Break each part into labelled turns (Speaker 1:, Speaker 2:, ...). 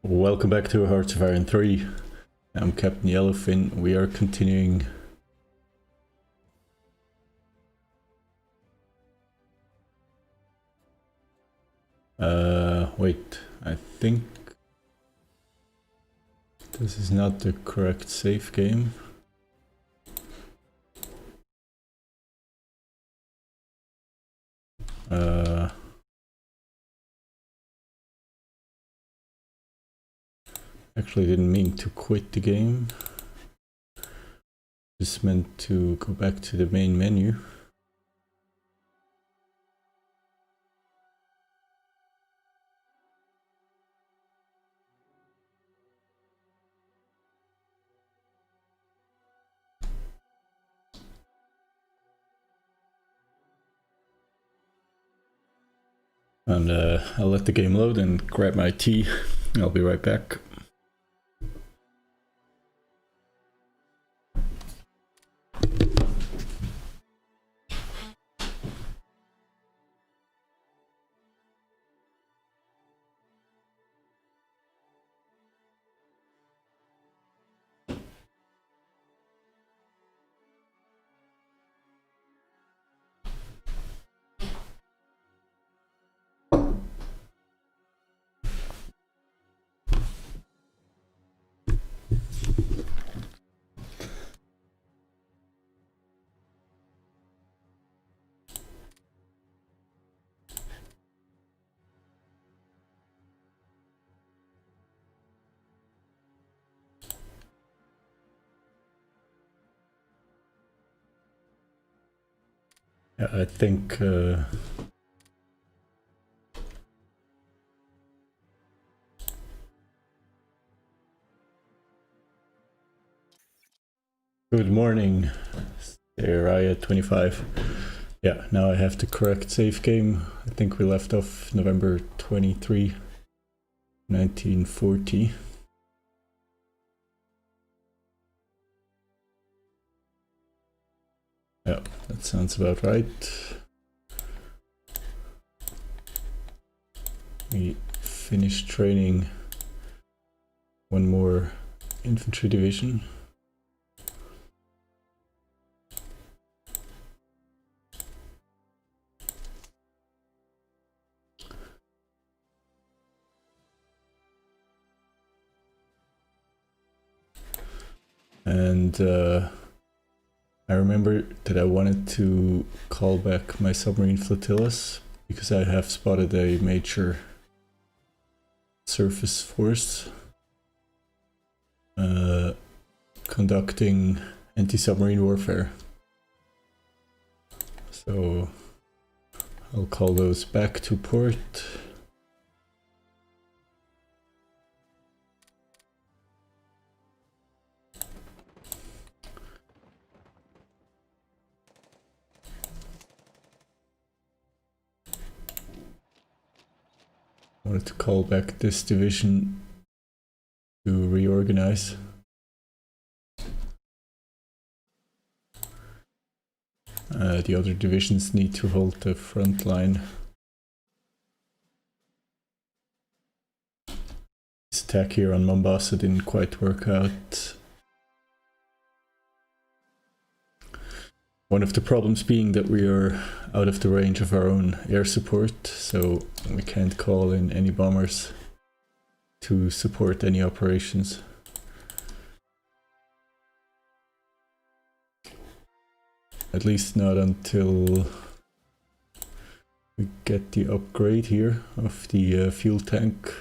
Speaker 1: Welcome back to Hearts of Iron 3. I'm Captain Yellowfin. We are continuing wait, I think this is not the correct save game. Actually didn't mean to quit the game. Just meant to go back to the main menu. And I'll let the game load and grab my tea. I'll be right back. Yeah, I think good morning, Raya 25. Yeah, now I have the correct save game. I think we left off November 23, 1940. Yeah, that sounds about right. We finished training one more infantry division. And I remember that I wanted to call back my submarine flotillas because I have spotted a major surface force conducting anti-submarine warfare. So I'll call those back to port. I wanted to call back this division to reorganize. The other divisions need to hold the front line. This attack here on Mombasa didn't quite work out. One of the problems being that we are out of the range of our own air support, so we can't call in any bombers to support any operations. At least not until we get the upgrade here of the fuel tank.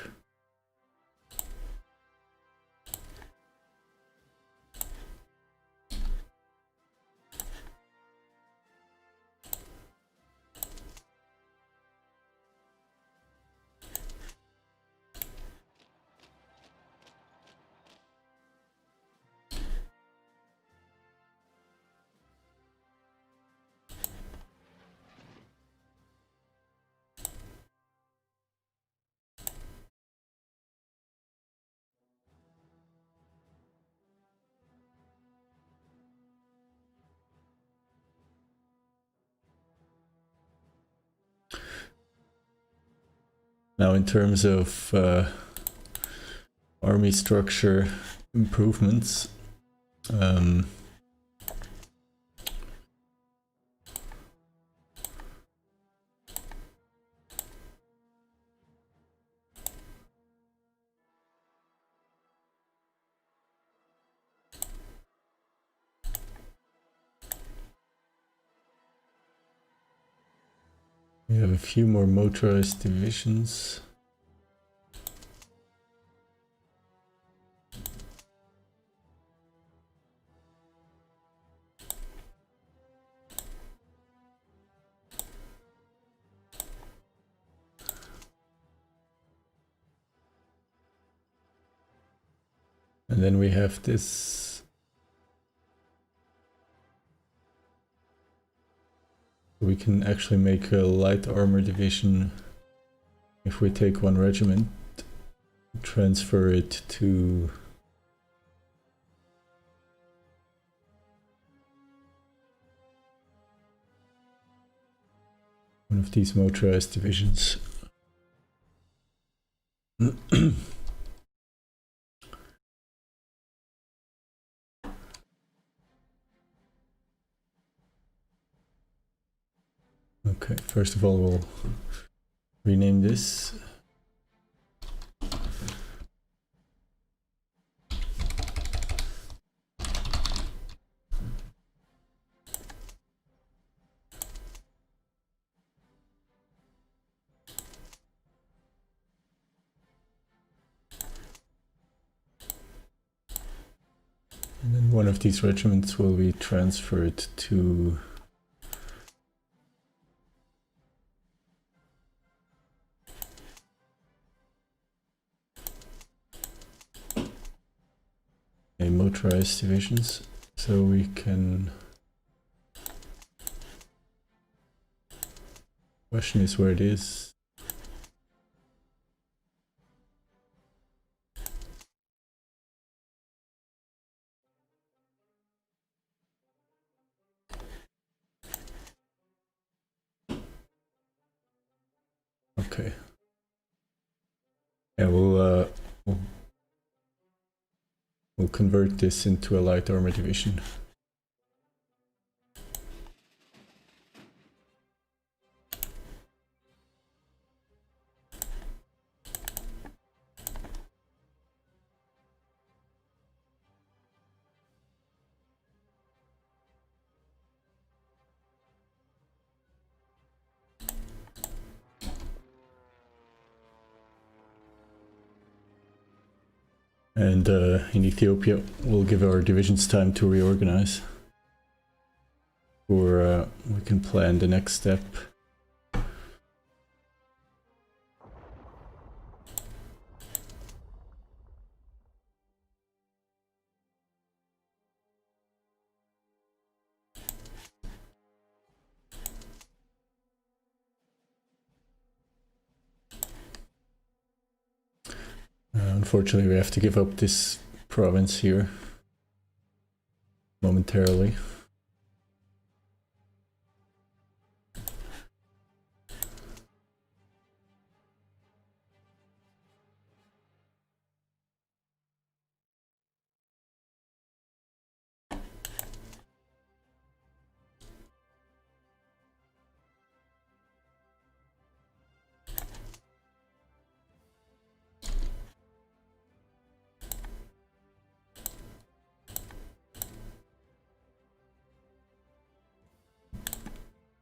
Speaker 1: Now in terms of army structure improvements. We have a few more motorized divisions. And then we have this. We can actually make a light armor division if we take one regiment, transfer it to one of these motorized divisions. Okay, first of all, we'll rename this. And then one of these regiments will be transferred to a motorized divisions, so we can. Question is where it is. Okay. Yeah, we'll convert this into a light armor division. And in Ethiopia, we'll give our divisions time to reorganize. Or we can plan the next step. Unfortunately, we have to give up this province here momentarily.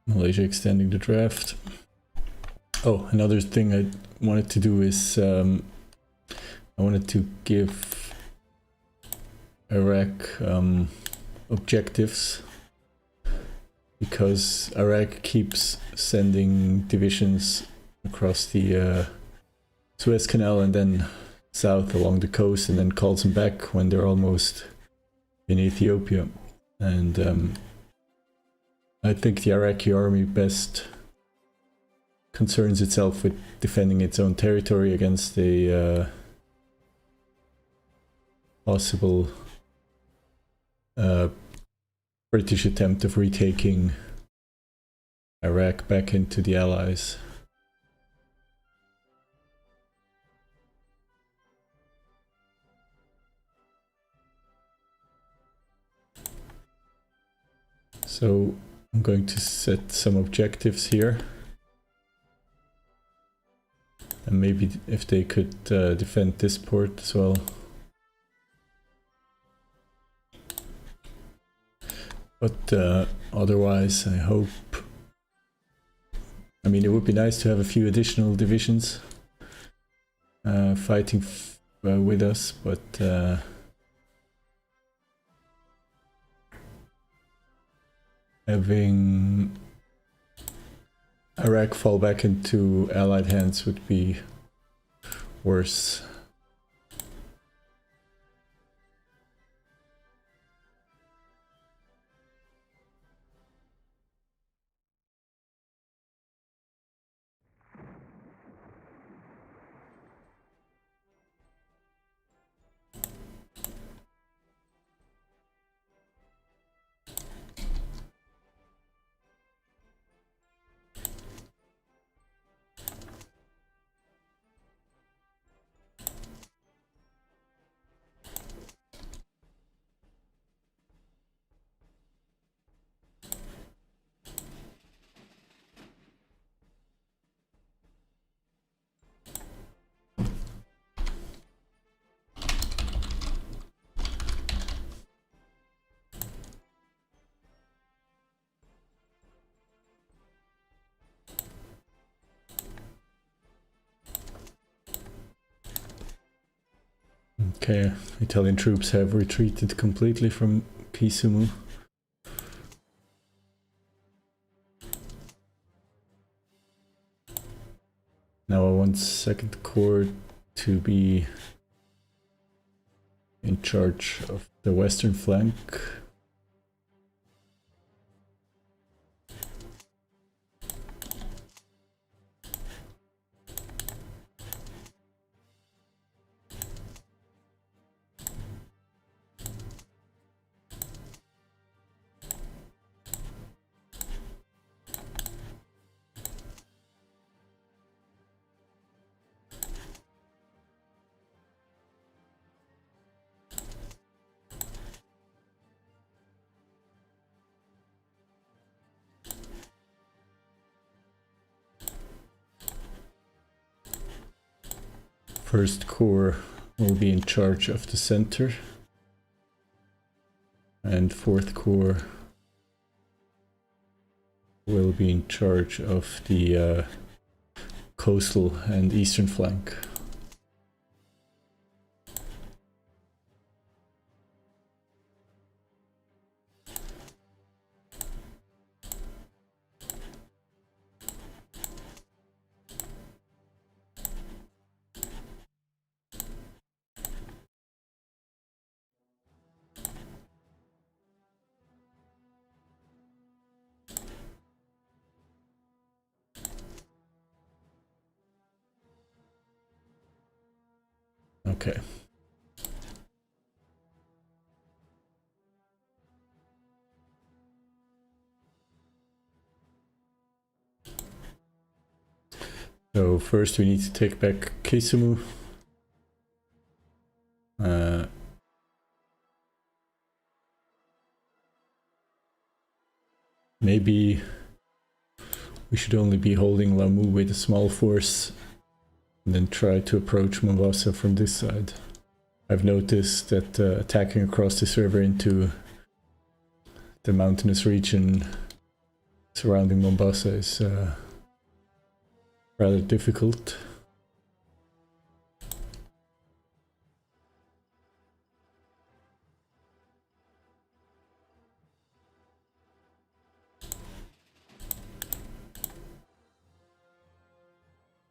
Speaker 1: Malaysia extending the draft. Oh, another thing I wanted to do is I wanted to give Iraq objectives, because Iraq keeps sending divisions across the Suez Canal and then south along the coast, and then calls them back when they're almost in Ethiopia. And I think the Iraqi army best concerns itself with defending its own territory against a possible British attempt of retaking Iraq back into the Allies. So I'm going to set some objectives here. And maybe if they could defend this port as well. But otherwise, I hope... I mean, it would be nice to have a few additional divisions fighting with us, but... having Iraq fall back into Allied hands would be worse. Okay, Italian troops have retreated completely from Kisumu. Now I want 2nd Corps to be in charge of the western flank. First Corps will be in charge of the center, and 4th Corps will be in charge of the coastal and eastern flank. Okay. So first we need to take back Kisumu. Maybe we should only be holding Lamu with a small force and then try to approach Mombasa from this side. I've noticed that attacking across this river into the mountainous region surrounding Mombasa is rather difficult.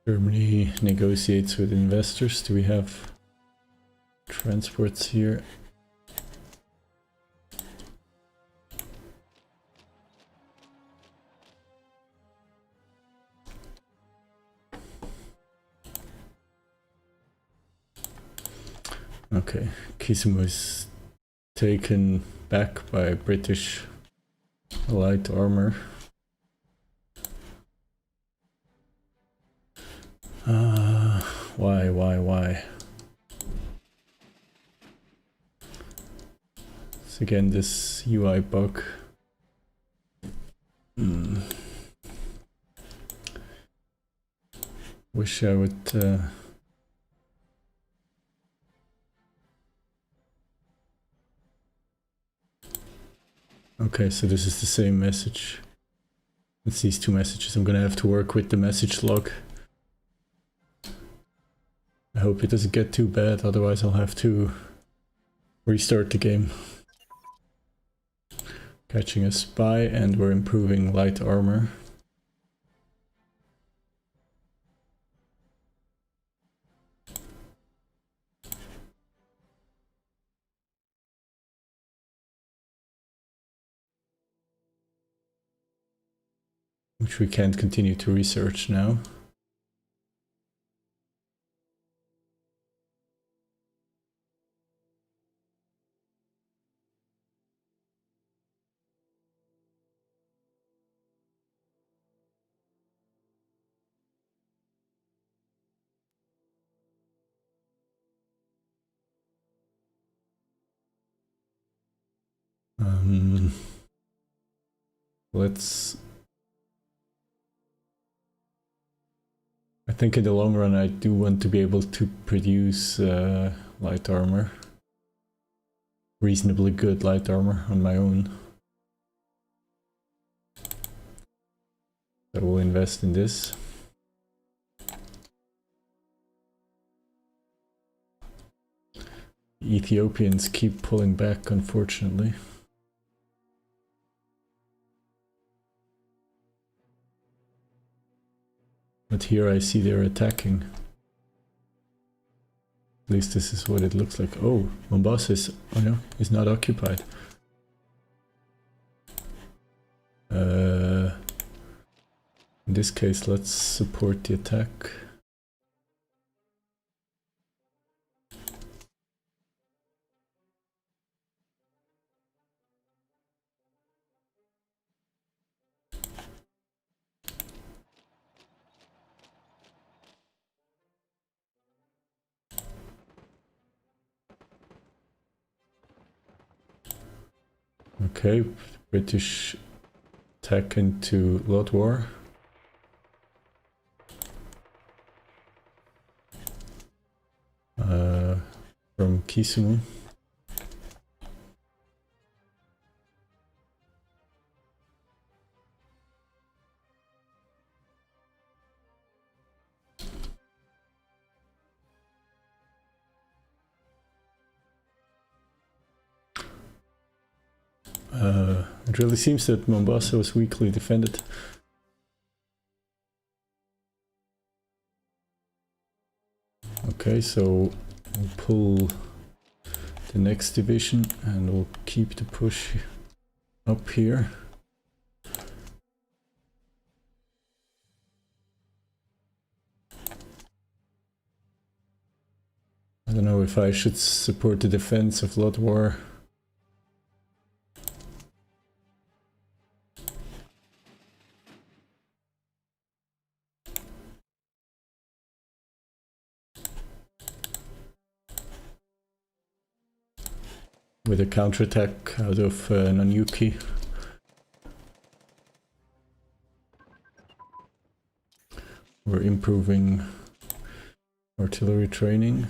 Speaker 1: Germany negotiates with investors. Do we have transports here? Okay, Kisumu is taken back by British light armor. Why? It's again this UI bug. wish I would... Okay, so this is the same message. It's these two messages. I'm gonna have to work with the message log. I hope it doesn't get too bad, otherwise I'll have to restart the game. Catching a spy, and we're improving light armor. Which we can't continue to research now. Let's... I think in the long run I do want to be able to produce light armor. Reasonably good light armor on my own. So we'll invest in this. The Ethiopians keep pulling back, unfortunately. But here I see they're attacking. At least this is what it looks like. Oh, Mombasa is, oh no, is not occupied. In this case, let's support the attack. Okay, British attack into Lodwar. From Kisumu. It really seems that Mombasa was weakly defended. Okay, so we'll pull the next division and we'll keep the push up here. I don't know if I should support the defense of Lodwar. With a counterattack out of Nanyuki. We're improving artillery training.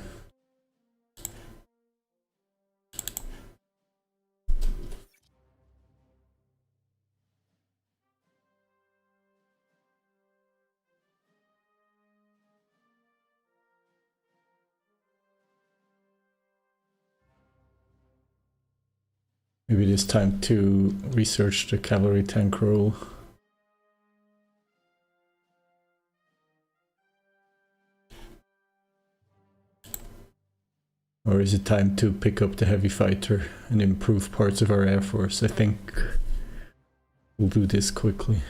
Speaker 1: Maybe it is time to research the cavalry tank role. Or is it time to pick up the heavy fighter and improve parts of our air force? I think we'll do this quickly.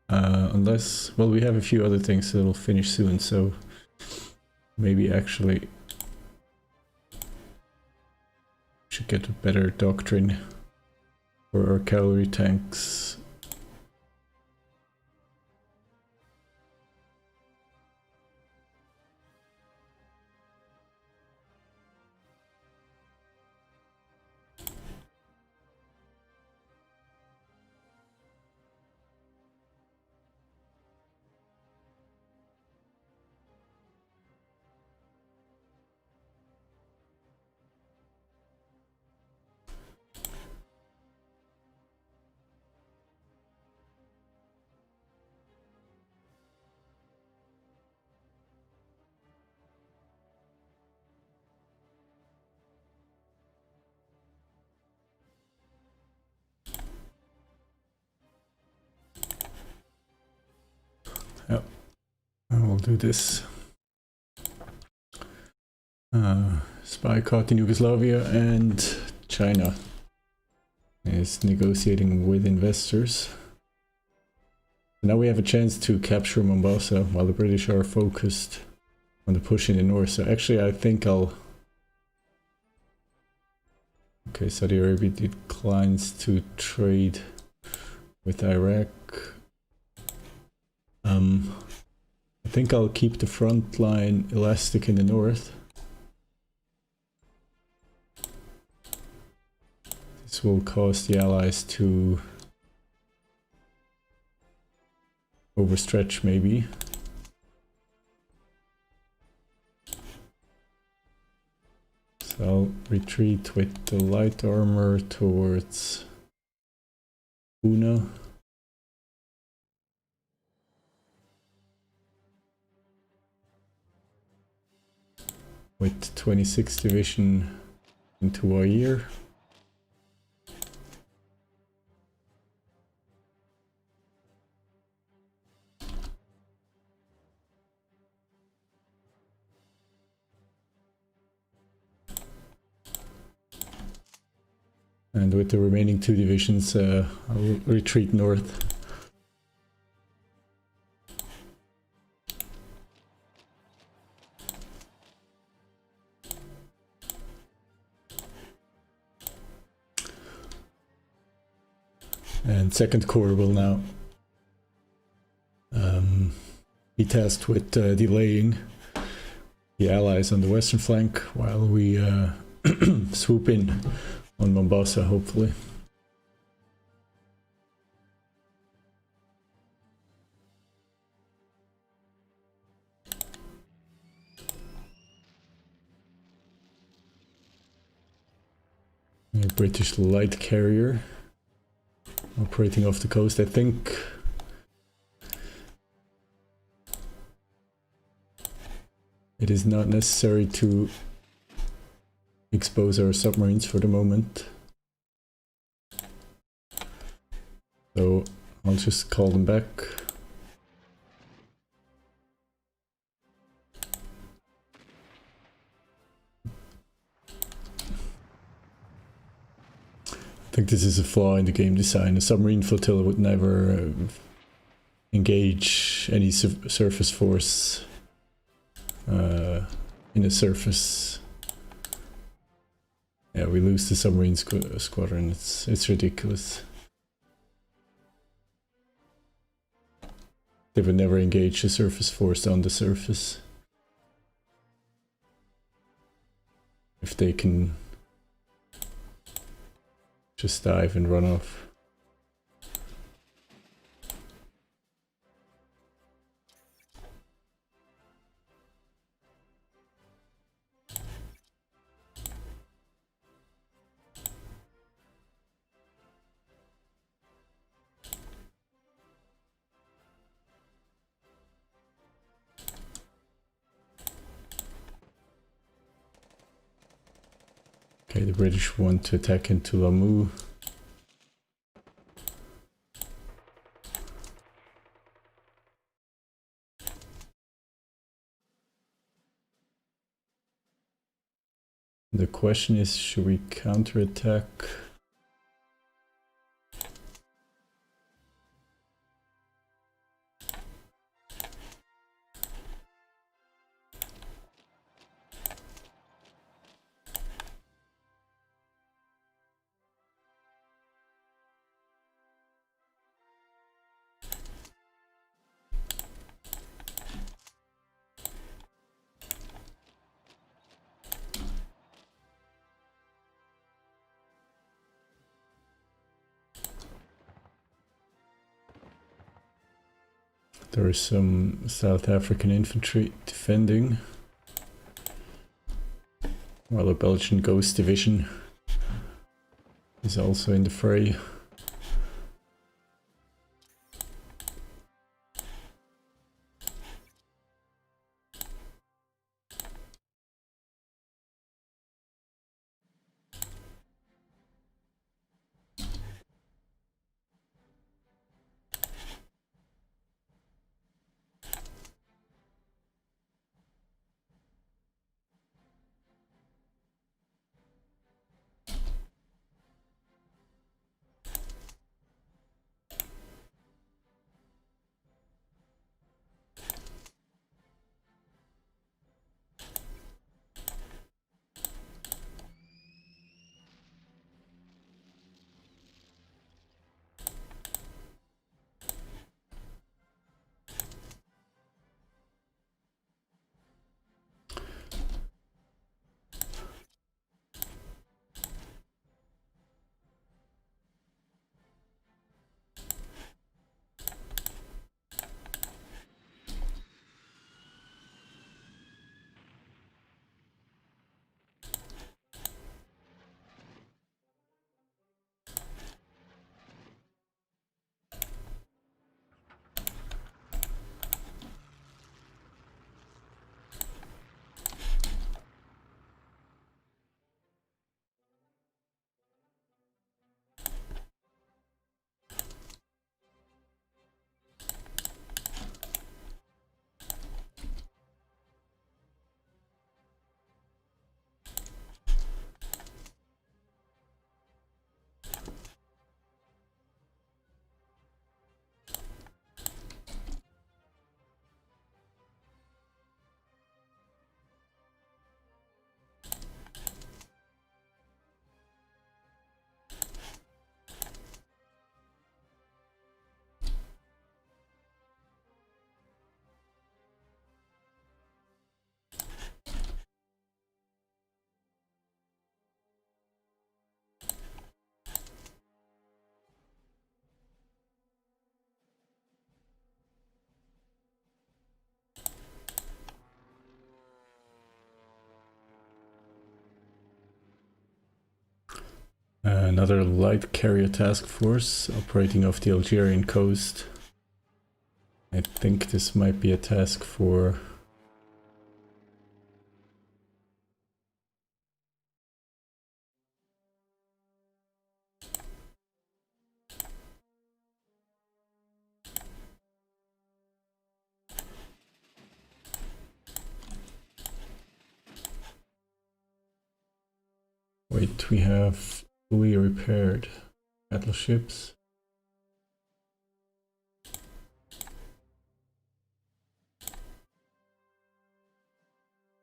Speaker 1: Unless, well, we have a few other things that'll finish soon, so maybe actually should get a better doctrine for our cavalry tanks. I'll do this. Spy caught in Yugoslavia, and China is negotiating with investors. Now we have a chance to capture Mombasa while the British are focused on the push in the north. So actually I think I'll... Okay, Saudi Arabia declines to trade with Iraq. I think I'll keep the front line elastic in the north. This will cause the allies to overstretch maybe. So I'll retreat with the light armor towards Una. With 26th Division into Wair. And with the remaining 2 divisions, I'll retreat north. And 2nd Corps will now be tasked with delaying the allies on the western flank while we swoop in on Mombasa, hopefully. A British light carrier operating off the coast. I think it is not necessary to expose our submarines for the moment. So I'll just call them back. I think this is a flaw in the game design. A submarine flotilla would never engage any surface force in a surface. Yeah, we lose the submarine squadron. It's ridiculous. They would never engage a surface force on the surface if they can just dive and run off. Okay, the British want to attack into Lamu. The question is, should we counterattack? There is some South African infantry defending, while a Belgian Ghost division is also in the fray. Another light carrier task force operating off the Algerian coast. I think this might be a task for... Wait, we have fully repaired battleships.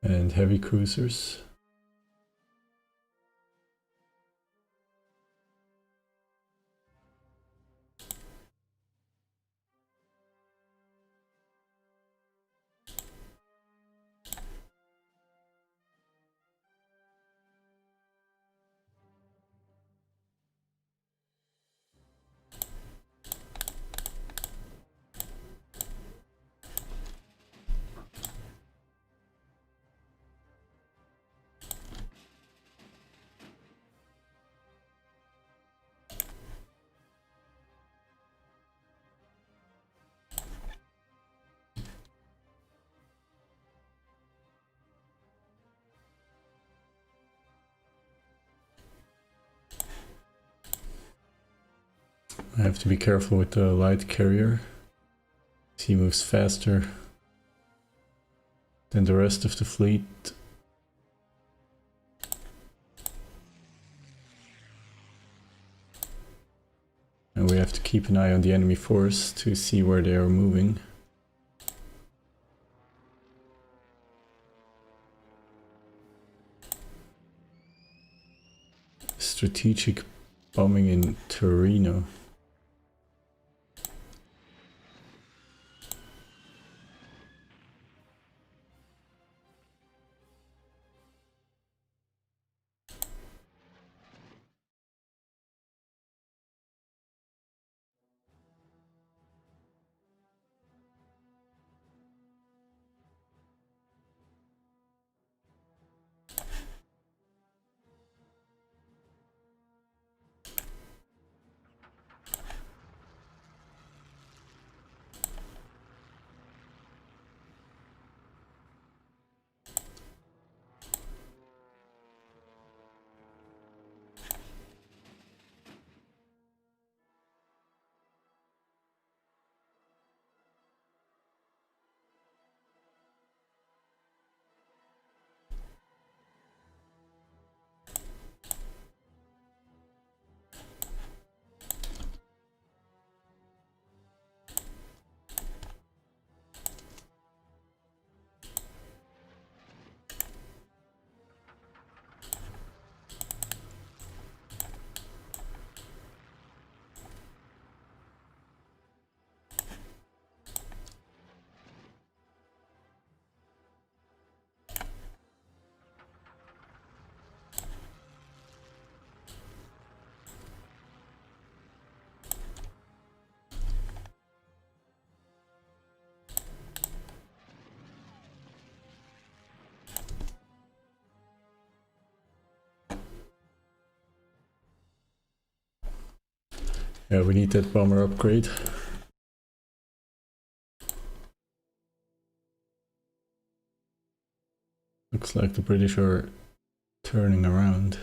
Speaker 1: And heavy cruisers. I have to be careful with the light carrier. He moves faster than the rest of the fleet. And we have to keep an eye on the enemy force to see where they are moving. Strategic bombing in Torino. Yeah, we need that bomber upgrade. Looks like the British are turning around.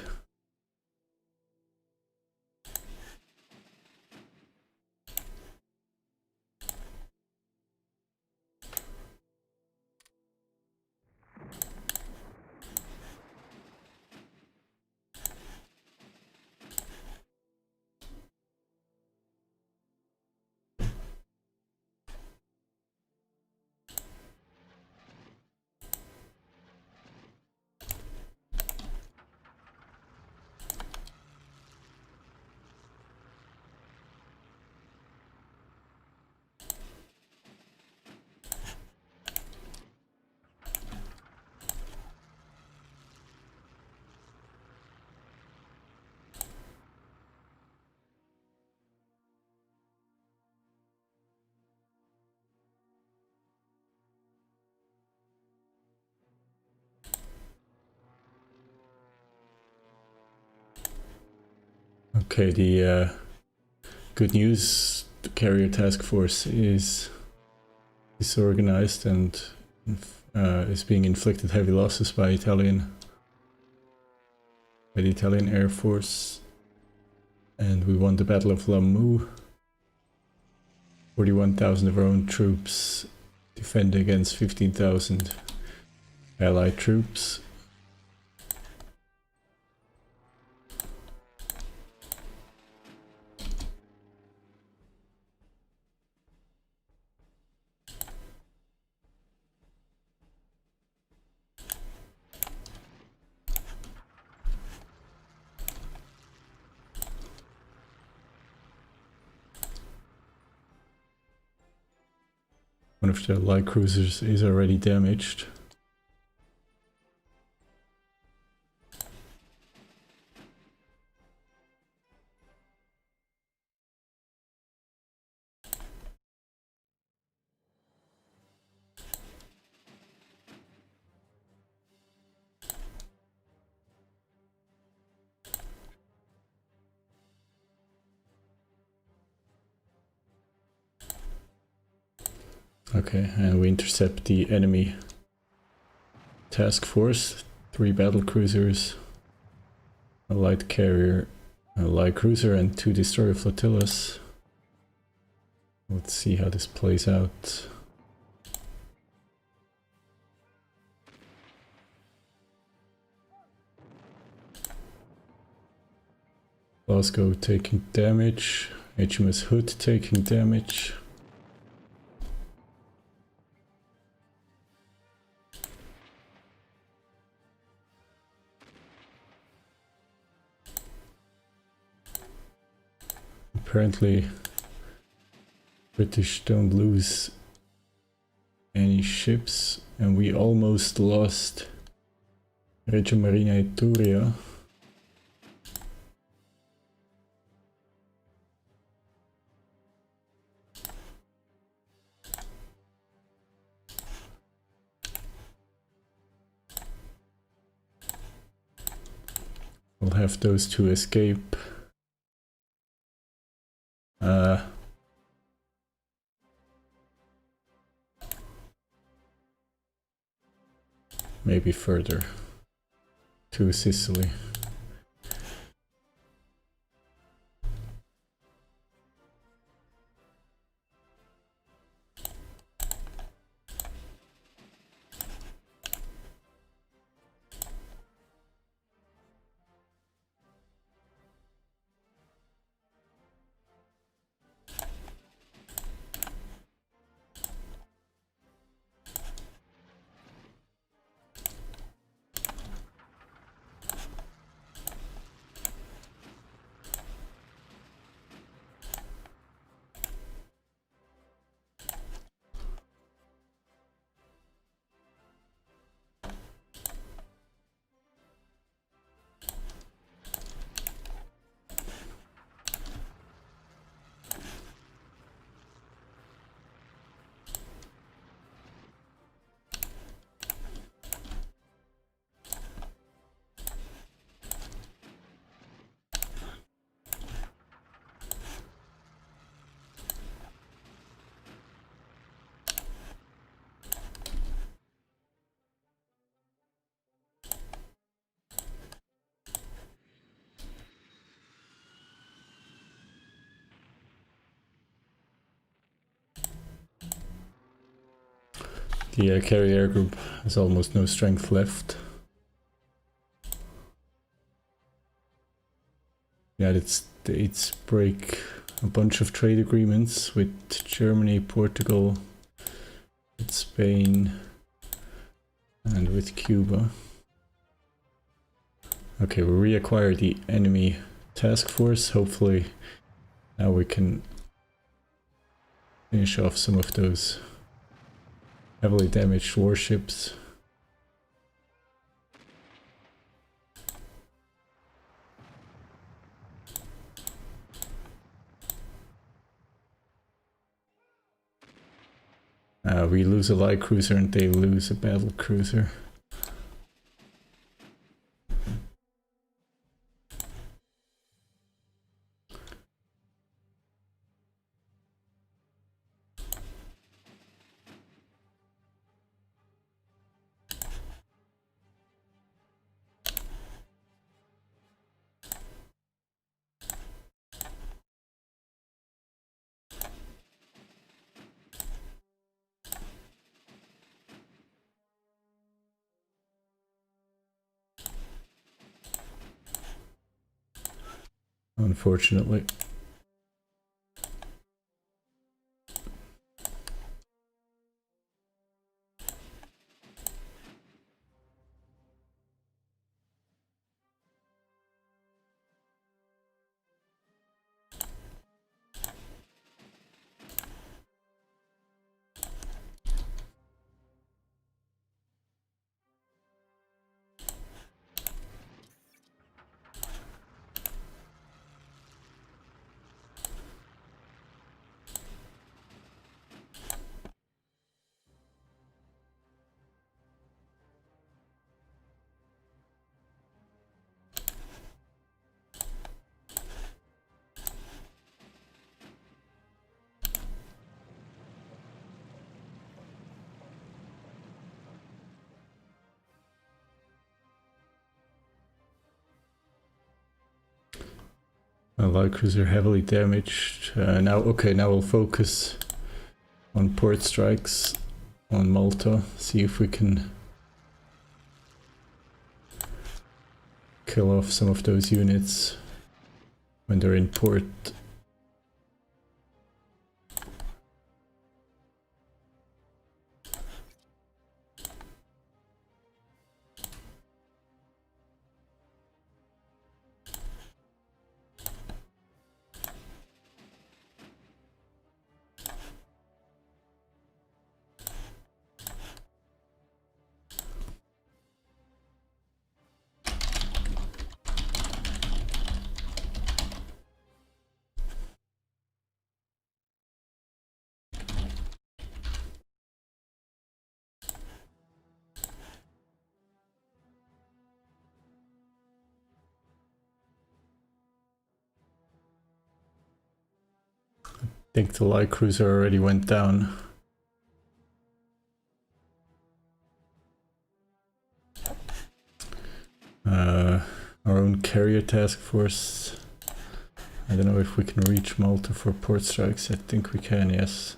Speaker 1: Okay, the good news, the carrier task force is disorganized and is being inflicted heavy losses by the Italian Air Force. And we won the Battle of Lamu. 41,000 of our own troops defend against 15,000 Allied troops. One of the light cruisers is already damaged. Okay, and we intercept the enemy task force. 3 battle cruisers, a light carrier, a light cruiser, and 2 destroyer flotillas. Let's see how this plays out. Glasgow taking damage, HMS Hood taking damage. Apparently, British don't lose any ships, and we almost lost Reggio Marina Etruria. We'll have those 2 escape. Maybe further to Sicily. The carrier air group has almost no strength left. The United States break a bunch of trade agreements with Germany, Portugal, with Spain, and with Cuba. Okay, we reacquire the enemy task force. Hopefully now we can finish off some of those heavily damaged warships. We lose a light cruiser and they lose a battle cruiser. unfortunately. My light cruiser heavily damaged. Now, okay, now we'll focus on port strikes on Malta. See if we can kill off some of those units when they're in port. I think the light cruiser already went down. Our own carrier task force. I don't know if we can reach Malta for port strikes. I think we can, yes.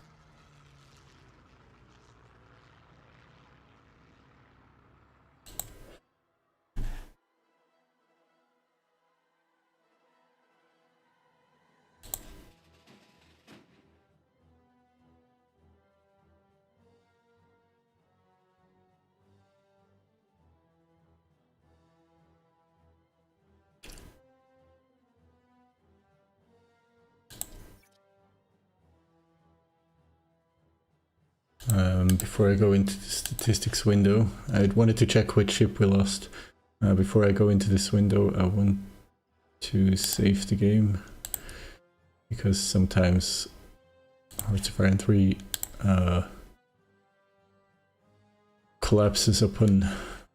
Speaker 1: Before I go into the statistics window, I wanted to check which ship we lost. Before I go into this window, I want to save the game, because sometimes HoI3 collapses upon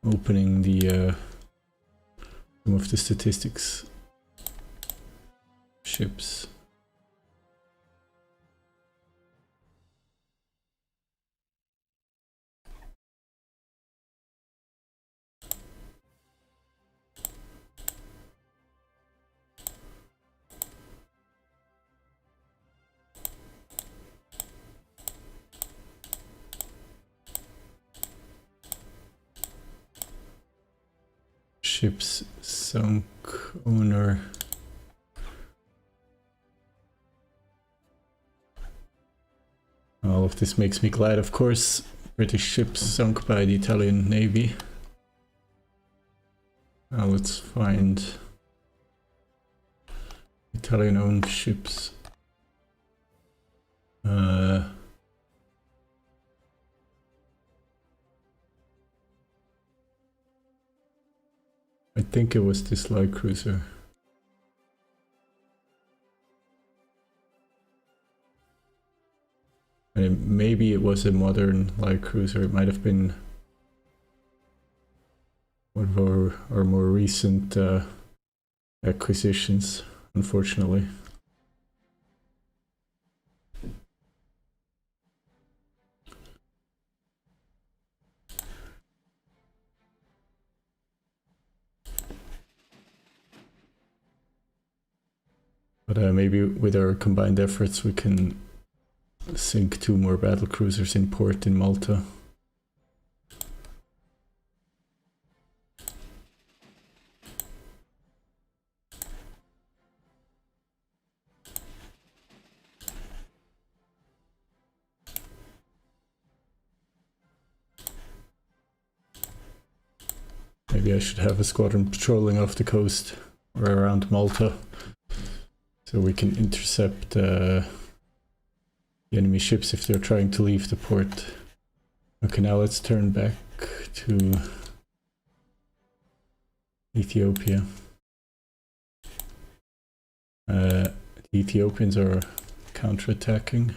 Speaker 1: opening the some of the statistics ships. Ships sunk, owner. All of this makes me glad, of course. British ships sunk by the Italian Navy. Now let's find Italian-owned ships. I think it was this light cruiser. And maybe it was a modern light cruiser. It might have been one of our more recent acquisitions, unfortunately. But maybe with our combined efforts we can sink 2 more battle cruisers in port in Malta. Maybe I should have a squadron patrolling off the coast or around Malta, so we can intercept the enemy ships if they're trying to leave the port. Okay, now let's turn back to Ethiopia. The Ethiopians are counterattacking.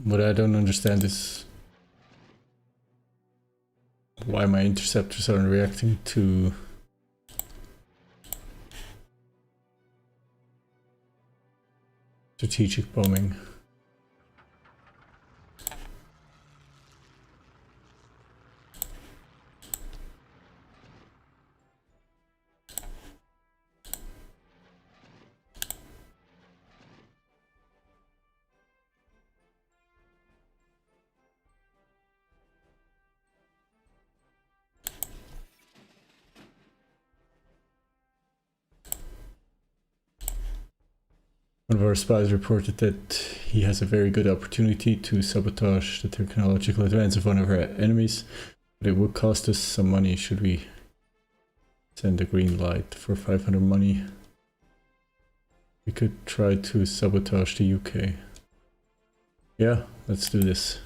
Speaker 1: What I don't understand is why my interceptors aren't reacting to strategic bombing. One of our spies reported that he has a very good opportunity to sabotage the technological advance of one of our enemies, but it would cost us some money. Should we send a green light for 500 money? We could try to sabotage the UK. Yeah, let's do this.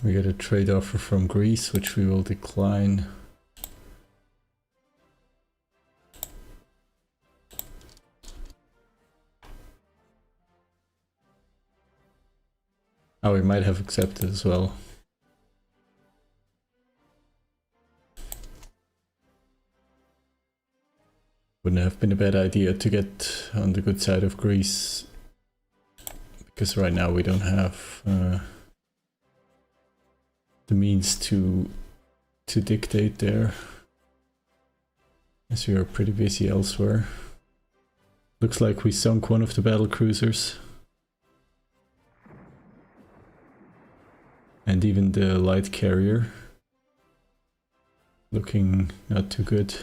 Speaker 1: We get a trade offer from Greece, which we will decline. Oh, we might have accepted as well. Wouldn't have been a bad idea to get on the good side of Greece, because right now we don't have the means to dictate there, as we are pretty busy elsewhere. Looks like we sunk one of the battle cruisers. And even the light carrier. Looking not too good.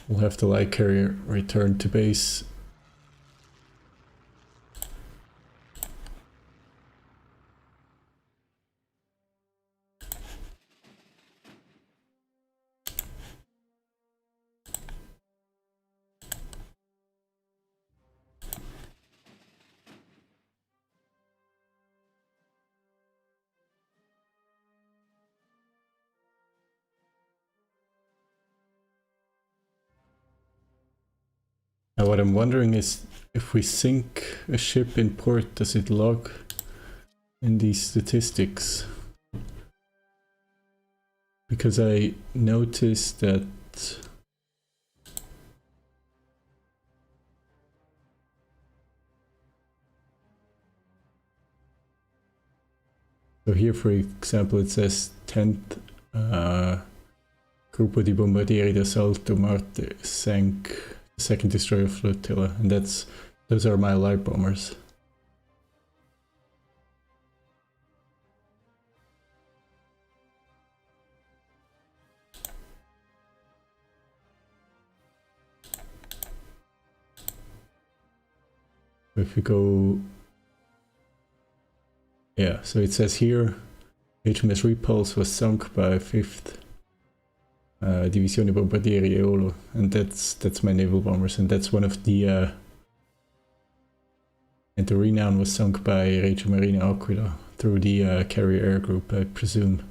Speaker 1: We'll have the light carrier return to base. Now what I'm wondering is, if we sink a ship in port, does it log in these statistics? Because I noticed that so here, for example, it says 10th Gruppo di Bombardieri d'Assalto Marte sank the second destroyer flotilla, and those are my light bombers. if we go, yeah, so it says here HMS Repulse was sunk by 5th Divisione Bombardieri Eolo, and that's my naval bombers, and that's one of the and the Renown was sunk by Reggio Marina Aquila through the carrier air group, I presume.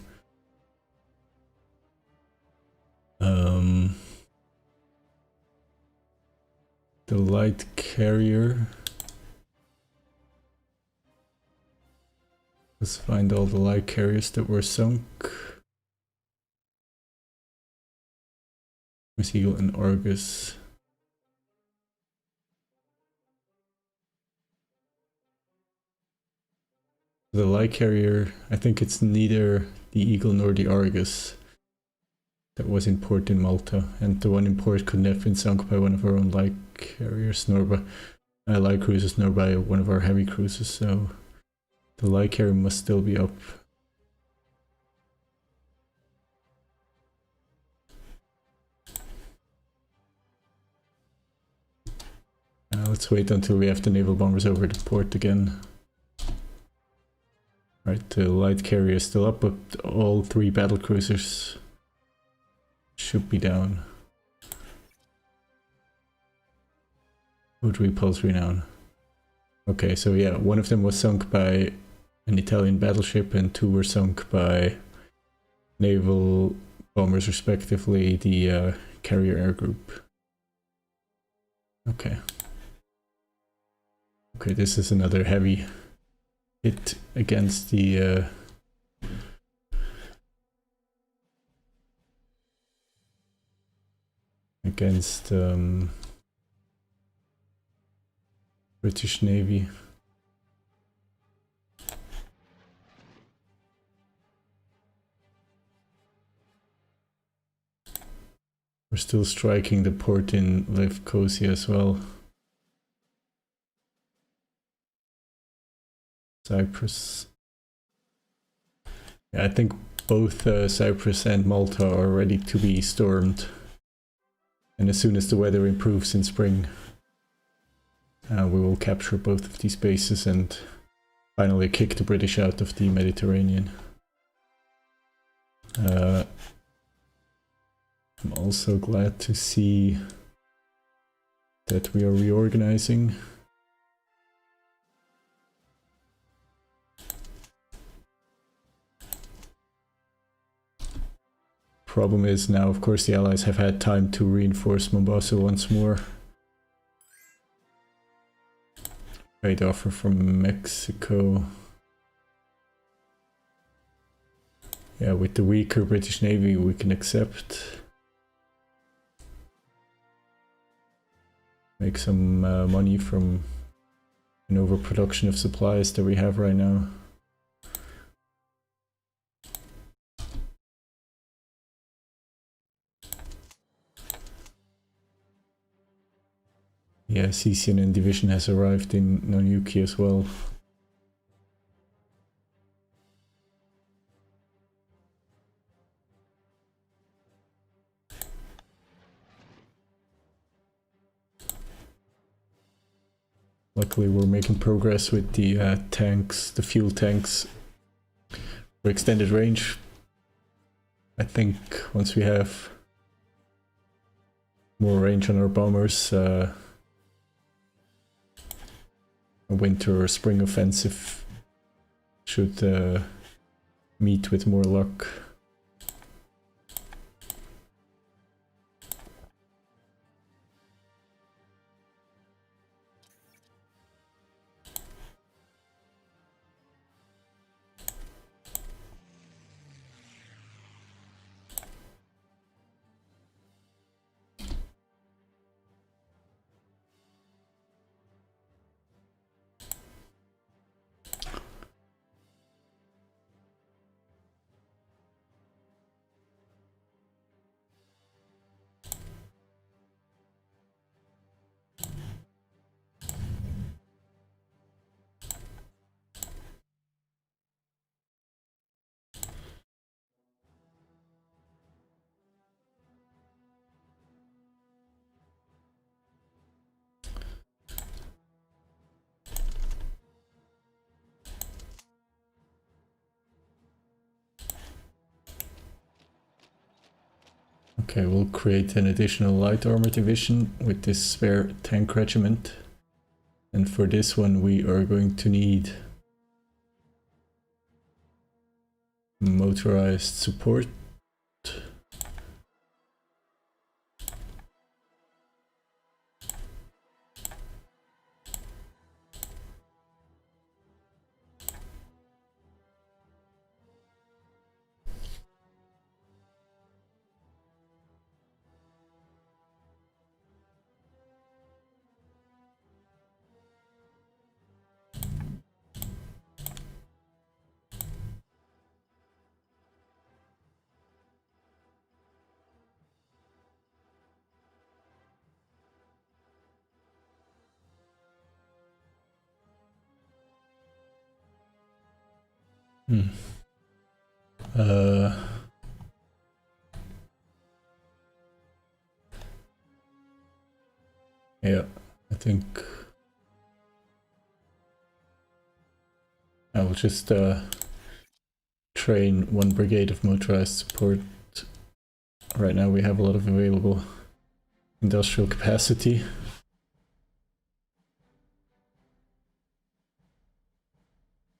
Speaker 1: The light carrier. Let's find all the light carriers that were sunk. Eagle and Argus. The light carrier, I think it's neither the Eagle nor the Argus that was in port in Malta, and the one in port couldn't have been sunk by one of our own light carriers, nor by light cruisers, nor by one of our heavy cruisers, so the light carrier must still be up. Let's wait until we have the naval bombers over the port again. Right, the light carrier is still up, but all 3 battle cruisers should be down. Would repulse Renown. Okay, so yeah, one of them was sunk by an Italian battleship and 2 were sunk by naval bombers respectively, the carrier air group. Okay. Okay, this is another heavy hit against the British Navy. We're still striking the port in Lefkosia as well. Cyprus. Yeah, I think both Cyprus and Malta are ready to be stormed. And as soon as the weather improves in spring, we will capture both of these bases and finally kick the British out of the Mediterranean. I'm also glad to see that we are reorganizing. Problem is now, of course, the Allies have had time to reinforce Mombasa once more. Trade offer from Mexico. Yeah, with the weaker British Navy we can accept. Make some money from an overproduction of supplies that we have right now. Yeah, CCNN division has arrived in Nonyuki as well. Luckily we're making progress with the tanks, the fuel tanks for extended range. I think once we have more range on our bombers, a winter or spring offensive should meet with more luck. Okay, we'll create an additional light armor division with this spare tank regiment. And for this one we are going to need motorized support. Uh, yeah, I think I will just train one brigade of motorized support. Right now we have a lot of available industrial capacity.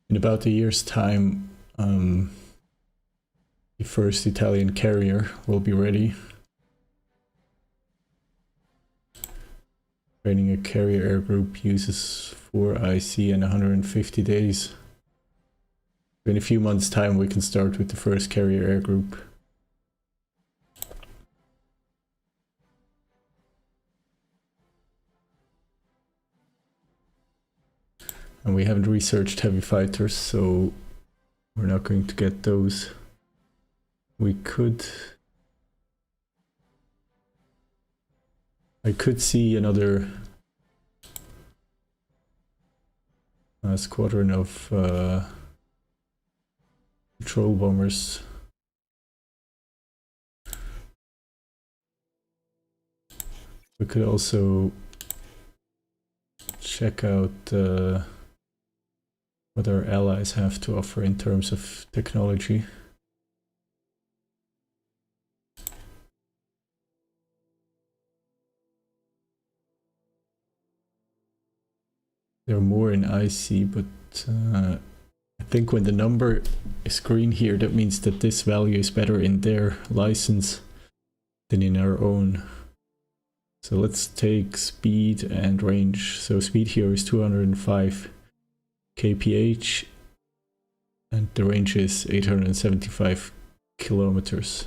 Speaker 1: In about a year's time, the first Italian carrier will be ready. Training a carrier air group uses 4 IC and 150 days. In a few months' time we can start with the first carrier air group. And we haven't researched heavy fighters, so we're not going to get those. We could... I could see another squadron of patrol bombers. We could also check out what our allies have to offer in terms of technology. They're more in IC, but I think when the number is green here, that means that this value is better in their license than in our own. So let's take speed and range. So speed here is 205 kph and the range is 875 kilometers.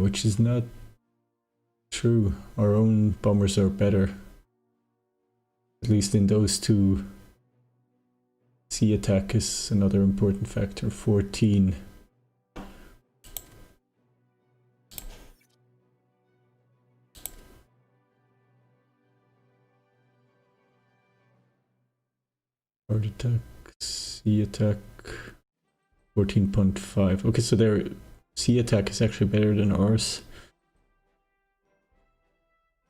Speaker 1: Which is not true. Our own bombers are better. At least in those two. Sea attack is another important factor, 14. Hard attack, sea attack, 14.5. Okay, so their sea attack is actually better than ours.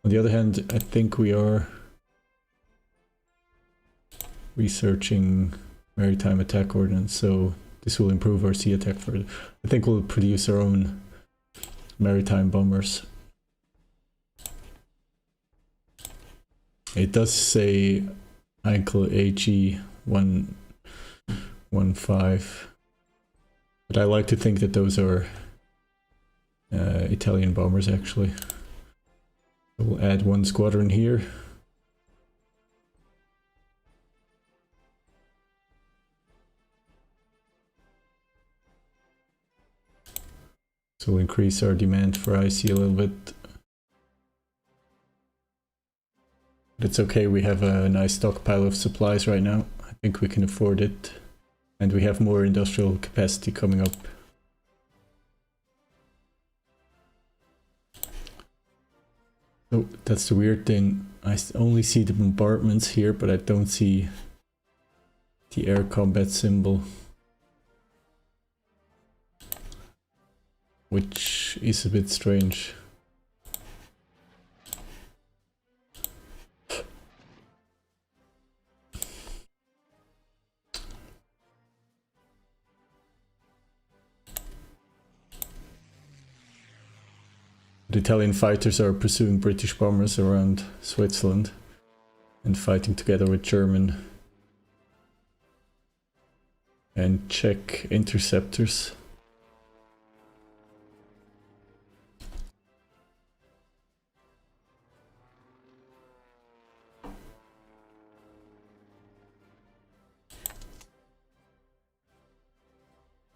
Speaker 1: On the other hand, I think we are researching maritime attack ordnance, so this will improve our sea attack further. I think we'll produce our own maritime bombers. It does say Heinkel HE 115, but I like to think that those are Italian bombers actually. We'll add one squadron here. So we'll increase our demand for IC a little bit. But it's okay, we have a nice stockpile of supplies right now. I think we can afford it. And we have more industrial capacity coming up. So that's the weird thing. I only see the bombardments here, but I don't see the air combat symbol. Which is a bit strange. The Italian fighters are pursuing British bombers around Switzerland and fighting together with German and Czech interceptors.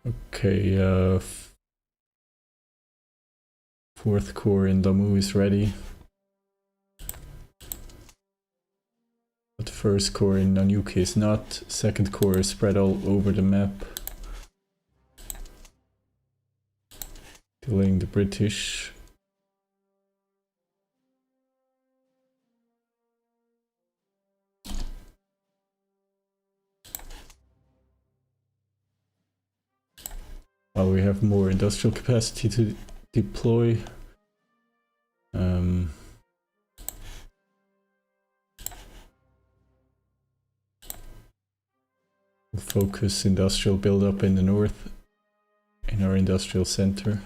Speaker 1: Okay, 4th Corps in Damu is ready. But 1st Corps in Nanuki is not. 2nd Corps is spread all over the map, delaying the British. While we have more industrial capacity to deploy. We'll focus industrial build-up in the north, in our industrial center.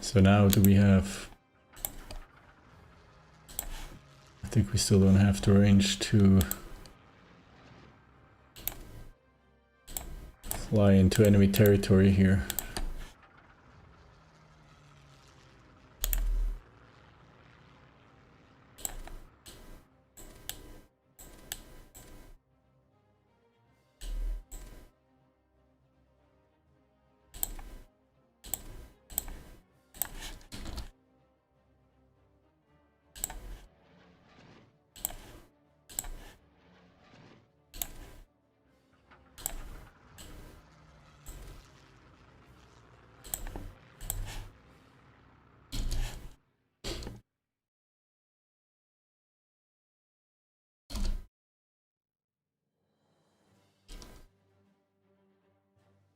Speaker 1: So now do we have... I think we still don't have the range to fly into enemy territory here.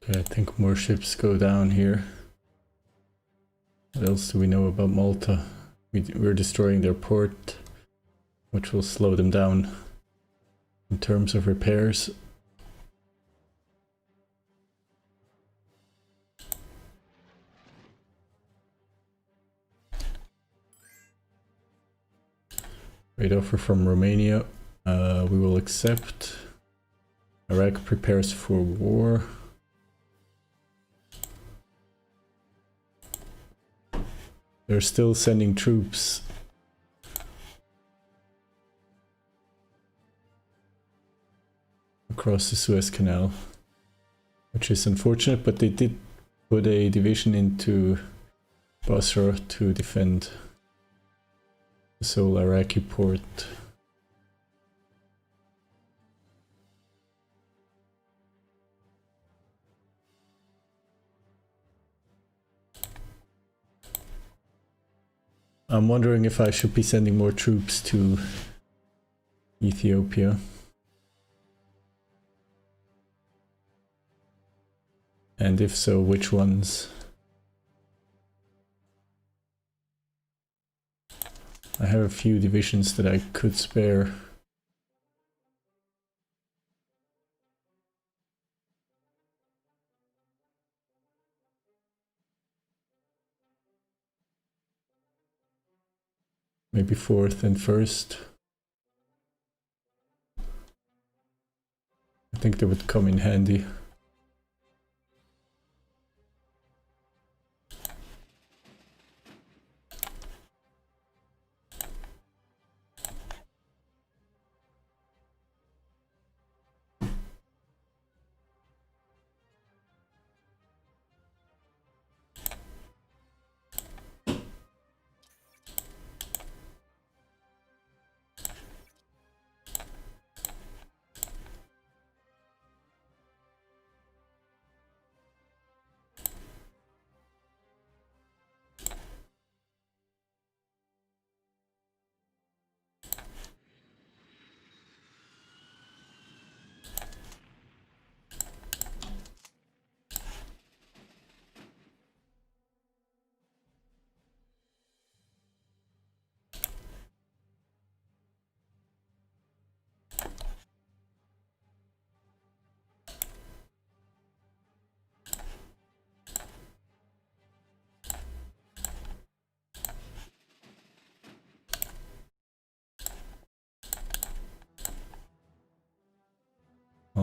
Speaker 1: Okay, I think more ships go down here. What else do we know about Malta? We're destroying their port, which will slow them down in terms of repairs. Great offer from Romania. We will accept. Iraq prepares for war. They're still sending troops. Across the Suez Canal, which is unfortunate, but they did put a division into Basra to defend the sole Iraqi port. I'm wondering if I should be sending more troops to Ethiopia. And if so, which ones? I have a few divisions that I could spare. Maybe 4th and 1st. I think they would come in handy.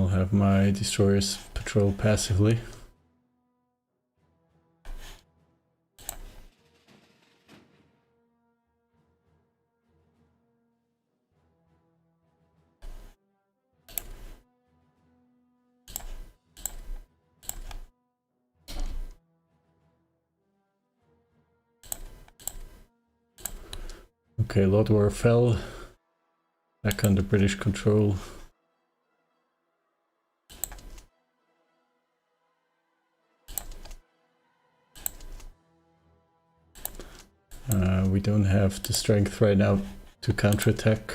Speaker 1: I'll have my destroyers patrol passively. Okay, Lodwar fell. Back under British control. We don't have the strength right now to counterattack.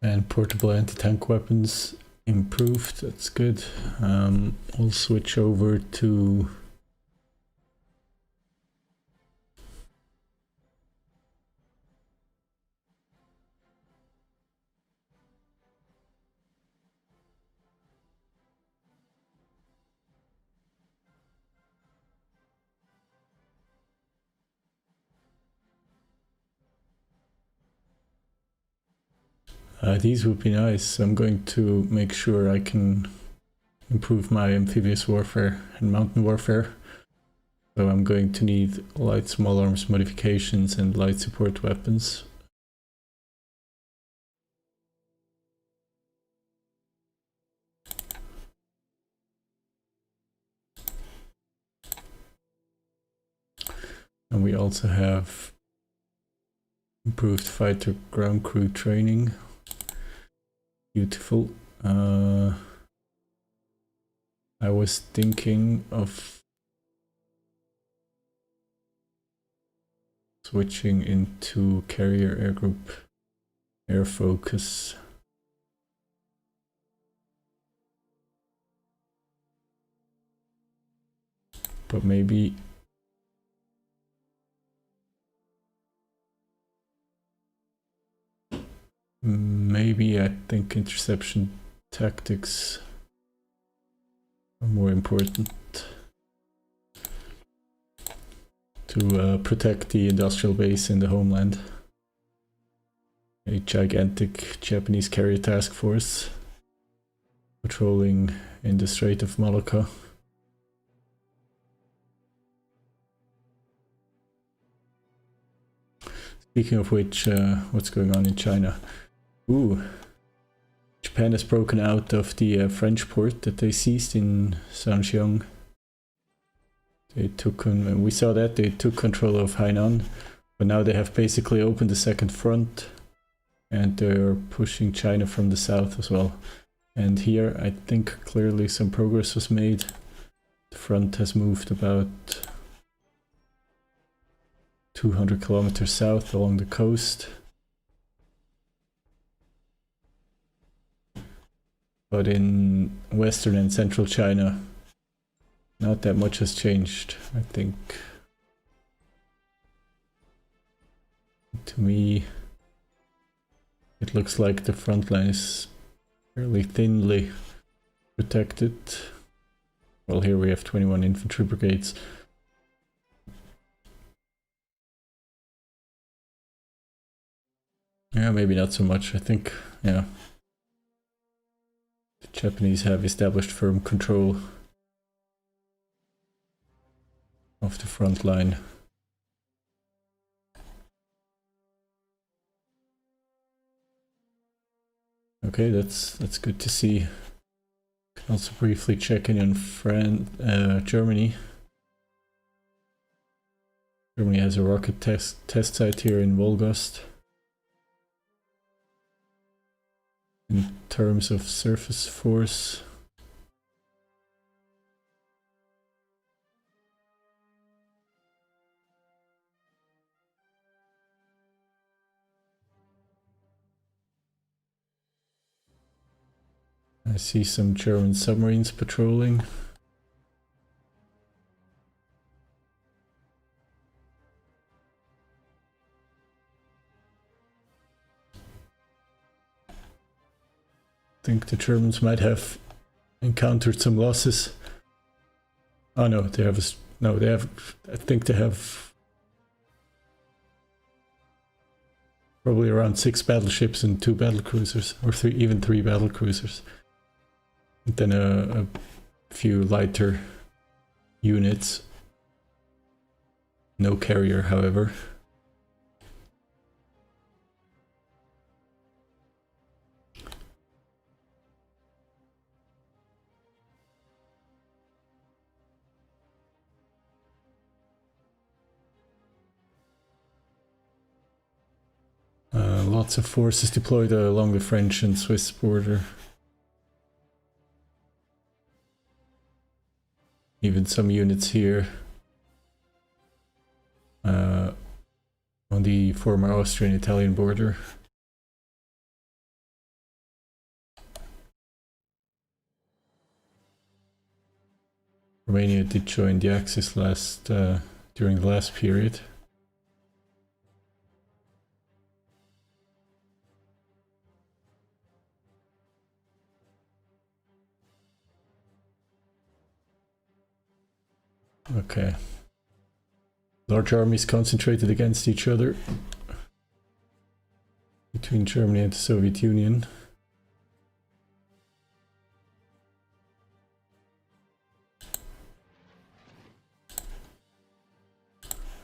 Speaker 1: And portable anti-tank weapons improved, that's good. I'll switch over to these would be nice. I'm going to make sure I can improve my amphibious warfare and mountain warfare. So I'm going to need light small arms modifications and light support weapons. And we also have improved fighter ground crew training. Beautiful. I was thinking of switching into carrier air group air focus. But maybe I think interception tactics are more important to protect the industrial base in the homeland. A gigantic Japanese carrier task force patrolling in the Strait of Malacca. Speaking of which, what's going on in China? Ooh, Japan has broken out of the French port that they seized in Sanxiang. They took, we saw that they took control of Hainan, but now they have basically opened the second front, and they're pushing China from the south as well. And here, I think clearly some progress was made. The front has moved about 200 kilometers south along the coast. But in western and central China, not that much has changed, I think. To me, it looks like the front line is fairly thinly protected. Well, here we have 21 infantry brigades. Yeah, maybe not so much. I think, yeah, the Japanese have established firm control of the front line. Okay, that's good to see. Can also briefly check in on Germany. Germany has a rocket test site here in Wolgast. In terms of surface force, I see some German submarines patrolling. I think the Germans might have encountered some losses. Oh no, they have I think they have probably around 6 battleships and 2 battlecruisers, or even 3 battlecruisers. And then a few lighter units. No carrier, however. Lots of forces deployed along the French and Swiss border. Even some units here on the former Austrian-Italian border. Romania did join the Axis during the last period. Okay. Large armies concentrated against each other between Germany and the Soviet Union.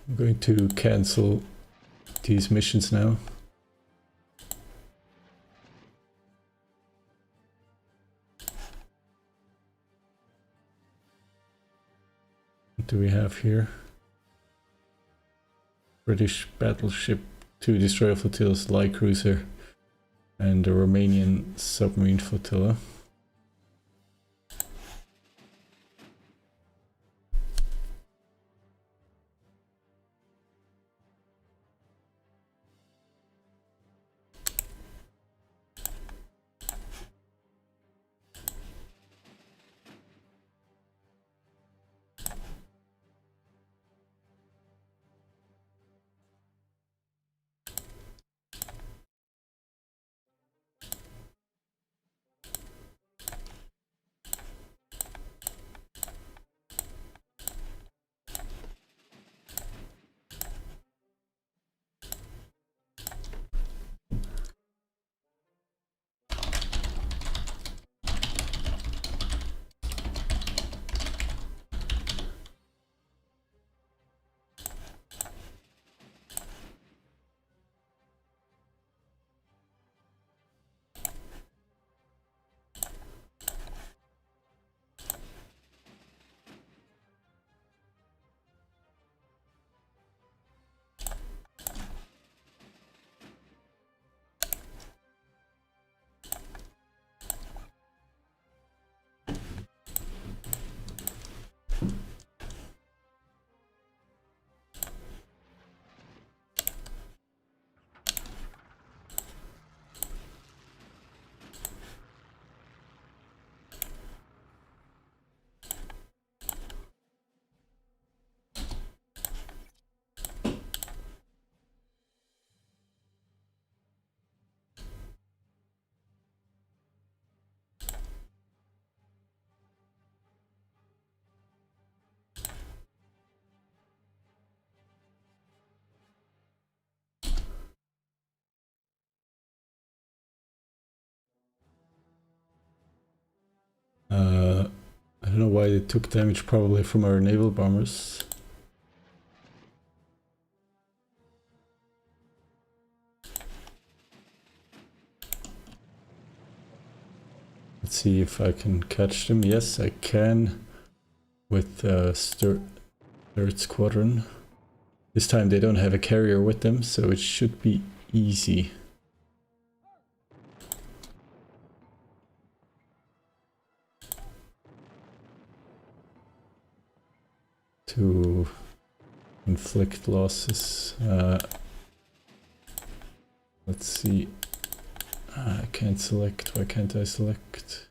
Speaker 1: I'm going to cancel these missions now. What do we have here? British battleship, 2 destroyer flotillas, light cruiser, and a Romanian submarine flotilla. I don't know why they took damage, probably from our naval bombers. Let's see if I can catch them. Yes, I can with third squadron. This time they don't have a carrier with them, so it should be easy. To inflict losses. Let's see. I can't select. Why can't I select?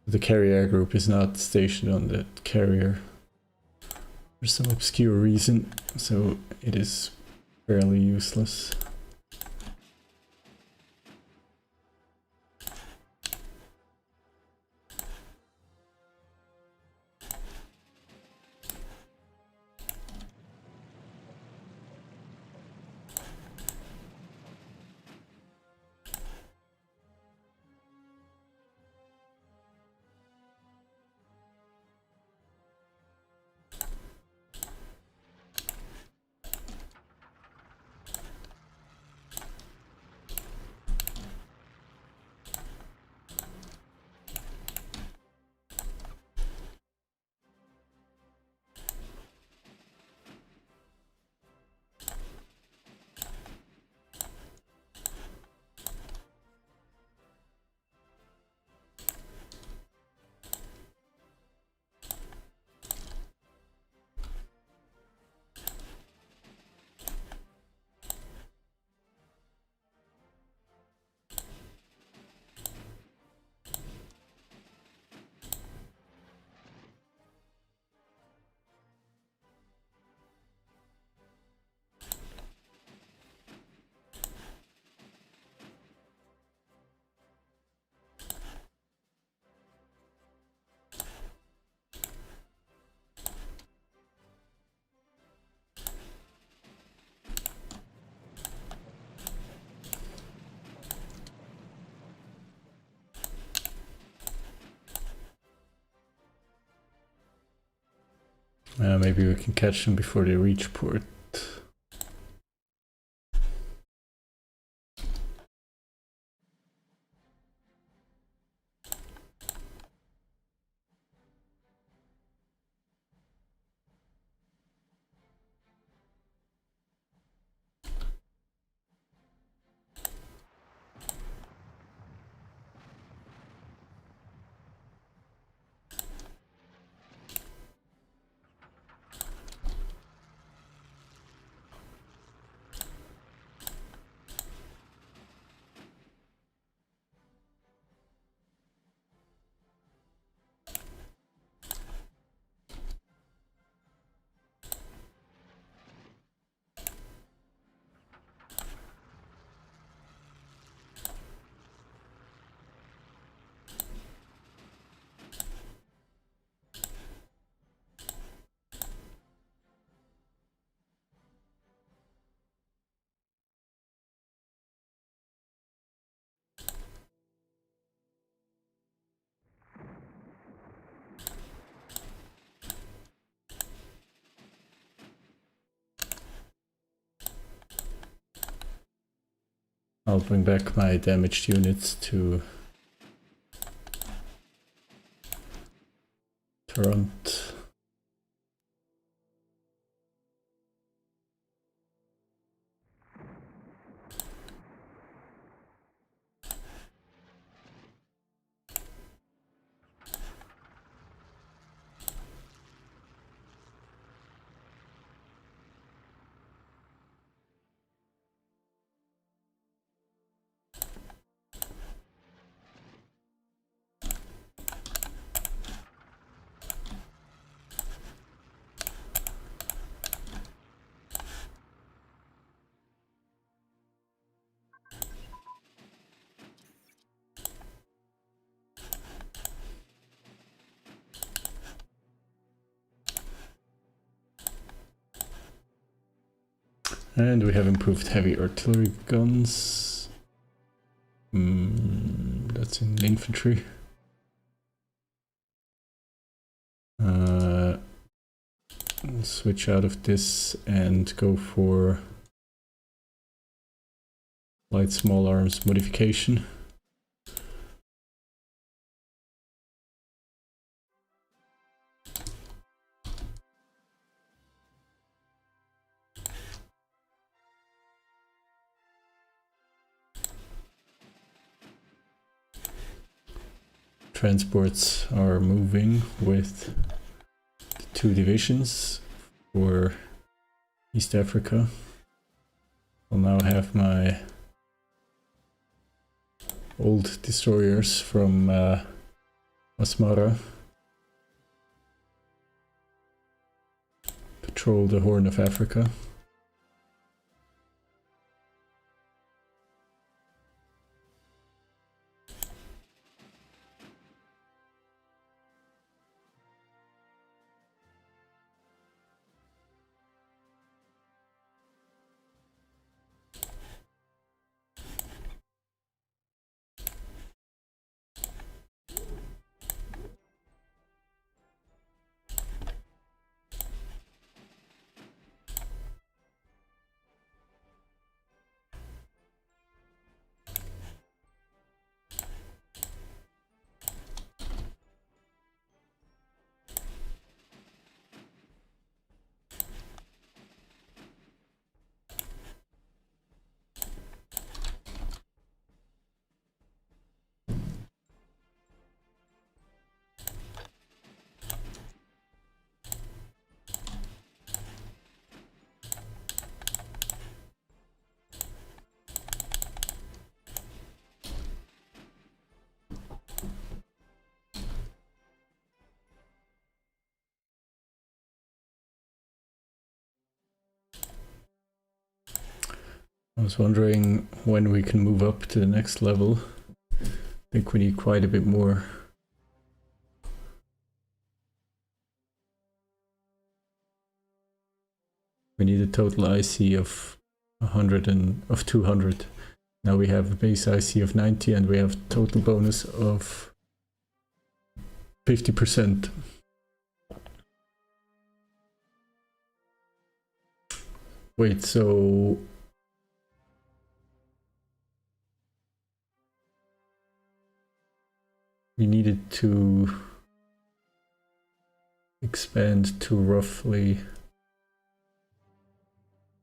Speaker 1: The carrier group is not stationed on that carrier for some obscure reason, so it is fairly useless. Maybe we can catch them before they reach port. I'll bring back my damaged units to Toronto. And we have improved heavy artillery guns. That's in infantry. We'll switch out of this and go for light small arms modification. Transports are moving with the 2 divisions for East Africa. I'll now have my old destroyers from Asmara patrol the Horn of Africa. I was wondering when we can move up to the next level. I think we need quite a bit more. We need a total IC of 100 and of 200. Now we have a base IC of 90 and we have total bonus of 50%. Wait, so we needed to expand to roughly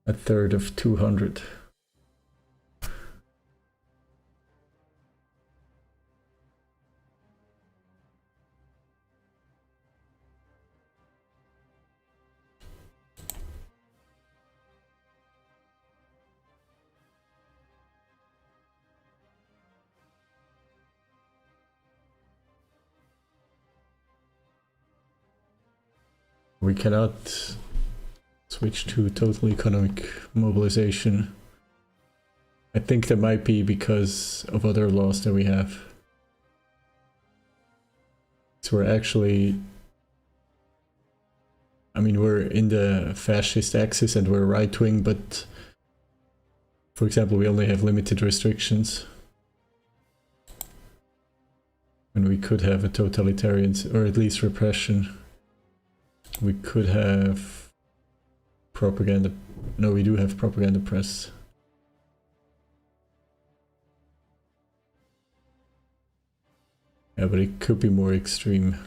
Speaker 1: a third of 200. We cannot switch to total economic mobilization. I think that might be because of other laws that we have. So we're actually, I mean, we're in the fascist axis and we're right wing, but for example, we only have limited restrictions. When we could have a totalitarian, or at least repression. We could have propaganda. No, we do have propaganda press. Yeah, but it could be more extreme.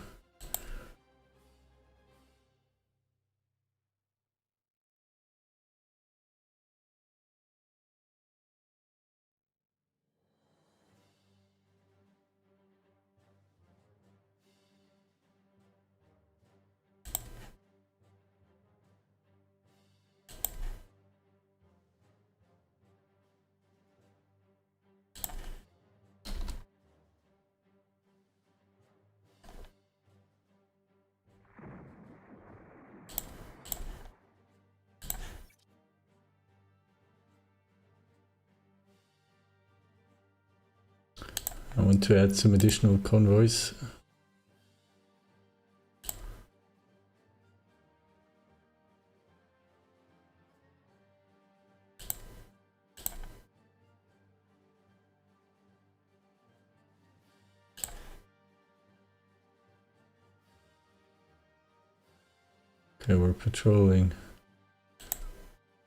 Speaker 1: I want to add some additional convoys. Okay, we're patrolling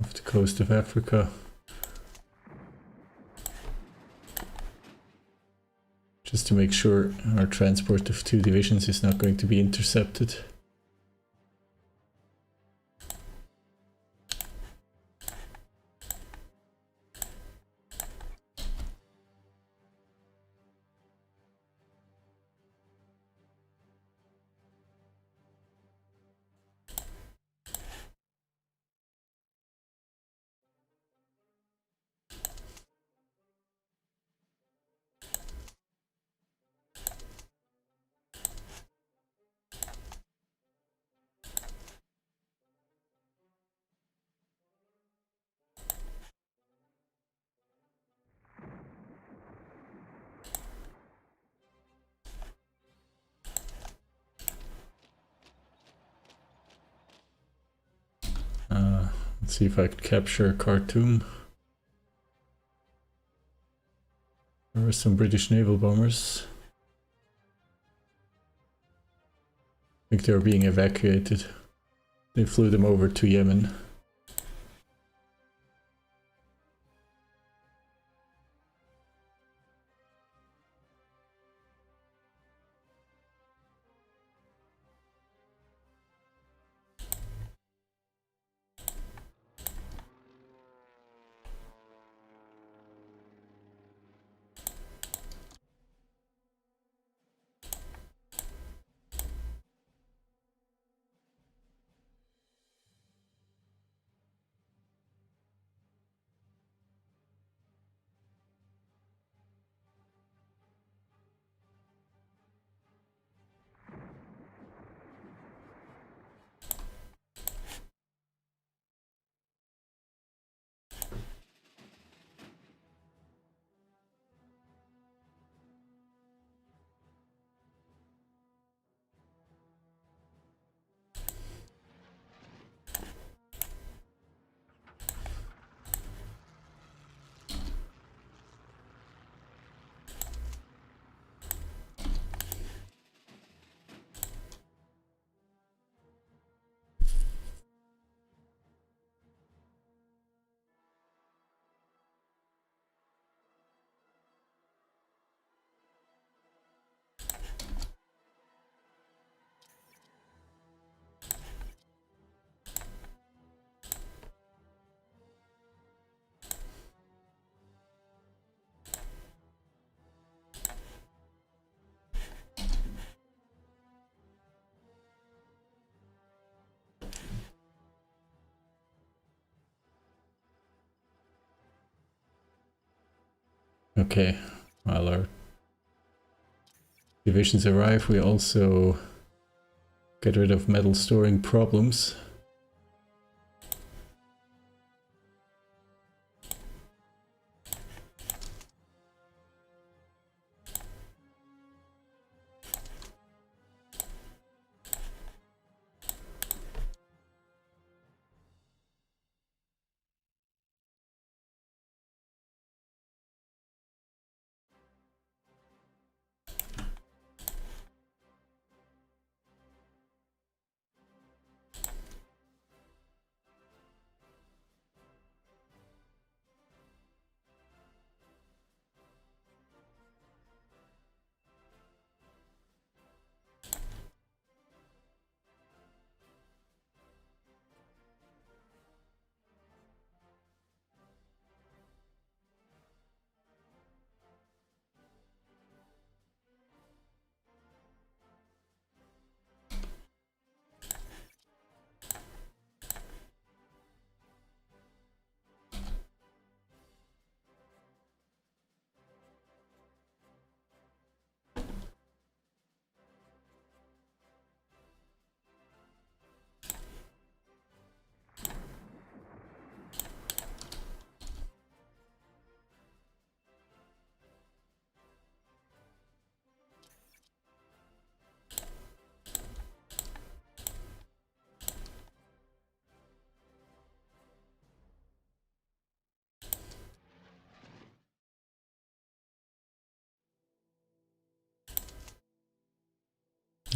Speaker 1: off the coast of Africa. just to make sure our transport of 2 divisions is not going to be intercepted. Let's see if I could capture Khartoum. There are some British naval bombers. I think they're being evacuated. They flew them over to Yemen. Okay, while our divisions arrive, we also get rid of metal storing problems.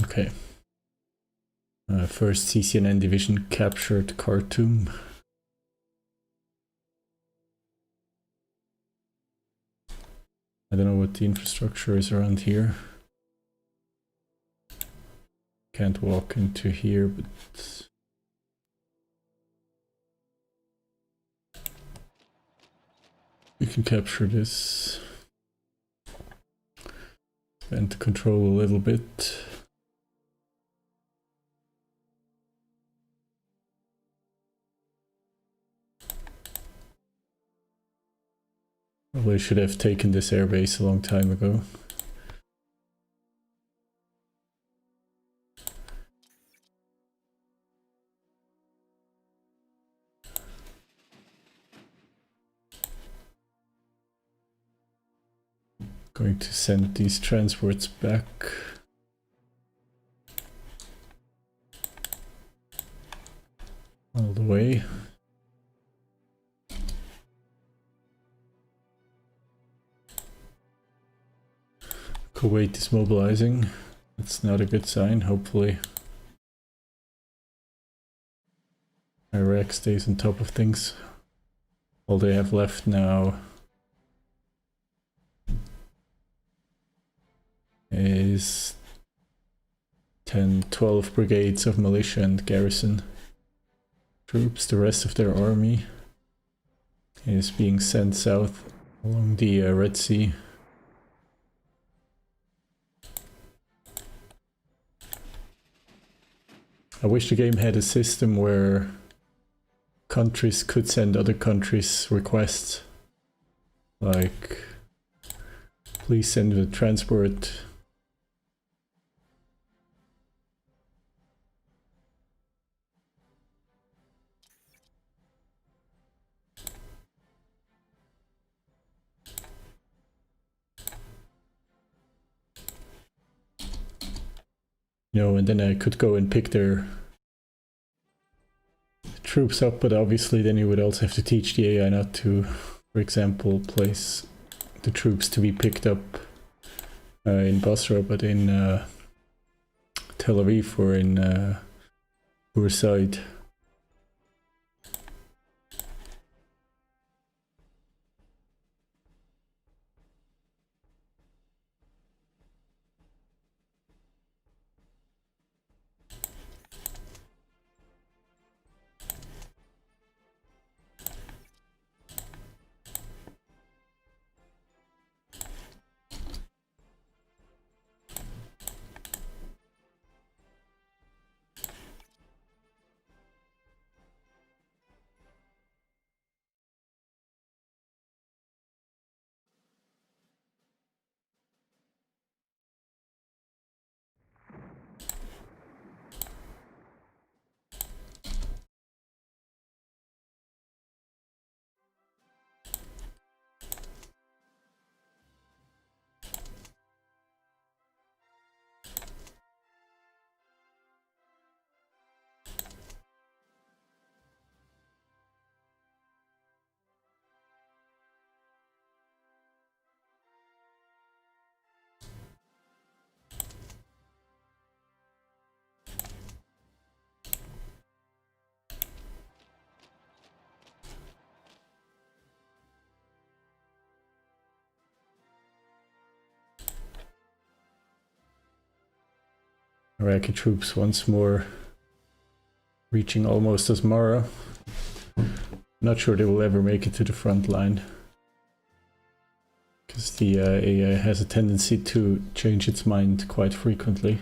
Speaker 1: Okay. First CCNN division captured Khartoum. I don't know what the infrastructure is around here. Can't walk into here, but we can capture this. And control a little bit. Probably should have taken this airbase a long time ago. Going to send these transports back. All the way. Kuwait is mobilizing. That's not a good sign, hopefully. Iraq stays on top of things. All they have left now is 10-12 brigades of militia and garrison troops. The rest of their army is being sent south along the Red Sea. I wish the game had a system where countries could send other countries requests, like please send a transport. You know, and then I could go and pick their troops up, but obviously then you would also have to teach the AI not to, for example, place the troops to be picked up in Basra, but in Tel Aviv or in Bursaid. Iraqi troops once more reaching almost Asmara. Not sure they will ever make it to the front line, because the AI has a tendency to change its mind quite frequently.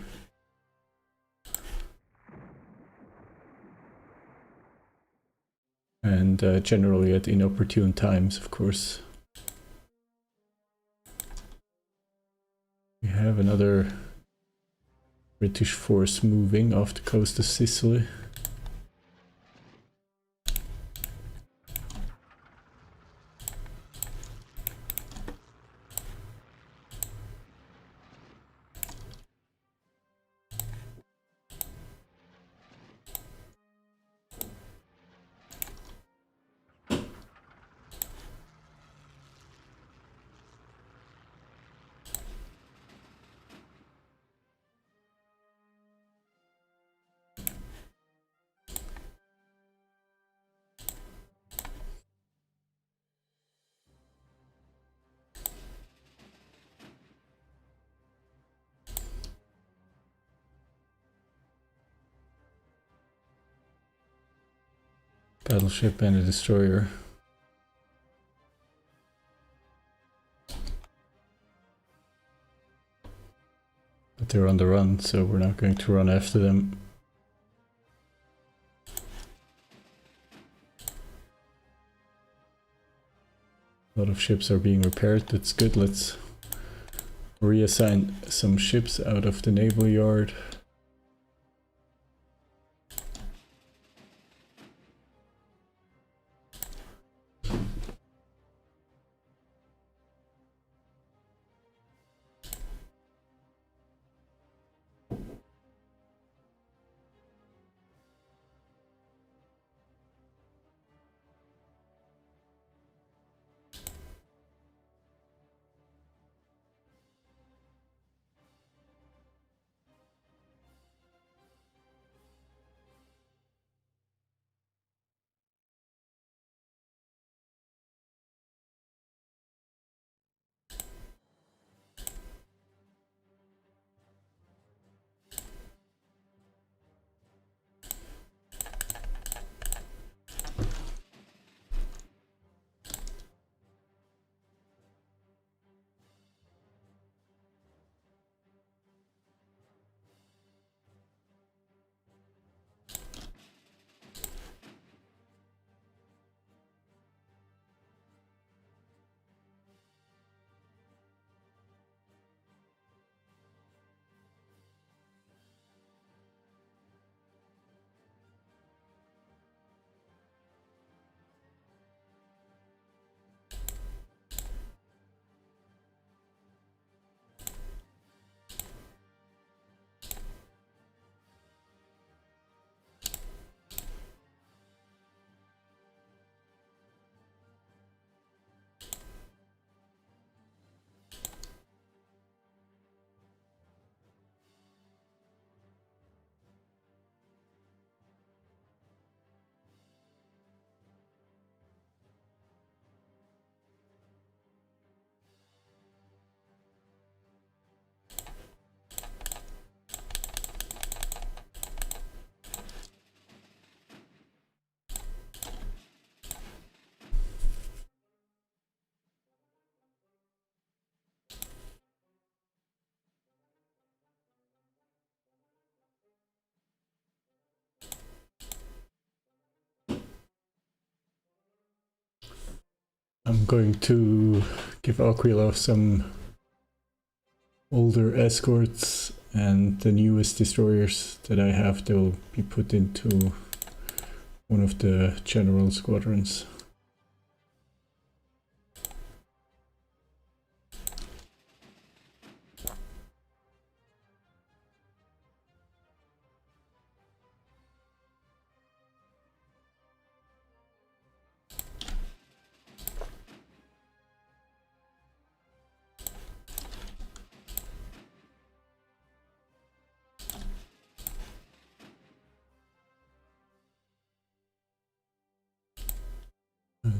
Speaker 1: And generally at inopportune times, of course. We have another British force moving off the coast of Sicily. battleship and a destroyer. But they're on the run, so we're not going to run after them. A lot of ships are being repaired, that's good. Let's reassign some ships out of the naval yard. I'm going to give Aquila some older escorts, and the newest destroyers that I have, they'll be put into one of the general squadrons.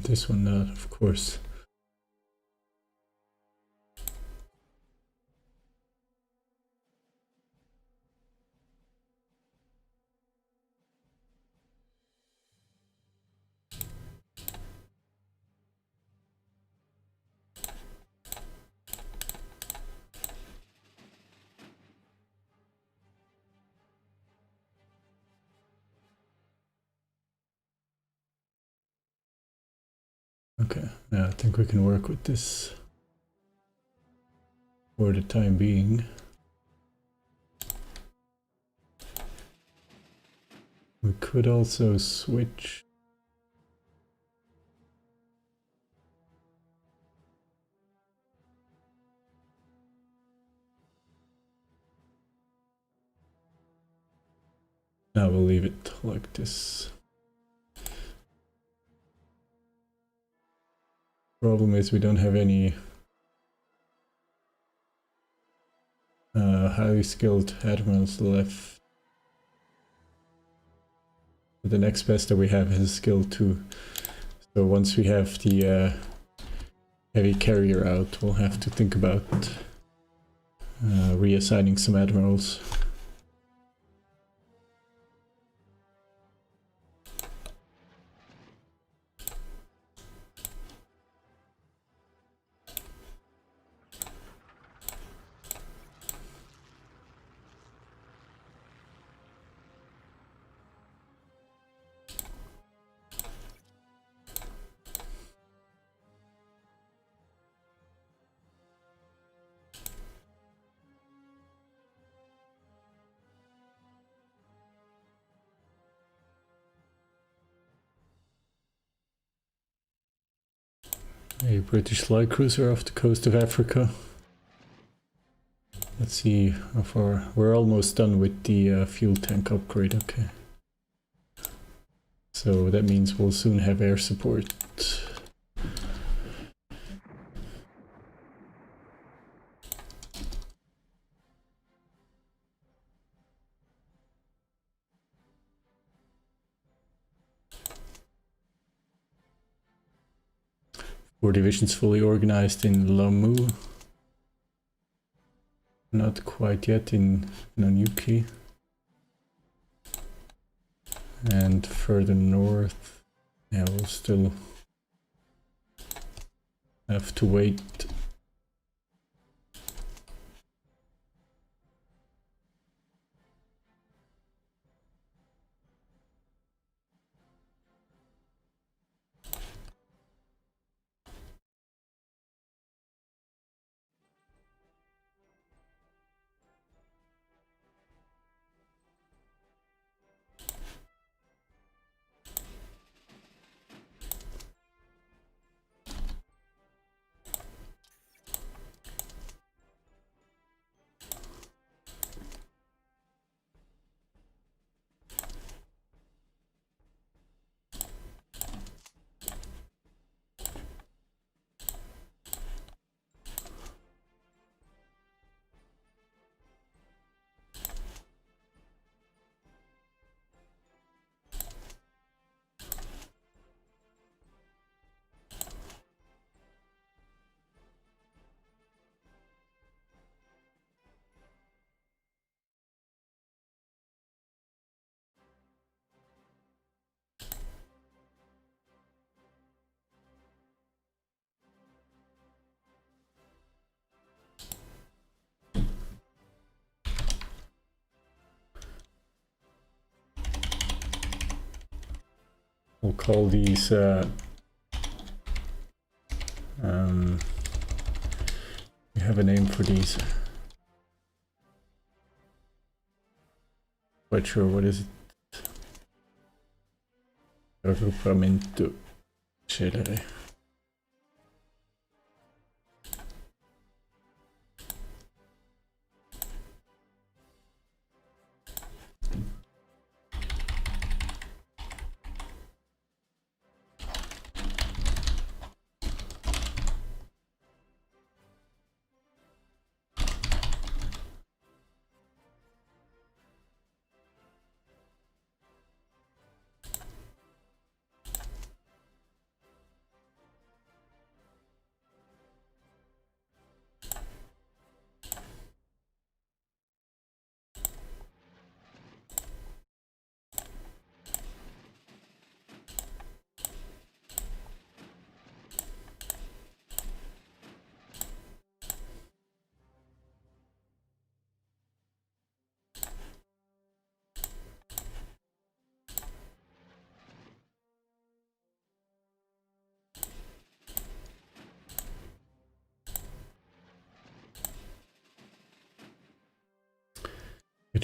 Speaker 1: This one not, of course. Okay, yeah, I think we can work with this for the time being. We could also switch. Now we'll leave it like this. Problem is we don't have any highly skilled admirals left. The next best that we have is skill 2. So once we have the heavy carrier out, we'll have to think about reassigning some admirals. A British light cruiser off the coast of Africa. Let's see how far. We're almost done with the fuel tank upgrade, okay. So that means we'll soon have air support. 4 divisions fully organized in Lamu. Not quite yet in Nanyuki. And further north, yeah, we'll still have to wait. We'll call these we have a name for these. Quite sure what is it. Raggruppamento Celere.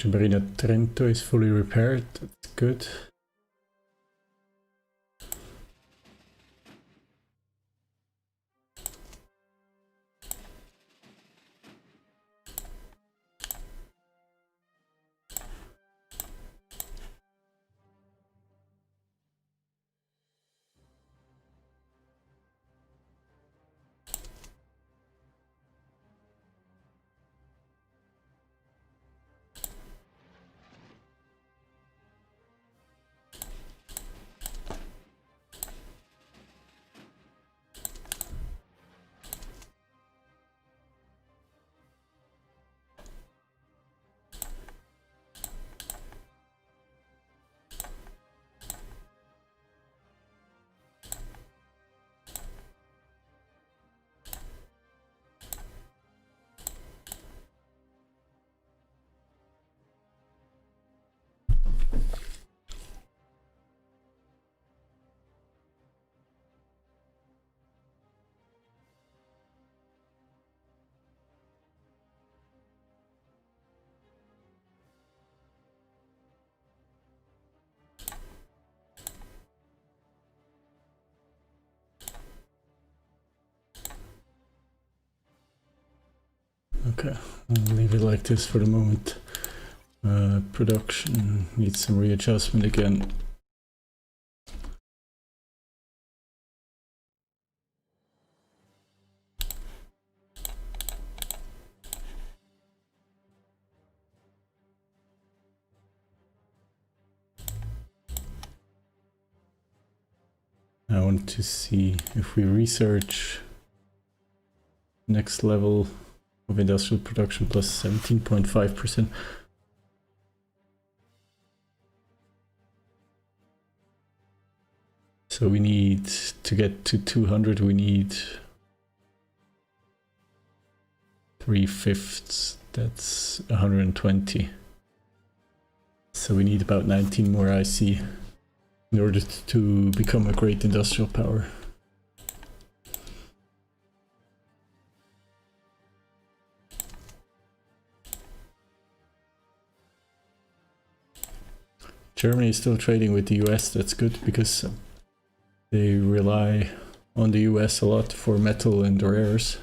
Speaker 1: Marina Trento is fully repaired, that's good. Okay, I'll leave it like this for the moment. Production needs some readjustment again. I want to see if we research next level of industrial production plus 17.5%. So we need to get to 200, we need 3/5, that's 120. So we need about 19 more IC in order to become a great industrial power. Germany is still trading with the US, that's good because they rely on the US a lot for metal and rares.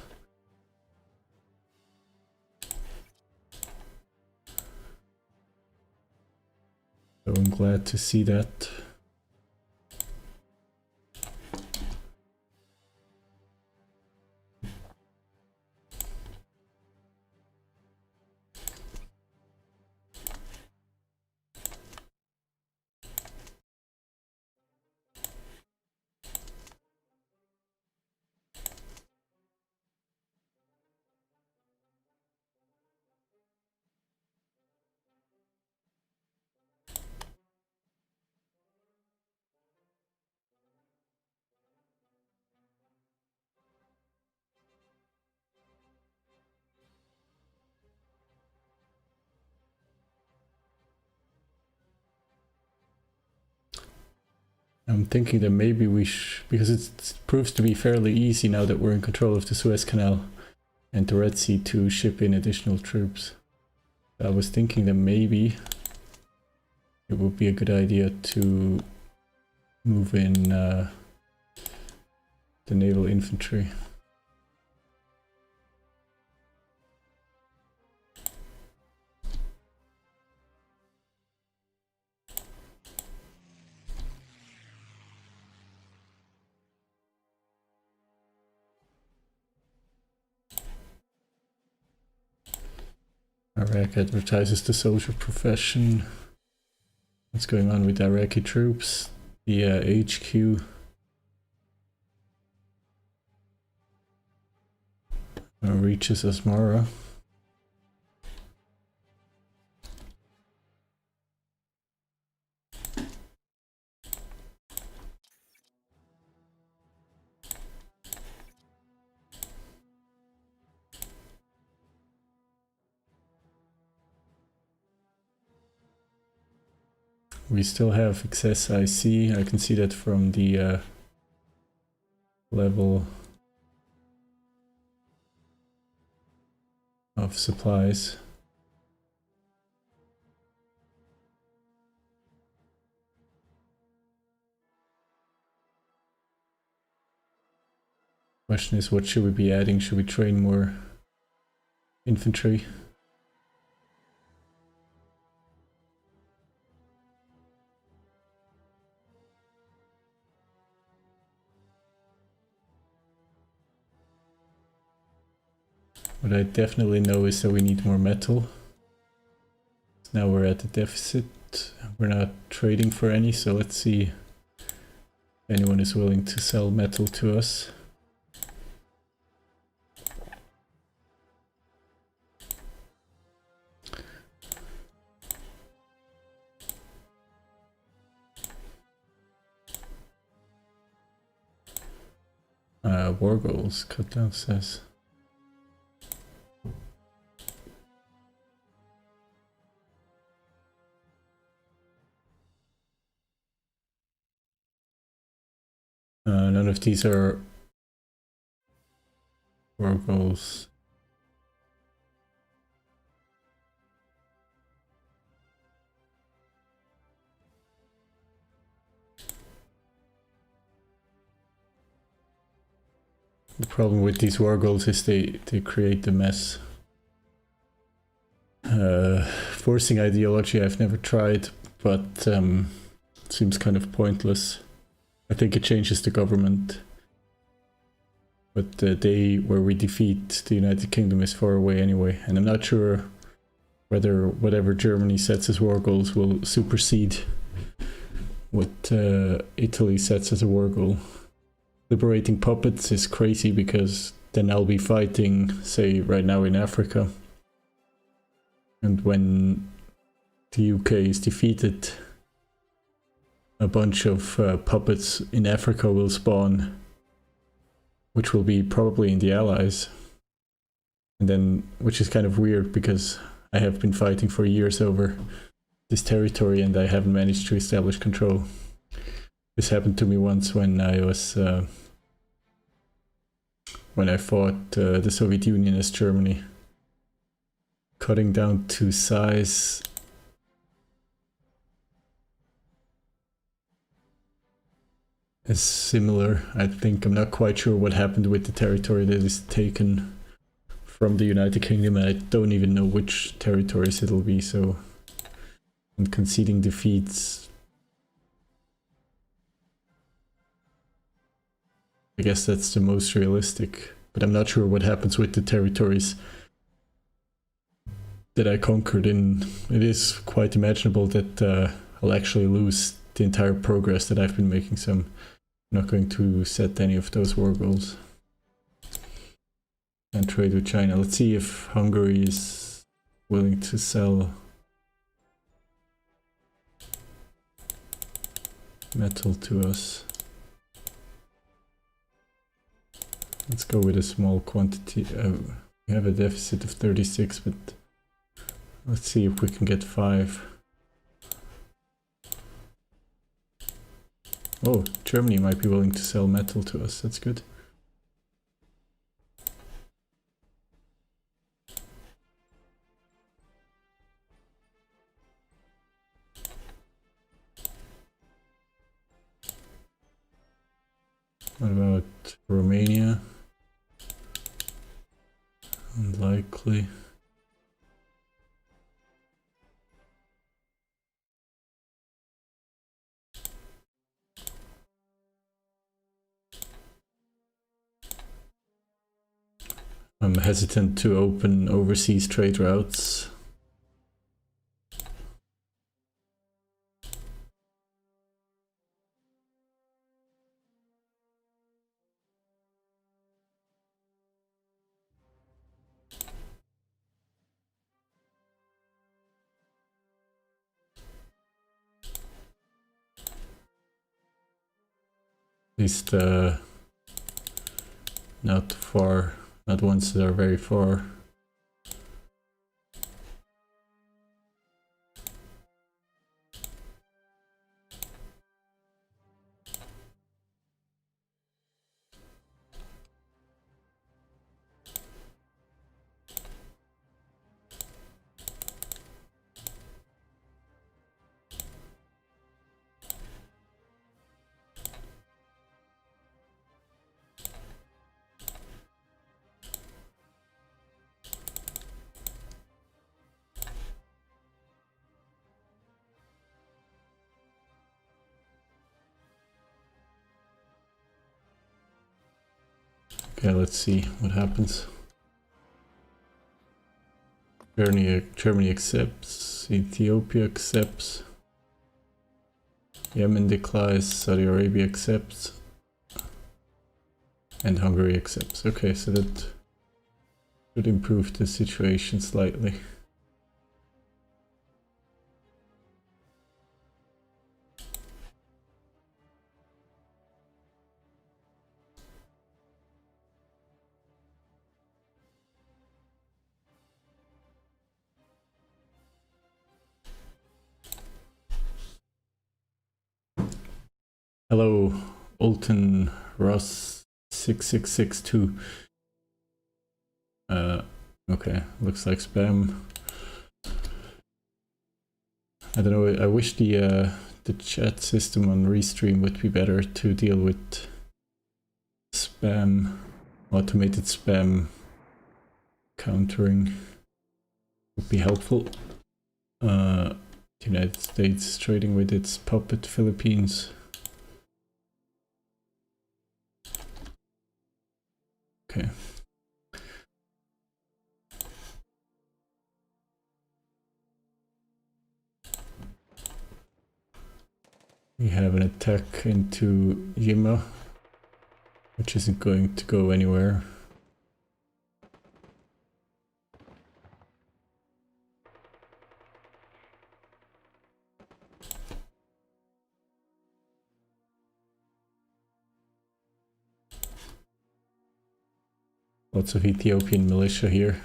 Speaker 1: So I'm glad to see that. I'm thinking that maybe we because it proves to be fairly easy now that we're in control of the Suez Canal and the Red Sea to ship in additional troops. I was thinking that maybe it would be a good idea to move in the naval infantry. Iraq advertises the soldier profession. What's going on with Iraqi troops? The HQ reaches Asmara. We still have excess IC. I can see that from the level of supplies. Question is, what should we be adding? Should we train more infantry? What I definitely know is that we need more metal. Now we're at a deficit. We're not trading for any, so let's see if anyone is willing to sell metal to us. War goals, cut down says. None of these are war goals. The problem with these war goals is they create the mess. forcing ideology I've never tried, but seems kind of pointless. I think it changes the government, but the day where we defeat the United Kingdom is far away anyway, and I'm not sure whether whatever Germany sets as war goals will supersede what Italy sets as a war goal. Liberating puppets is crazy because then I'll be fighting, say, right now in Africa. And when the UK is defeated, a bunch of puppets in Africa will spawn, which will be probably in the Allies. And then, which is kind of weird because I have been fighting for years over this territory and I haven't managed to establish control. This happened to me once when I was when I fought the Soviet Union as Germany. Cutting down to size is similar, I think. I'm not quite sure what happened with the territory that is taken from the United Kingdom, and I don't even know which territories it'll be, so I'm conceding defeats. I guess that's the most realistic, but I'm not sure what happens with the territories that I conquered in. It is quite imaginable that I'll actually lose the entire progress that I've been making, so I'm not going to set any of those war goals. And trade with China. Let's see if Hungary is willing to sell metal to us. Let's go with a small quantity. We have a deficit of 36, but let's see if we can get 5. Oh, Germany might be willing to sell metal to us. That's good. What about Romania? Unlikely. I'm hesitant to open overseas trade routes. At least not far, not ones that are very far. Okay, let's see what happens. Germany accepts, Ethiopia accepts, Yemen declines, Saudi Arabia accepts, and Hungary accepts. Okay, so that should improve the situation slightly. Hello, Olton Ross 6662. Okay, looks like spam. I don't know, I wish the chat system on Restream would be better to deal with spam, automated spam countering. would be helpful. The United States trading with its puppet Philippines. Okay. We have an attack into Yima, which isn't going to go anywhere. Lots of Ethiopian militia here.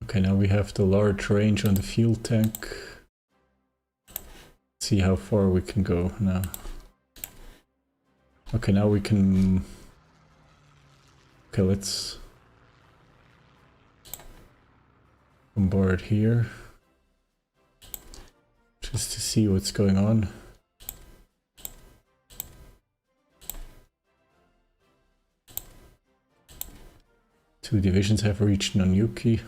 Speaker 1: Okay, now we have the large range on the fuel tank. Let's see how far we can go now. Okay, now we can... Okay, let's bombard here. Just to see what's going on. Two divisions have reached Nanyuki.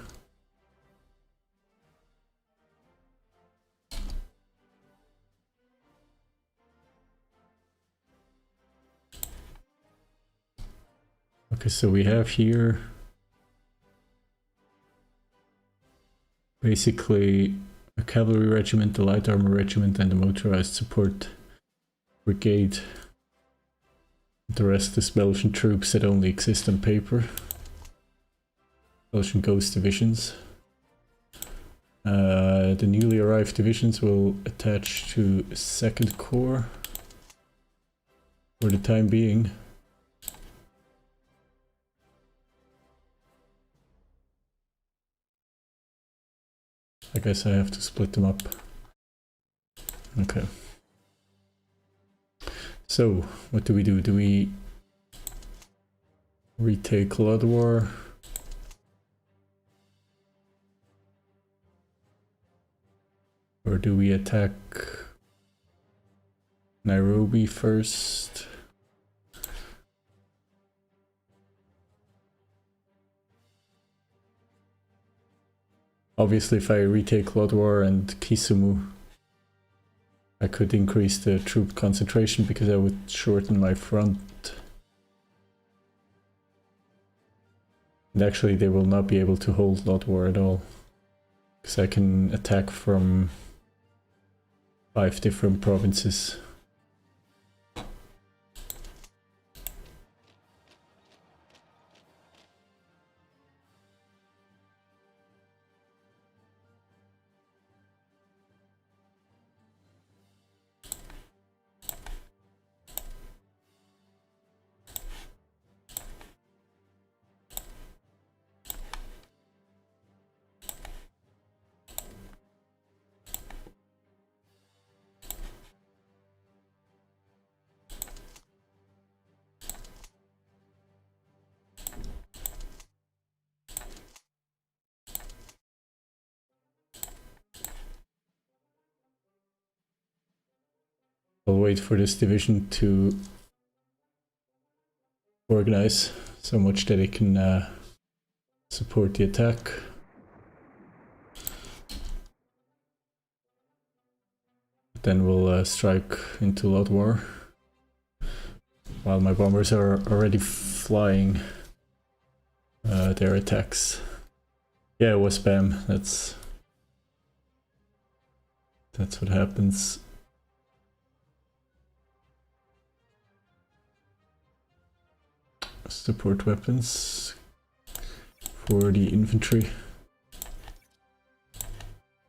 Speaker 1: Okay, so we have here basically a cavalry regiment, a light armor regiment, and a motorized support brigade. The rest is Belgian troops that only exist on paper. Belgian ghost divisions. The newly arrived divisions will attach to 2nd Corps for the time being. I guess I have to split them up. Okay. So, what do we do? Do we retake Lodwar? Or do we attack Nairobi first? Obviously, if I retake Lodwar and Kisumu, I could increase the troop concentration because I would shorten my front. And actually, they will not be able to hold Lodwar at all, because I can attack from 5 different provinces. I'll wait for this division to organize so much that it can support the attack. Then we'll strike into Lodwar while my bombers are already flying their attacks. Yeah, it was spam. That's what happens. Support weapons for the infantry.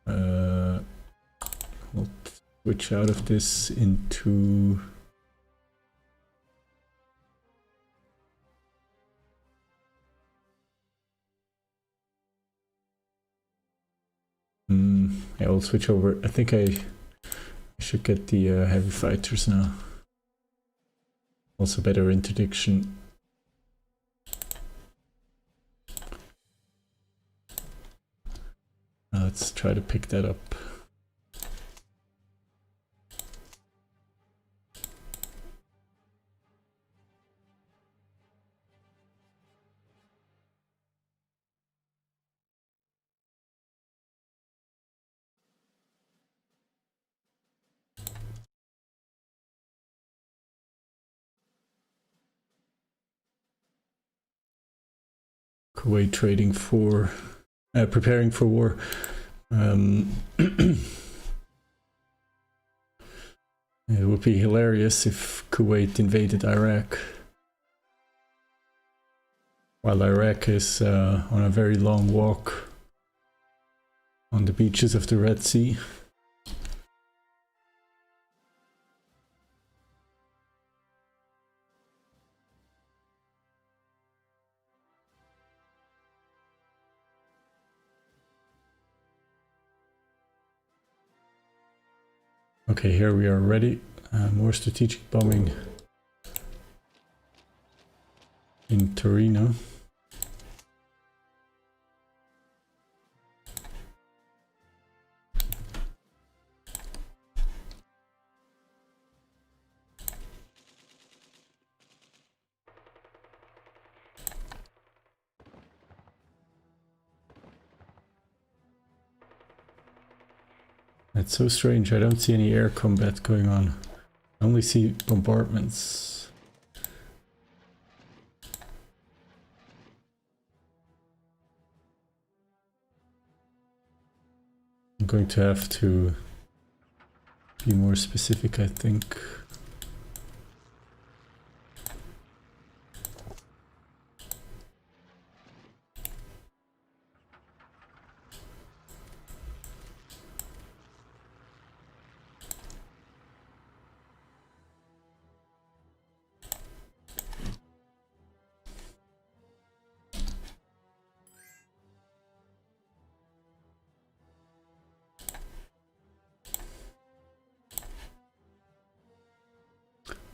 Speaker 1: We'll switch out of this into I'll switch over. I think I should get the heavy fighters now. Also better interdiction. let's try to pick that up. Kuwait trading for, preparing for war. It would be hilarious if Kuwait invaded Iraq, while Iraq is on a very long walk on the beaches of the Red Sea. Okay, here we are ready. More strategic bombing in Torino. It's so strange, I don't see any air combat going on. I only see bombardments. I'm going to have to be more specific, I think.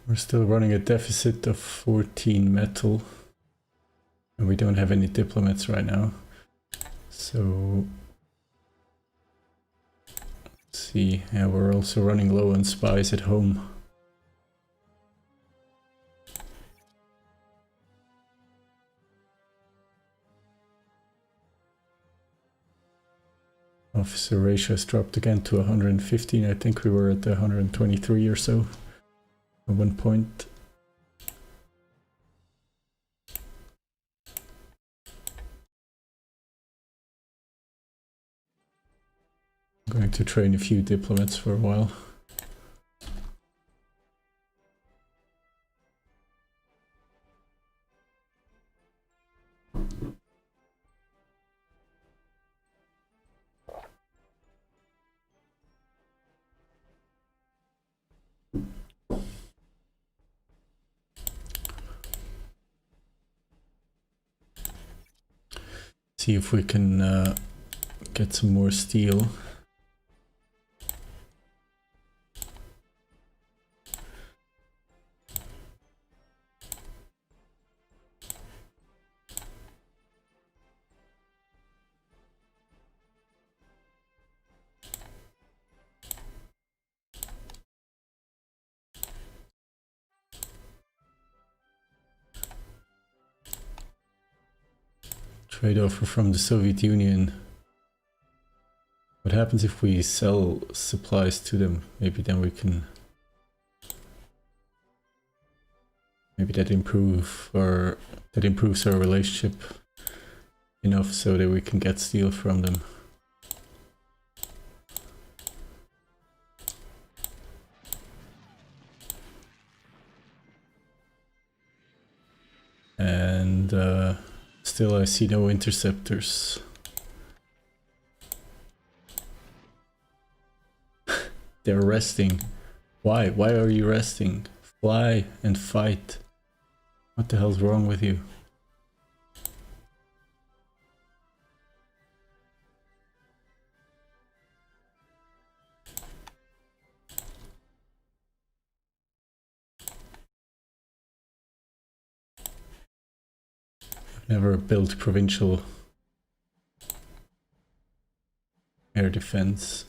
Speaker 1: We're still running a deficit of 14 metal, and we don't have any diplomats right now. So let's see. Yeah, we're also running low on spies at home. Officer ratio has dropped again to 115. I think we were at 123 or so at one point. I'm going to train a few diplomats for a while. See if we can get some more steel. Trade offer from the Soviet Union. What happens if we sell supplies to them? Maybe then we can... Maybe that improves our relationship enough so that we can get steel from them. And still I see no interceptors. They're resting. Why? Why are you resting? Fly and fight. What the hell's wrong with you? I've never built provincial air defense.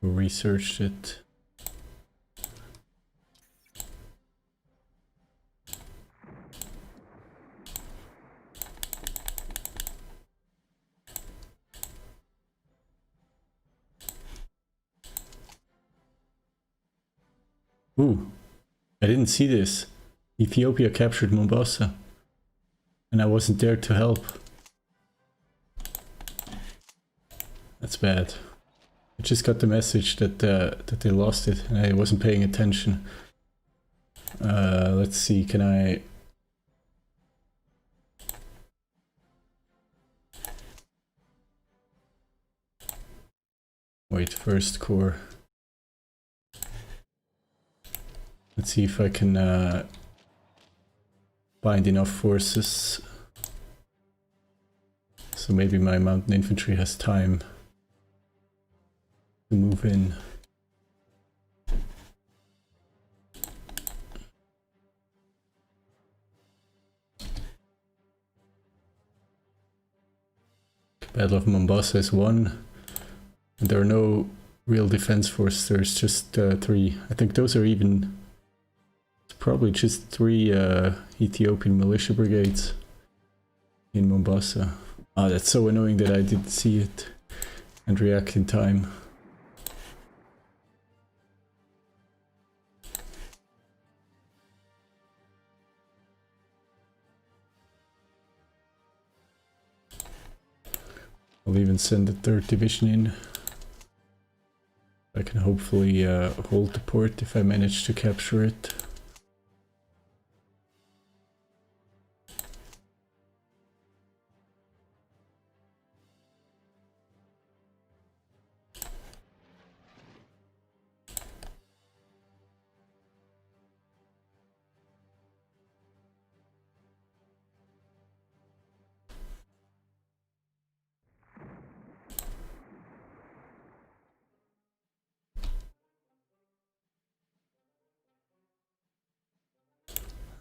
Speaker 1: We researched it. Ooh, I didn't see this. Ethiopia captured Mombasa, and I wasn't there to help. That's bad. I just got the message that that they lost it, and I wasn't paying attention. Let's see, can I... Wait, first core. Let's see if I can find enough forces. So maybe my mountain infantry has time to move in. Battle of Mombasa is won. There are no real defense forces, there's just 3. I think those are even... It's probably just 3 Ethiopian militia brigades in Mombasa. Ah, that's so annoying that I didn't see it and react in time. I'll even send the 3rd division in. I can hopefully hold the port if I manage to capture it.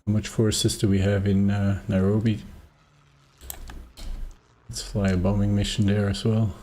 Speaker 1: How much forces do we have in Nairobi? Let's fly a bombing mission there as well.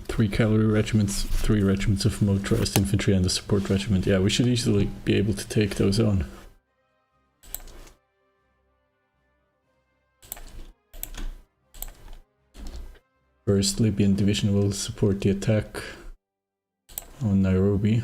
Speaker 1: Three cavalry regiments, 3 regiments of motorized infantry and a support regiment. Yeah, we should easily be able to take those on. First Libyan division will support the attack on Nairobi.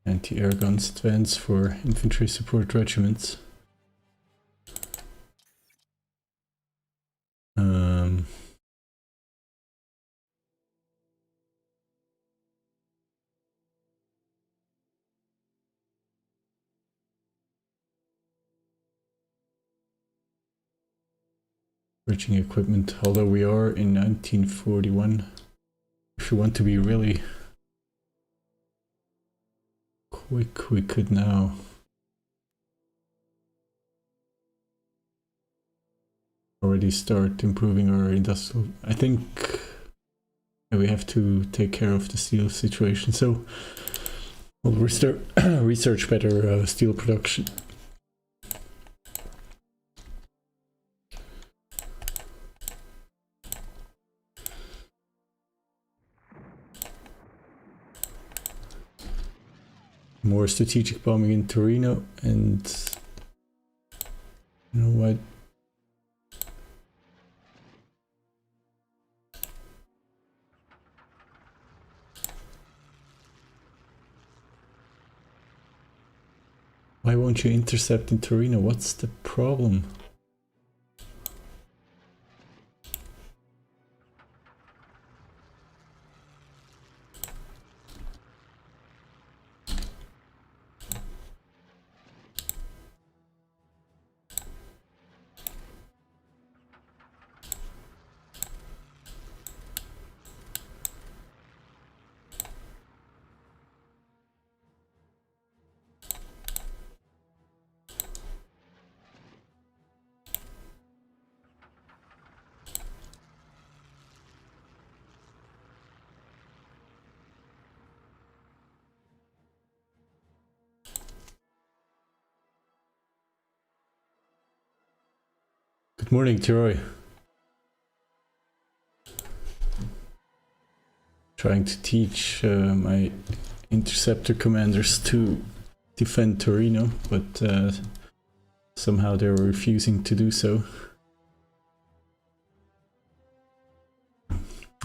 Speaker 1: Anti-air guns advance for infantry support regiments. Bridging equipment, although we are in 1941, if we want to be really quick, we could now already start improving our industrial... I think we have to take care of the steel situation, so we'll research better steel production. More strategic bombing in Torino, and you know what? Why won't you intercept in Torino? What's the problem? Good morning, Tiroy. Trying to teach my interceptor commanders to defend Torino, but somehow they're refusing to do so.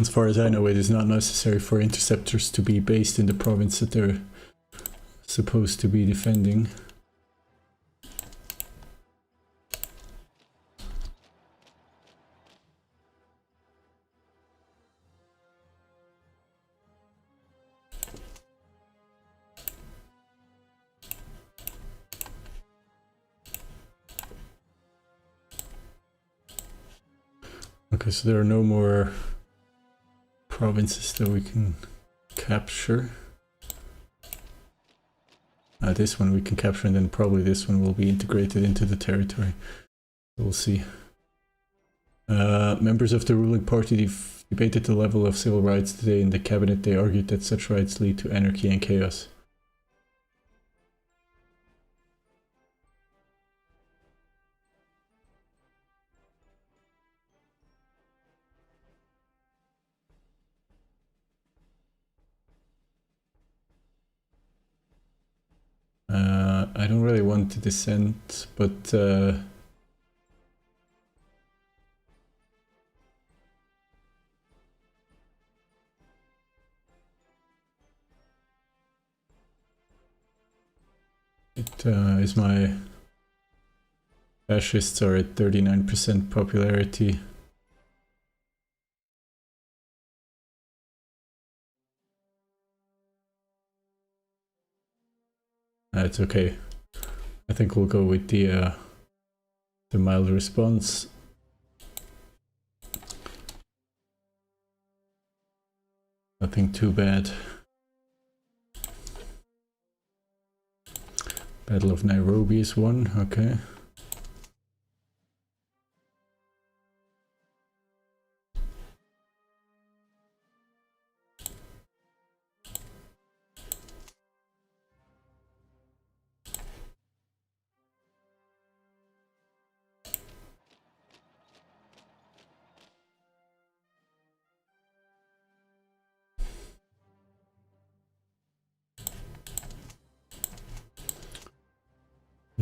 Speaker 1: As far as I know, it is not necessary for interceptors to be based in the province that they're supposed to be defending. Okay, so there are no more provinces that we can capture. This one we can capture, and then probably this one will be integrated into the territory. We'll see. Members of the ruling party debated the level of civil rights today in the cabinet. They argued that such rights lead to anarchy and chaos. I don't really want to dissent, but is my fascists are at 39% popularity. It's okay. I think we'll go with the mild response. Nothing too bad. Battle of Nairobi is won, okay.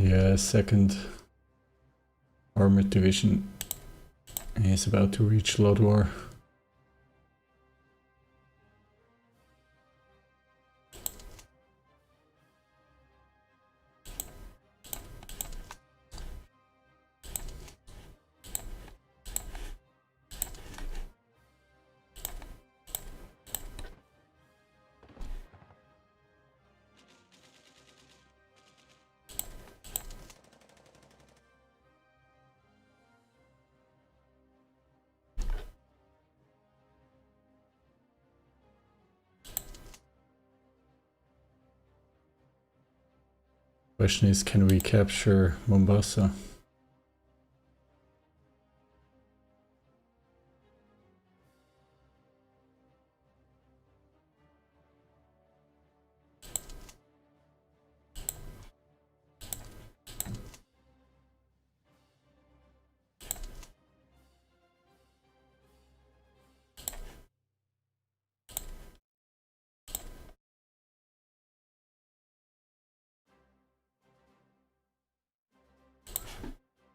Speaker 1: Yeah, second armored division is about to reach Lodwar. Question is, can we capture Mombasa?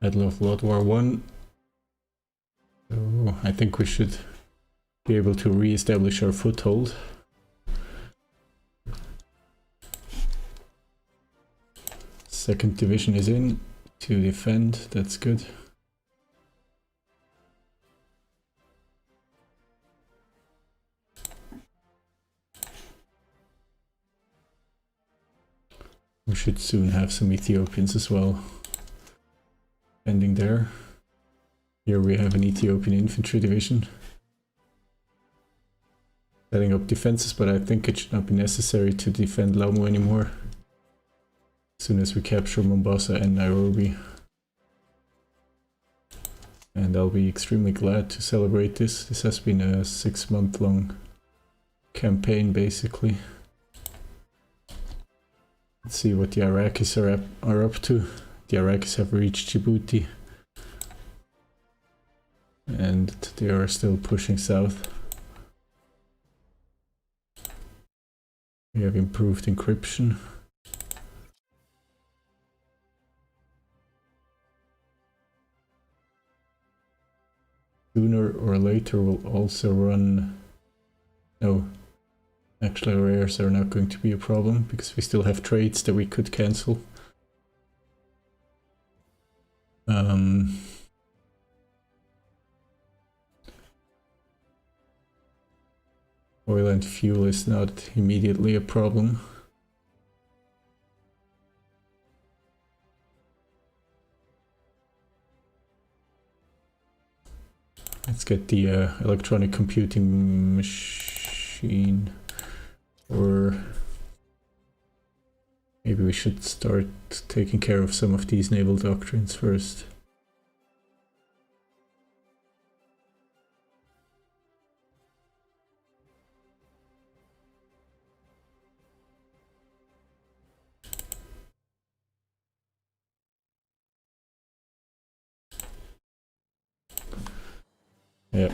Speaker 1: Battle of Lodwar 1. So I think we should be able to re-establish our foothold. Second division is in to defend, that's good. We should soon have some Ethiopians as well ending there. Here we have an Ethiopian infantry division setting up defenses, but I think it should not be necessary to defend Lamu anymore as soon as we capture Mombasa and Nairobi. And I'll be extremely glad to celebrate this. This has been a 6-month-long campaign basically. Let's see what the Iraqis are up to. The Iraqis have reached Djibouti and they are still pushing south. We have improved encryption. Sooner or later we'll also run... No, actually our airs are not going to be a problem because we still have trades that we could cancel. Oil and fuel is not immediately a problem. Let's get the electronic computing machine, or maybe we should start taking care of some of these naval doctrines first. Yeah.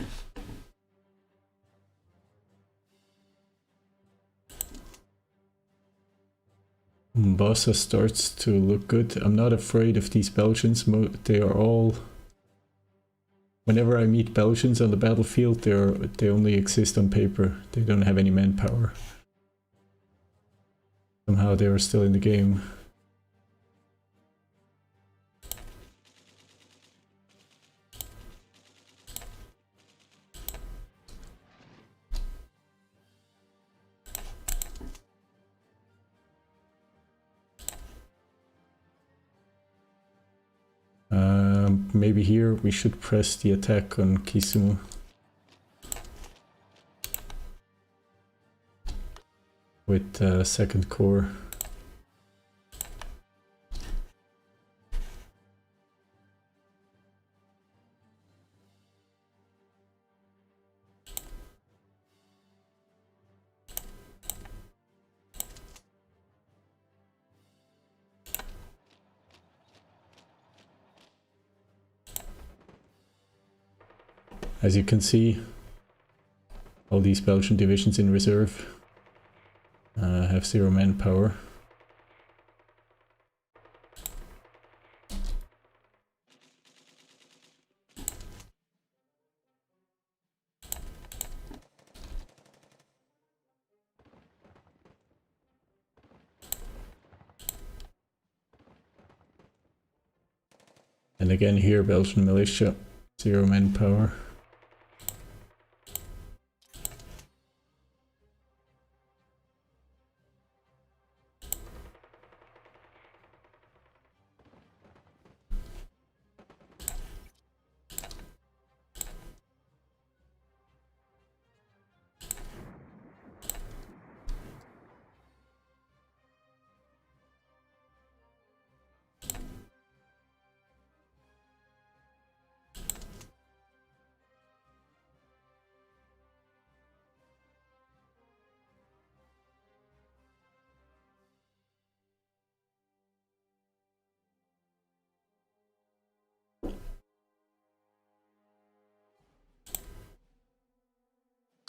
Speaker 1: Mombasa starts to look good. I'm not afraid of these Belgians. They are all... Whenever I meet Belgians on the battlefield, they only exist on paper. They don't have any manpower. Somehow they are still in the game. Maybe here we should press the attack on Kisumu. With second corps. As you can see, all these Belgian divisions in reserve have 0 manpower. And again here, Belgian militia, 0 manpower.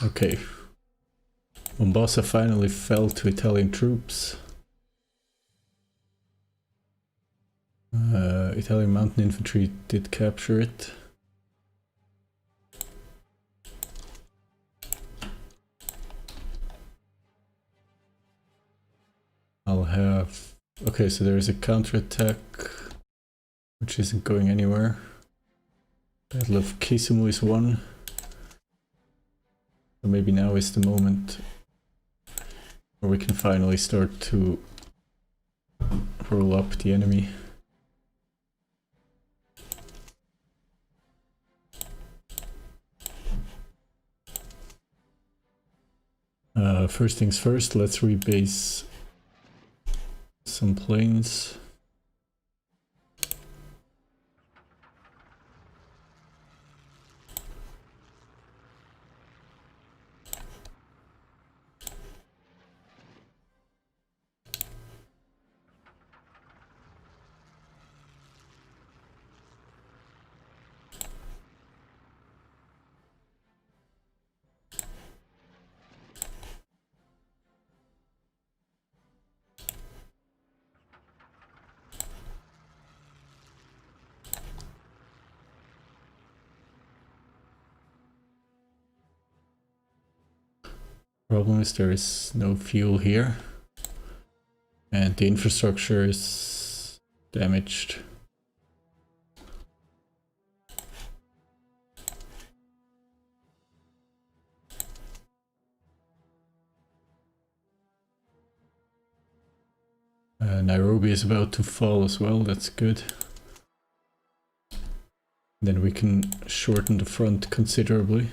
Speaker 1: Okay. Mombasa finally fell to Italian troops. Italian mountain infantry did capture it. I'll have Okay, so there is a counterattack, which isn't going anywhere. Battle of Kisumu is won. So maybe now is the moment where we can finally start to roll up the enemy. First things first, let's rebase some planes. Problem is there is no fuel here, and the infrastructure is damaged. Nairobi is about to fall as well, that's good. Then we can shorten the front considerably.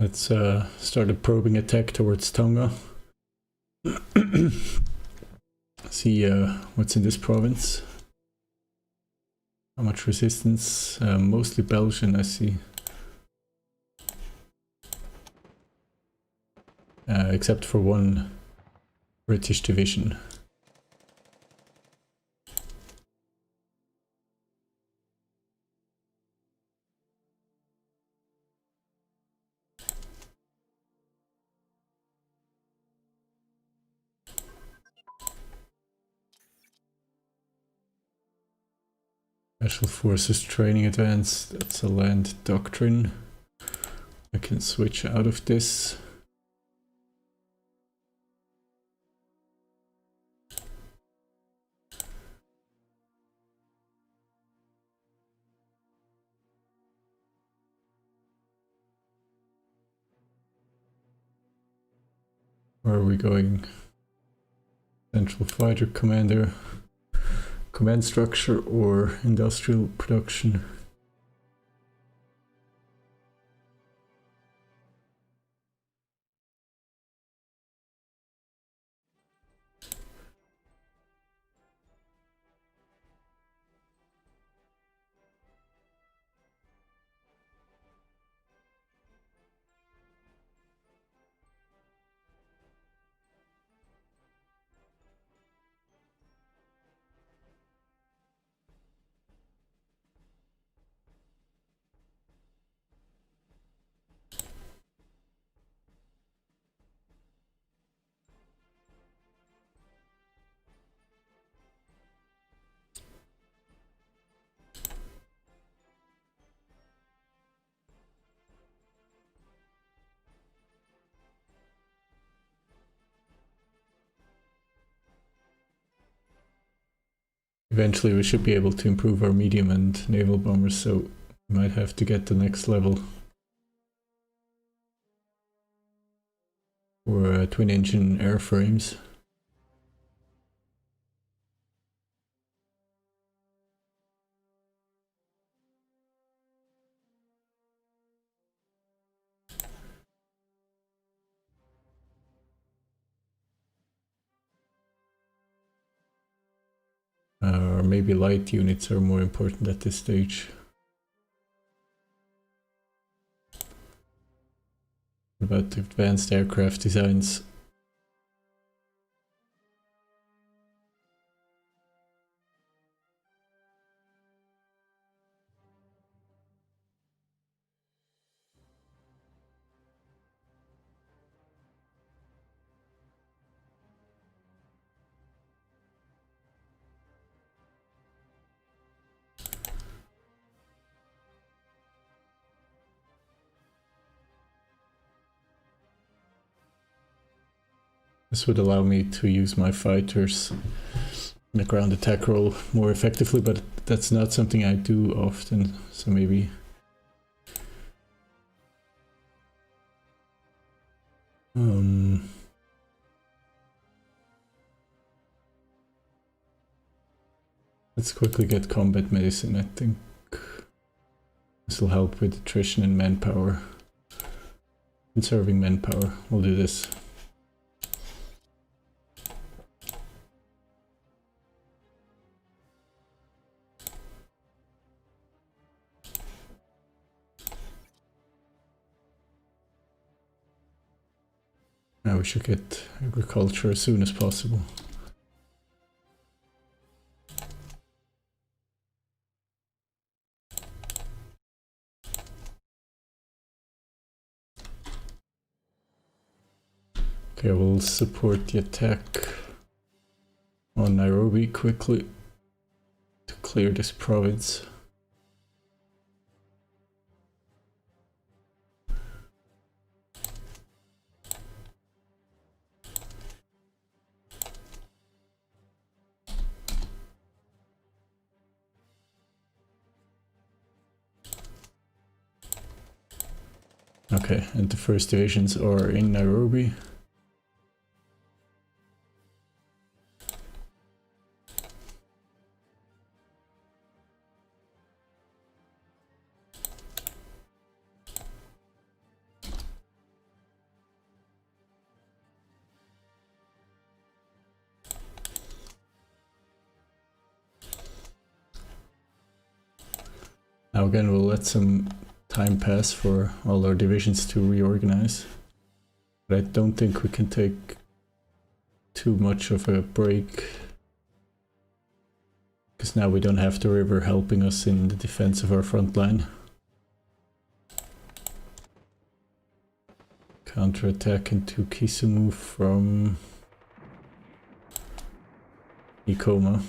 Speaker 1: Let's start a probing attack towards Tonga. See what's in this province. How much resistance? Mostly Belgian, I see. Except for one British division. Special Forces Training Advance, that's a land doctrine. I can switch out of this. Where are we going? Central Fighter Commander. Command structure or industrial production? Eventually we should be able to improve our medium and naval bombers, so we might have to get the next level for twin engine airframes. Or maybe light units are more important at this stage. What about advanced aircraft designs? This would allow me to use my fighters in a ground attack role more effectively, but that's not something I do often, so maybe... let's quickly get combat medicine. I think this will help with attrition and manpower. Conserving manpower. We'll do this. Now we should get agriculture as soon as possible. Okay, we'll support the attack on Nairobi quickly to clear this province. Okay, and the first divisions are in Nairobi. Now again, we'll let some time pass for all our divisions to reorganize. But I don't think we can take too much of a break. Because now we don't have the river helping us in the defense of our front line. Counterattack into Kisumu from Ikoma.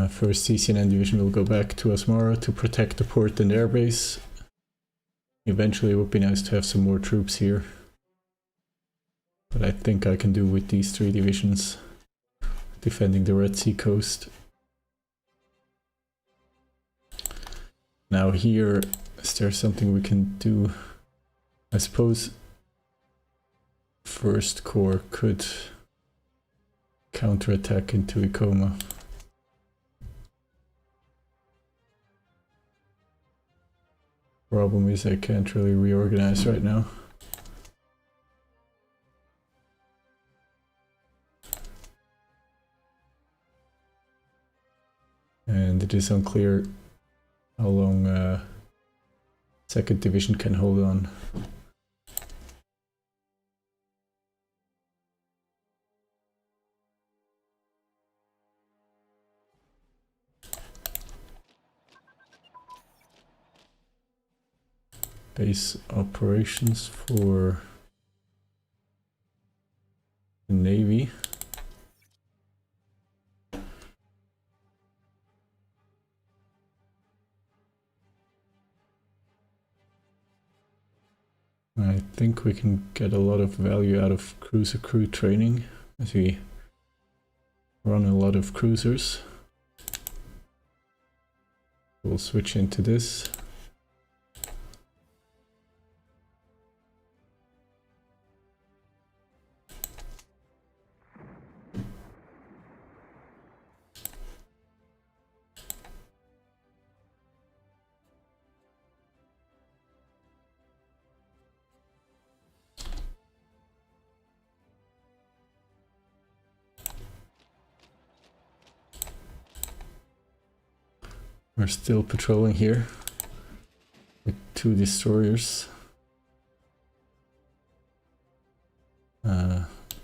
Speaker 1: First CCNN division will go back to Asmara to protect the port and airbase. Eventually it would be nice to have some more troops here. But I think I can do with these 3 divisions defending the Red Sea coast. Now here, is there something we can do? I suppose First Corps could counterattack into Ikoma. Problem is I can't really reorganize right now. And it is unclear how long 2nd Division can hold on. Base operations for the Navy. I think we can get a lot of value out of cruiser crew training as we run a lot of cruisers. We'll switch into this. We're still patrolling here with 2 destroyers.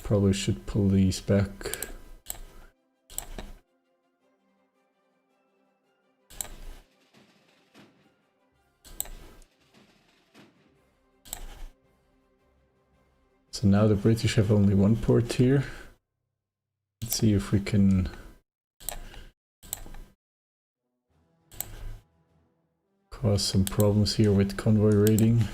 Speaker 1: Probably should pull these back. So now the British have only 1 port here. Let's see if we can cause some problems here with convoy raiding.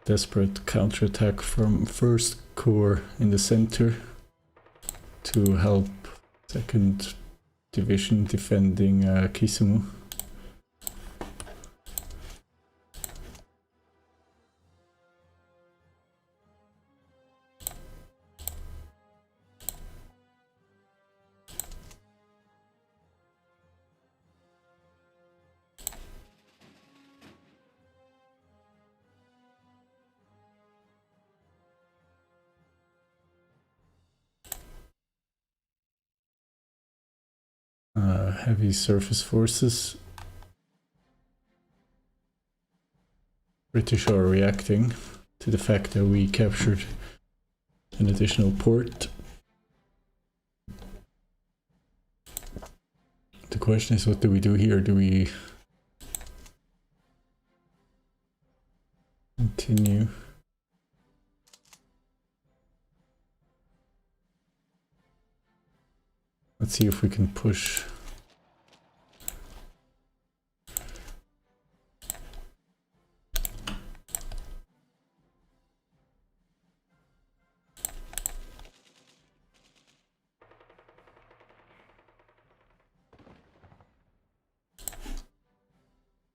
Speaker 1: Desperate counterattack from 1st Corps in the center to help 2nd Division defending Kisumu. Heavy surface forces. British are reacting to the fact that we captured an additional port. The question is, what do we do here? Do we continue? Let's see if we can push.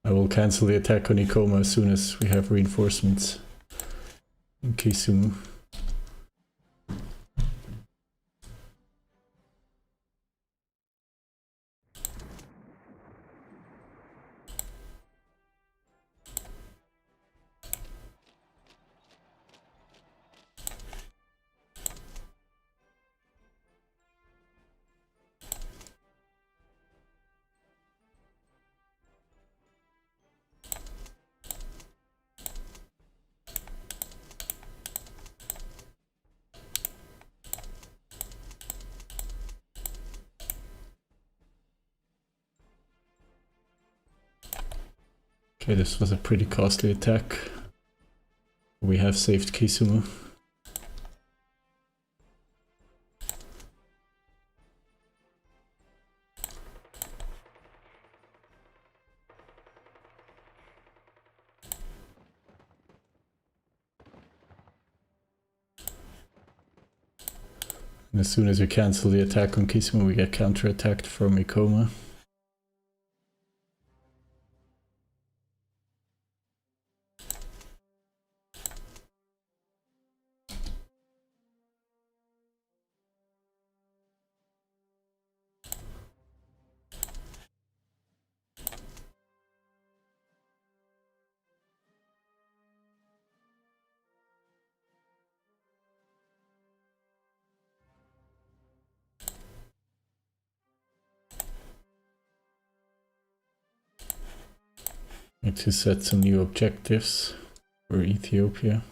Speaker 1: I will cancel the attack on Ikoma as soon as we have reinforcements in Kisumu. Okay, this was a pretty costly attack. We have saved Kisumu. And as soon as we cancel the attack on Kisumu, we get counterattacked from Ikoma. Need to set some new objectives for Ethiopia.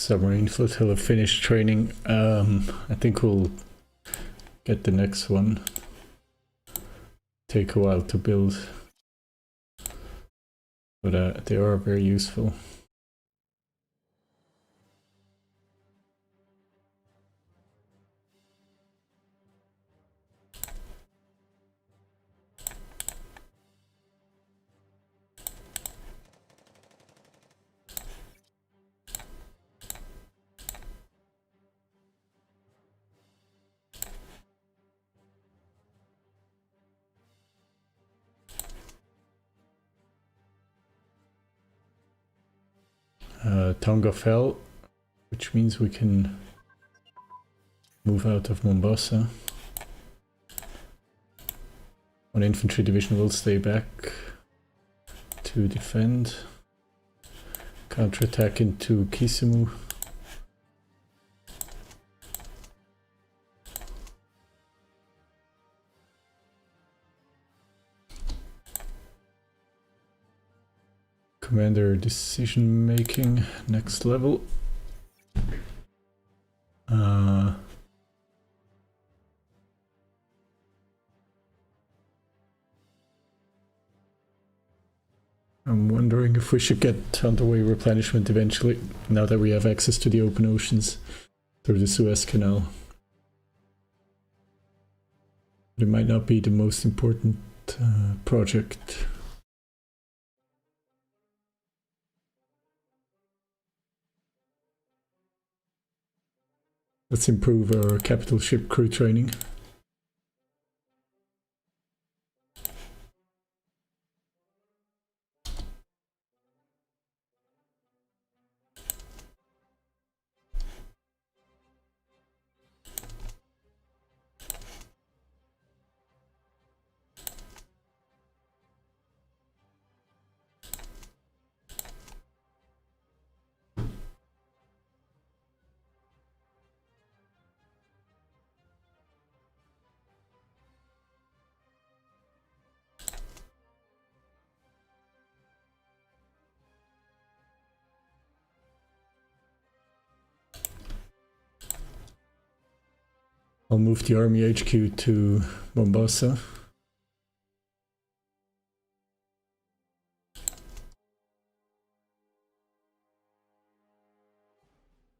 Speaker 1: submarine flotilla finished training. I think we'll get the next one. Take a while to build, but they are very useful. Tonga fell, which means we can move out of Mombasa. One infantry division will stay back to defend. Counterattack into Kisumu. Commander decision making, next level. I'm wondering if we should get underway replenishment eventually, now that we have access to the open oceans through the Suez Canal. But it might not be the most important project. Let's improve our capital ship crew training. I'll move the army HQ to Mombasa.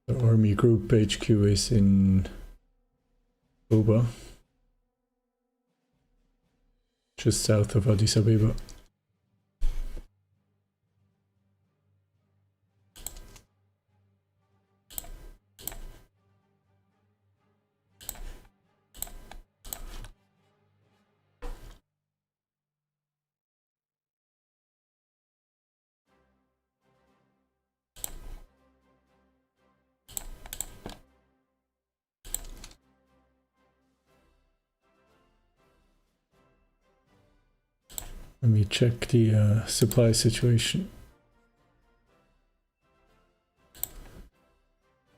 Speaker 1: The army group HQ is in Oba, just south of Addis Ababa. Let me check the supply situation.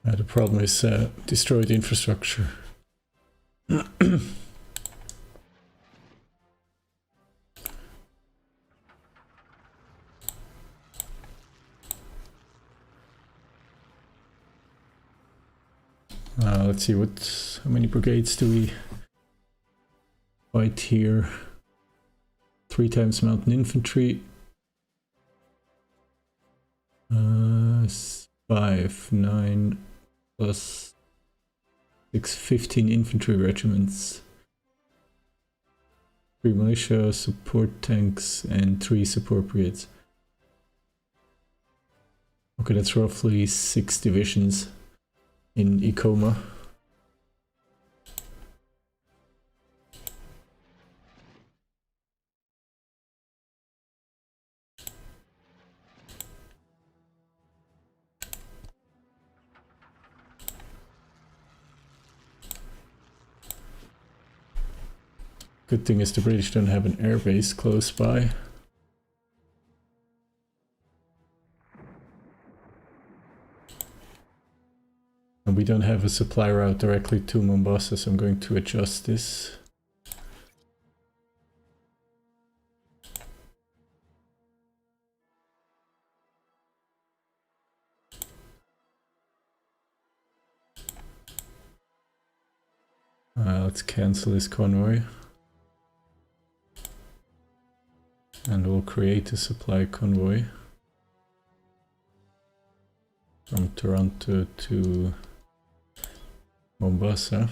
Speaker 1: The problem is destroyed infrastructure. Let's see, how many brigades do we fight here? 3 times mountain infantry. 5, 9 plus 6, 15 infantry regiments. 3 militia, support tanks, and 3 support brigades. Okay, that's roughly 6 divisions in Ikoma. Good thing is the British don't have an airbase close by. And we don't have a supply route directly to Mombasa, so I'm going to adjust this. Let's cancel this convoy. And we'll create a supply convoy from Toronto to Mombasa.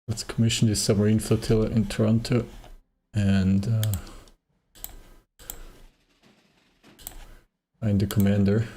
Speaker 1: Let's commission this submarine flotilla in Toronto and find the commander.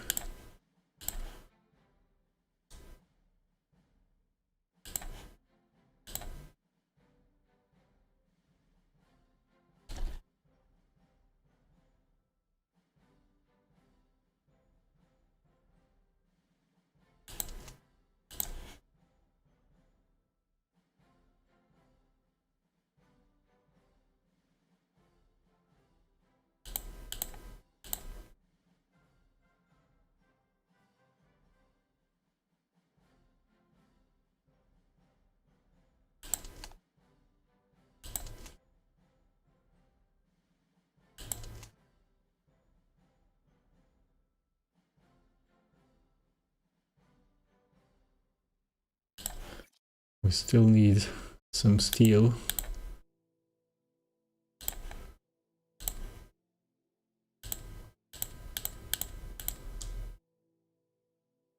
Speaker 1: We still need some steel.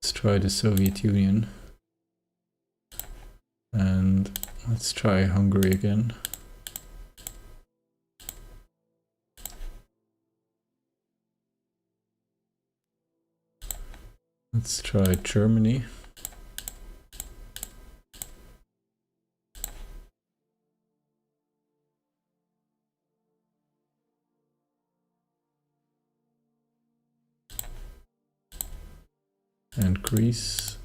Speaker 1: Let's try the Soviet Union. And let's try Hungary again. Let's try Germany. And Greece.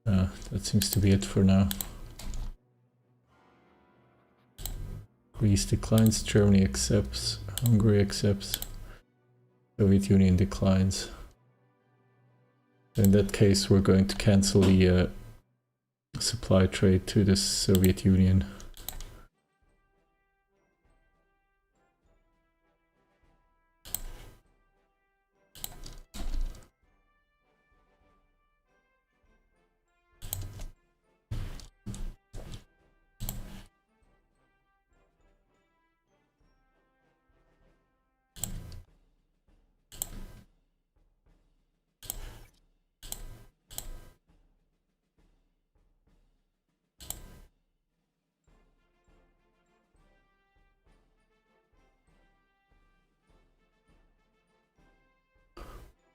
Speaker 1: That seems to be it for now. Greece declines, Germany accepts, Hungary accepts, Soviet Union declines. In that case, we're going to cancel the supply trade to the Soviet Union.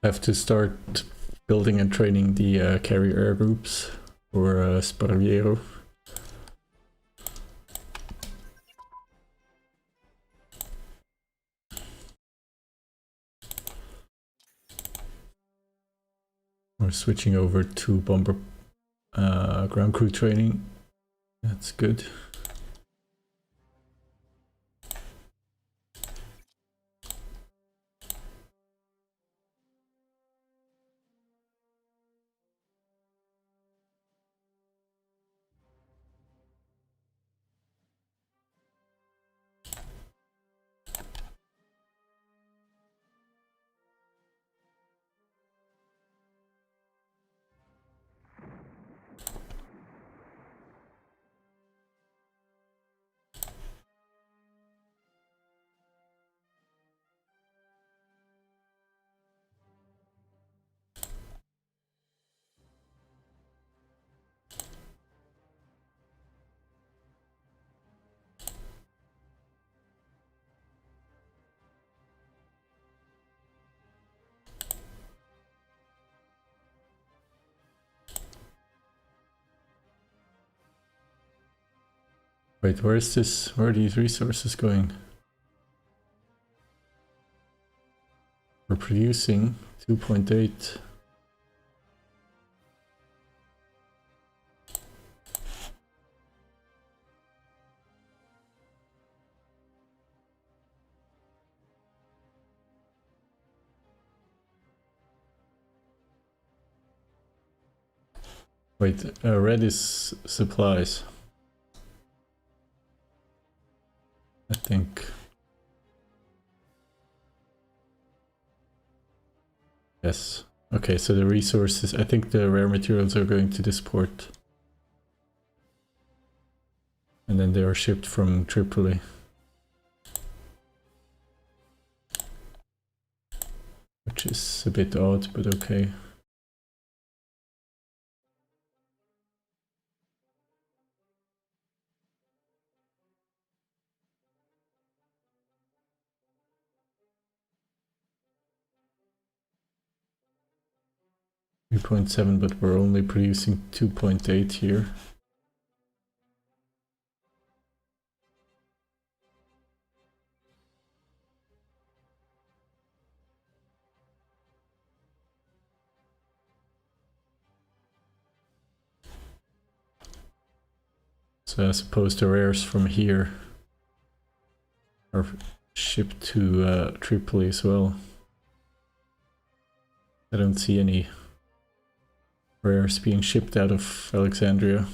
Speaker 1: I have to start building and training the carrier air groups for Sparviero. We're switching over to bomber ground crew training. That's good. Wait, where is this? Where are these resources going? We're producing 2.8. Wait, red is supplies. I think. Yes. Okay, so the resources, I think the rare materials are going to this port. And then they are shipped from Tripoli. Which is a bit odd, but okay. .7, but we're only producing 2.8 here. So I suppose the rares from here are shipped to Tripoli as well. I don't see any rares being shipped out of Alexandria.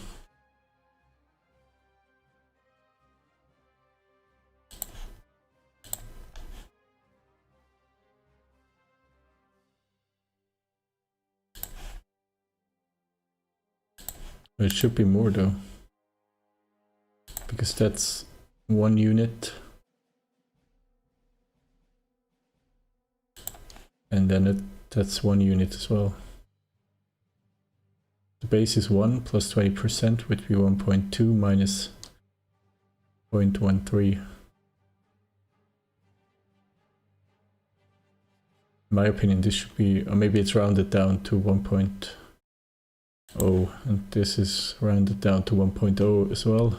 Speaker 1: It should be more though, because that's 1 unit. And then that's 1 unit as well. The base is 1 plus 20% would be 1.2 minus 0.13. In my opinion, this should be, or maybe it's rounded down to 1.0, and this is rounded down to 1.0 as well.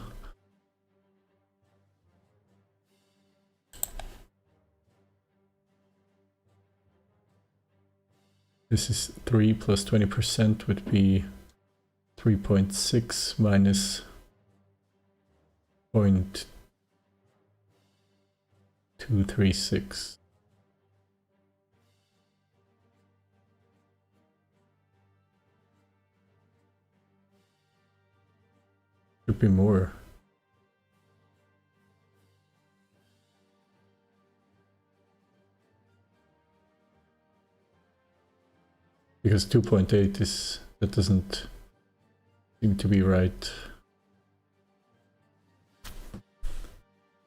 Speaker 1: This is 3 plus 20% would be 3.6 minus 0.236. Should be more. Because 2.8 is, that doesn't seem to be right.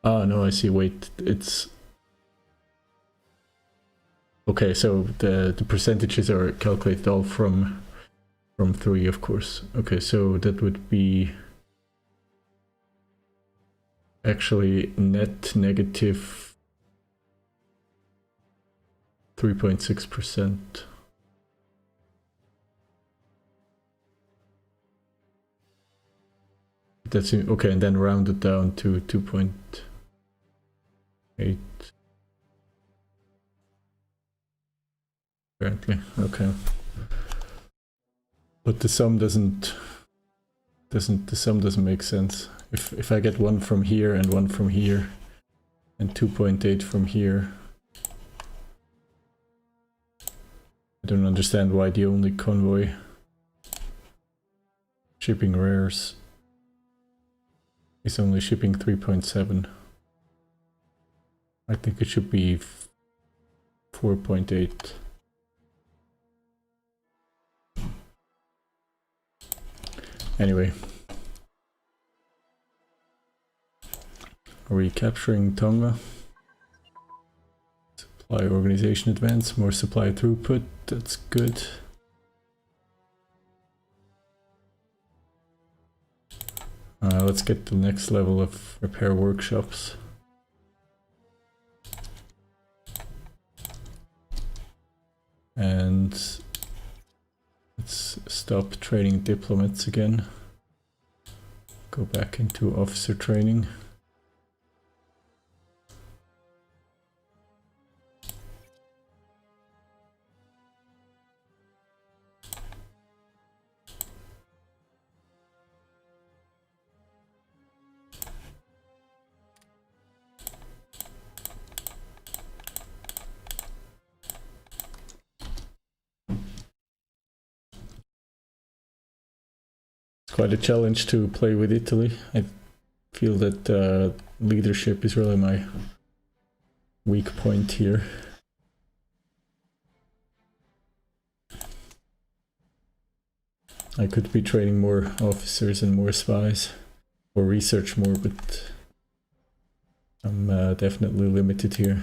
Speaker 1: Ah, no, I see, wait, it's... Okay, so the percentages are calculated all from 3, of course. Okay, so that would be actually net negative 3.6%. That's okay, and then round it down to 2.8. Apparently, okay. But the sum doesn't make sense. If I get 1 from here and 1 from here and 2.8 from here, I don't understand why the only convoy shipping rares is only shipping 3.7. I think it should be 4.8. Anyway. Are we capturing Tonga? Supply organization advance, more supply throughput, that's good. Let's get the next level of repair workshops. And let's stop trading diplomats again. go back into officer training. Quite a challenge to play with Italy. I feel that leadership is really my weak point here. I could be training more officers and more spies, or research more, but I'm definitely limited here.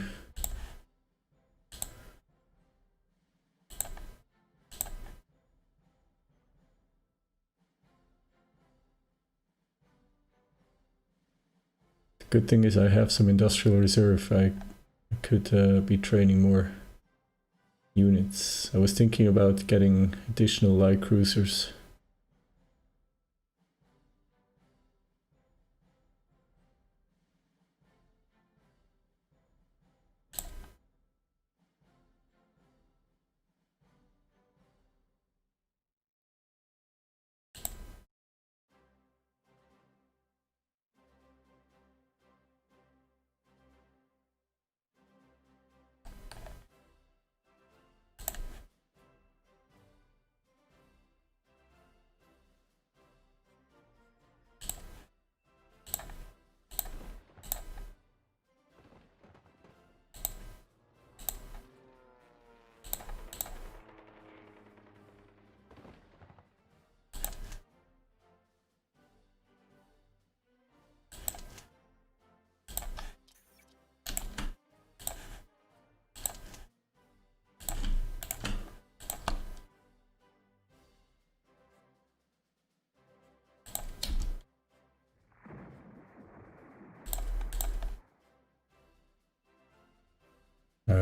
Speaker 1: Good thing is I have some industrial reserve. I could be training more units. I was thinking about getting additional light cruisers.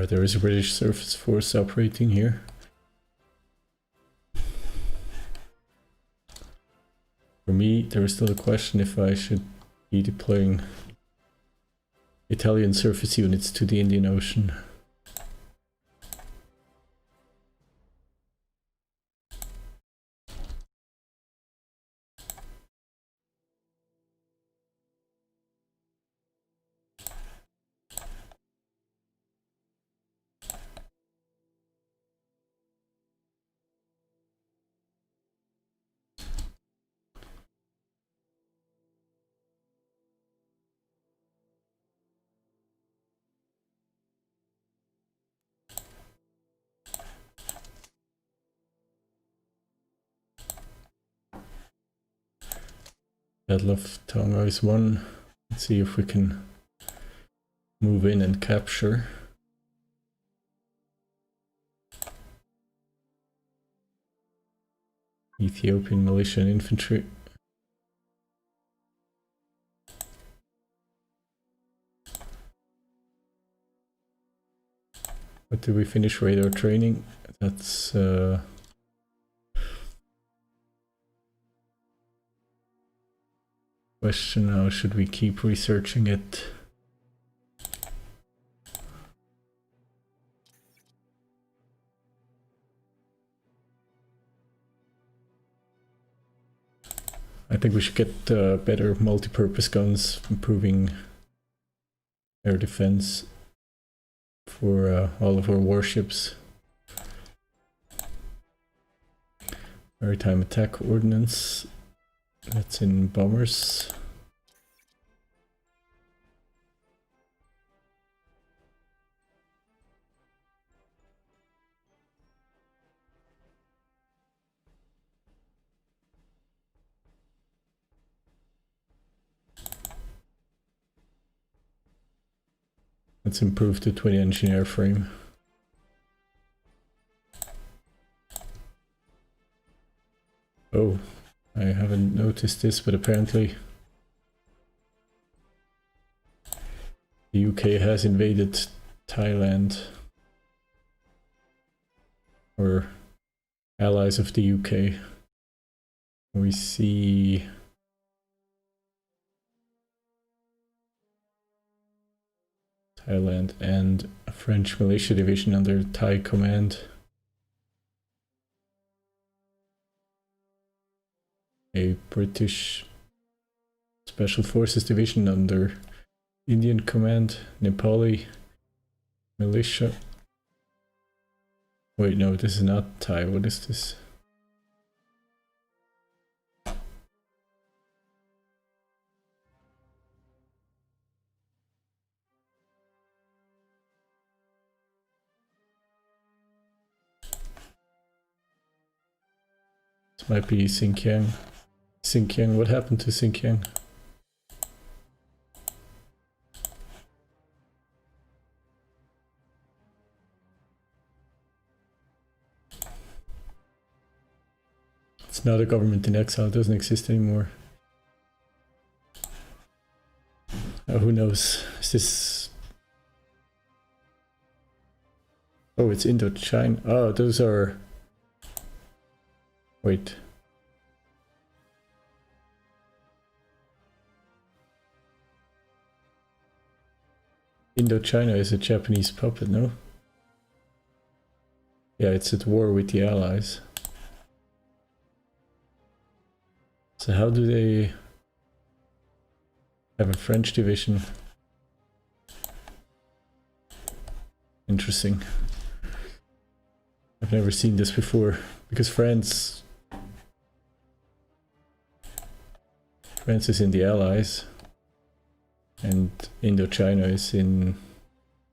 Speaker 1: There is a British surface force operating here. For me, there is still a question if I should be deploying Italian surface units to the Indian Ocean. Battle of Tonga is won. Let's see if we can move in and capture. Ethiopian militia and infantry. But did we finish radar training? That's question. How should we keep researching it? I think we should get better multi-purpose guns, improving air defense for all of our warships. Maritime attack ordnance. That's in bombers. Let's improve the 20 engine airframe. Oh, I haven't noticed this, but apparently the UK has invaded Thailand, or allies of the UK. We see Thailand, and a French militia division under Thai command. A British Special Forces division under Indian command, Nepali militia. Wait, no, this is not Thai. What is this? This might be Xinjiang. Xinjiang, what happened to Xinjiang? It's not a government in exile, it doesn't exist anymore. Who knows? Is this... Oh, it's Indochina. Oh, those are... Wait. Indochina is a Japanese puppet, no? Yeah, it's at war with the Allies. So how do they have a French division? Interesting. I've never seen this before, because France is in the Allies, and Indochina is in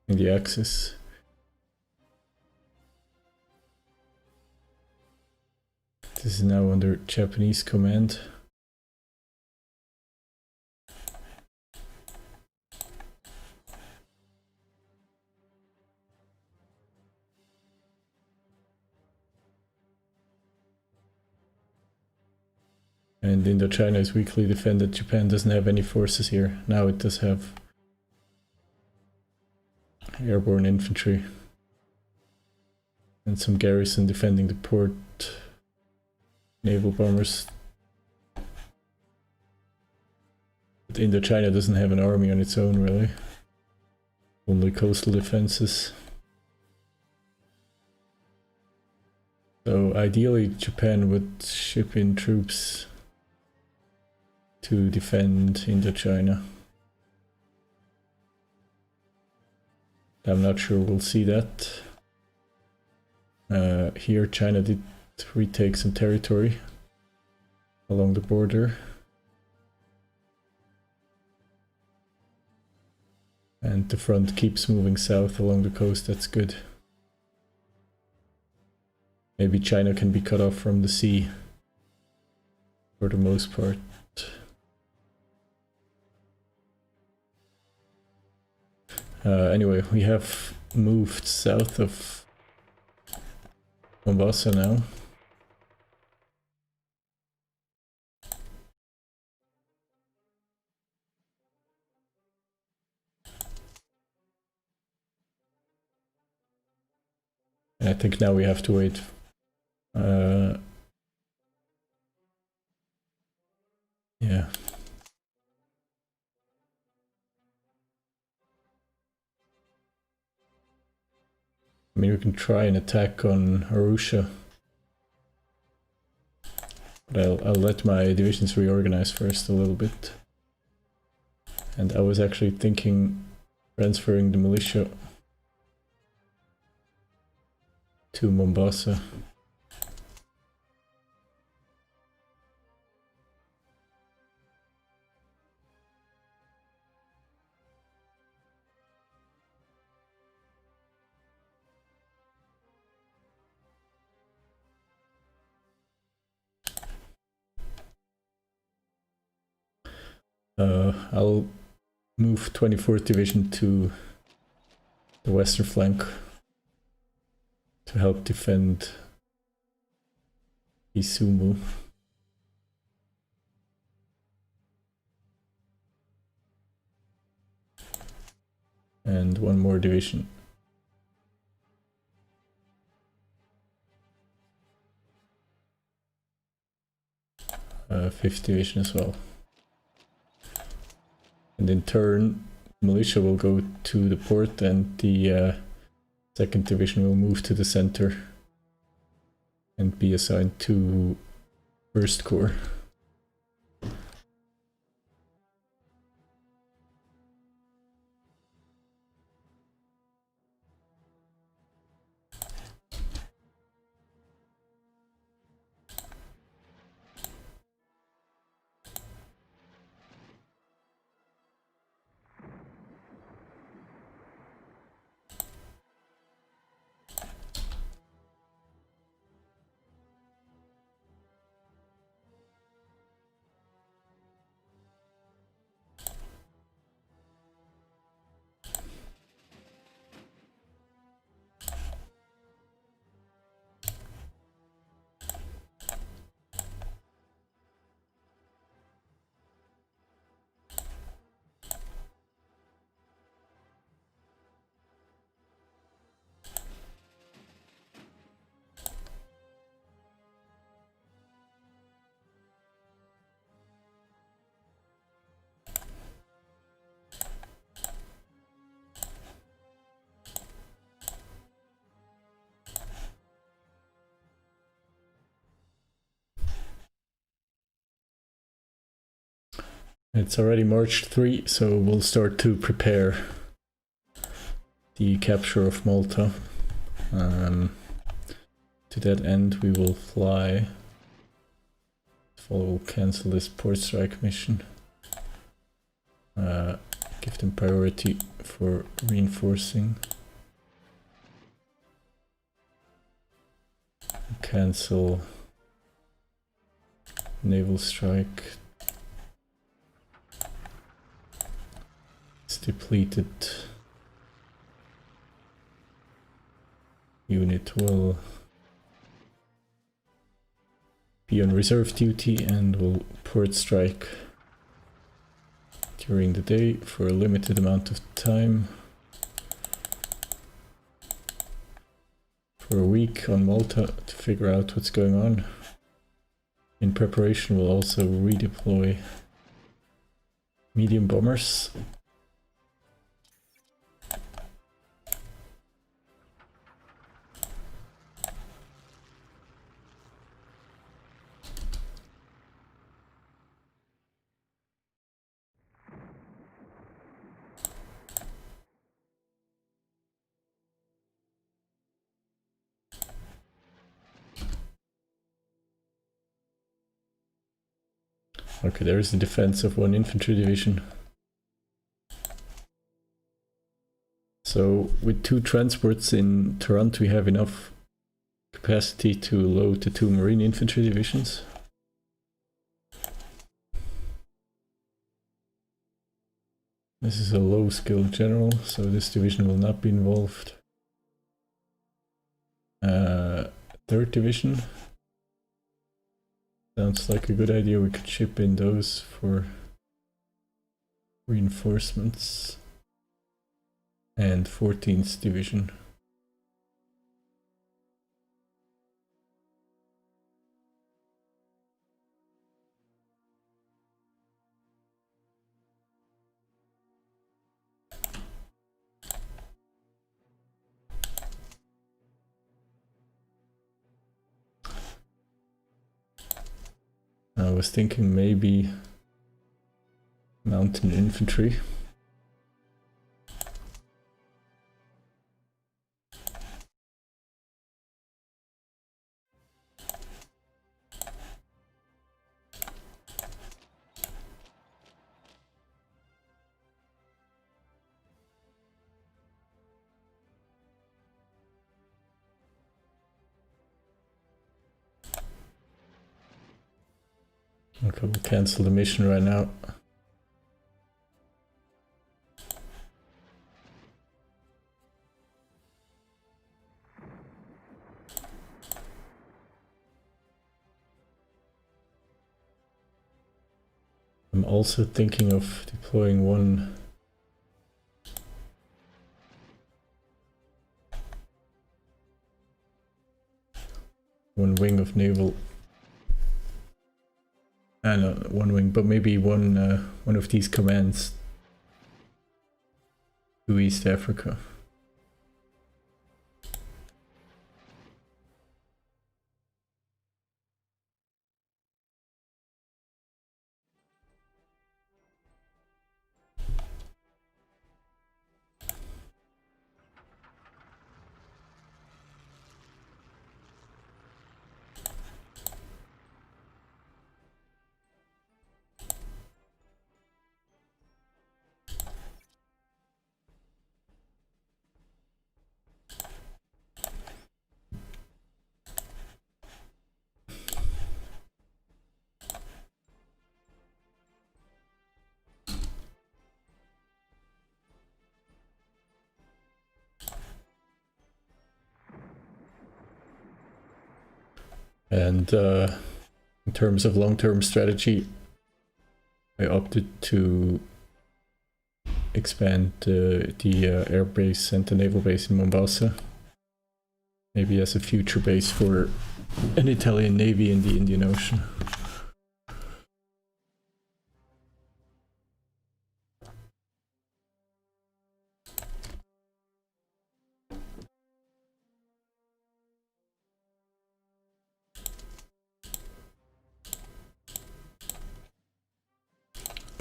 Speaker 1: the Axis. This is now under Japanese command. And Indochina is weakly defended. Japan doesn't have any forces here. Now it does have airborne infantry and some garrison defending the port, naval bombers. But Indochina doesn't have an army on its own, really. Only coastal defenses. So ideally Japan would ship in troops to defend Indochina. I'm not sure we'll see that. Here China did retake some territory along the border. And the front keeps moving south along the coast, that's good. Maybe China can be cut off from the sea for the most part. Anyway, we have moved south of Mombasa now. And I think now we have to wait. Yeah. I mean, we can try an attack on Arusha. But I'll let my divisions reorganize first a little bit. And I was actually thinking transferring the militia to Mombasa. I'll move 24th Division to the western flank to help defend Isumu. And one more division. 5th Division as well. And in turn, militia will go to the port, and the 2nd Division will move to the center and be assigned to 1st Corps. It's already March 3, so we'll start to prepare the capture of Malta. To that end, we will fly. We'll cancel this port strike mission. Give them priority for reinforcing. Cancel naval strike. It's depleted. Unit will be on reserve duty and will port strike during the day for a limited amount of time. For a week on Malta to figure out what's going on. In preparation, we'll also redeploy medium bombers. Okay, there is the defense of 1 infantry division. So with 2 transports in Toronto, we have enough capacity to load the 2 marine infantry divisions. This is a low skill general, so this division will not be involved. 3rd division. Sounds like a good idea. We could ship in those for reinforcements. And 14th division. I was thinking maybe mountain infantry. Okay, we'll cancel the mission right now. I'm also thinking of deploying one wing of naval. No, one wing, but maybe one of these commands to East Africa. And in terms of long-term strategy, I opted to expand the air base and the naval base in Mombasa, maybe as a future base for an Italian navy in the Indian Ocean.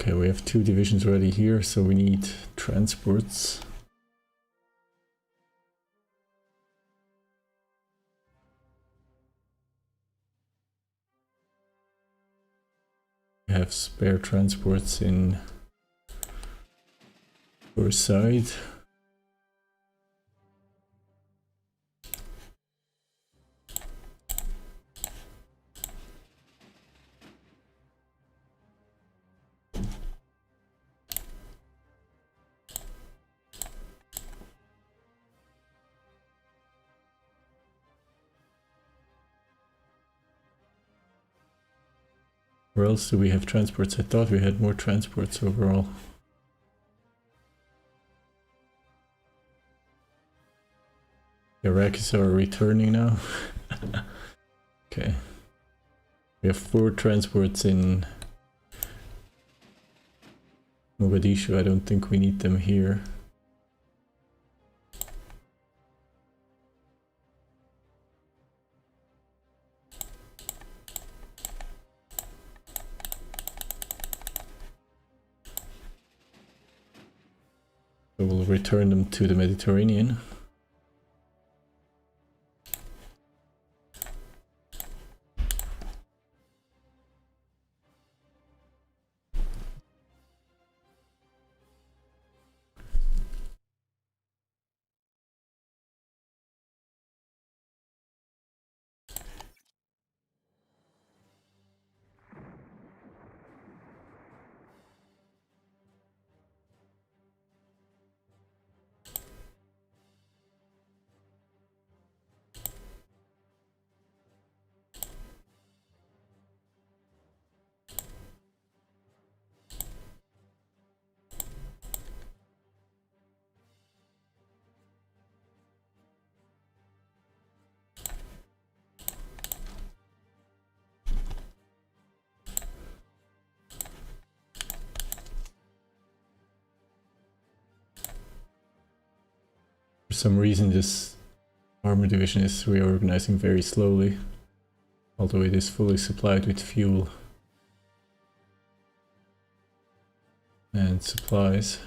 Speaker 1: Okay, we have 2 divisions already here, so we need transports. We have spare transports in our side. Where else do we have transports? I thought we had more transports overall. The Iraqis are returning now. Okay. We have 4 transports in Mogadishu. I don't think we need them here. So we'll return them to the Mediterranean. For some reason this armor division is reorganizing very slowly, although it is fully supplied with fuel and supplies.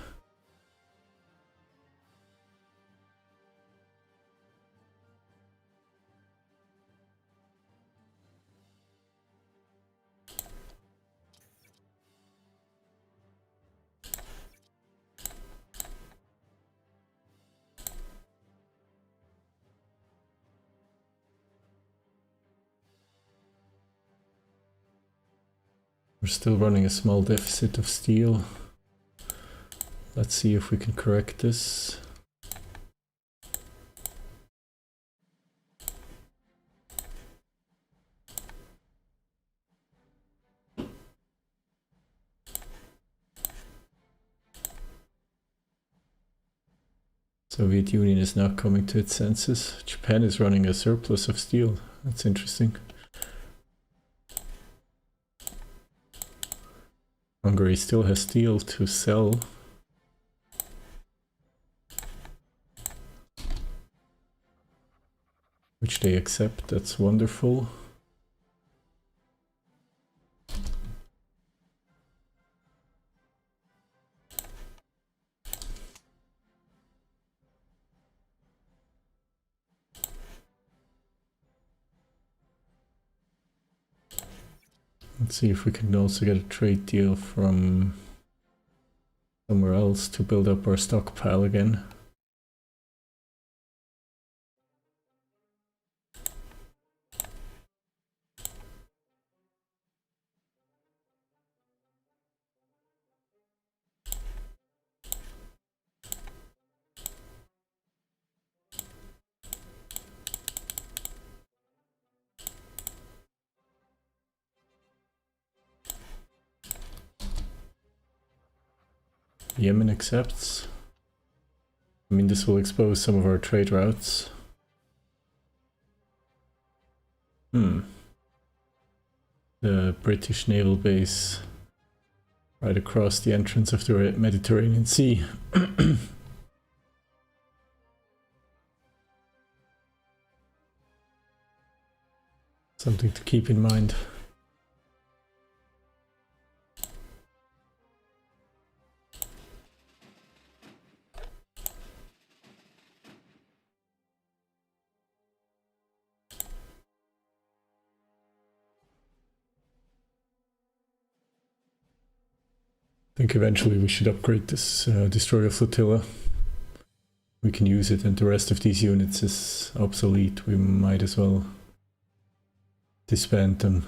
Speaker 1: We're still running a small deficit of steel. Let's see if we can correct this. Soviet Union is now coming to its senses. Japan is running a surplus of steel. That's interesting. Hungary still has steel to sell. which they accept. That's wonderful. Let's see if we can also get a trade deal from somewhere else to build up our stockpile again. Yemen accepts. I mean, this will expose some of our trade routes. The British naval base right across the entrance of the Mediterranean Sea. Something to keep in mind. I think eventually we should upgrade this destroyer flotilla. We can use it, and the rest of these units is obsolete. We might as well disband them.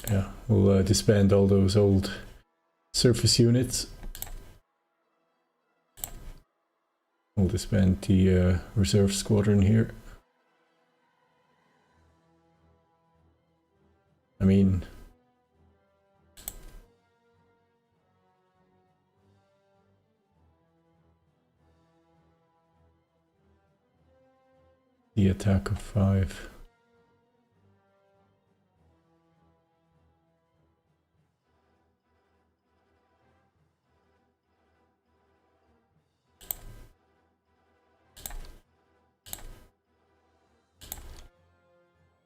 Speaker 1: Yeah, we'll disband all those old surface units. We'll disband the reserve squadron here. I mean, the attack of 5.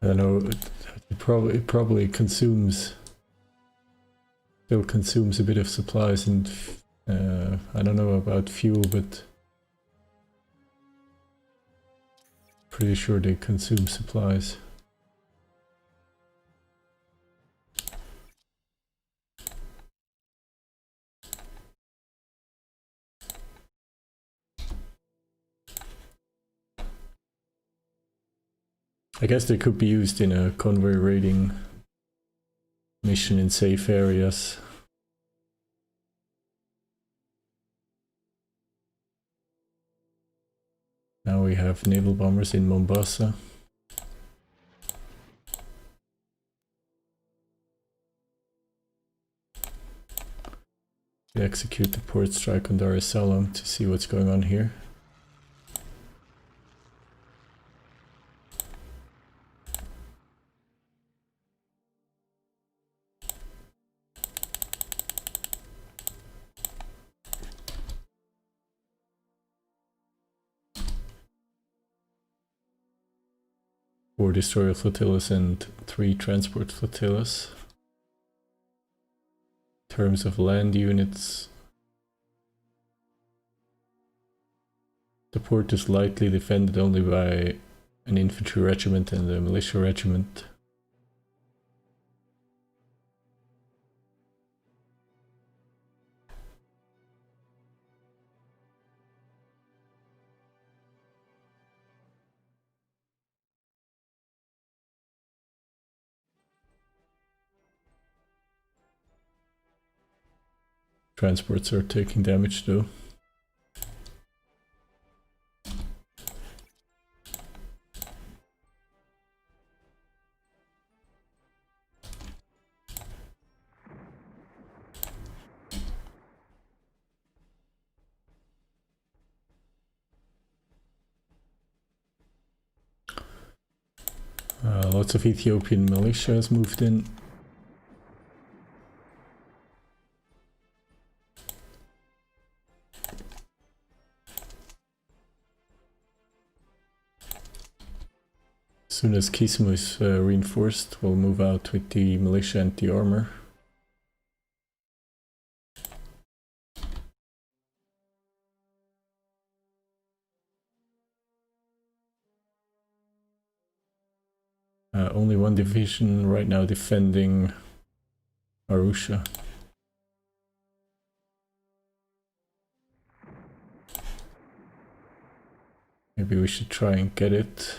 Speaker 1: I don't know, it probably consumes, still consumes a bit of supplies, and I don't know about fuel, but pretty sure they consume supplies. I guess they could be used in a convoy raiding mission in safe areas. Now we have naval bombers in Mombasa. We execute the port strike on Dar es Salaam to see what's going on here. Four destroyer flotillas and 3 transport flotillas. In terms of land units, the port is lightly defended only by an infantry regiment and a militia regiment. transports are taking damage though. Lots of Ethiopian militia has moved in. As soon as Kismu is reinforced, we'll move out with the militia and the armor. Only one division right now defending Arusha. Maybe we should try and get it.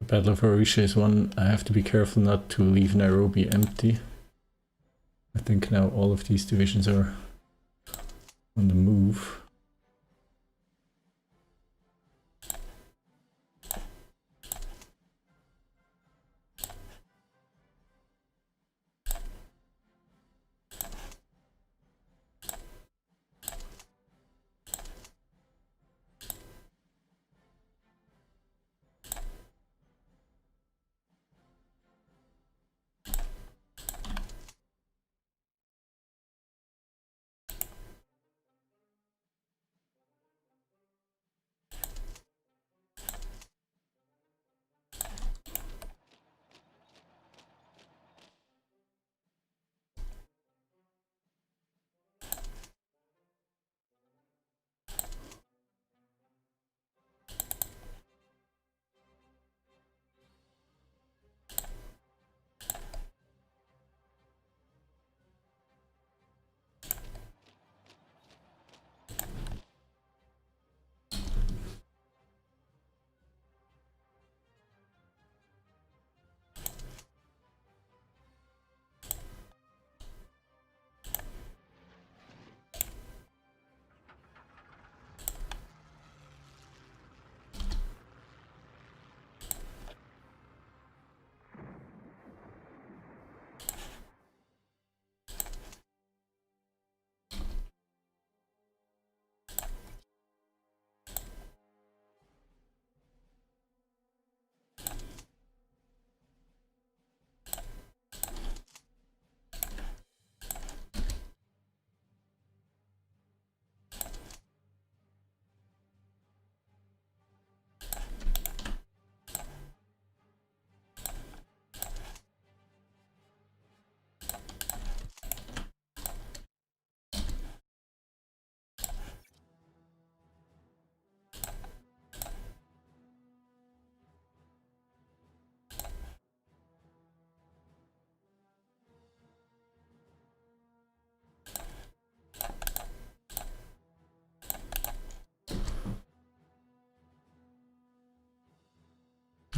Speaker 1: Battle of Arusha is one I have to be careful not to leave Nairobi empty. I think now all of these divisions are on the move.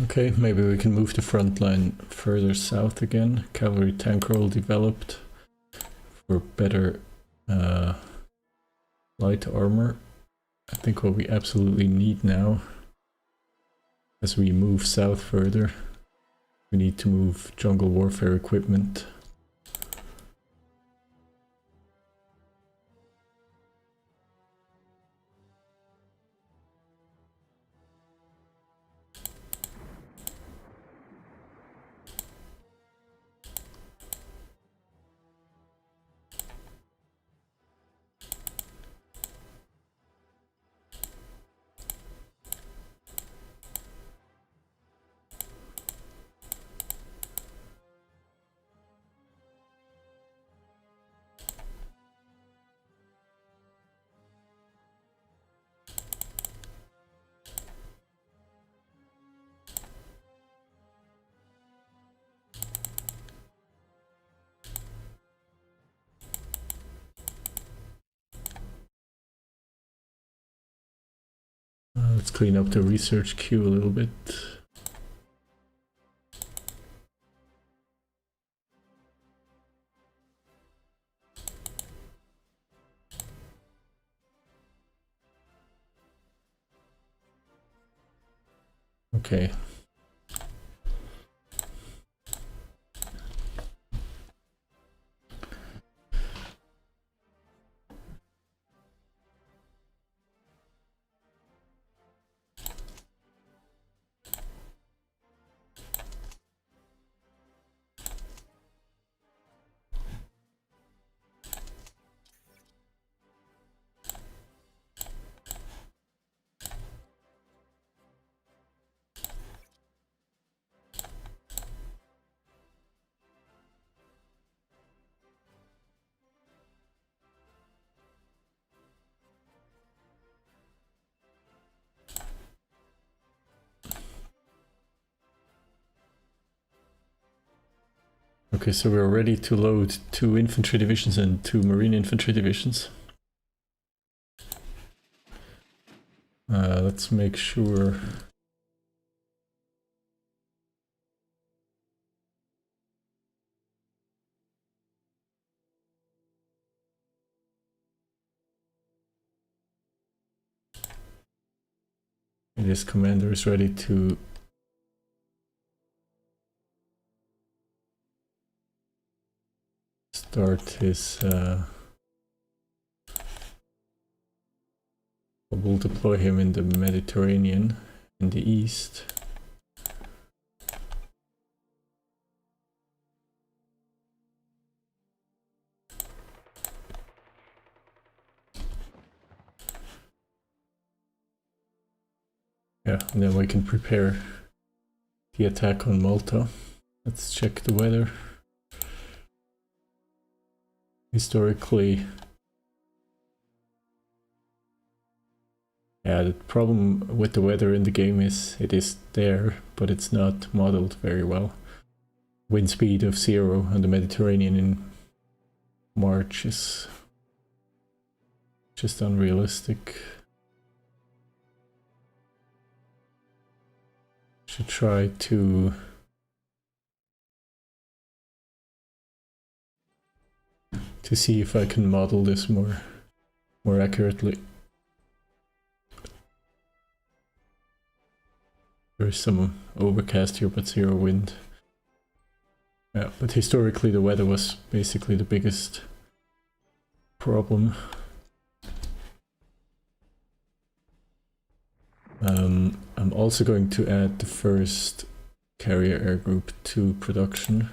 Speaker 1: Okay, maybe we can move the front line further south again. Cavalry tank roll developed for better light armor. I think what we absolutely need now, as we move south further, we need to move jungle warfare equipment. Let's clean up the research queue a little bit. Okay. Okay, so we're ready to load 2 infantry divisions and 2 marine infantry divisions. Let's make sure. This commander is ready to start his we'll deploy him in the Mediterranean in the east. Yeah, and then we can prepare the attack on Malta. Let's check the weather. Historically, yeah, the problem with the weather in the game is it is there, but it's not modeled very well. Wind speed of 0 on the Mediterranean in March is just unrealistic. Should try to see if I can model this more accurately. There is some overcast here, but 0 wind. Yeah, but historically the weather was basically the biggest problem. I'm also going to add the first carrier air group to production.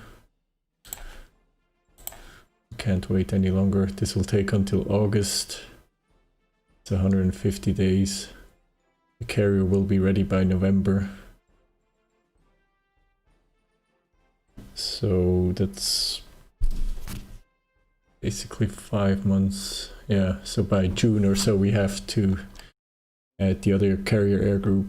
Speaker 1: Can't wait any longer. This will take until August. It's 150 days. The carrier will be ready by November. So that's basically 5 months. Yeah, so by June or so we have to add the other carrier air group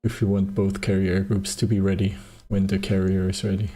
Speaker 1: if we want both carrier air groups to be ready when the carrier is ready.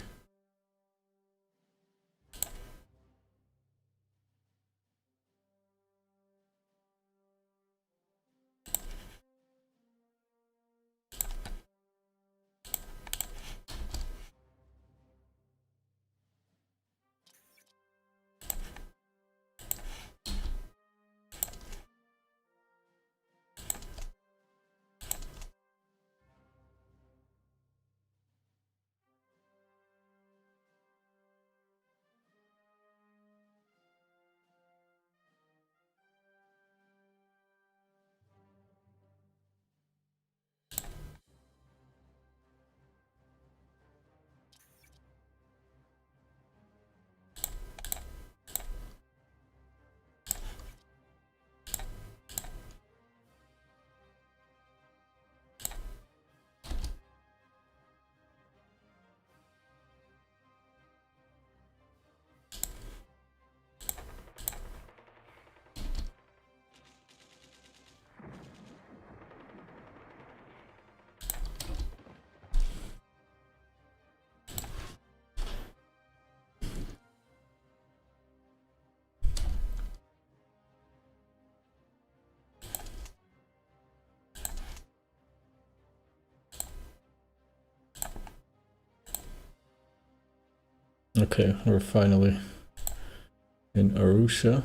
Speaker 1: Okay, we're finally in Arusha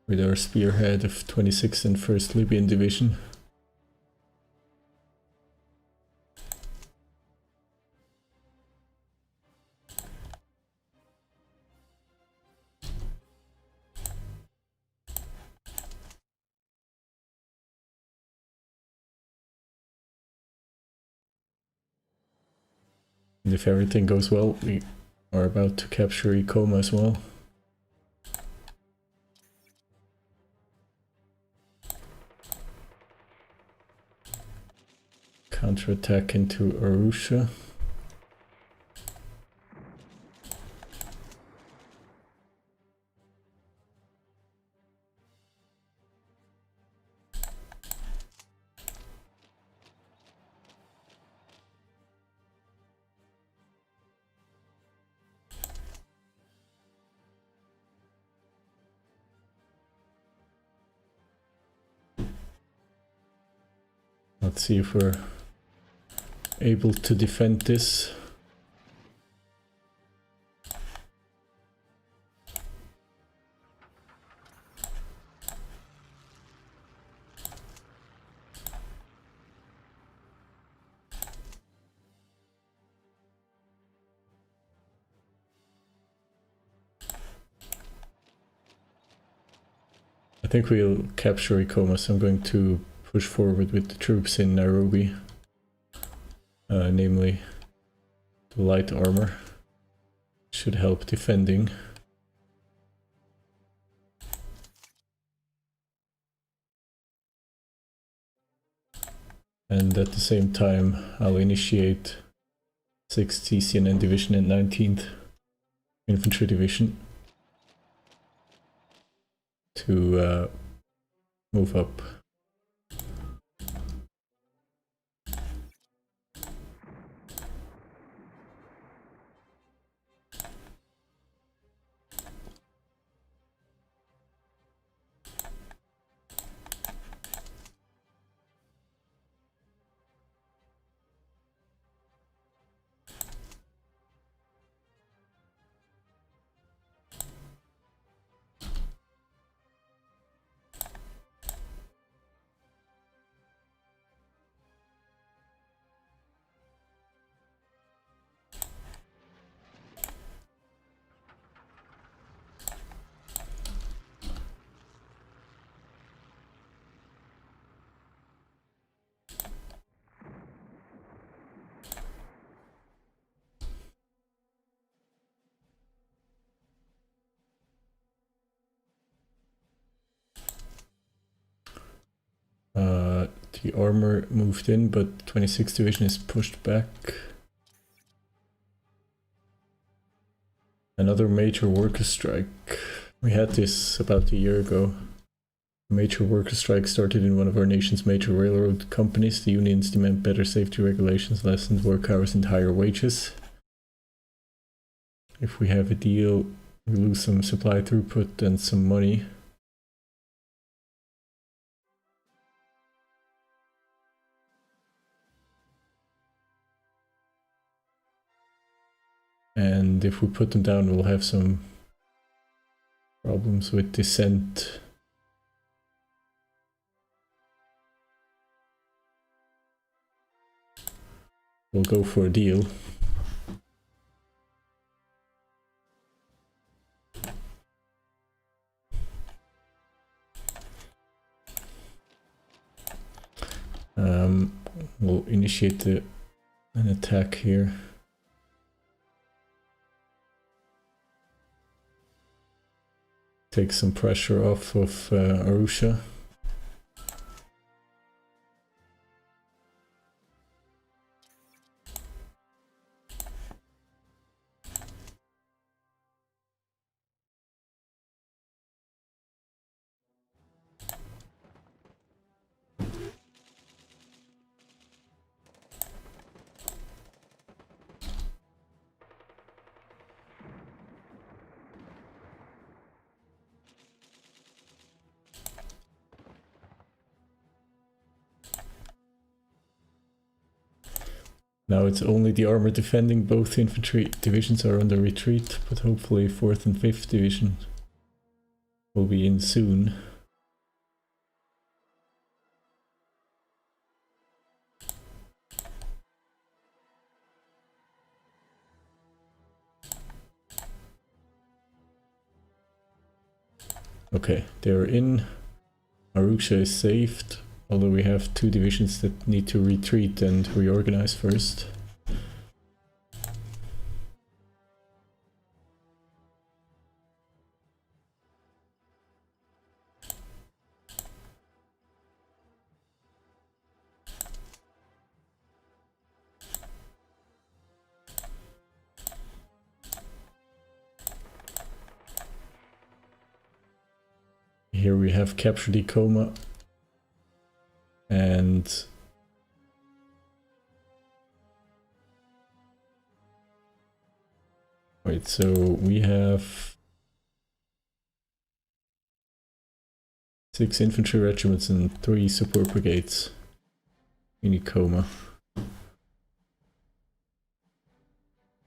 Speaker 1: with our spearhead of 26th and 1st Libyan Division. And if everything goes well, we are about to capture Ikoma as well. Counterattack into Arusha. Let's see if we're able to defend this. I think we'll capture Ikoma, so I'm going to push forward with the troops in Nairobi. Namely the light armor. Should help defending. And at the same time, I'll initiate 6th CCNN Division and 19th Infantry Division to move up. The armor moved in, but 26th Division is pushed back. Another major worker strike. We had this about a year ago. A major worker strike started in one of our nation's major railroad companies. The unions demand better safety regulations, lessened work hours and higher wages. If we have a deal, we lose some supply throughput and some money. And if we put them down, we'll have some problems with dissent. We'll go for a deal. We'll initiate an attack here. Take some pressure off of Arusha. Now it's only the armor defending. Both infantry divisions are under retreat, but hopefully 4th and 5th division will be in soon. Okay, they're in. Arusha is saved, although we have 2 divisions that need to retreat and reorganize first. Here we have captured Ikoma, and wait, so we have 6 infantry regiments and 3 support brigades in Ikoma.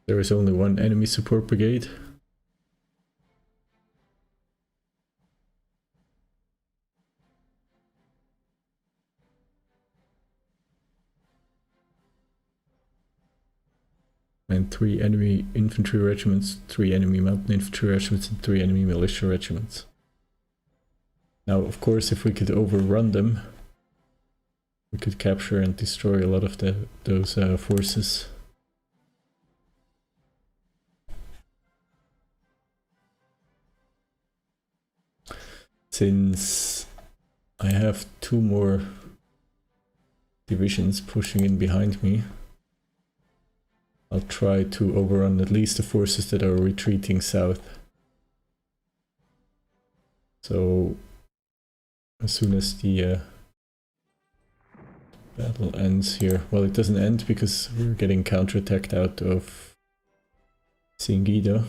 Speaker 1: There is only 1 enemy support brigade. And 3 enemy infantry regiments, 3 enemy mountain infantry regiments, and 3 enemy militia regiments. Now, of course, if we could overrun them, we could capture and destroy a lot of those forces. Since I have 2 more divisions pushing in behind me, I'll try to overrun at least the forces that are retreating south. So as soon as the battle ends here, well, it doesn't end because we're getting counterattacked out of Singida.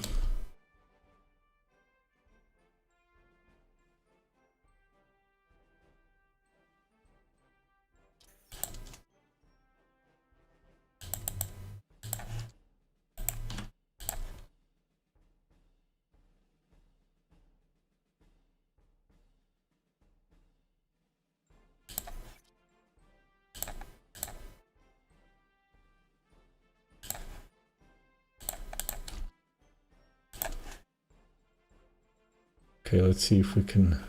Speaker 1: Okay, let's see if we can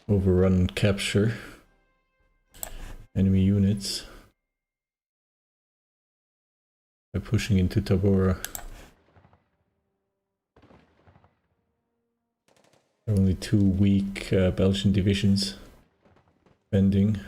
Speaker 1: overrun and capture enemy units by pushing into Tabora. There are only 2 weak Belgian divisions pending.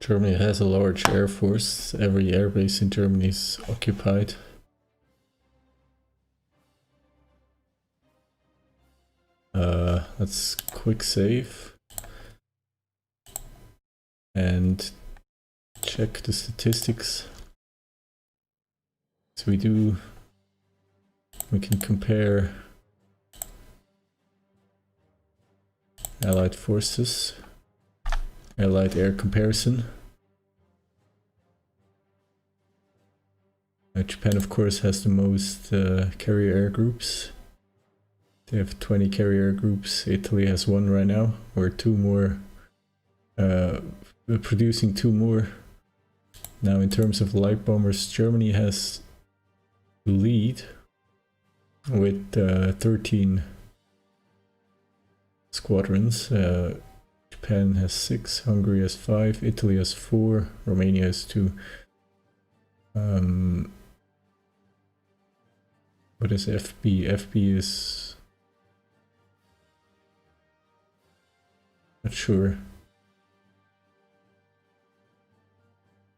Speaker 1: Germany has a large air force. Every airbase in Germany is occupied. let's quick save and check the statistics. So we can compare Allied forces, Allied air comparison. Japan, of course, has the most carrier air groups. They have 20 carrier air groups. Italy has one right now, or two more. Producing two more. Now, in terms of light bombers, Germany has the lead with 13 squadrons. Japan has 6, Hungary has 5, Italy has 4, Romania has 2. What is FB? FB is... not sure.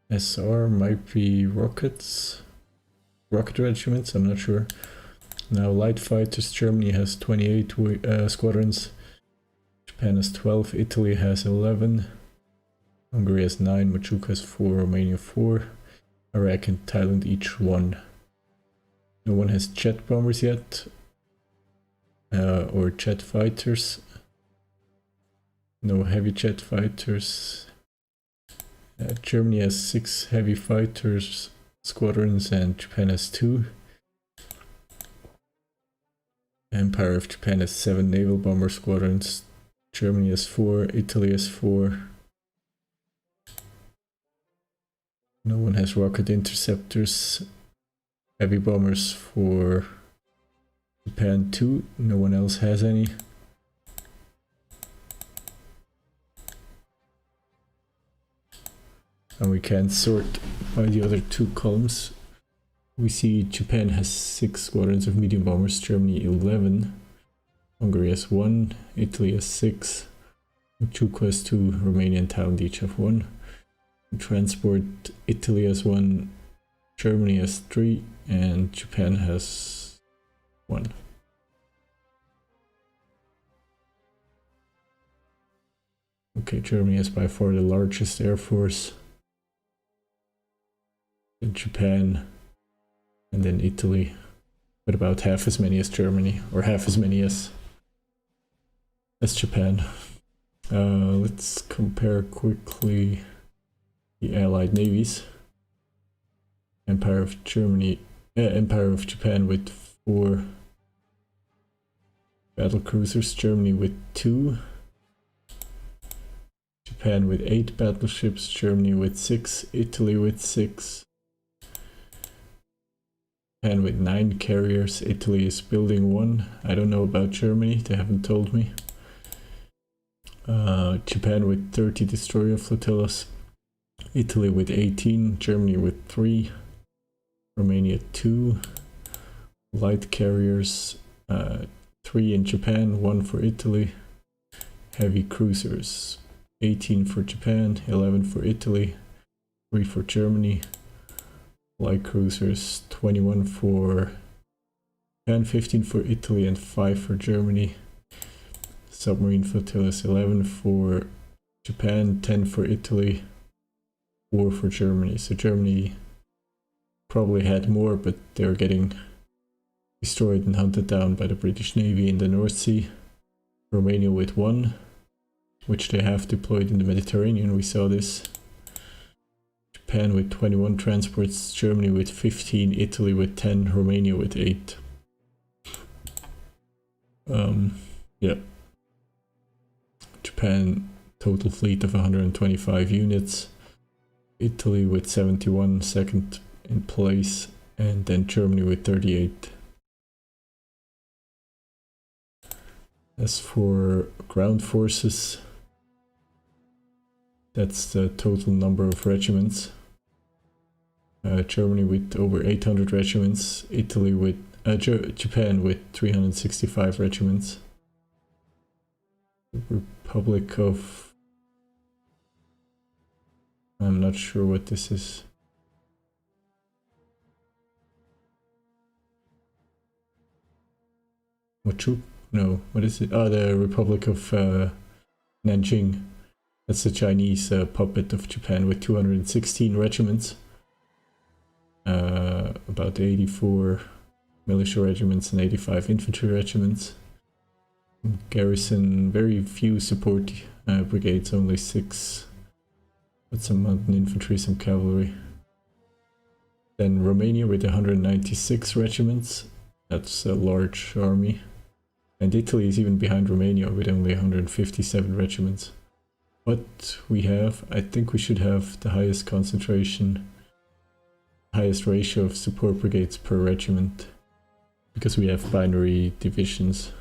Speaker 1: SR might be rockets. Rocket regiments, I'm not sure. Now light fighters, Germany has 28 squadrons. Japan has 12, Italy has 11. Hungary has 9, Machuca has 4, Romania 4. Iraq and Thailand each 1. No one has jet bombers yet, or jet fighters. No heavy jet fighters. Germany has 6 heavy fighters squadrons and Japan has 2. Empire of Japan has 7 naval bomber squadrons. Germany has 4, Italy has 4. No one has rocket interceptors. Heavy bombers for Japan 2, no one else has any. And we can sort by the other 2 columns. We see Japan has 6 squadrons of medium bombers, Germany 11, Hungary has 1, Italy has 6, Machuca has 2, Romania and Thailand each have 1. In transport, Italy has 1, Germany has 3, and Japan has 1. Okay, Germany has by far the largest air force. Then Japan, and then Italy, but about half as many as Germany, or half as many as Japan. Let's compare quickly the Allied navies. Empire of Japan with 4 battle cruisers, Germany with 2, Japan with 8 battleships, Germany with 6, Italy with 6, Japan with 9 carriers, Italy is building 1. I don't know about Germany, they haven't told me. Japan with 30 destroyer flotillas, Italy with 18, Germany with 3, Romania 2, light carriers 3 in Japan, 1 for Italy, heavy cruisers 18 for Japan, 11 for Italy, 3 for Germany, light cruisers 21 for Japan, 15 for Italy and 5 for Germany, submarine flotillas 11 for Japan, 10 for Italy, 4 for Germany. So Germany probably had more, but they were getting destroyed and hunted down by the British Navy in the North Sea. Romania with 1, which they have deployed in the Mediterranean, we saw this. Japan with 21 transports, Germany with 15, Italy with 10, Romania with 8. Yeah. Japan, total fleet of 125 units. Italy with 71, second in place, and then Germany with 38. As for ground forces, that's the total number of regiments. Germany with over 800 regiments, Italy with Japan with 365 regiments. The Republic of... I'm not sure what this is. no, what is it? Oh, the Republic of Nanjing. That's the Chinese puppet of Japan with 216 regiments. About 84 militia regiments and 85 infantry regiments. Garrison, very few support brigades, only 6. But some mountain infantry, some cavalry. Then Romania with 196 regiments. That's a large army. And Italy is even behind Romania with only 157 regiments. But we have, I think we should have the highest concentration, highest ratio of support brigades per regiment, because we have binary divisions.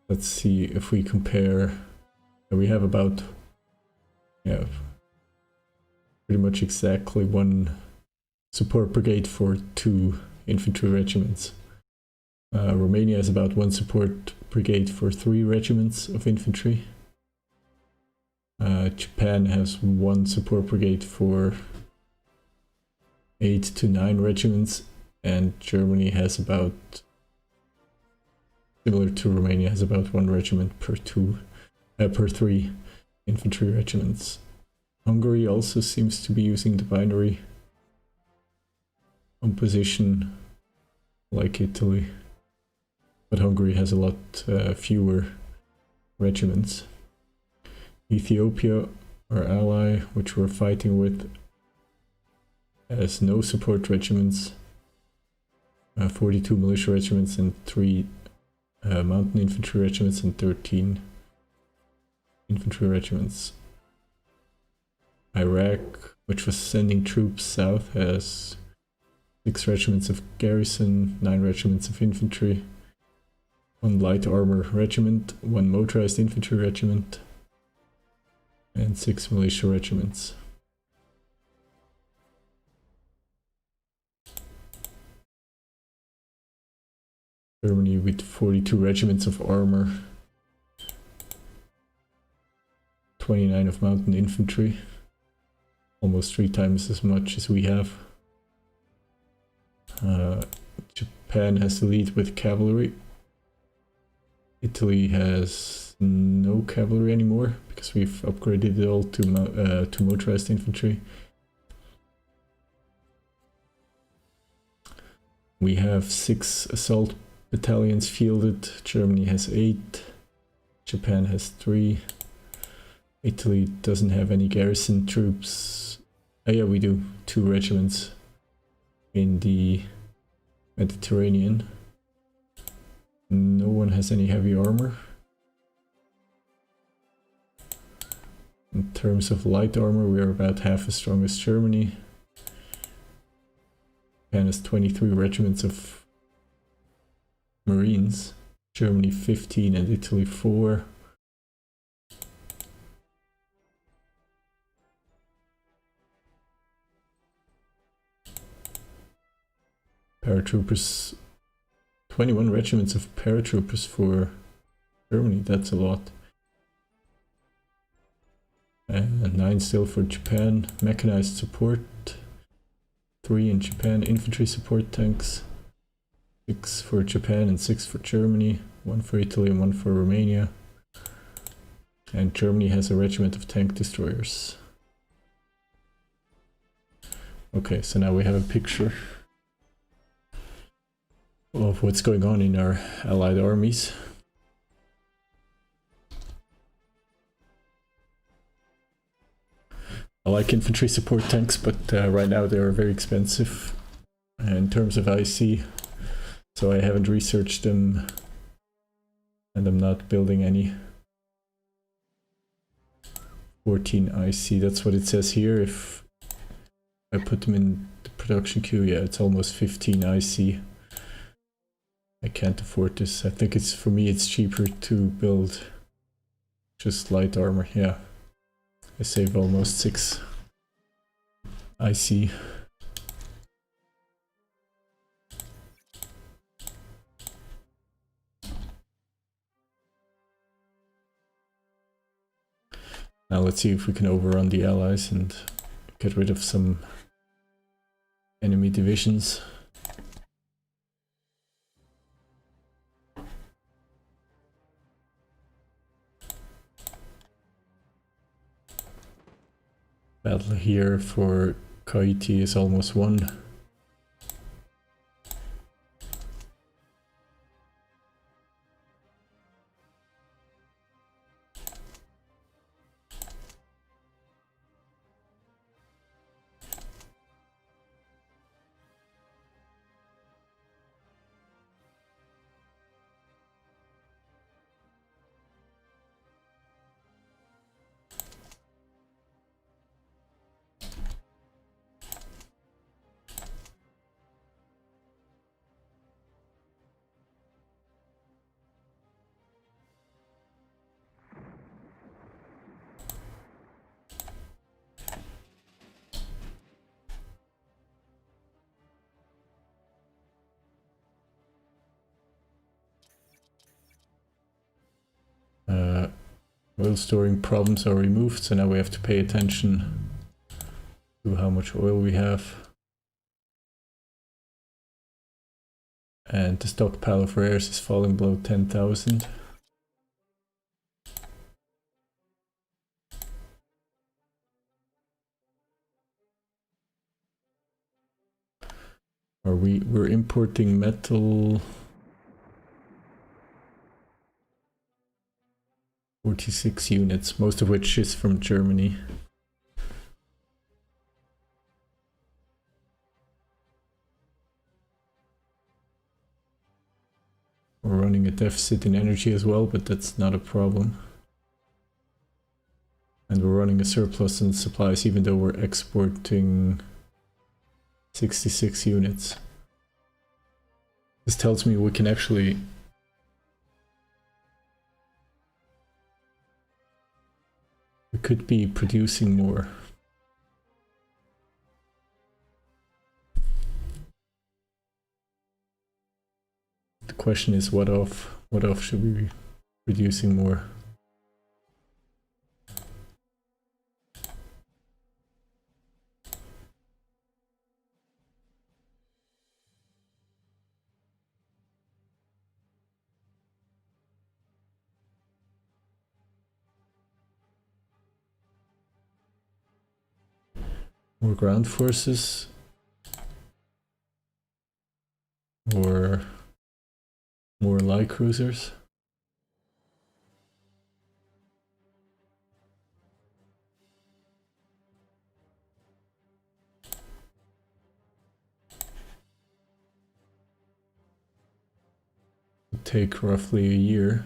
Speaker 1: Let's see if we compare. We have about, yeah, pretty much exactly 1 support brigade for 2 infantry regiments. Romania has about 1 support brigade for 3 regiments of infantry. Japan has 1 support brigade for 8 to 9 regiments, and Germany has about, similar to Romania, has about 1 regiment per 3 infantry regiments. Hungary also seems to be using the binary composition like Italy, but Hungary has a lot fewer regiments. Ethiopia, our ally, which we're fighting with, has no support regiments, 42 militia regiments and 3 mountain infantry regiments and 13 infantry regiments. Iraq, which was sending troops south, has 6 regiments of garrison, 9 regiments of infantry, 1 light armor regiment, 1 motorized infantry regiment, and 6 militia regiments. Germany with 42 regiments of armor, 29 of mountain infantry, almost 3 times as much as we have. Japan has the lead with cavalry. Italy has no cavalry anymore because we've upgraded it all to motorized infantry. We have 6 assault battalions fielded. Germany has 8. Japan has 3. Italy doesn't have any garrison troops. Oh yeah, we do. 2 regiments in the Mediterranean. No one has any heavy armor. In terms of light armor, we are about half as strong as Germany. Japan has 23 regiments of Marines. Germany 15 and Italy 4. Paratroopers, 21 regiments of paratroopers for Germany, that's a lot. And 9 still for Japan. Mechanized support, 3 in Japan. Infantry support tanks, 6 for Japan and 6 for Germany. 1 for Italy and 1 for Romania. And Germany has a regiment of tank destroyers. Okay, so now we have a picture of what's going on in our allied armies. I like infantry support tanks, but right now they are very expensive in terms of IC, so I haven't researched them and I'm not building any. 14 IC, that's what it says here. If I put them in the production queue, yeah, it's almost 15 IC. I can't afford this. I think it's, for me, it's cheaper to build just light armor. Yeah, I save almost 6 IC. Now let's see if we can overrun the allies and get rid of some enemy divisions. Battle here for HoI3 is almost won. Oil storing problems are removed, so now we have to pay attention to how much oil we have. And the stockpile of rares is falling below 10,000. We're importing metal. 46 units, most of which is from Germany. We're running a deficit in energy as well, but that's not a problem. And we're running a surplus in supplies even though we're exporting 66 units. This tells me we can actually we could be producing more. The question is what of should we be producing more? More ground forces or more light cruisers? It'll take roughly a year.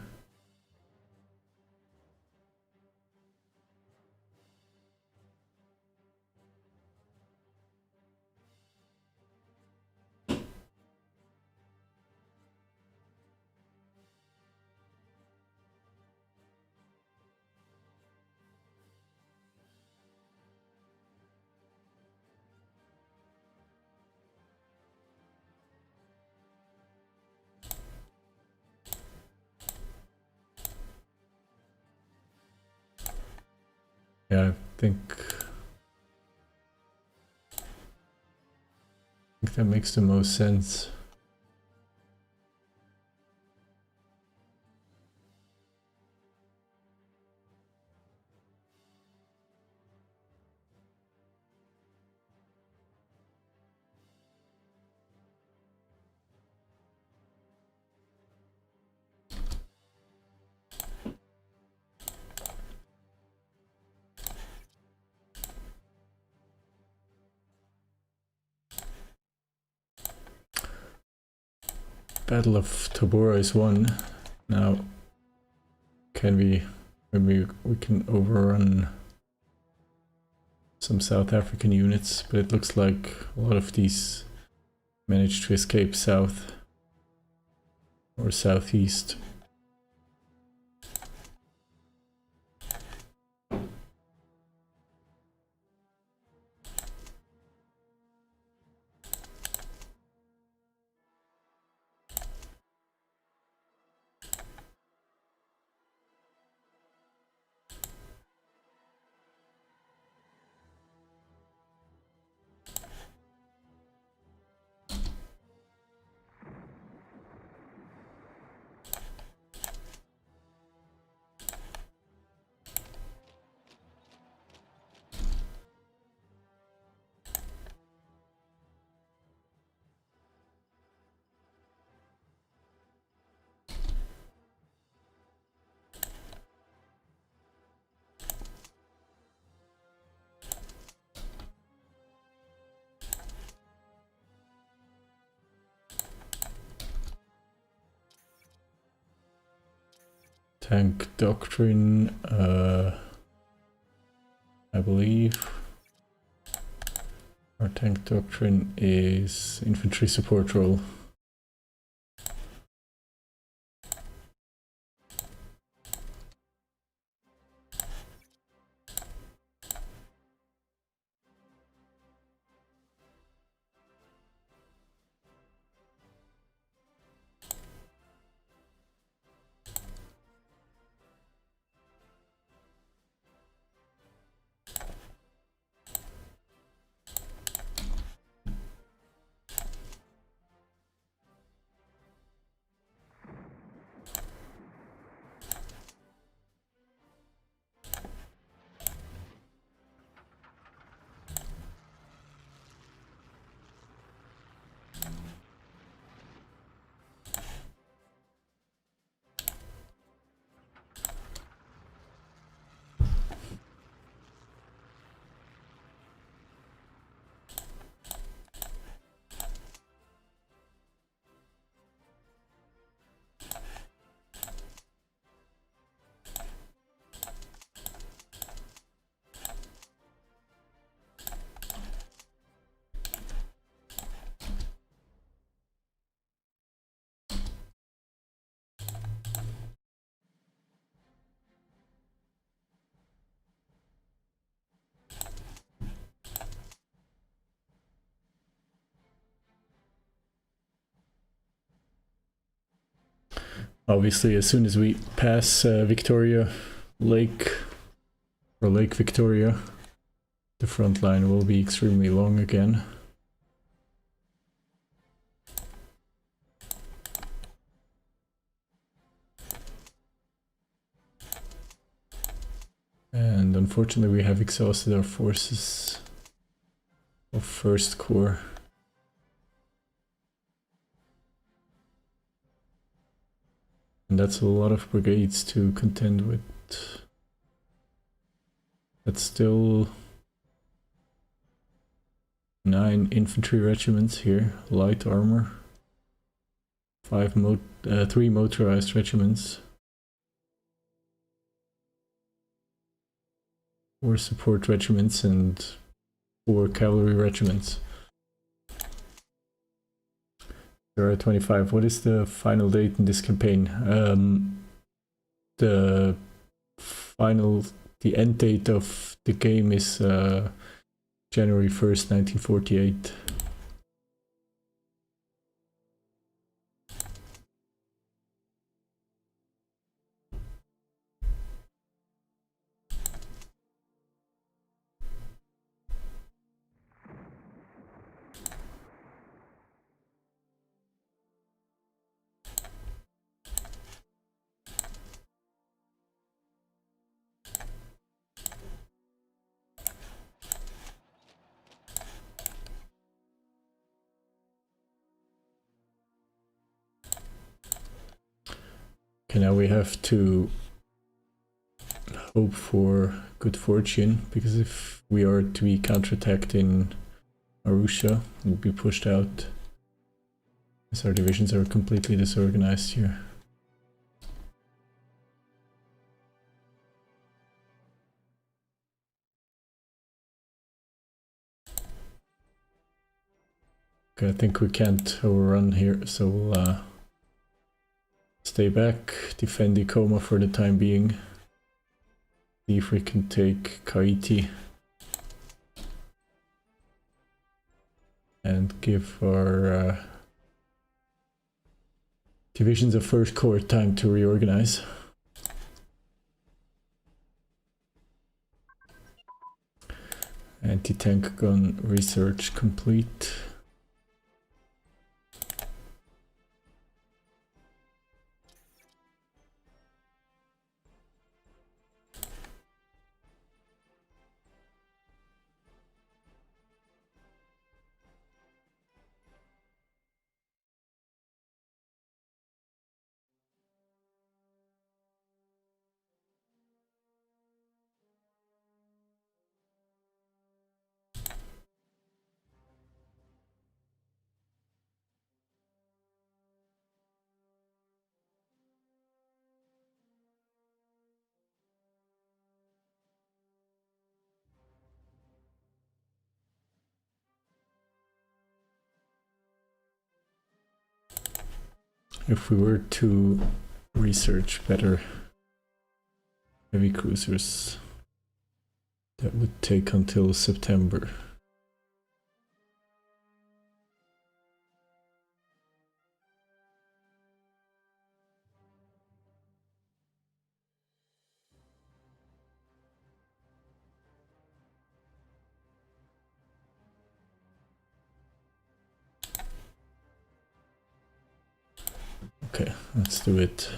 Speaker 1: Yeah, I think that makes the most sense. Battle of Tabora is won. Now, maybe we can overrun some South African units, but it looks like a lot of these managed to escape south or southeast. Tank doctrine, I believe. Our tank doctrine is infantry support role. Obviously, as soon as we pass Victoria Lake, or Lake Victoria, the front line will be extremely long again. And unfortunately, we have exhausted our forces of First Corps. And that's a lot of brigades to contend with. That's still 9 infantry regiments here, light armor, 3 motorized regiments, 4 support regiments, and 4 cavalry regiments. There are 25. What is the final date in this campaign? The end date of the game is January 1st, 1948. Okay, now we have to hope for good fortune, because if we are to be counterattacked in Arusha, we'll be pushed out, as our divisions are completely disorganized here. Okay, I think we can't overrun here, so we'll stay back, defend Ikoma for the time being. See if we can take Kaiti and give our divisions of First Corps time to reorganize. Anti-tank gun research complete. if we were to research better heavy cruisers, that would take until September. Okay, let's do it.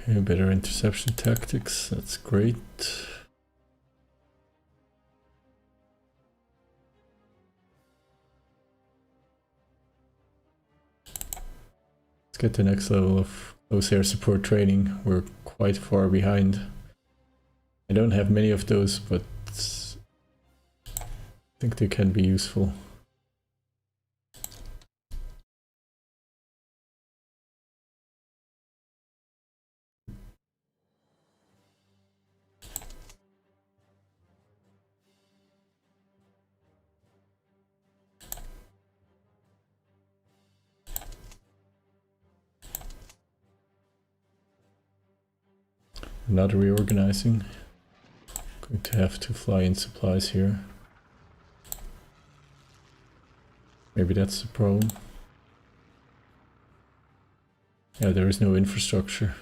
Speaker 1: Okay, better interception tactics, that's great. Let's get the next level of close air support training. We're quite far behind. I don't have many of those, but I think they can be useful. Not reorganizing. Going to have to fly in supplies here. Maybe that's the problem. Yeah, there is no infrastructure.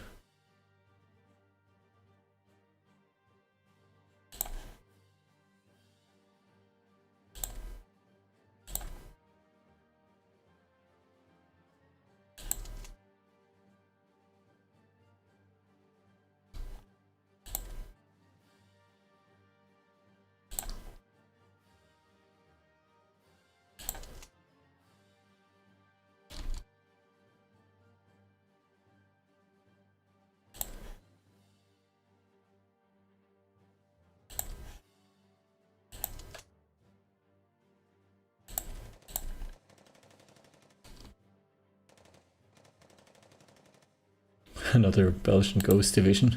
Speaker 1: Another Belgian Ghost division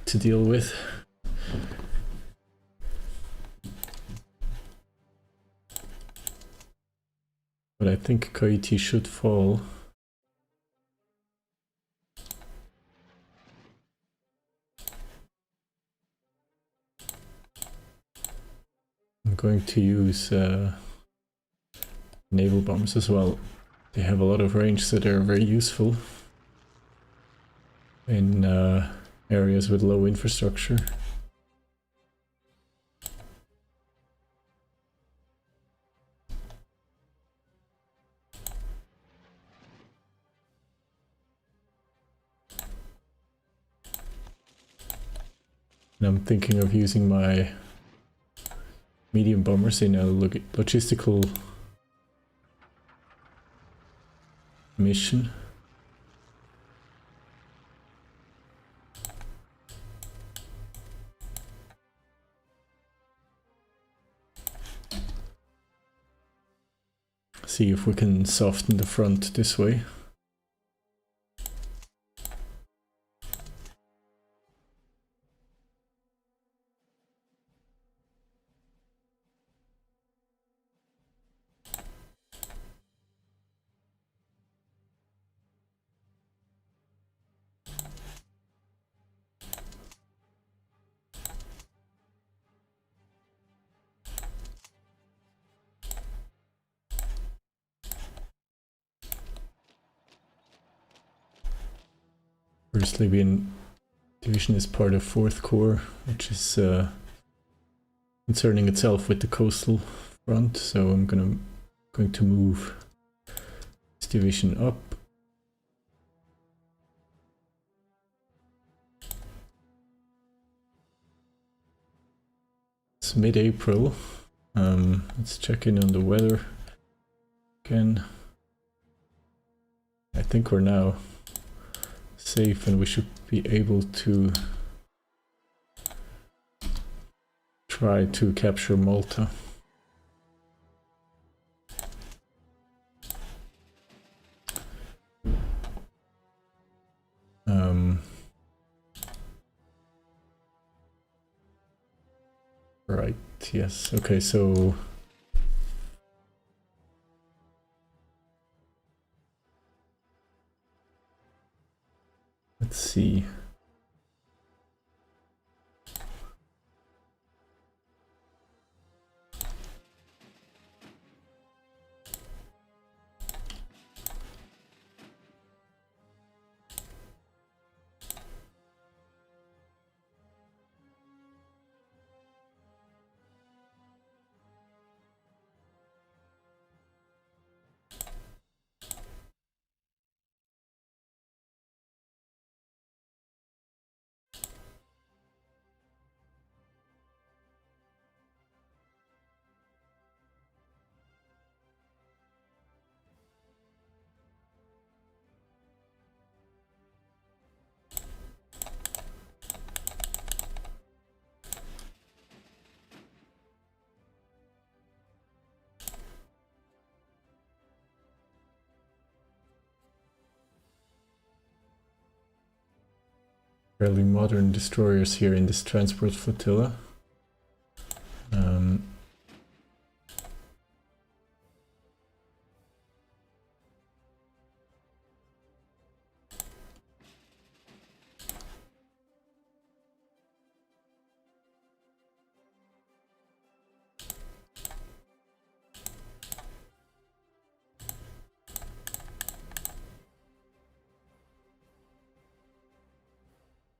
Speaker 1: to deal with. But I think HoI3 should fall. I'm going to use naval bombs as well. They have a lot of range, so they're very useful in areas with low infrastructure. And I'm thinking of using my medium bombers in a logistical mission. See if we can soften the front this way. First Libyan division is part of 4th Corps, which is concerning itself with the coastal front, so I'm going to move this division up. It's mid-April. Let's check in on the weather. again. I think we're now safe and we should be able to try to capture Malta. Right, yes, okay, so let's see. Fairly modern destroyers here in this transport flotilla.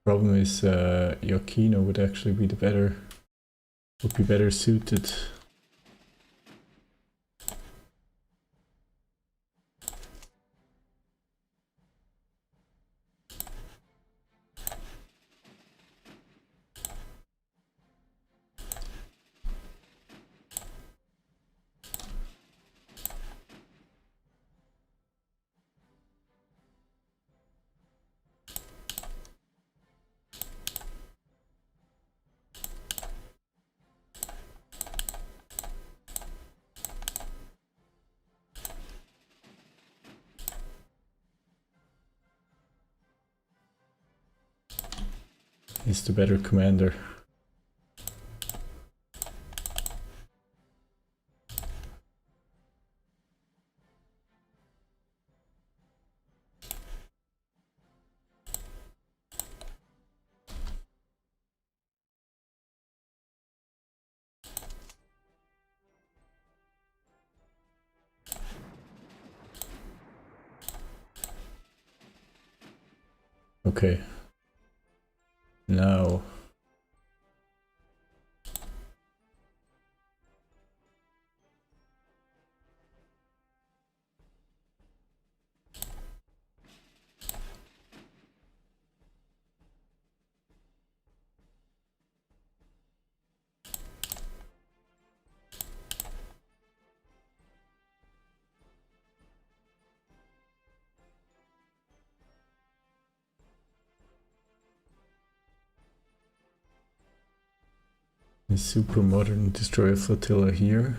Speaker 1: Problem is, Yokino would actually be would be better suited. He's the better commander. Okay. Now. The super modern destroyer flotilla here.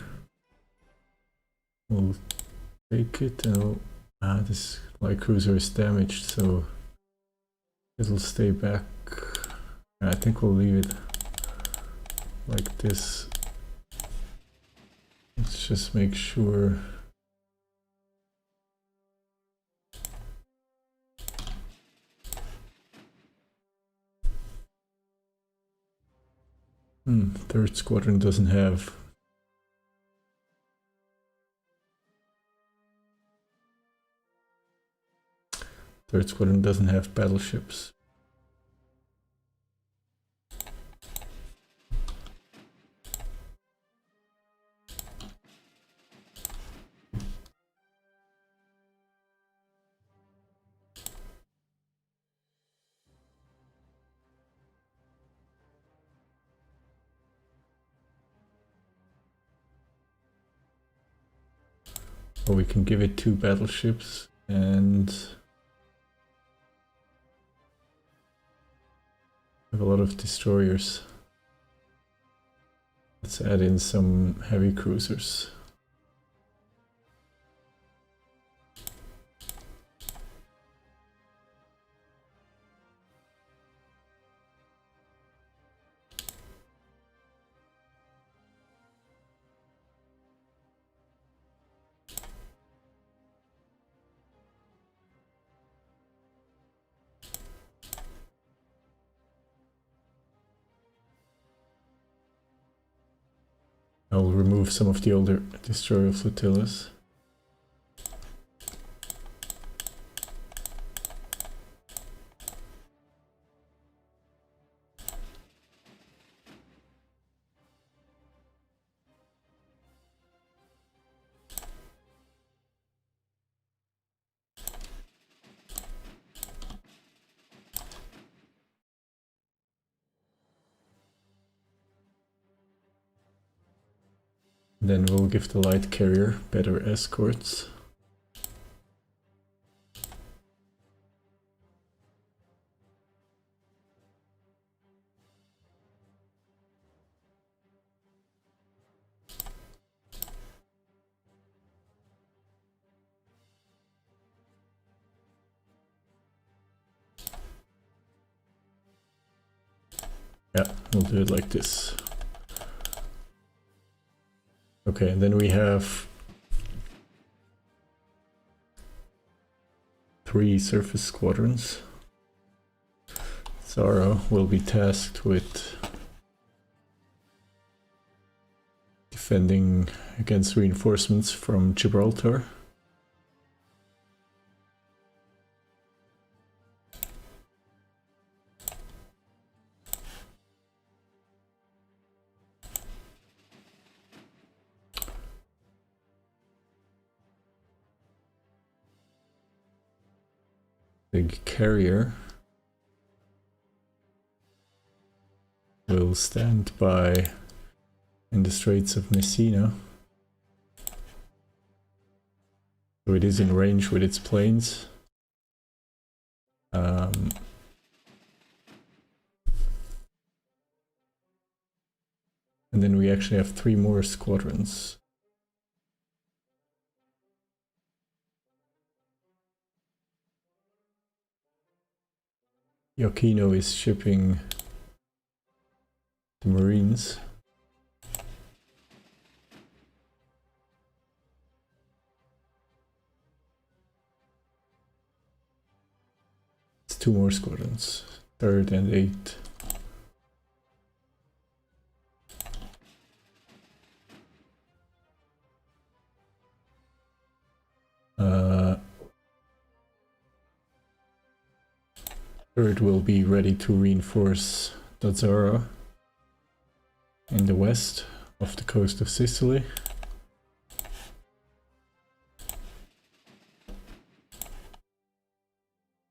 Speaker 1: We'll take it and this light cruiser is damaged, so it'll stay back. I think we'll leave it like this. Let's just make sure. Third squadron doesn't have. Third squadron doesn't have battleships. Or we can give it 2 battleships and have a lot of destroyers. Let's add in some heavy cruisers. I'll remove some of the older destroyer flotillas. Then we'll give the light carrier better escorts. Yeah, we'll do it like this. Okay, and then we have 3 surface squadrons. Zara will be tasked with defending against reinforcements from Gibraltar. Big carrier will stand by in the Straits of Messina. So it is in range with its planes. And then we actually have 3 more squadrons. Yokino is shipping the Marines. It's 2 more squadrons, 3rd and 8th. Third will be ready to reinforce Dazzara in the west off the coast of Sicily.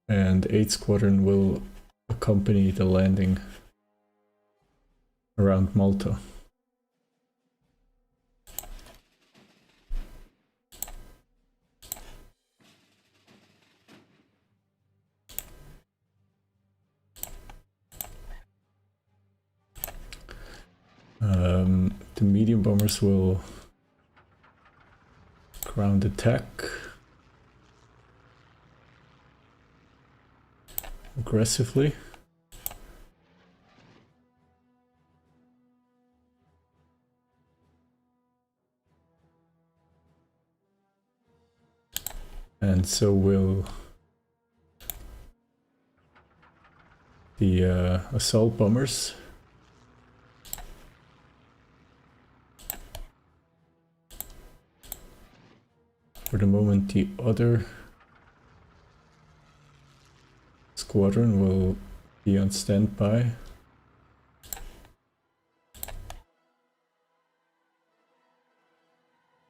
Speaker 1: And 8th Squadron will accompany the landing around Malta. The medium bombers will ground attack aggressively. And so will the assault bombers. For the moment, the other squadron will be on standby.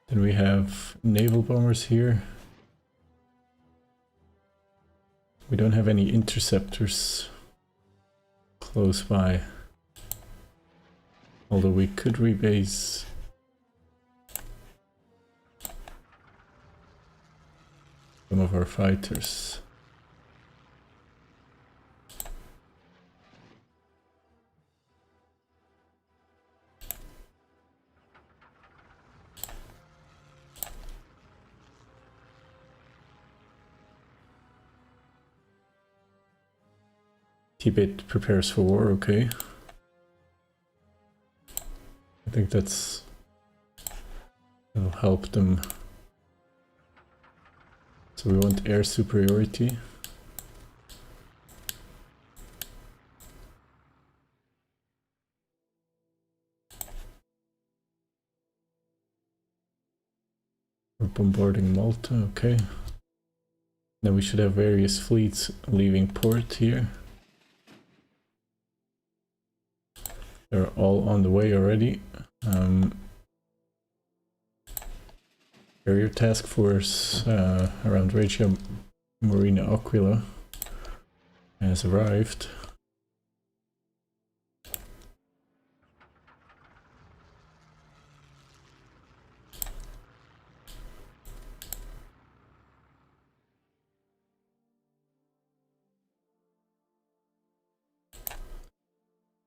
Speaker 1: Then we have naval bombers here. We don't have any interceptors close by, although we could rebase some of our fighters. Tibet prepares for war, okay. I think that'll help them. So we want air superiority. We're bombarding Malta, okay. Then we should have various fleets leaving port here. They're all on the way already. Carrier task force around Regia Marina Aquila has arrived.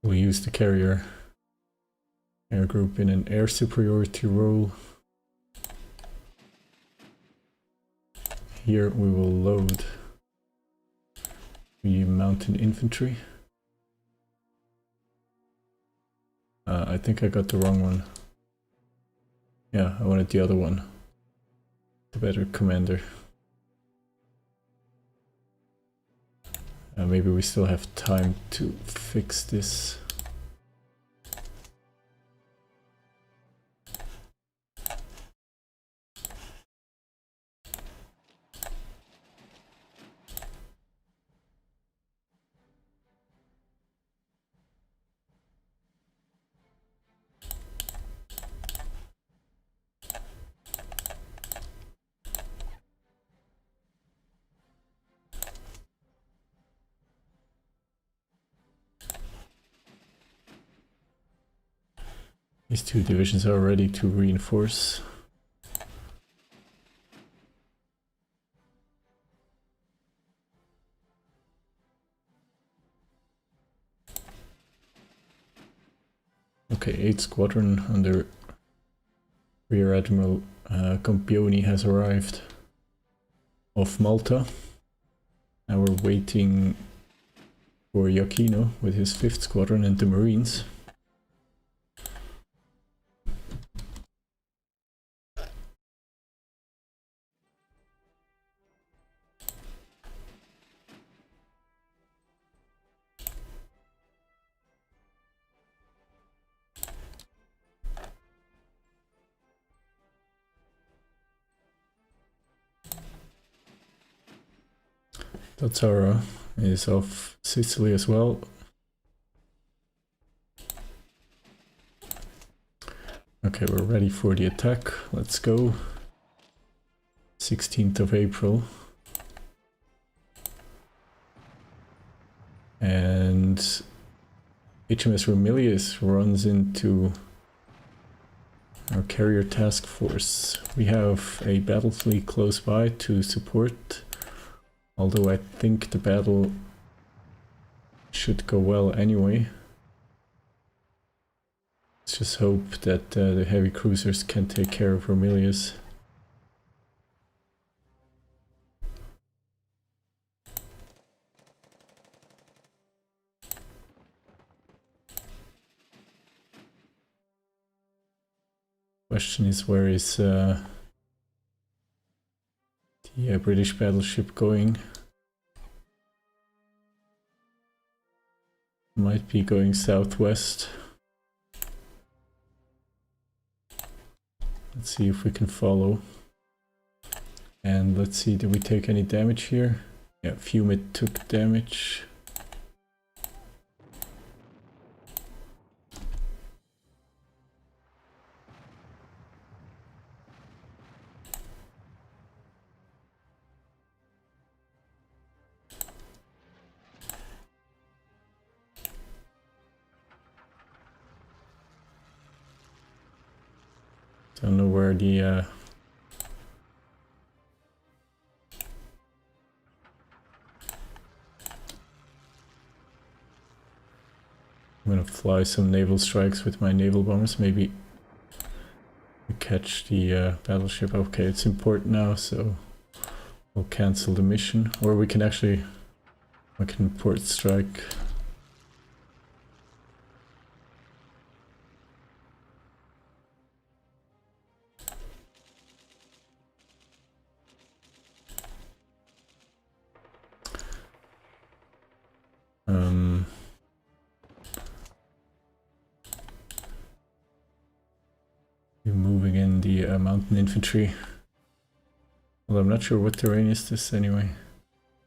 Speaker 1: We use the carrier air group in an air superiority role. Here we will load the mountain infantry. I think I got the wrong one. Yeah, I wanted the other one. The better commander. Maybe we still have time to fix this. These two divisions are ready to reinforce. Okay, 8th Squadron under Rear Admiral Campioni has arrived off Malta. Now we're waiting for Iachino with his 5th Squadron and the Marines. Tatsara is off Sicily as well. Okay, we're ready for the attack. Let's go. 16th of April. And HMS Romilius runs into our carrier task force. We have a battle fleet close by to support. Although I think the battle should go well anyway. Let's just hope that the heavy cruisers can take care of Romilius. Question is, where is the British battleship going? Might be going southwest. Let's see if we can follow. And let's see, did we take any damage here? Yeah, Fumit took damage. Don't know where the I'm gonna fly some naval strikes with my naval bombers, maybe catch the battleship. Okay, it's in port now, so we'll cancel the mission. Or we can actually, I can port strike. You're moving in the mountain infantry. Well, I'm not sure what terrain is this anyway.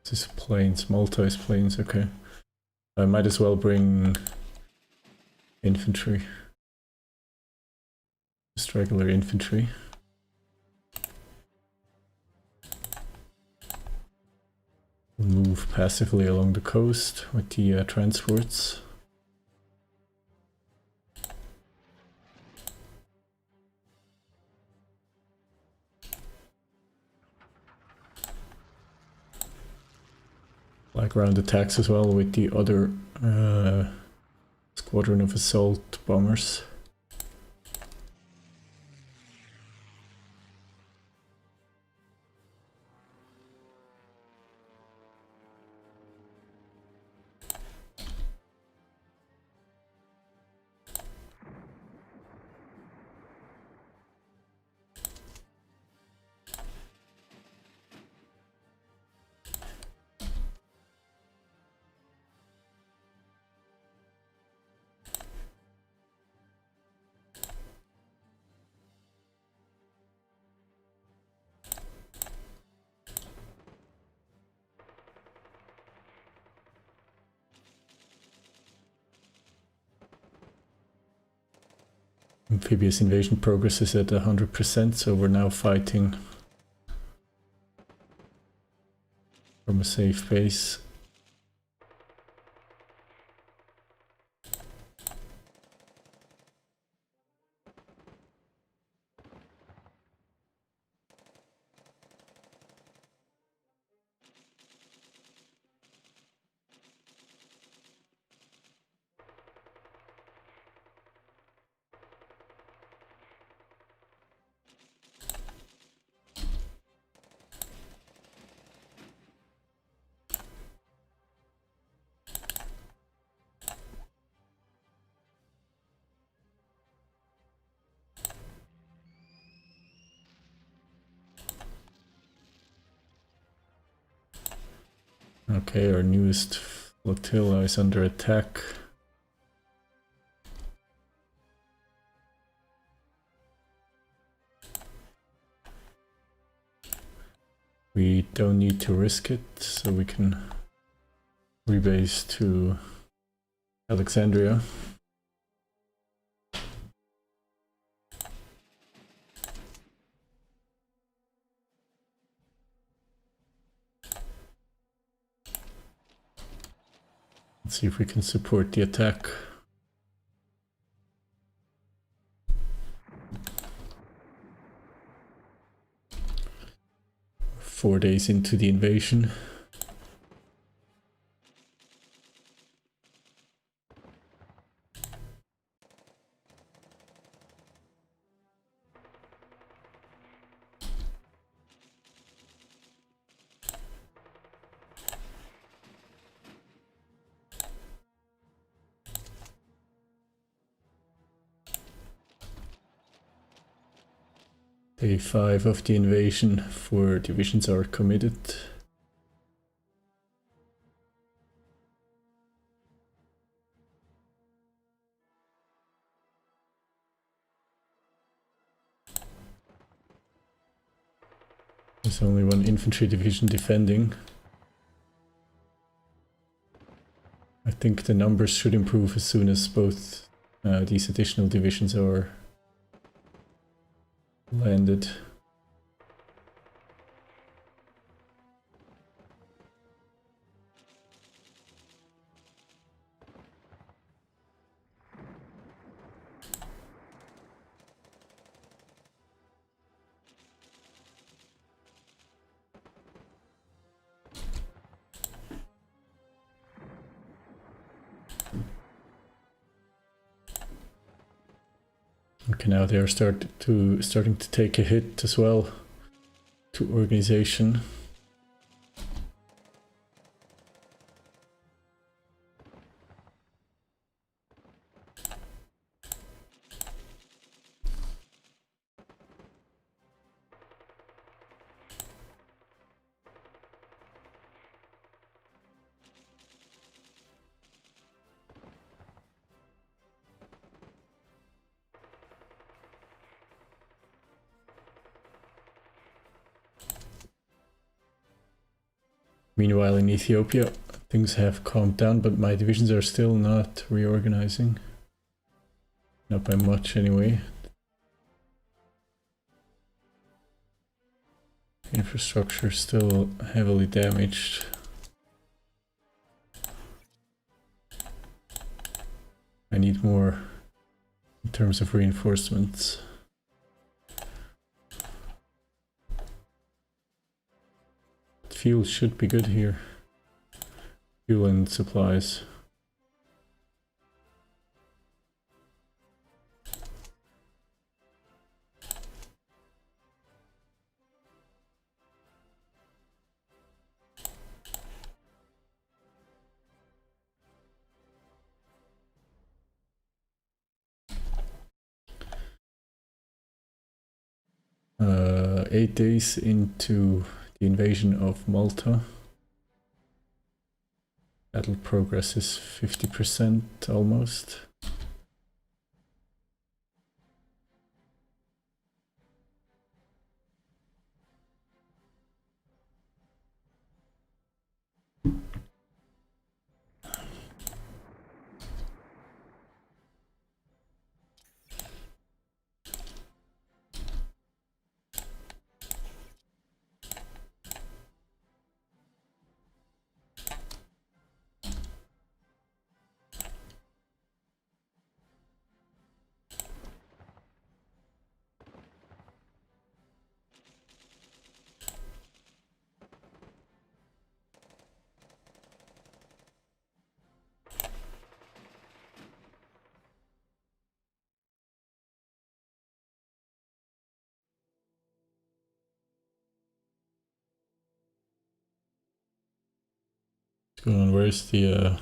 Speaker 1: This is plains, Maltese plains, okay. I might as well bring infantry. Just regular infantry. Move passively along the coast with the transports. Like ground attacks as well with the other squadron of assault bombers. Amphibious invasion progress is at 100%, so we're now fighting from a safe base. Okay, our newest flotilla is under attack. We don't need to risk it, so we can rebase to Alexandria. Let's see if we can support the attack. Four days into the invasion. Day 5 of the invasion, 4 divisions are committed. There's only 1 infantry division defending. I think the numbers should improve as soon as both these additional divisions are landed. Okay, now they are starting to take a hit as well to organization. Meanwhile, in Ethiopia, things have calmed down, but my divisions are still not reorganizing. Not by much, anyway. Infrastructure still heavily damaged. I need more in terms of reinforcements. Fuel should be good here. Fuel and supplies. Uh, 8 days into the invasion of Malta. Battle progress is 50% almost. What's going on? Where's the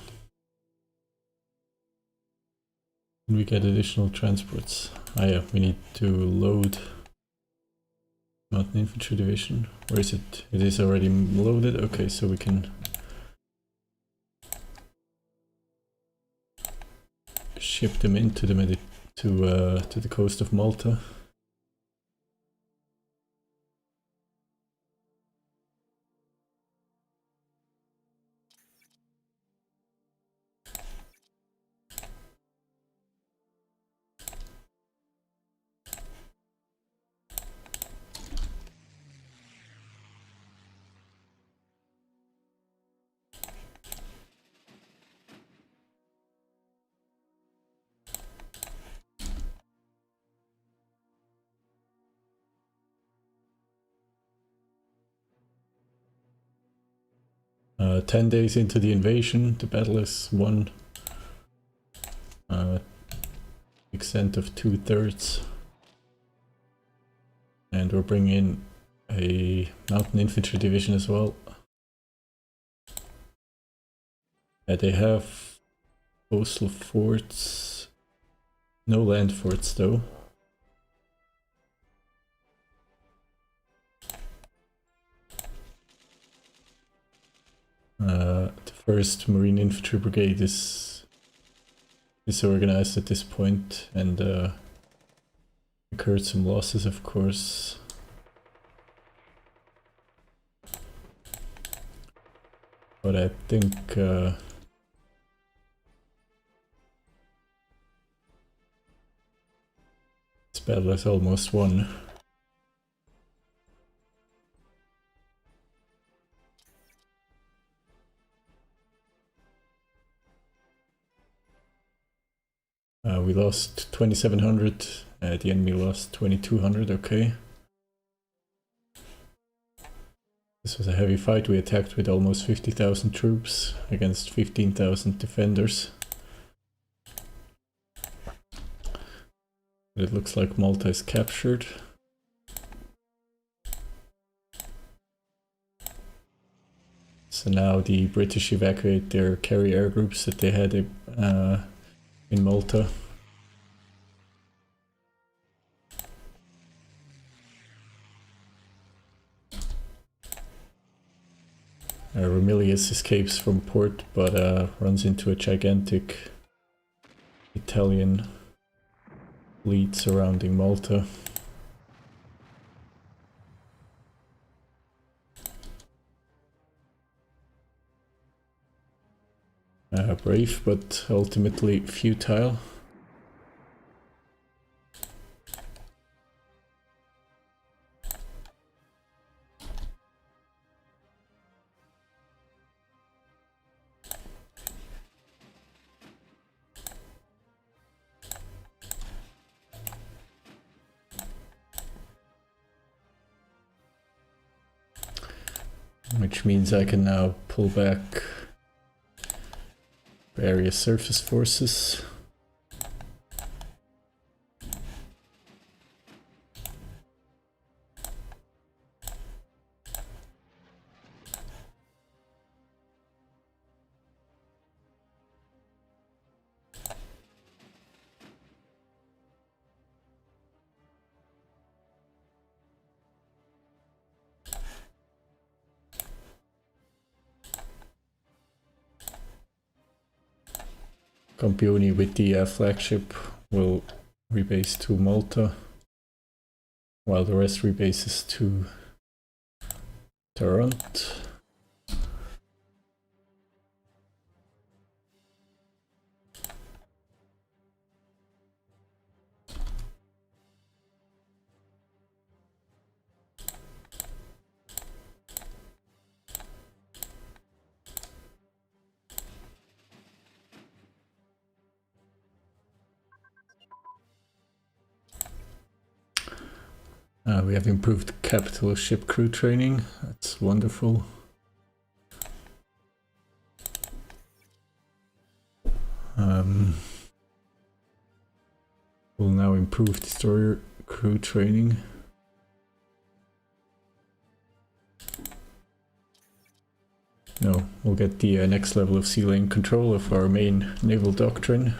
Speaker 1: can we get additional transports? Ah yeah, we need to load Mountain Infantry Division. Where is it? It is already loaded. Okay, so we can ship them into the to the coast of Malta. Uh, 10 days into the invasion, the battle is won. Extent of 2/3. And we're bringing in a mountain infantry division as well. They have coastal forts, no land forts though. The first Marine Infantry Brigade is disorganized at this point and incurred some losses, of course. But I think this battle is almost won. We lost 2,700, the enemy lost 2,200, okay. This was a heavy fight. We attacked with almost 50,000 troops against 15,000 defenders. It looks like Malta is captured. So now the British evacuate their carrier air groups that they had in Malta. Ramilius escapes from port, but runs into a gigantic Italian fleet surrounding Malta. Brave, but ultimately futile. Which means I can now pull back various surface forces. Campioni with the flagship will rebase to Malta, while the rest rebases to Toronto. We have improved capital ship crew training. That's wonderful. We'll now improve destroyer crew training. No, we'll get the next level of sea lane control of our main naval doctrine.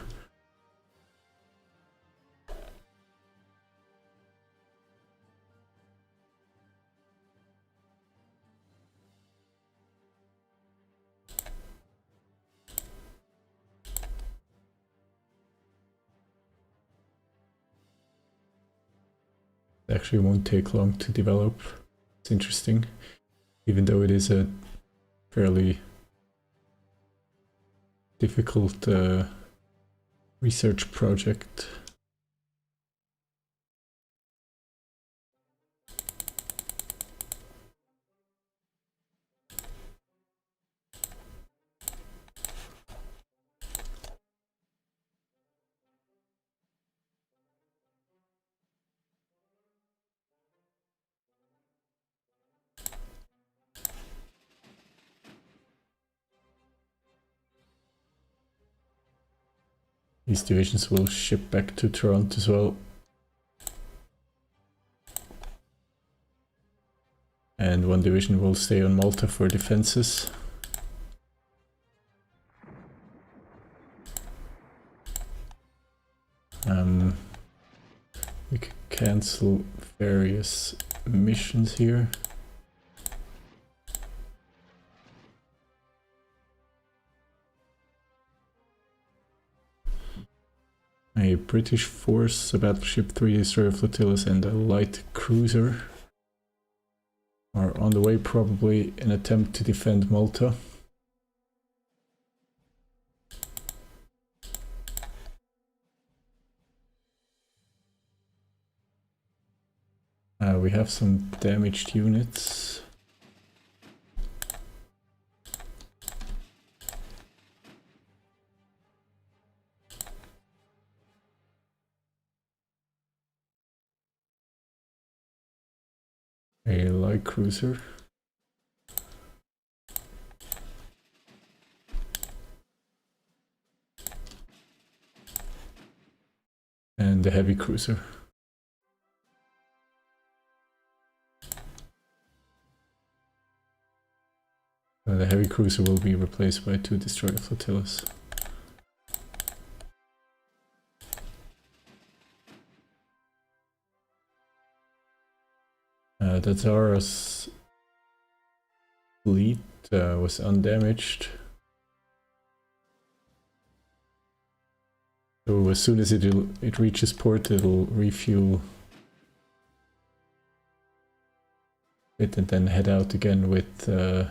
Speaker 1: Actually won't take long to develop. It's interesting, even though it is a fairly difficult research project. These divisions will ship back to Toronto as well. And one division will stay on Malta for defenses. We could cancel various missions here. A British force, a battleship, 3 destroyer flotillas and a light cruiser are on the way, probably in an attempt to defend Malta. We have some damaged units. A light cruiser. and the heavy cruiser. The heavy cruiser will be replaced by 2 destroyer flotillas. The Zara's fleet was undamaged. So as soon as it reaches port, it'll refuel it and then head out again with I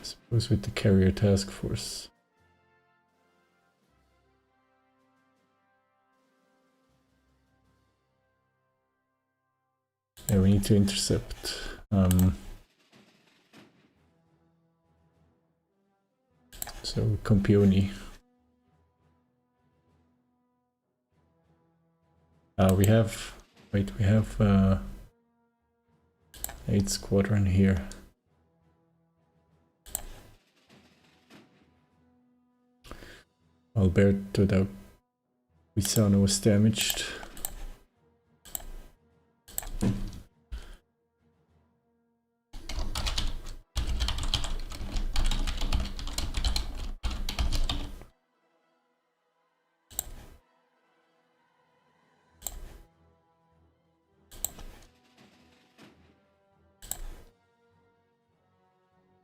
Speaker 1: suppose with the carrier task force. Yeah, we need to intercept. So Campioni. We have 8 squadron here. Alberto da Pisano was damaged.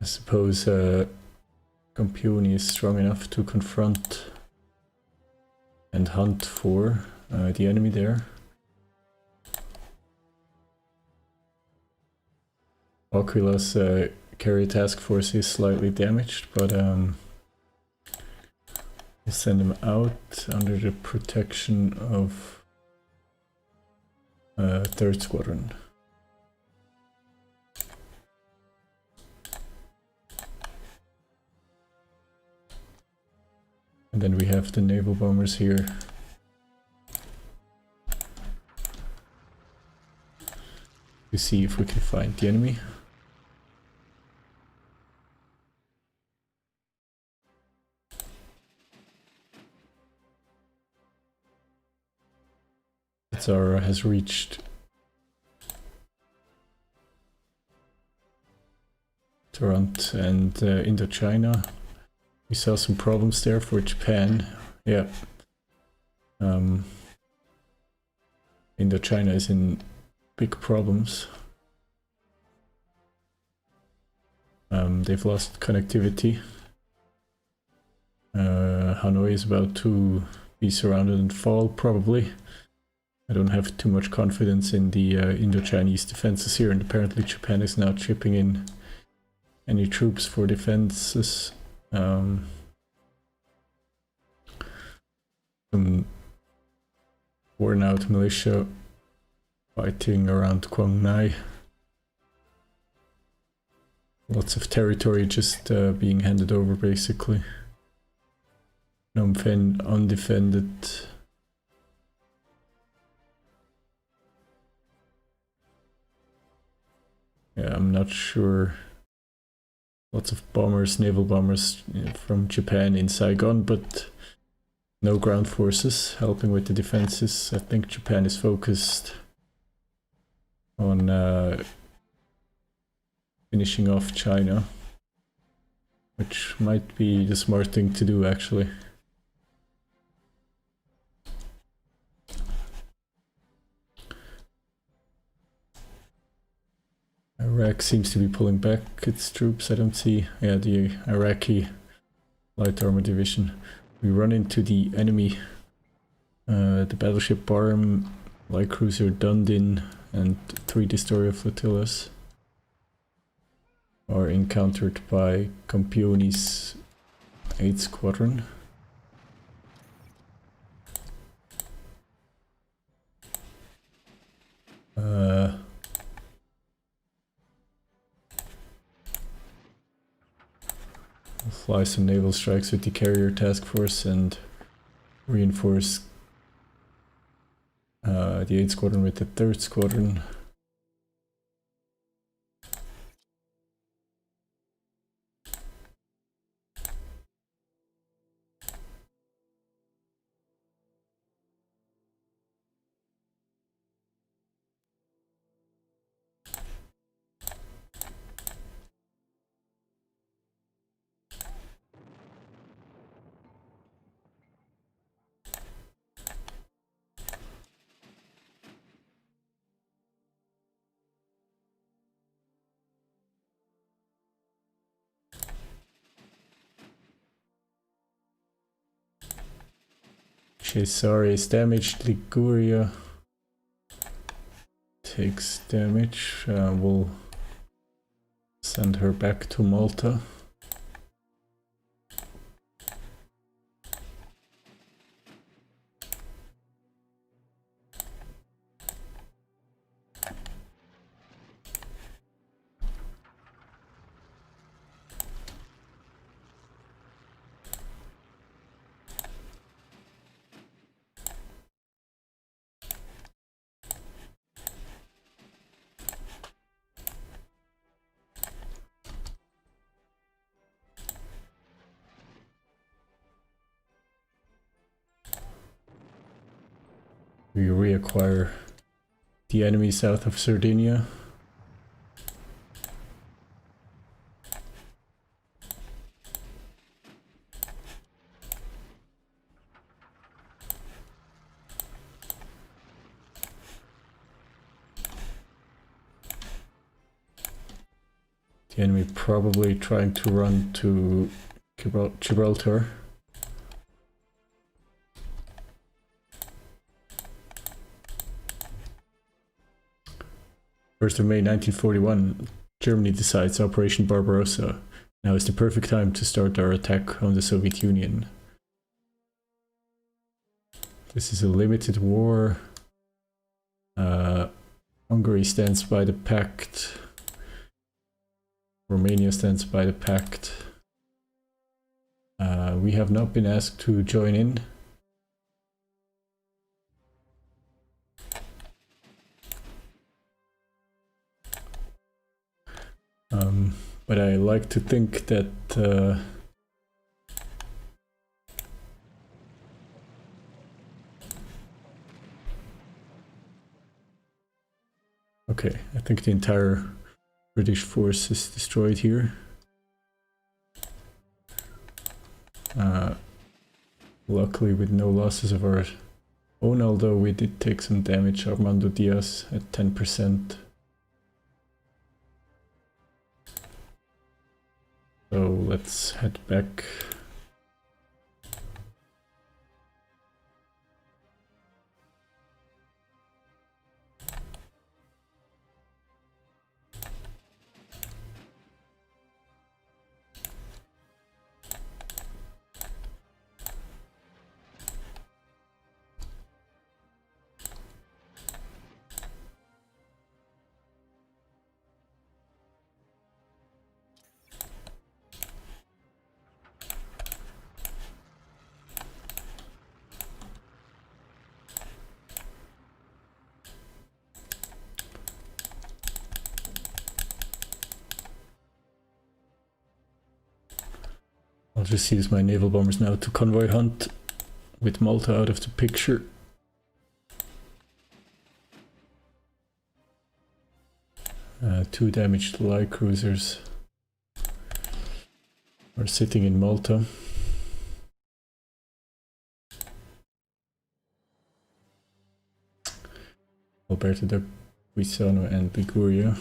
Speaker 1: I suppose Campioni is strong enough to confront and hunt for the enemy there. Aquila's carrier task force is slightly damaged, but we send him out under the protection of 3rd Squadron. And then we have the naval bombers here. To see if we can find the enemy. Zara has reached Toronto and Indochina. We saw some problems there for Japan. Yeah. Indochina is in big problems. They've lost connectivity. Hanoi is about to be surrounded and fall, probably. I don't have too much confidence in the Indo-Chinese defenses here, and apparently Japan is now chipping in any troops for defenses. Some worn out militia fighting around Quang Ngai. Lots of territory just being handed over, basically. Phnom Penh undefended. Yeah, I'm not sure. Lots of bombers, naval bombers from Japan in Saigon, but no ground forces helping with the defenses. I think Japan is focused on finishing off China, which might be the smart thing to do, actually. Iraq seems to be pulling back its troops. I don't see, yeah, the Iraqi light armor division. We run into the enemy, the battleship Barham, light cruiser Dundin, and 3 destroyer flotillas are encountered by Campioni's 8th Squadron. We'll fly some naval strikes with the carrier task force and reinforce the 8th Squadron with the 3rd Squadron. Cesare is damaged. Liguria takes damage. We'll send her back to Malta. We reacquire the enemy south of Sardinia. The enemy probably trying to run to Gibraltar. First of May 1941, Germany decides Operation Barbarossa. Now is the perfect time to start our attack on the Soviet Union. This is a limited war. Hungary stands by the pact. Romania stands by the pact. We have not been asked to join in. But I like to think that okay, I think the entire British force is destroyed here. Luckily with no losses of our own, although we did take some damage. Armando Diaz at 10%. So let's head back. I'll just use my naval bombers now to convoy hunt with Malta out of the picture. Two damaged light cruisers are sitting in Malta. Alberto da Guisano and Liguria.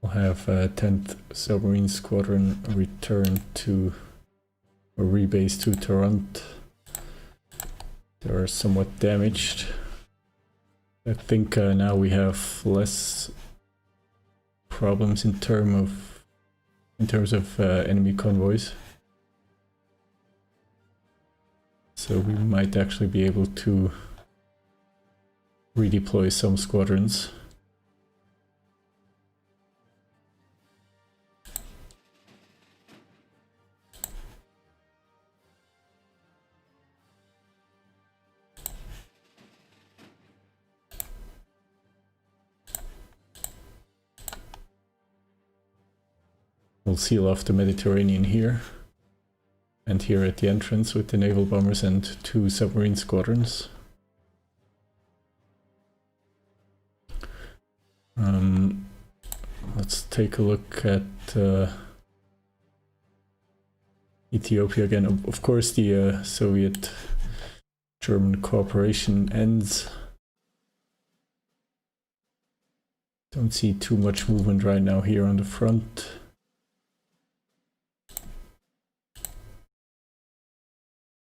Speaker 1: We'll have 10th Submarine Squadron return to or rebase to Toronto. They are somewhat damaged. I think now we have less problems in terms of enemy convoys. So we might actually be able to redeploy some squadrons. We'll seal off the Mediterranean here, and here at the entrance with the naval bombers and 2 submarine squadrons. Let's take a look at Ethiopia again. Of course, the Soviet-German cooperation ends. Don't see too much movement right now here on the front.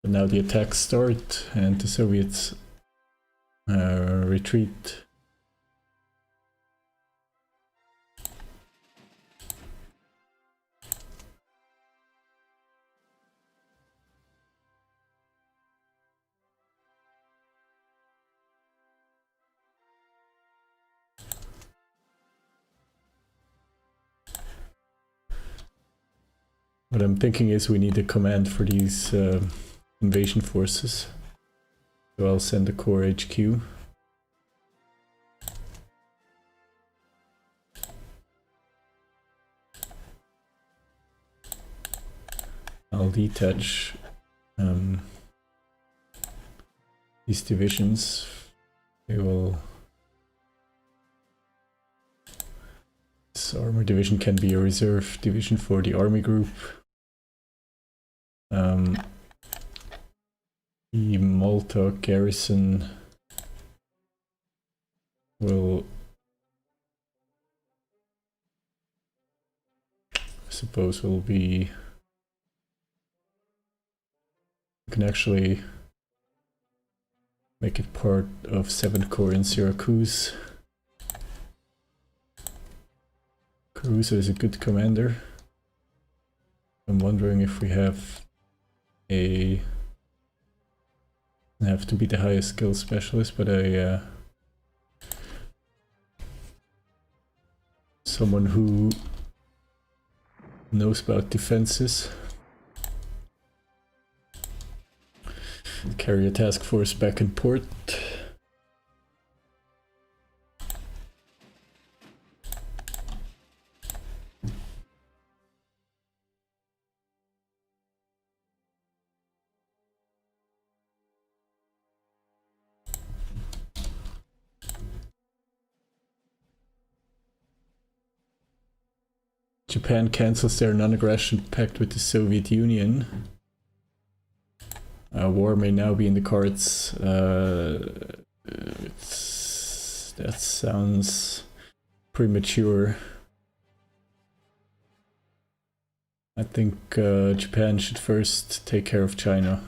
Speaker 1: But now the attacks start and the Soviets retreat. What I'm thinking is we need a command for these invasion forces. So I'll send a core HQ. I'll detach these divisions. They will... This armor division can be a reserve division for the army group. The Malta garrison will, I suppose, will be... You can actually make it part of 7th Corps in Syracuse. Caruso is a good commander. I'm wondering if we have a... I have to be the highest skill specialist, but someone who knows about defenses. Carry a task force back in port. Japan cancels their non-aggression pact with the Soviet Union. War may now be in the cards. That sounds premature. I think Japan should first take care of China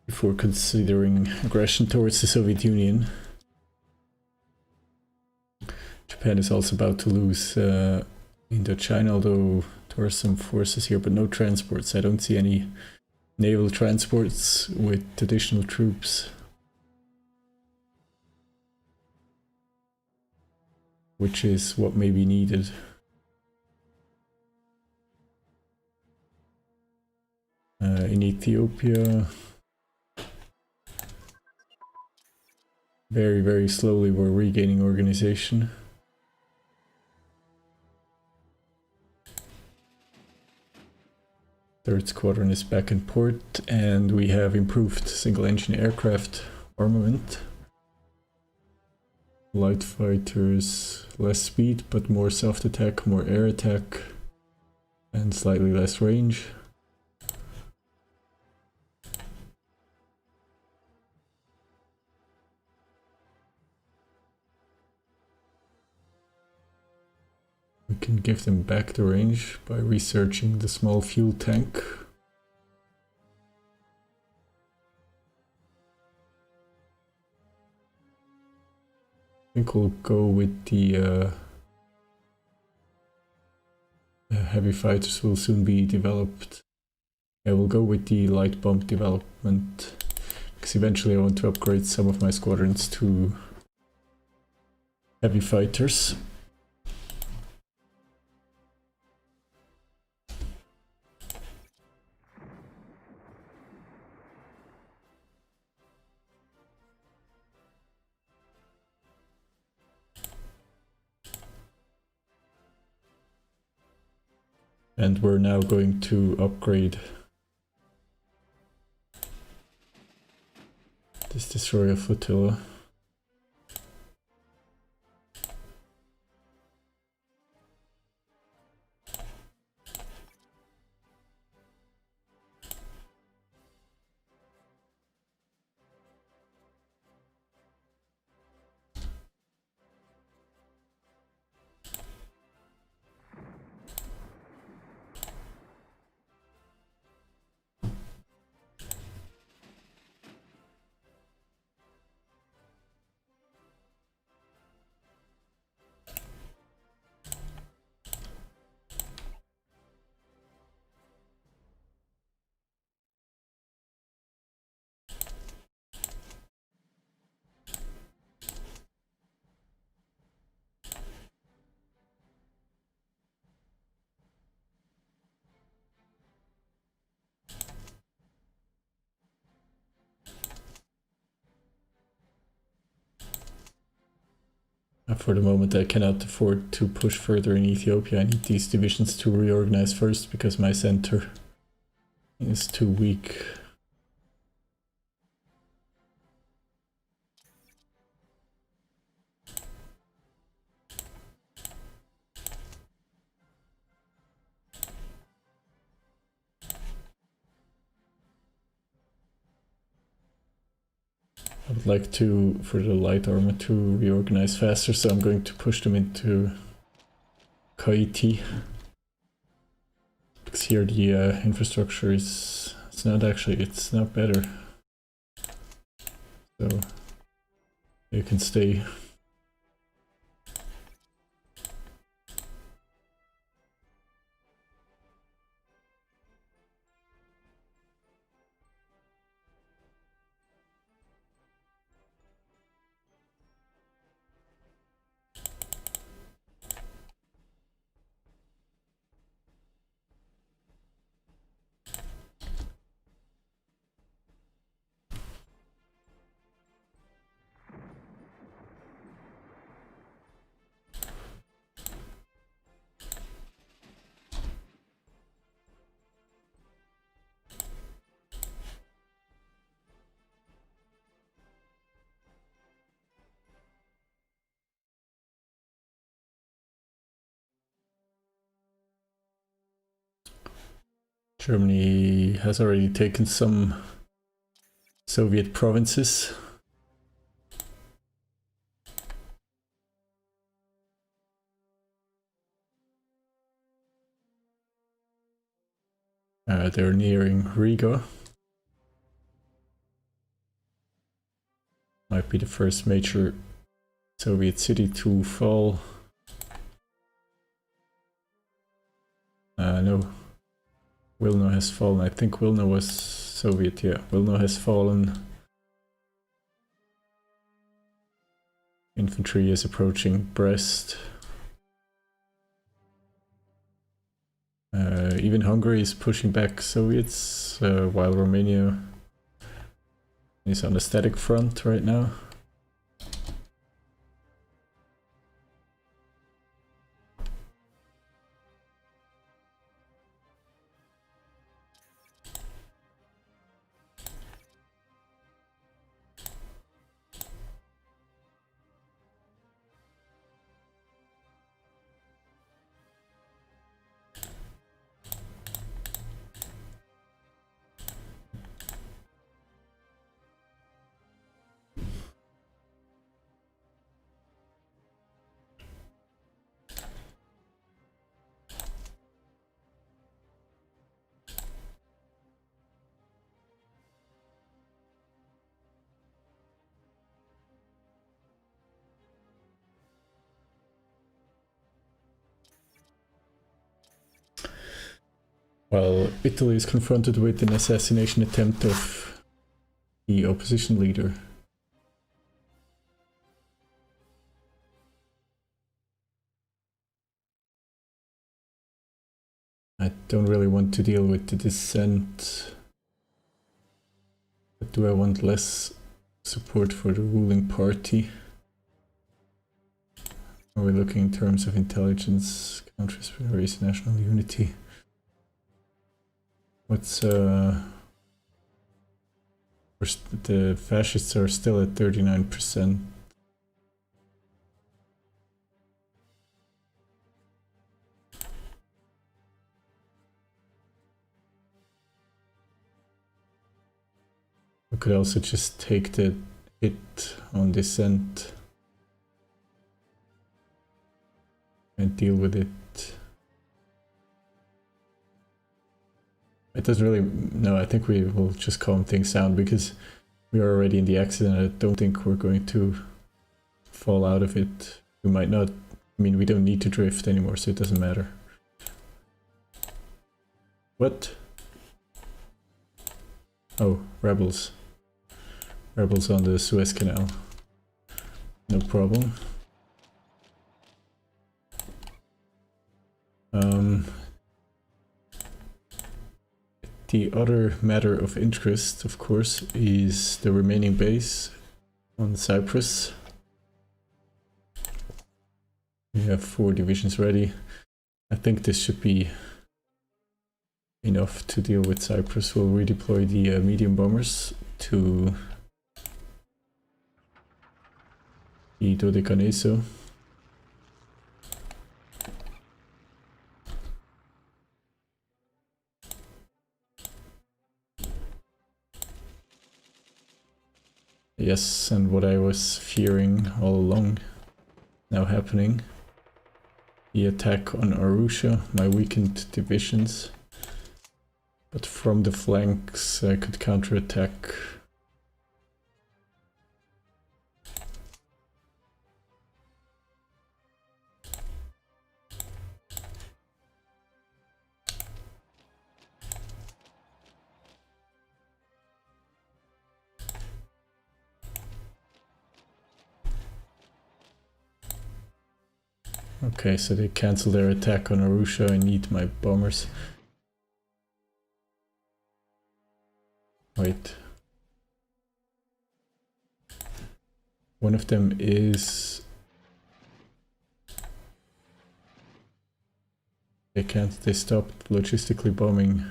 Speaker 1: before considering aggression towards the Soviet Union. Japan is also about to lose Indochina, although there are some forces here, but no transports. I don't see any naval transports with additional troops. Which is what may be needed. In Ethiopia, very, very slowly we're regaining organization. Third squadron is back in port, and we have improved single-engine aircraft armament. Light fighters, less speed, but more soft attack, more air attack, and slightly less range. We can give them back the range by researching the small fuel tank. I think we'll go with the heavy fighters will soon be developed. Yeah, we'll go with the light bomb development, because eventually I want to upgrade some of my squadrons to heavy fighters. And we're now going to upgrade this destroyer flotilla. For the moment, I cannot afford to push further in Ethiopia. I need these divisions to reorganize first because my center is too weak. I would like to, for the light armor, to reorganize faster, so I'm going to push them into HoI3. Because here the infrastructure is, it's not better. So you can stay. Germany has already taken some Soviet provinces. They're nearing Riga. Might be the first major Soviet city to fall. No. Wilno has fallen. I think Wilno was Soviet, yeah. Wilno has fallen. Infantry is approaching Brest. Even Hungary is pushing back Soviets, while Romania is on a static front right now. Well, Italy is confronted with an assassination attempt of the opposition leader. I don't really want to deal with the dissent, but do I want less support for the ruling party? Are we looking in terms of intelligence, countries with race, national unity? What's the fascists are still at 39%. We could also just take the hit on dissent and deal with it. It doesn't really, no, I think we will just calm things down because we are already in the accident. I don't think we're going to fall out of it. We might not, I mean, we don't need to drift anymore, so it doesn't matter. What? Oh, rebels. Rebels on the Suez Canal. No problem. The other matter of interest, of course, is the remaining base on Cyprus. We have 4 divisions ready. I think this should be enough to deal with Cyprus. We'll redeploy the medium bombers to the Dodecaneso. Yes, and what I was fearing all along, now happening. The attack on Arusha, my weakened divisions. But from the flanks I could counterattack. Okay, so they cancel their attack on Arusha. I need my bombers. Wait. One of them is... They stopped logistically bombing.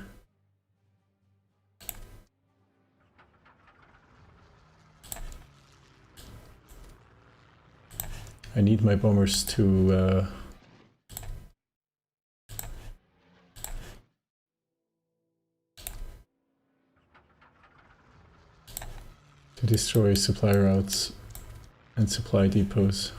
Speaker 1: I need my bombers to destroy supply routes and supply depots.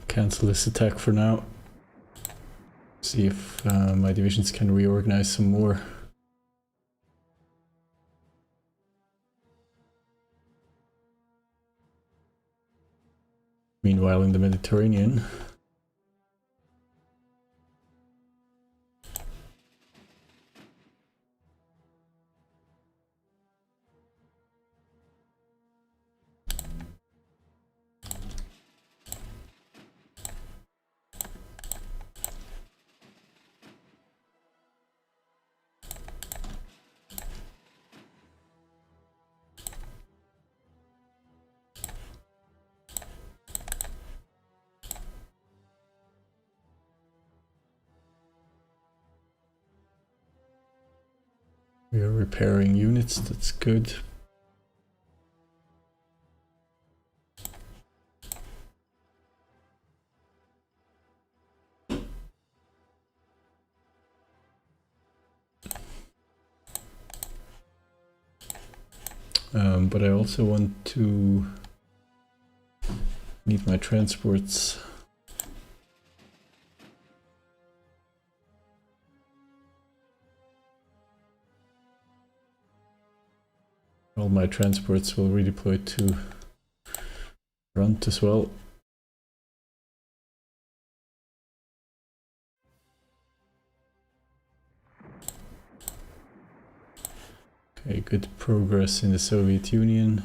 Speaker 1: Cancel this attack for now. See if my divisions can reorganize some more. Meanwhile, in the Mediterranean, we are repairing units, that's good. But I also want to need my transports. All my transports will redeploy to front as well. Okay, good progress in the Soviet Union.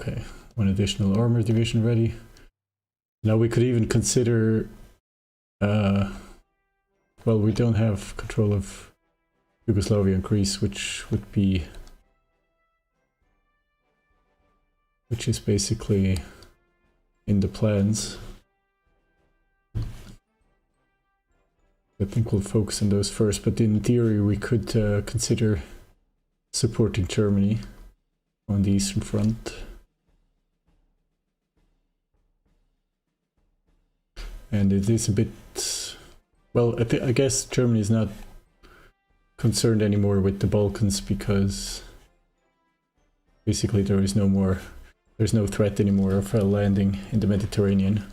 Speaker 1: Okay, one additional armor division ready. Now we could even consider, well, we don't have control of Yugoslavia and Greece, which is basically in the plans. I think we'll focus on those first, but in theory we could consider supporting Germany on the Eastern Front. And it is a bit, well, I guess Germany is not concerned anymore with the Balkans because basically there's no threat anymore of a landing in the Mediterranean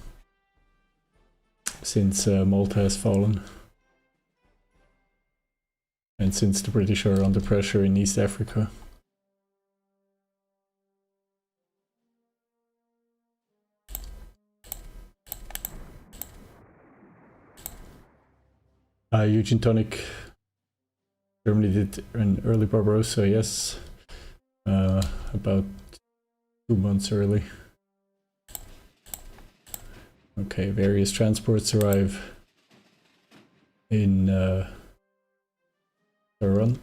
Speaker 1: since Malta has fallen. And since the British are under pressure in East Africa. Eugene Tonic, Germany did an early Barbarossa, yes, about 2 months early. Okay, various transports arrive in Toronto.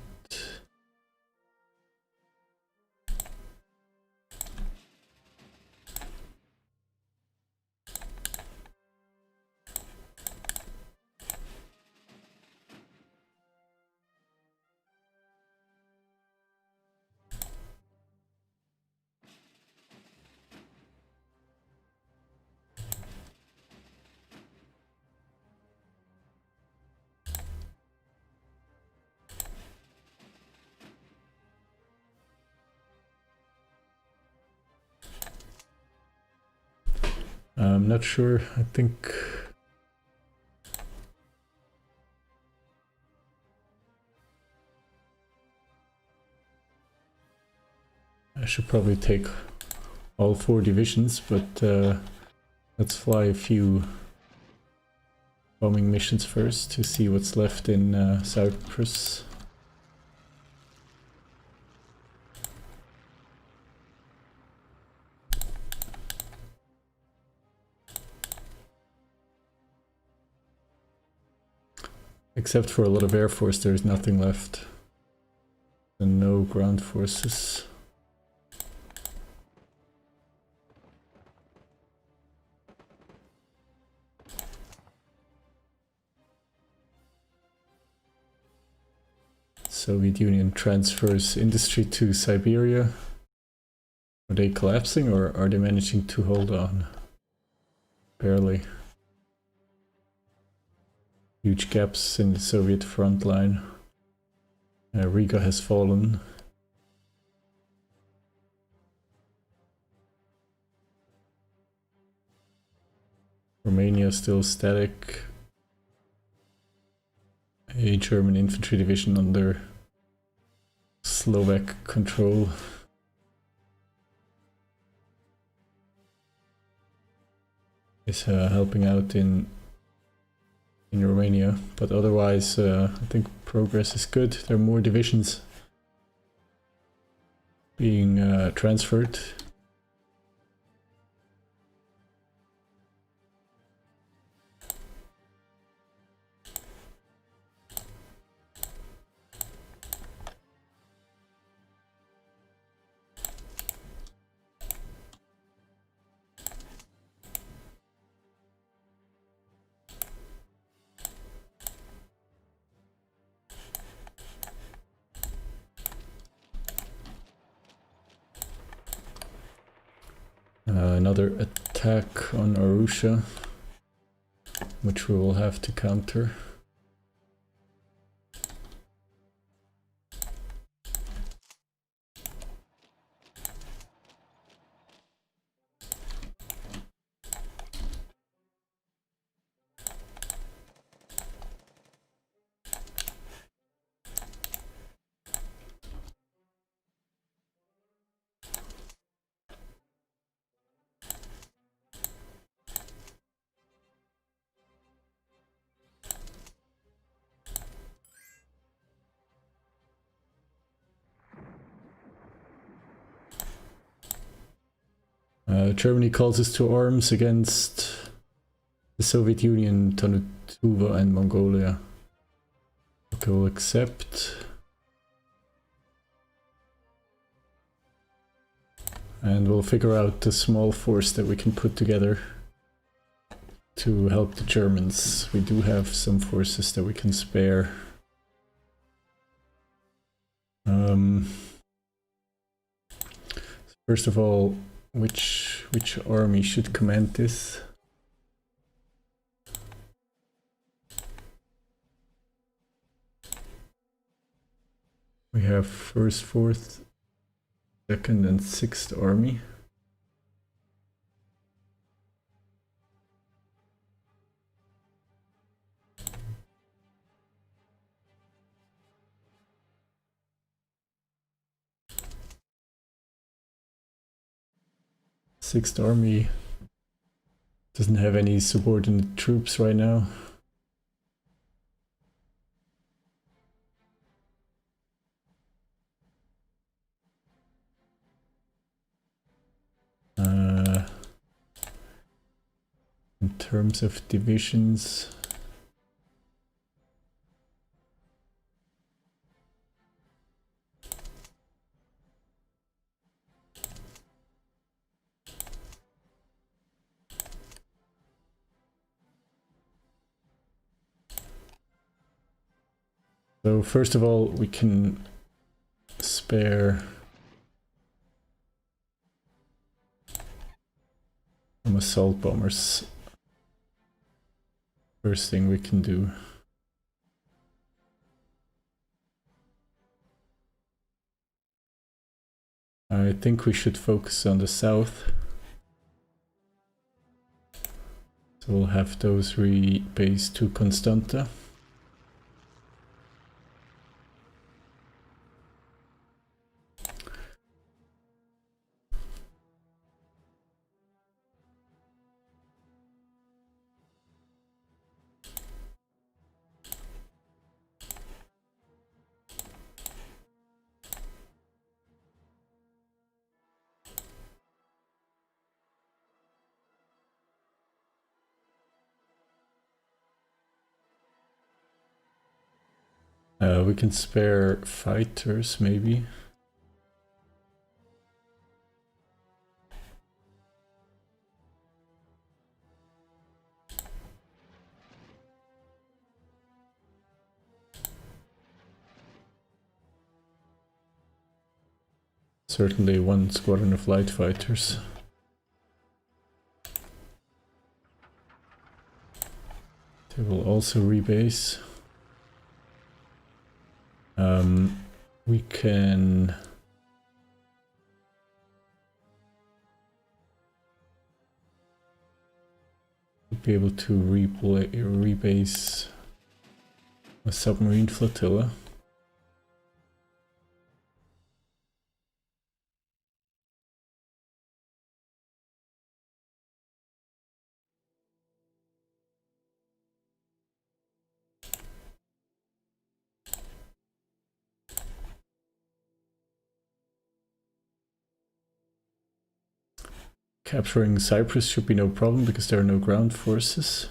Speaker 1: I'm not sure, I think I should probably take all 4 divisions, but let's fly a few bombing missions first to see what's left in Cyprus. Except for a lot of air force, there's nothing left. And no ground forces. Soviet Union transfers industry to Siberia. Are they collapsing or are they managing to hold on? Barely. Huge gaps in the Soviet front line. Riga has fallen. Romania still static. A German infantry division under Slovak control. Is helping out in Romania, but otherwise I think progress is good. There are more divisions being transferred. Another attack on Arusha, which we will have to counter. Germany calls us to arms against the Soviet Union, Tanutuva and Mongolia. Okay, we'll accept. And we'll figure out the small force that we can put together to help the Germans. We do have some forces that we can spare. First of all, which army should command this? We have 1st, 4th, 2nd and 6th Army. Sixth Army doesn't have any subordinate troops right now. In terms of divisions, so first of all, we can spare some assault bombers. First thing we can do. I think we should focus on the south. So we'll have those rebased to Constanta. We can spare fighters, maybe. Certainly one squadron of light fighters. They will also rebase. We can be able to rebase a submarine flotilla. Capturing Cyprus should be no problem because there are no ground forces.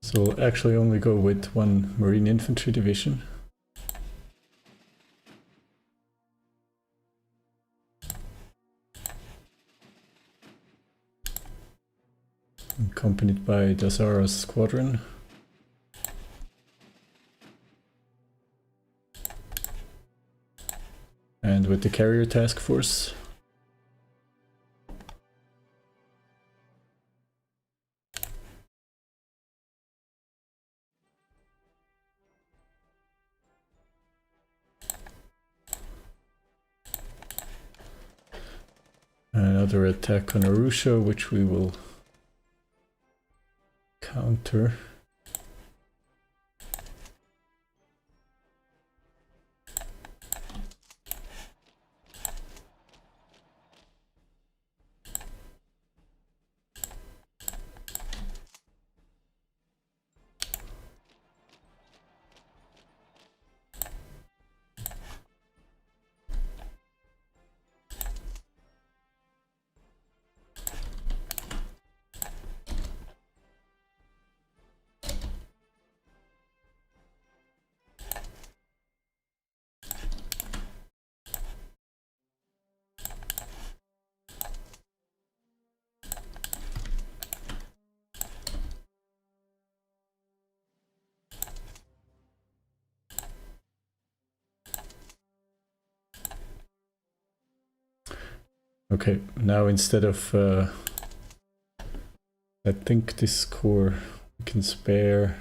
Speaker 1: So we'll actually only go with one Marine Infantry division. Accompanied by Dasara's squadron. And with the carrier task force. another attack on Arusha, which we will counter. Okay, now instead of I think this corps we can spare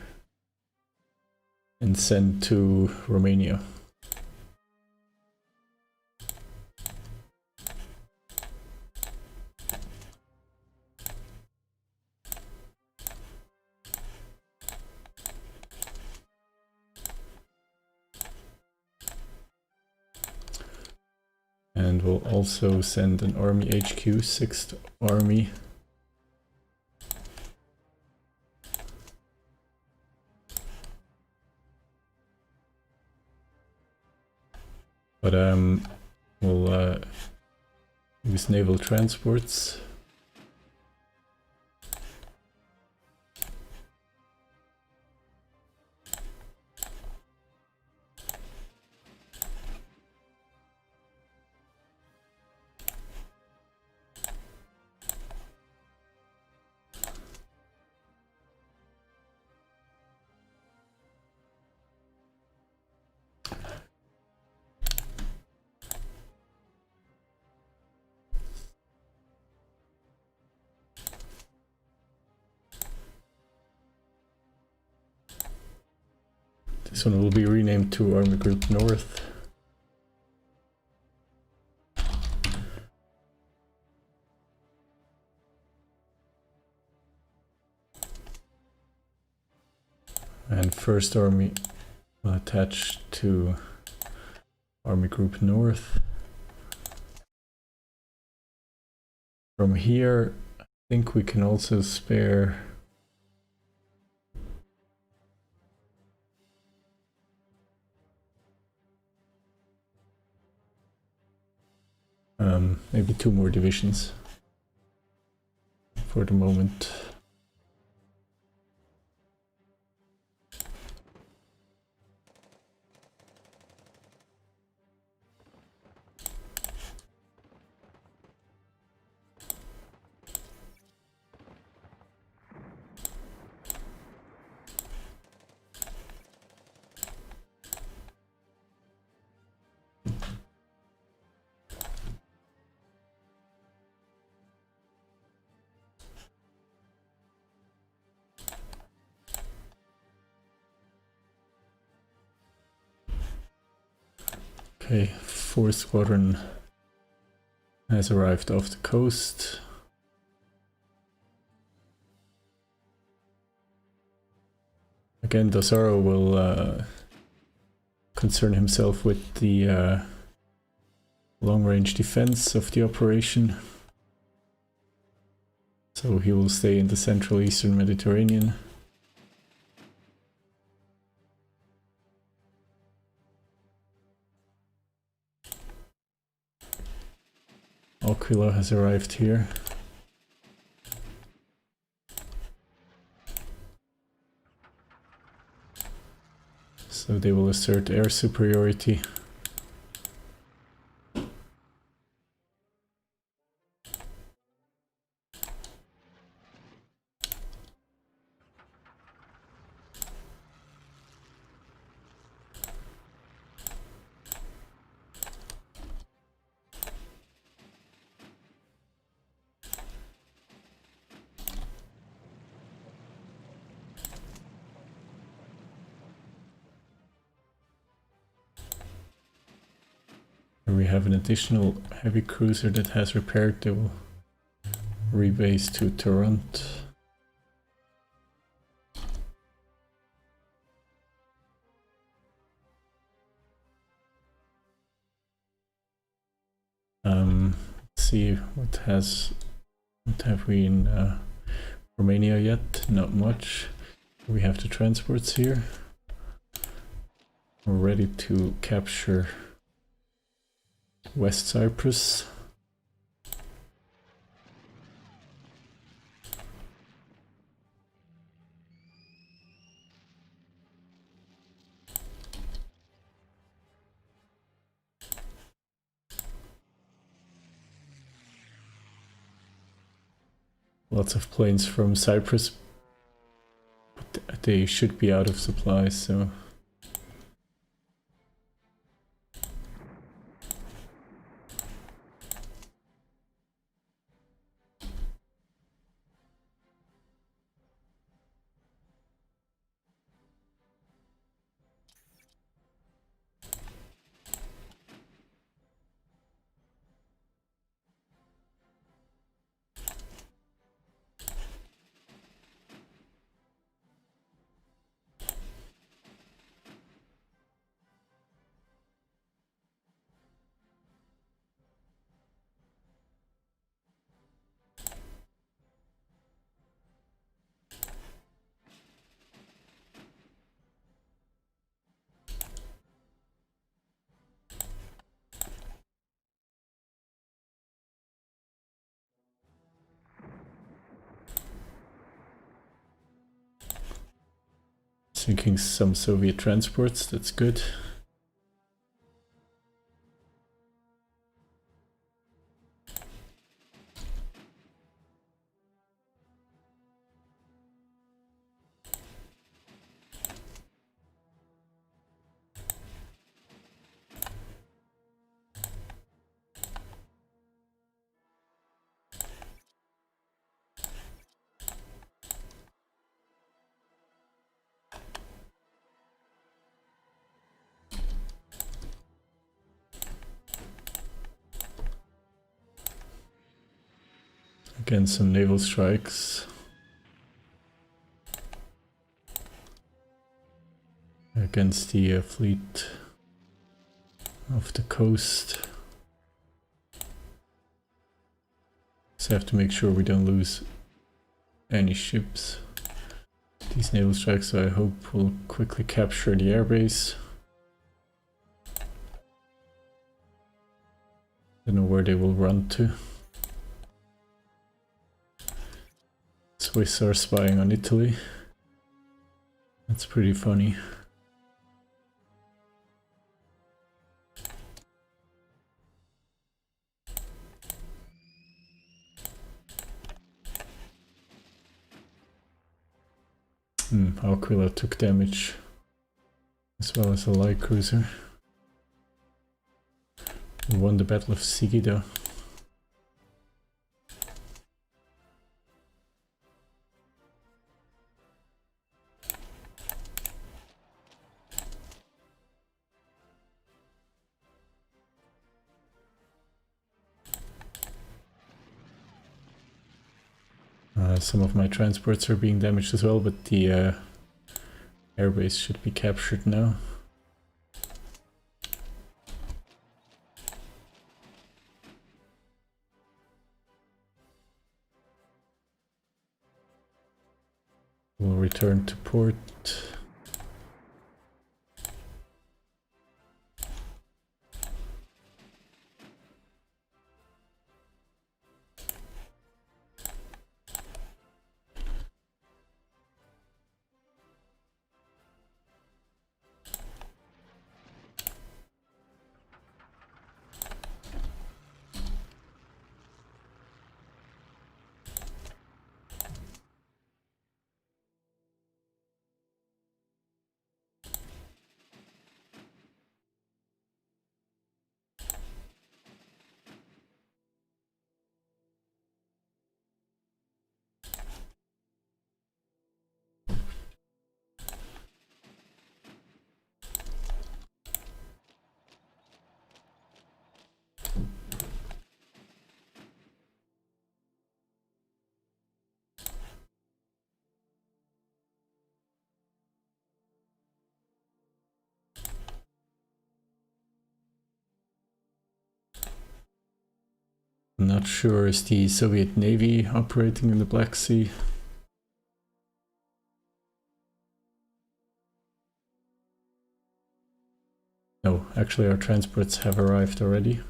Speaker 1: and send to Romania. And we'll also send an army HQ, 6th Army. But we'll use naval transports. This one will be renamed to Army Group North. And 1st Army will attach to Army Group North. From here, I think we can also spare maybe 2 more divisions for the moment. Okay, 4th Squadron has arrived off the coast. Again, Dosaro will concern himself with the long-range defense of the operation. So he will stay in the Central Eastern Mediterranean. Aquila has arrived here. So they will assert air superiority. We have an additional heavy cruiser that has repaired. They will rebase to Toronto. Let's see what have we in Romania yet? Not much. We have the transports here. We're ready to capture West Cyprus. Lots of planes from Cyprus, but they should be out of supplies, so... Sinking some Soviet transports, that's good. Again, some naval strikes. Against the fleet off the coast. So have to make sure we don't lose any ships. These naval strikes, I hope, will quickly capture the airbase. Don't know where they will run to. Swiss are spying on Italy. That's pretty funny. Aquila took damage, as well as a light cruiser. We won the Battle of Sigida. Some of my transports are being damaged as well, but the airbase should be captured now. We'll return to port. I'm not sure, is the Soviet Navy operating in the Black Sea? No, actually our transports have arrived already.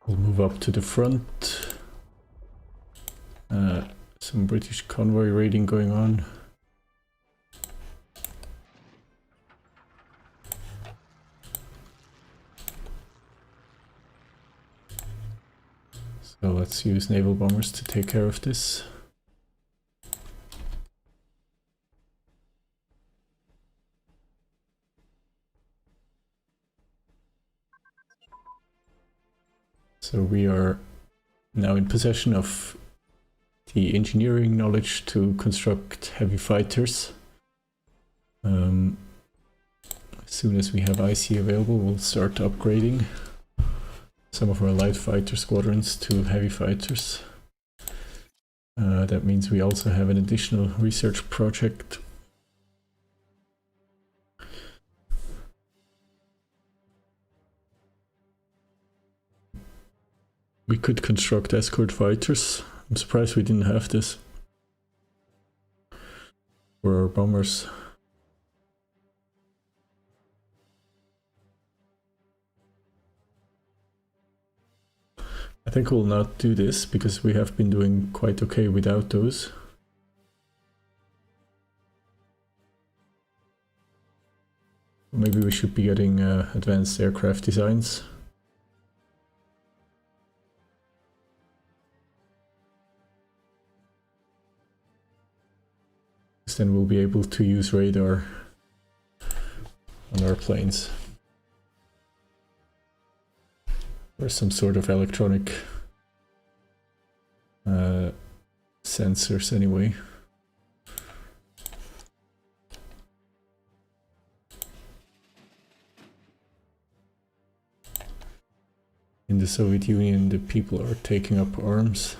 Speaker 1: We'll move up to the front. Some British convoy raiding going on. So let's use naval bombers to take care of this. So we are now in possession of the engineering knowledge to construct heavy fighters. As soon as we have IC available, we'll start upgrading some of our light fighter squadrons to heavy fighters. That means we also have an additional research project. We could construct escort fighters. I'm surprised we didn't have this for our bombers. I think we'll not do this because we have been doing quite okay without those. Maybe we should be getting advanced aircraft designs. Then we'll be able to use radar on our planes. Or some sort of electronic sensors anyway. In the Soviet Union, the people are taking up arms.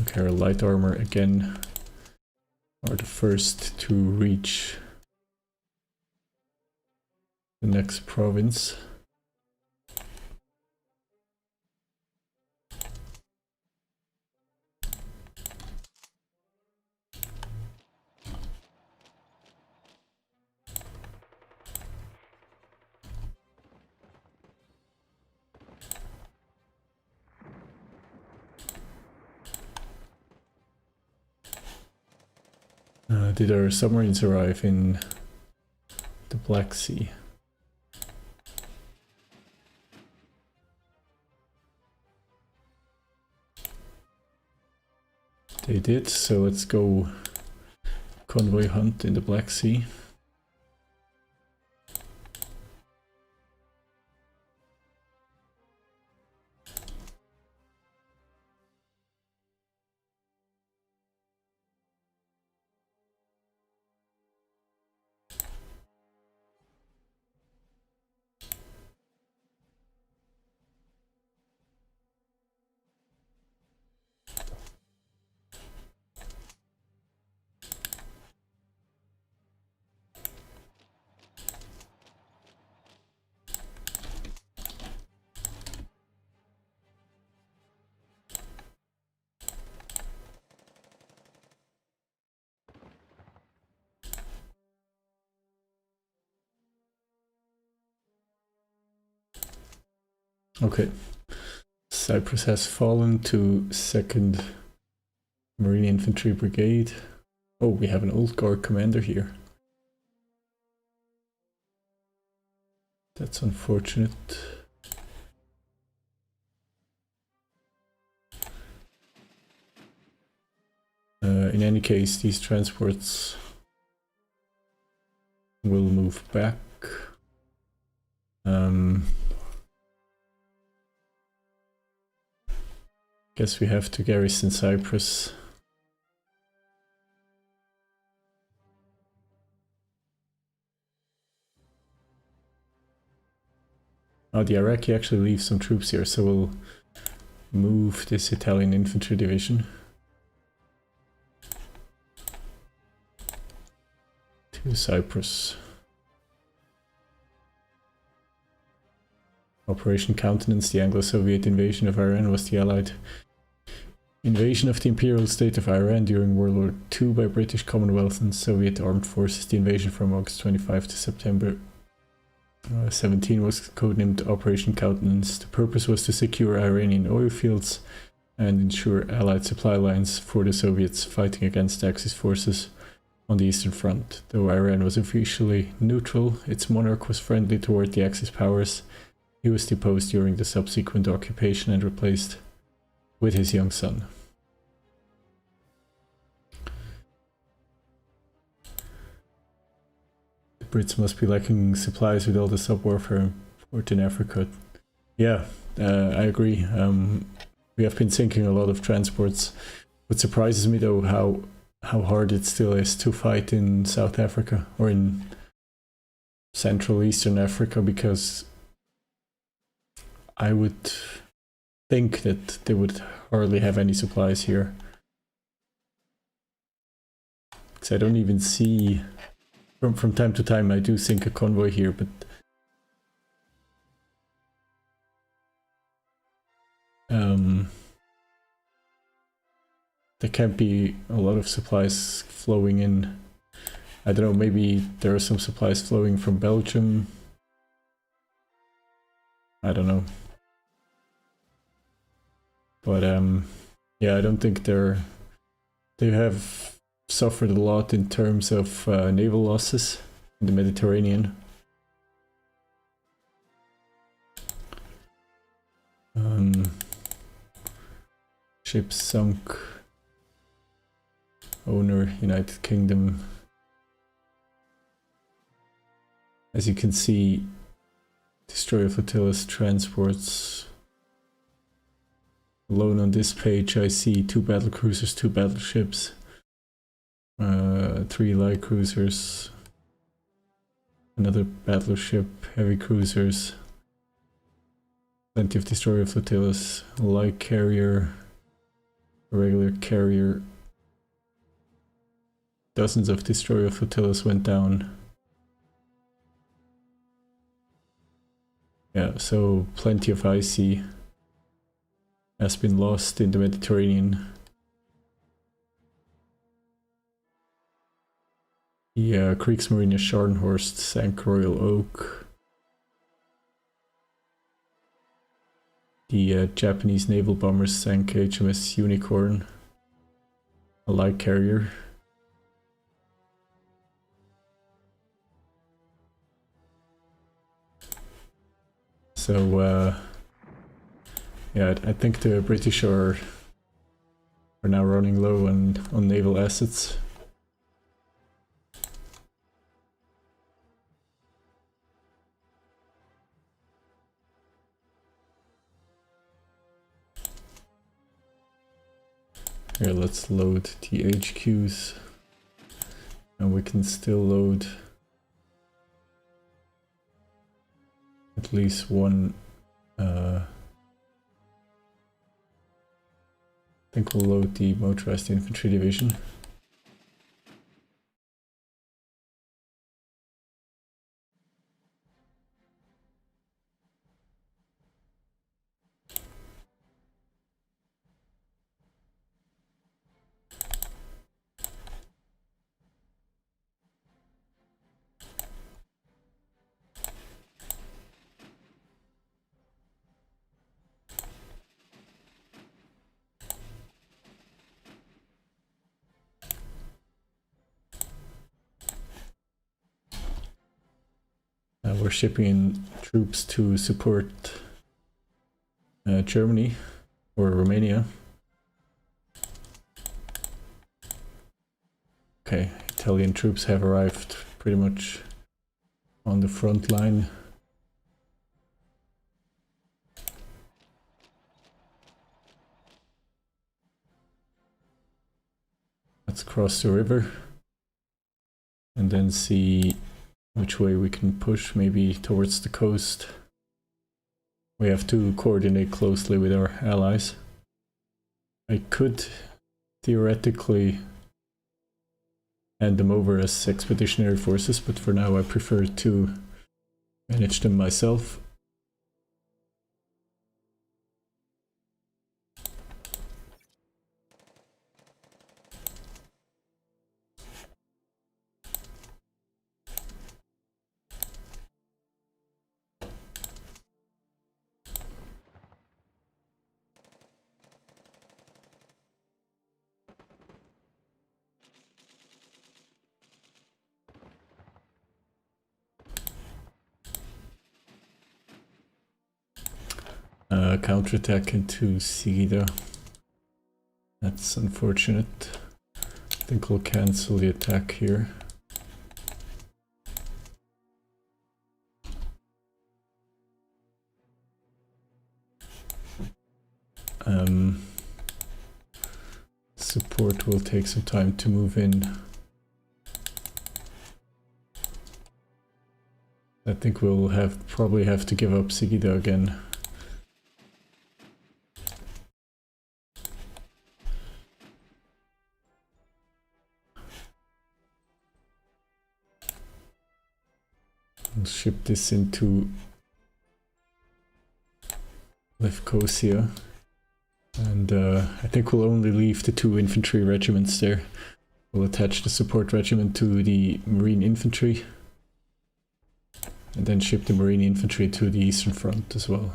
Speaker 1: Okay, our light armor again are the first to reach the next province. Did our submarines arrive in the Black Sea? They did, so let's go convoy hunt in the Black Sea. Okay, Cyprus has fallen to 2nd Marine Infantry Brigade. Oh, we have an old guard commander here. That's unfortunate. In any any case, these transports will move back. Guess we have to garrison Cyprus. Oh, the Iraqi actually leaves some troops here, so we'll move this Italian infantry division to Cyprus. Operation Countenance, the Anglo-Soviet invasion of Iran, was the Allied invasion of the Imperial State of Iran during World War II by British, Commonwealth and Soviet armed forces. The invasion from August 25 to September 17 was codenamed Operation Countenance. The purpose was to secure Iranian oil fields and ensure Allied supply lines for the Soviets fighting against Axis forces on the Eastern Front. Though Iran was officially neutral, its monarch was friendly toward the Axis powers. He was deposed during the subsequent occupation and replaced with his young son. Brits must be lacking supplies with all the sub-warfare import in Africa. Yeah, I agree. We have been sinking a lot of transports. What surprises me though, how hard it still is to fight in South Africa or in Central Eastern Africa, because I would think that they would hardly have any supplies here. Because I don't even see... From time to time I do sink a convoy here, but there can't be a lot of supplies flowing in. I don't know, maybe there are some supplies flowing from Belgium. I don't know. But yeah, I don't think they have suffered a lot in terms of naval losses in the Mediterranean. Ships sunk. Owner, United Kingdom. As you can see, destroyer flotillas, transports. Alone on this page I see 2 battle cruisers, 2 battleships. 3 light cruisers, another battleship, heavy cruisers, plenty of destroyer flotillas, a light carrier, a regular carrier. Dozens of destroyer flotillas went down. Yeah, so plenty of IC has been lost in the Mediterranean. The Kriegsmarine Scharnhorst sank Royal Oak. The Japanese naval bombers sank HMS Unicorn, a light carrier. So yeah, I think the British are now running low on naval assets. Here, let's load the HQs, and we can still load at least one. I think we'll load the motorized infantry division. We're shipping in troops to support Germany or Romania. Okay, Italian troops have arrived pretty much on the front line. Let's cross the river and then see which way we can push, maybe towards the coast. We have to coordinate closely with our allies. I could theoretically hand them over as expeditionary forces, but for now I prefer to manage them myself. Counterattack into Sigida. That's unfortunate. I think we'll cancel the attack here. Support will take some time to move in. I think we'll probably have to give up Sigida again. We'll ship this into Lefkosia, and I think we'll only leave the 2 infantry regiments there. We'll attach the support regiment to the marine infantry and then ship the marine infantry to the eastern front as well.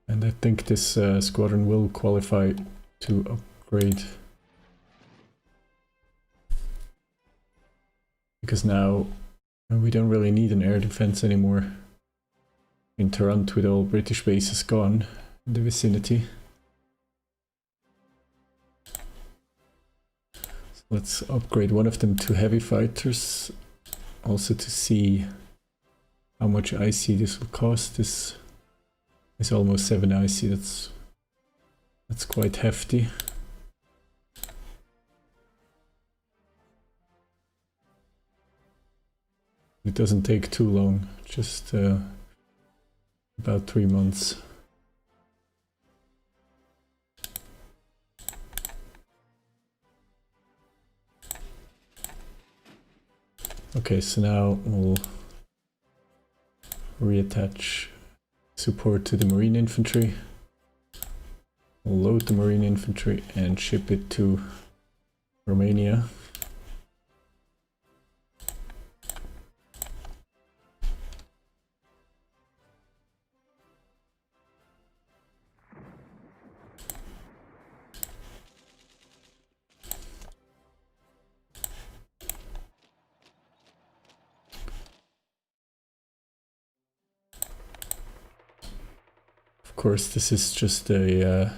Speaker 1: And I think this squadron will qualify to upgrade, because now we don't really need an air defense anymore in Tarant with all British bases gone in the vicinity. So let's upgrade one of them to heavy fighters, also to see how much IC this will cost. This is almost 7 IC, that's quite hefty. It doesn't take too long, just about 3 months. Okay, so now we'll reattach support to the marine infantry. We'll load the marine infantry and ship it to Romania. Of course, this is just a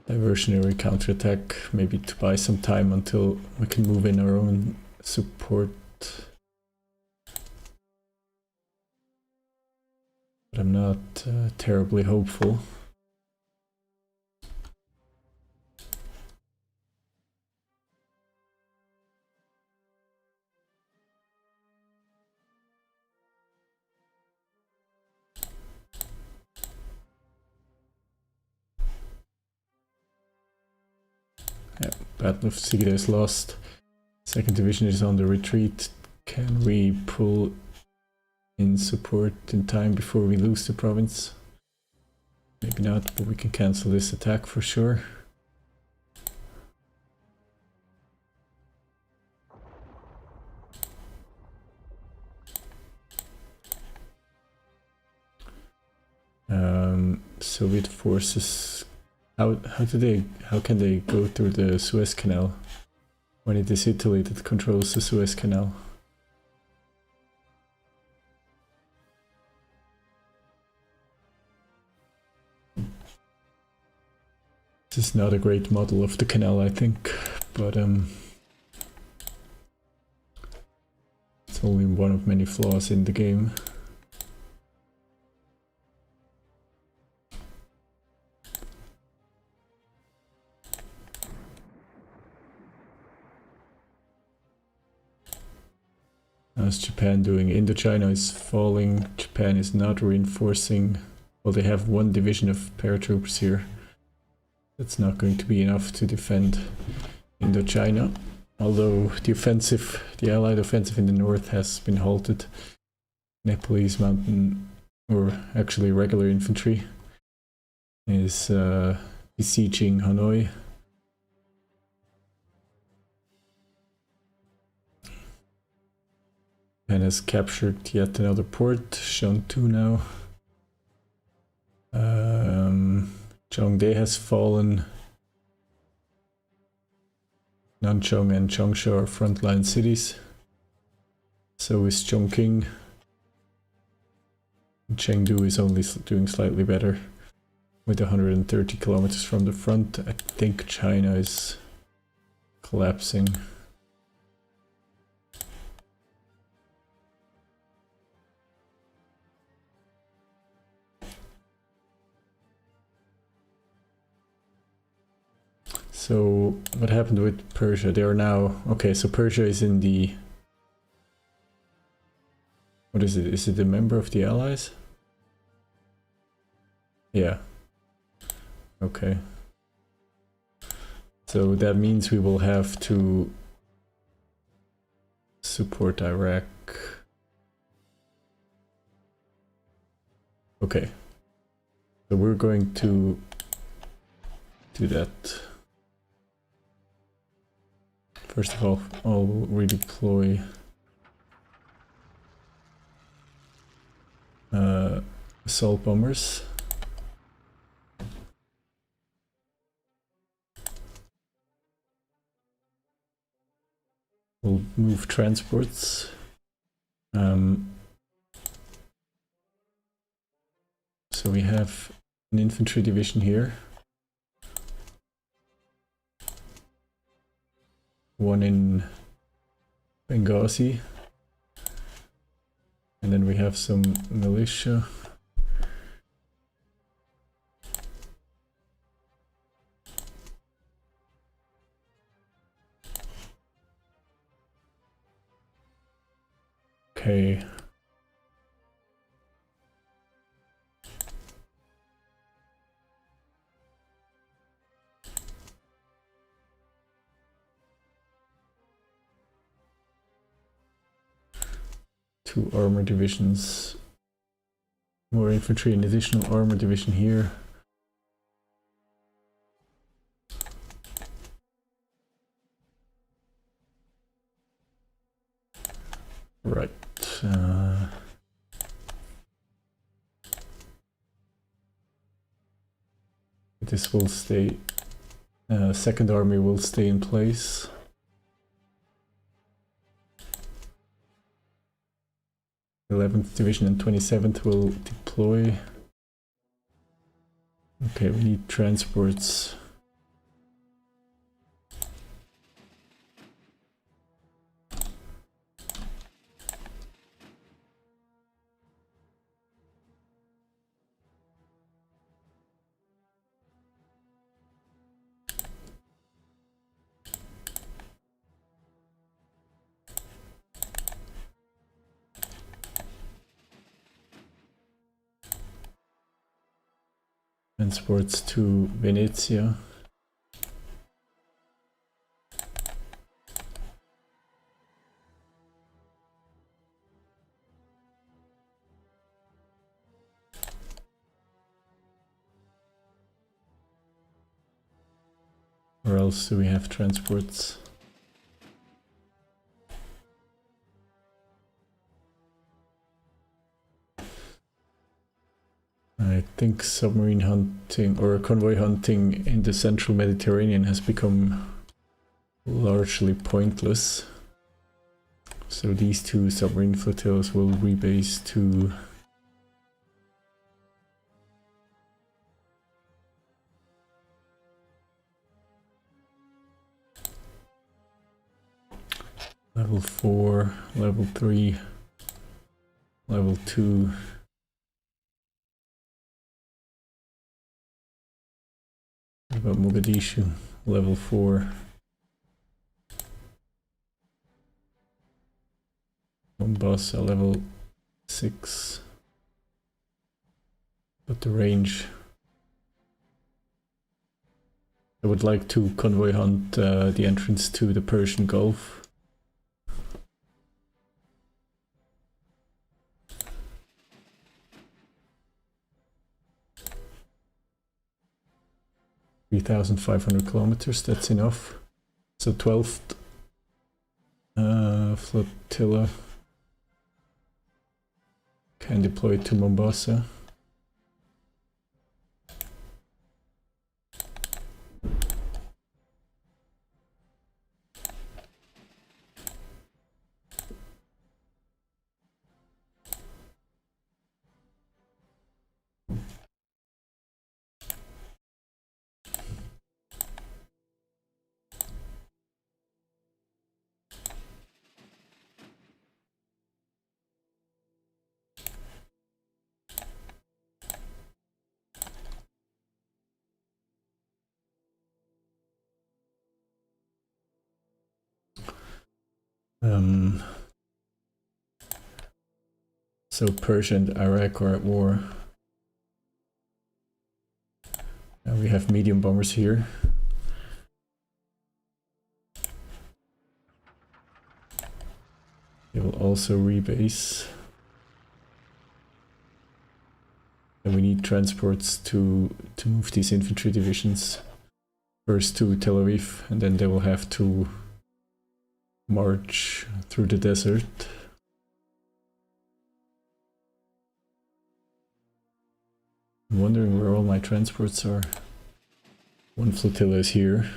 Speaker 1: diversionary counterattack, maybe to buy some time until we can move in our own support. But I'm not terribly hopeful. Yeah, Battle of Sigida is lost. Second division is on the retreat. Can we pull in support in time before we lose the province? Maybe not, but we can cancel this attack for sure. Soviet forces, how can they go through the Suez Canal when it is Italy that controls the Suez Canal? This is not a great model of the canal, I think, but it's only one of many flaws in the game. How's Japan doing? Indochina is falling. Japan is not reinforcing. Well, they have one division of paratroopers here. That's not going to be enough to defend Indochina. Although the Allied offensive in the north has been halted. Nepalese mountain, or actually regular infantry, is besieging Hanoi. And has captured yet another port, Shantou now. Zhongdae has fallen. Nanchong and Changsha are frontline cities. So is Chongqing. Chengdu is only doing slightly better with 130 kilometers from the front. I think China is collapsing. So what happened with Persia? They are now... Okay, so Persia is in the... What is it? Is it a member of the Allies? Yeah. Okay. So that means we will have to support Iraq. Okay. So we're going to do that. First of all, I'll redeploy assault bombers. We'll move transports. So we have an infantry division here. One in Benghazi. And then we have some militia. Okay. Two armor divisions. More infantry, an additional armor division here. Right. This will stay. Second army will stay in place. The 11th Division and 27th will deploy. Okay, we need transports. Transports to Venezia. Where else do we have transports? I think submarine hunting or convoy hunting in the central Mediterranean has become largely pointless. So these two submarine flotillas will rebase to Level 4, level 3, level 2. What about Mogadishu? Level 4. Mombasa, level 6. But the range. I would like to convoy hunt the entrance to the Persian Gulf. 3,500 kilometers, that's enough. So 12th flotilla can deploy to Mombasa. So Persia and Iraq are at war. Now we have medium bombers here. They will also rebase. And we need transports to move these infantry divisions first to Tel Aviv, and then they will have to march through the desert. I'm wondering where all my transports are. One flotilla is here.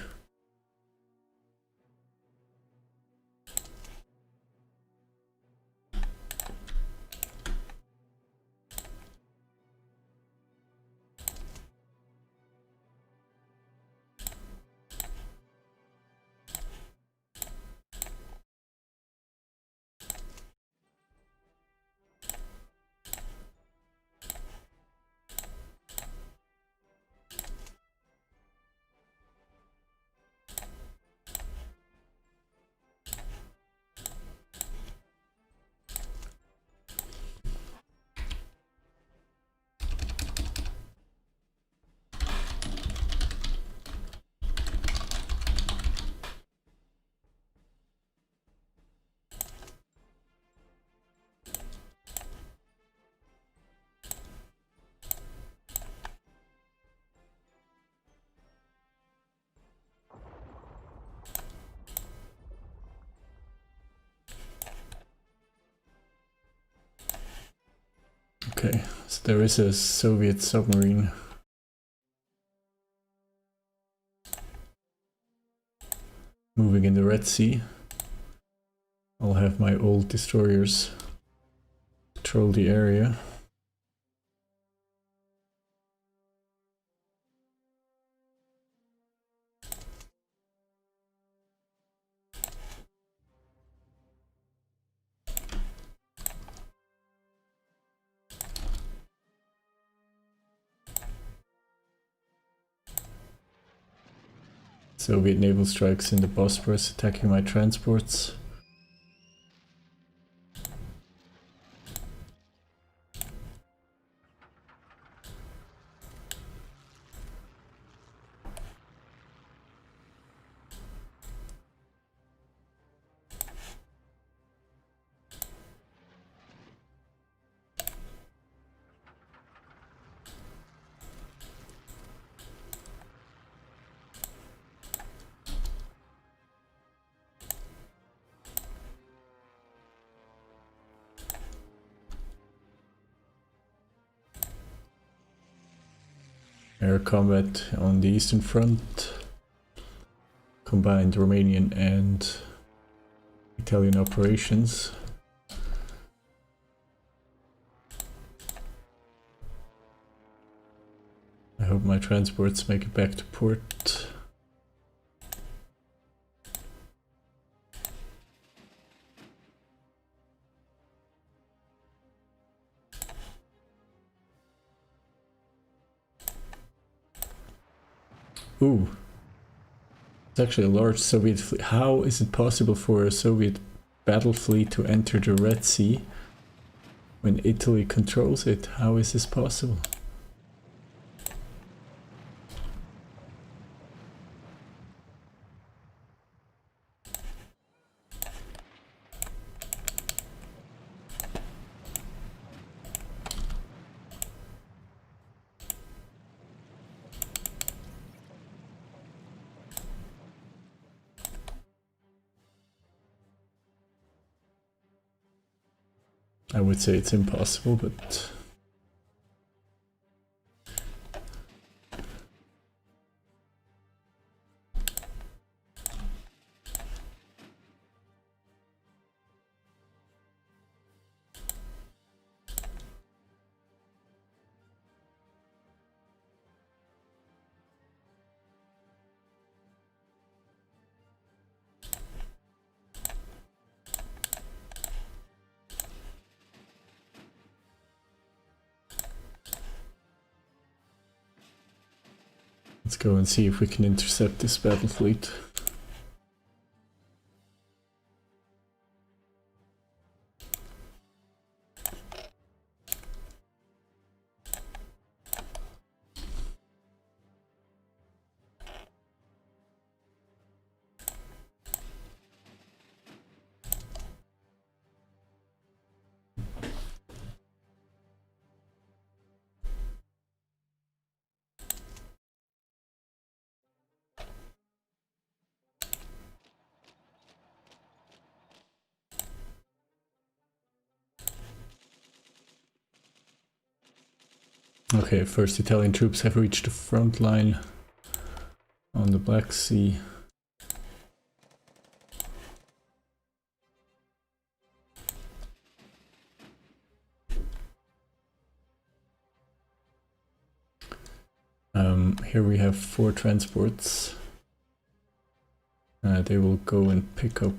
Speaker 1: Okay, so there is a Soviet submarine. Moving in the Red Sea. I'll have my old destroyers patrol the area. Soviet naval strikes in the Bosporus attacking my transports. Air combat on the Eastern Front. Combined Romanian and Italian operations. I hope my transports make it back to port. Ooh. It's actually a large Soviet fleet. How is it possible for a Soviet battle fleet to enter the Red Sea when Italy controls it? How is this possible? I would say it's impossible, but... Let's go and see if we can intercept this battle fleet. Okay, first Italian troops have reached the front line on the Black Sea. Here we have 4 transports. They will go and pick up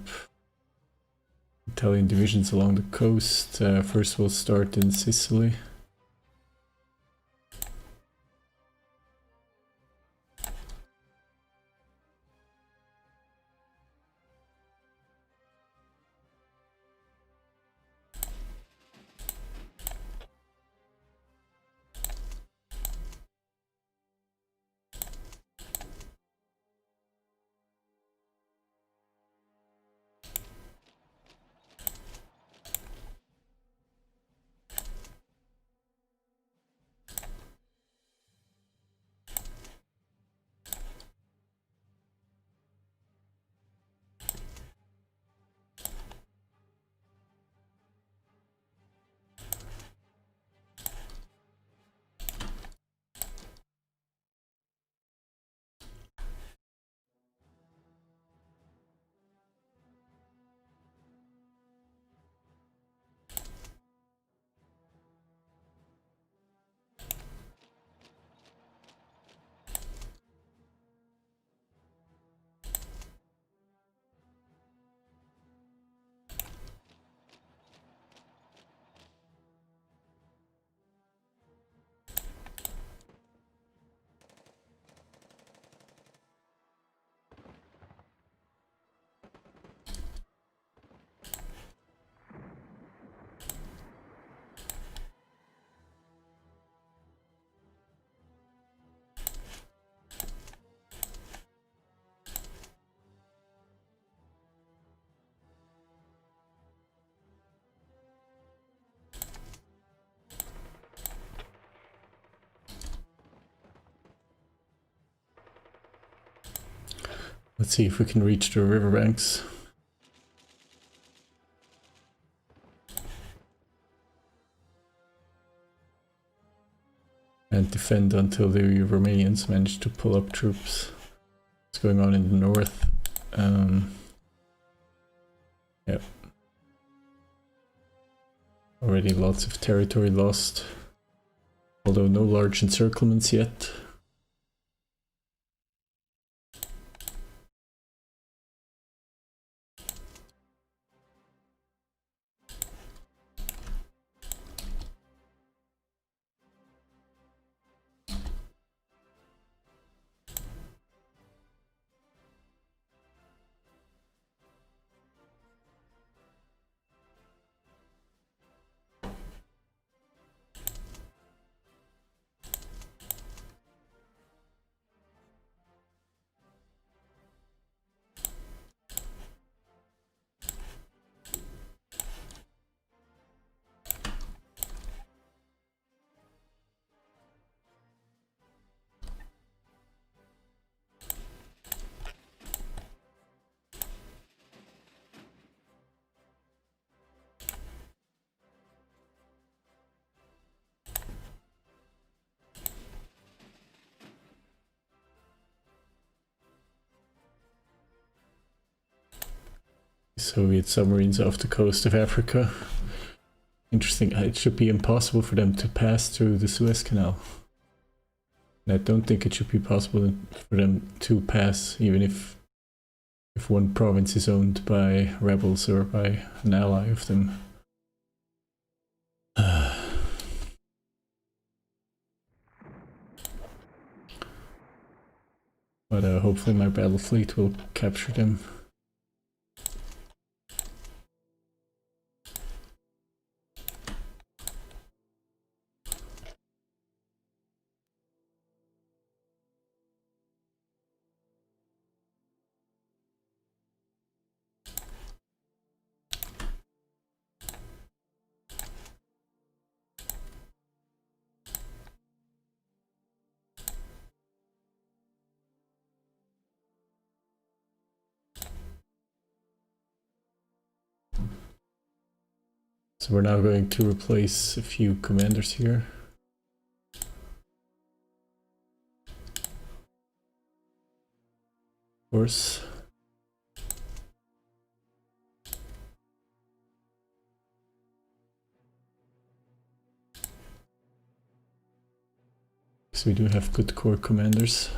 Speaker 1: Italian divisions along the coast. First we'll start in Sicily. Let's see if we can reach the riverbanks. And defend until the Romanians manage to pull up troops. What's going on in the north? Yeah. Already lots of territory lost. Although no large encirclements yet. Soviet submarines off the coast of Africa. Interesting. It should be impossible for them to pass through the Suez Canal. And I don't think it should be possible for them to pass, even if one province is owned by rebels or by an ally of them. But hopefully my battle fleet will capture them. So we're now going to replace a few commanders here. Of course. So we do have good core commanders.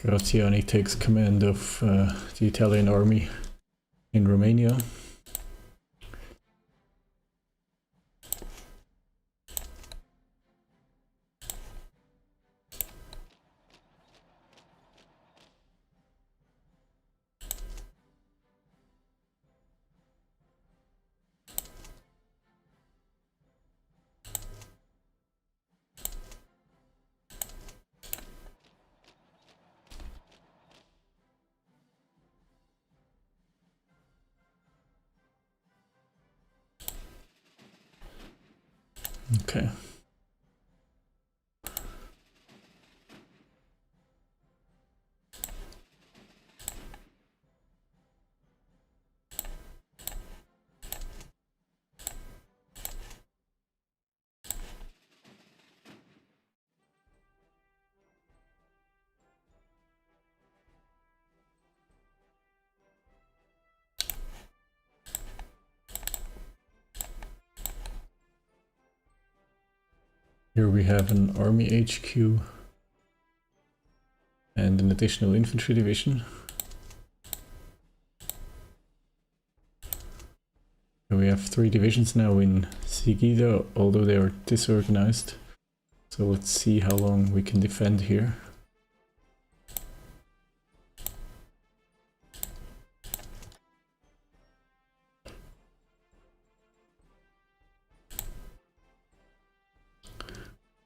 Speaker 1: Graziani takes command of the Italian army in Romania. Okay. Here we have an army HQ and an additional infantry division. We have 3 divisions now in Sigida, although they are disorganized. So let's see how long we can defend here.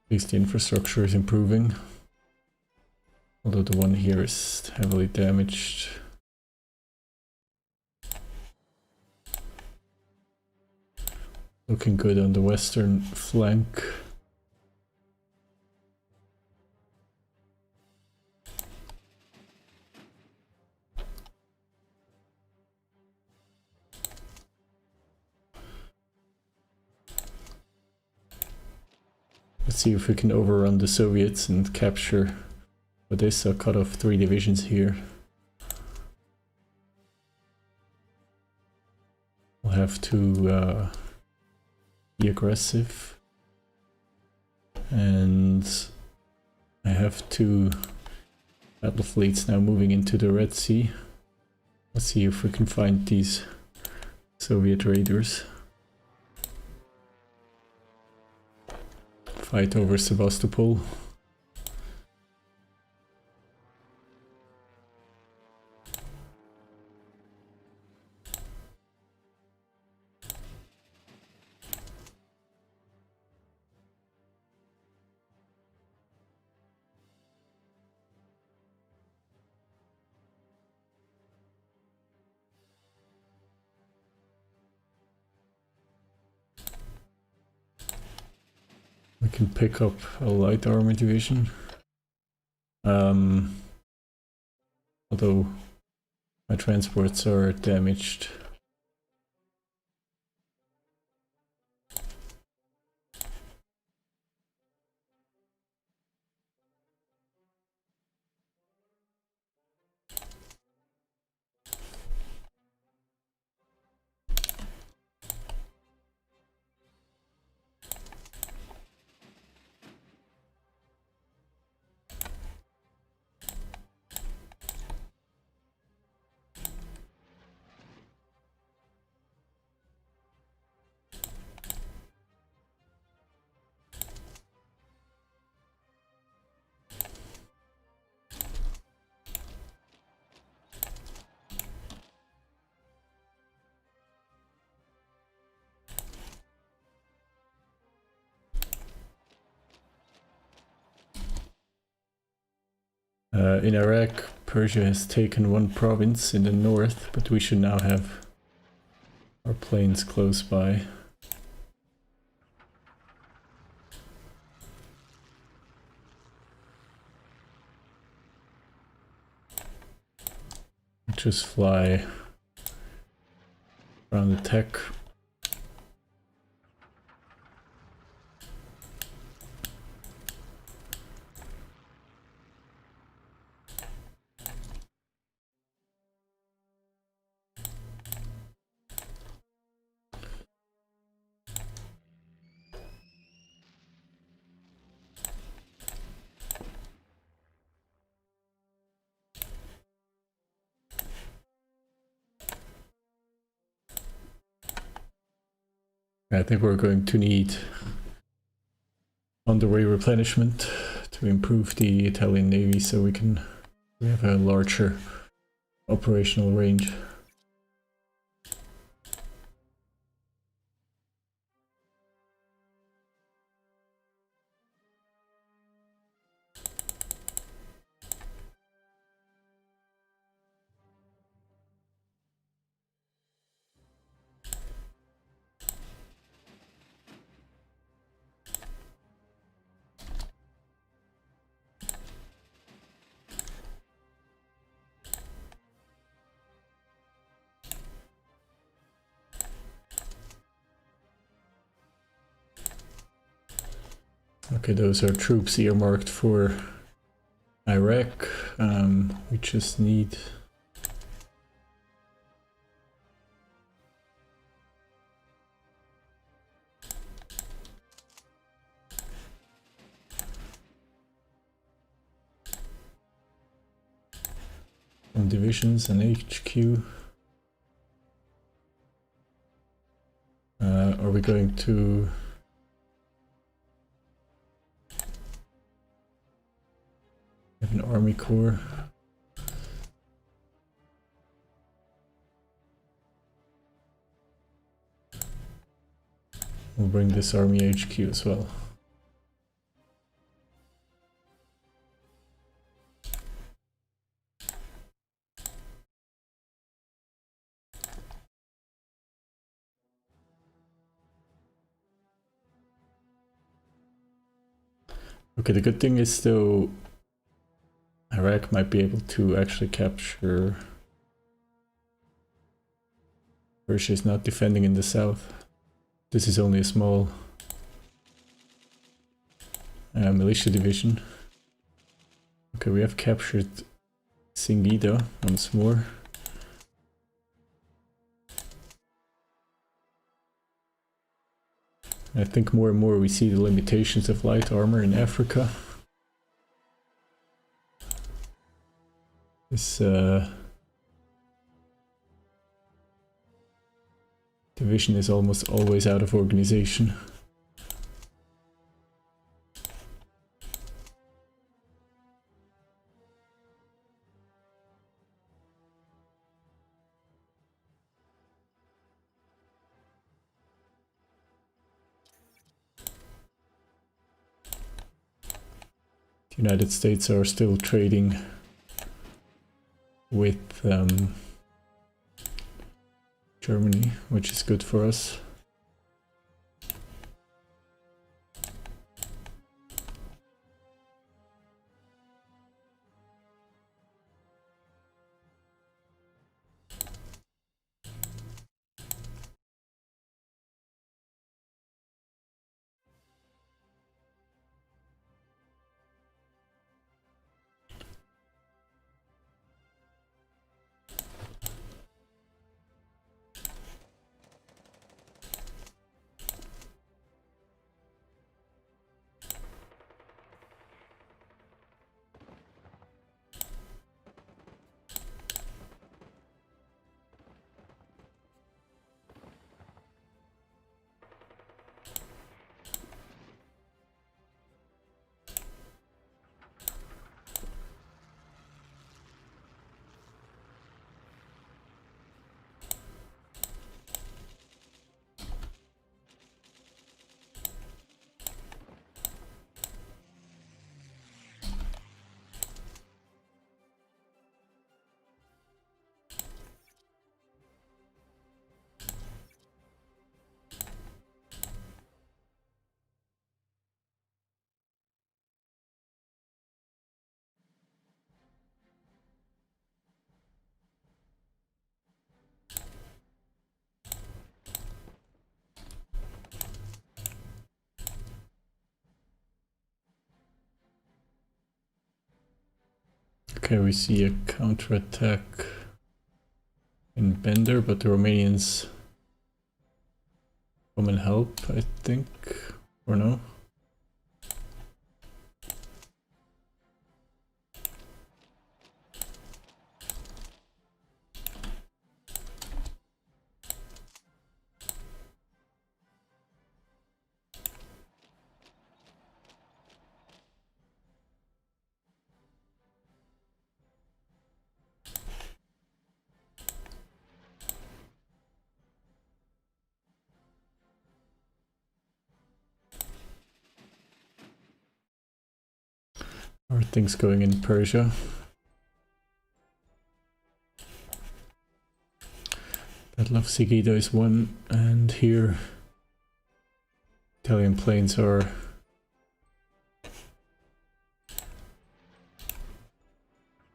Speaker 1: At least the infrastructure is improving, although the one here is heavily damaged. Looking good on the western flank. Let's see if we can overrun the Soviets and capture Odessa, cut off 3 divisions here. We'll have to be aggressive. And I have 2 battle fleets now moving into the Red Sea. Let's see if we can find these Soviet raiders. Fight over Sevastopol. We can pick up a light armor division. Although my transports are damaged. In Iraq, Persia has taken one province in the north, but we should now have our planes close by. Just fly around the tech. I think we're going to need on-the-way replenishment to improve the Italian Navy so we have a larger operational range. Okay, those are troops earmarked for Iraq. We just need some divisions and HQ. Are we going to have an army corps? We'll bring this army HQ as well. Okay, the good thing is though Iraq might be able to actually capture. Persia is not defending in the south. This is only a small militia division. Okay, we have captured Singida once more. I think more and more we see the limitations of light armor in Africa. This division is almost always out of organization. The United States are still trading with Germany, which is good for us. Okay, we see a counterattack in Bender, but the Romanians come and help, I think, or no? How are things going in Persia? Battle of Sigida is won, and here Italian planes are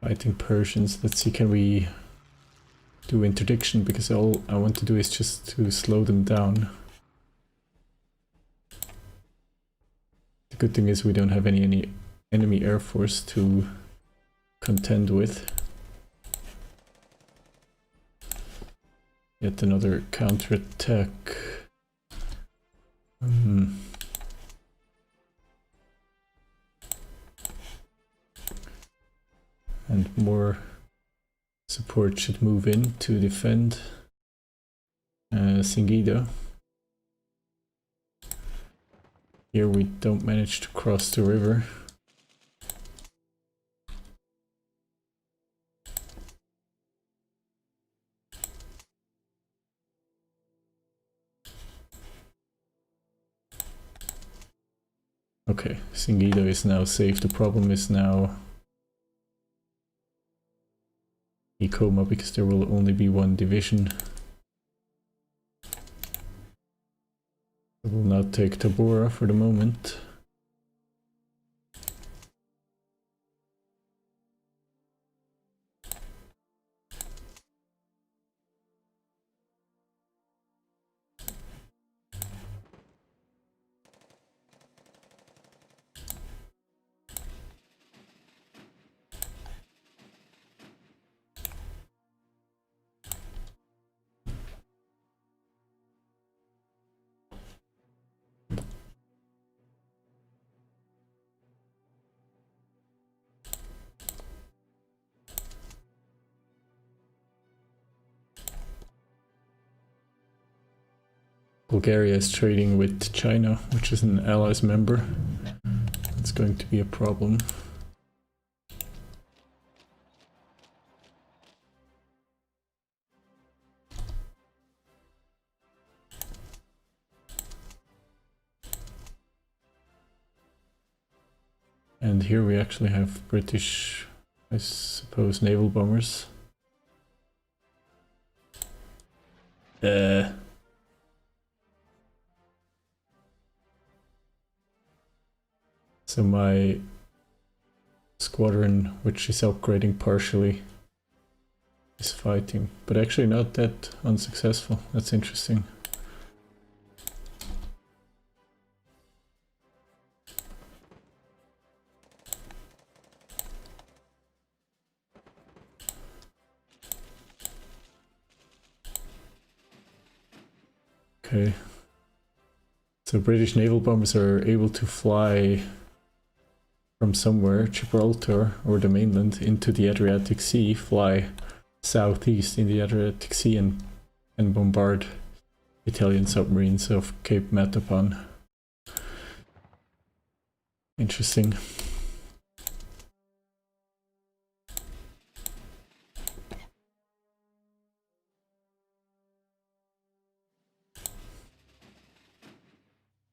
Speaker 1: fighting Persians. Let's see, can we do interdiction? Because all I want to do is just to slow them down. The good thing is we don't have any enemy air force to contend with. Yet another counterattack. And more support should move in to defend Singida. Here we don't manage to cross the river. Okay, Singida is now safe. The problem is now Ikoma, because there will only be one division. I will now take Tabora for the moment. Bulgaria is trading with China, which is an Allies member. It's going to be a problem. And here we actually have British, I suppose, naval bombers. So my squadron, which is upgrading partially, is fighting, but actually not that unsuccessful. That's interesting. Okay. So British naval bombers are able to fly from somewhere, Gibraltar or the mainland, into the Adriatic Sea, fly southeast in the Adriatic Sea and bombard Italian submarines off Cape Matapan. Interesting.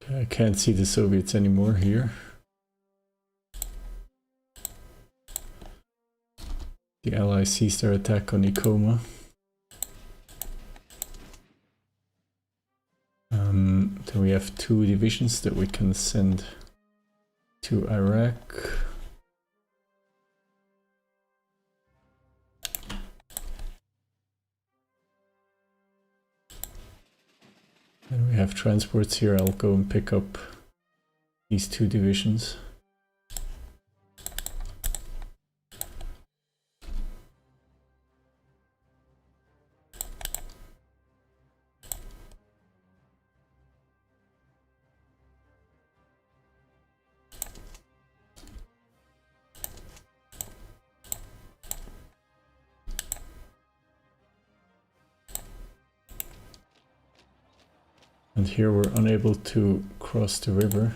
Speaker 1: I can't see the Soviets anymore here. The Allies ceased their attack on Ikoma. Then we have 2 divisions that we can send to Iraq. And we have transports here. I'll go and pick up these 2 divisions. And here we're unable to cross the river.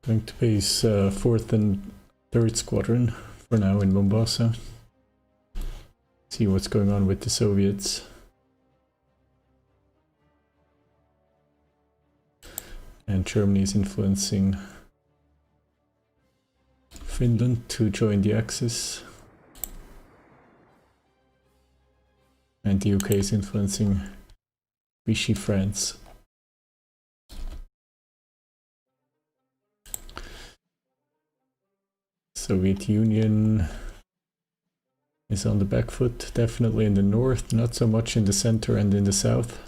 Speaker 1: Going to base 4th and 3rd Squadron for now in Mombasa. See what's going on with the Soviets. And Germany is influencing Finland to join the Axis. And the UK is influencing Vichy France. Soviet Union is on the back foot, definitely in the north, not so much in the center and in the south.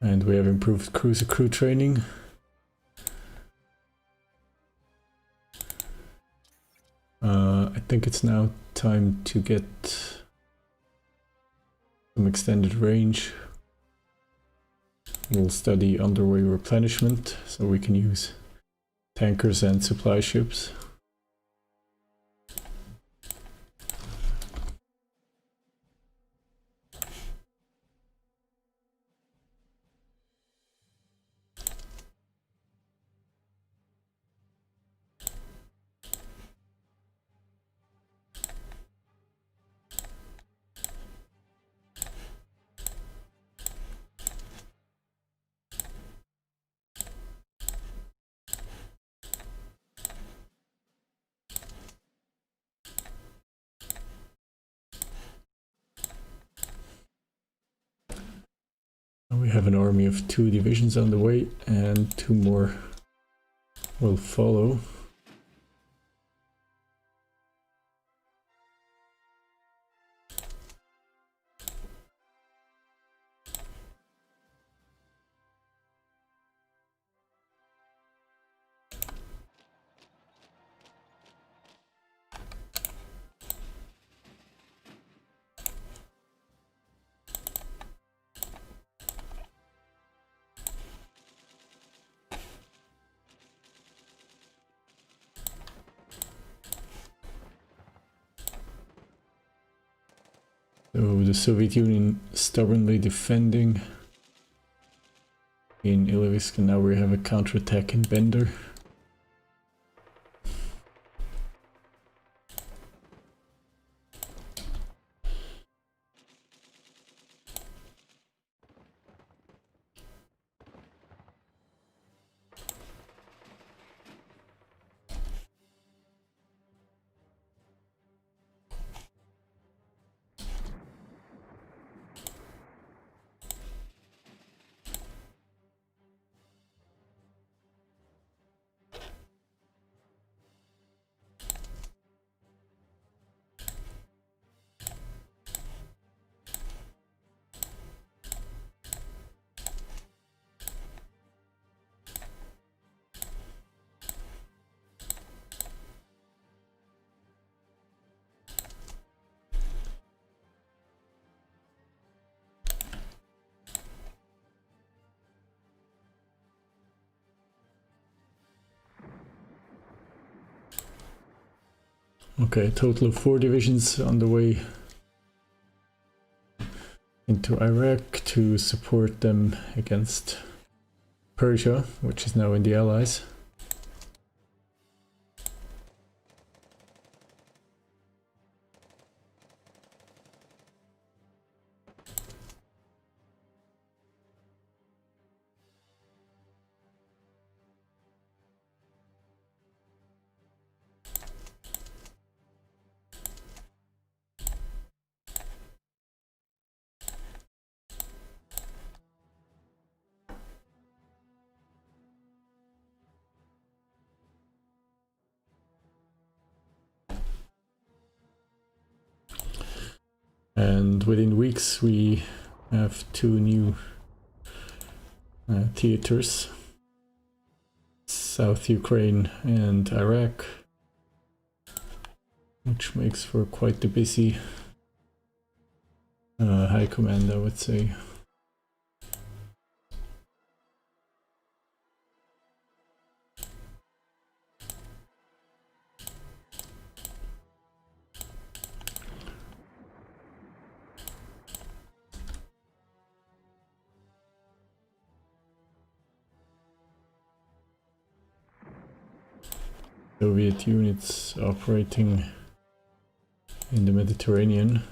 Speaker 1: And we have improved cruiser crew training. I think it's now time to get some extended range. We'll study underway replenishment, so we can use tankers and supply ships. We have an army of 2 divisions on the way, and 2 more will follow. So the Soviet Union stubbornly defending in Ilivisk, and now we have a counterattack in Bender. Okay, total of 4 divisions on the way into Iraq to support them against Persia, which is now in the Allies. And within weeks we have 2 new theaters, South Ukraine and Iraq, which makes for quite the busy high command, I would say. Soviet units operating in the Mediterranean.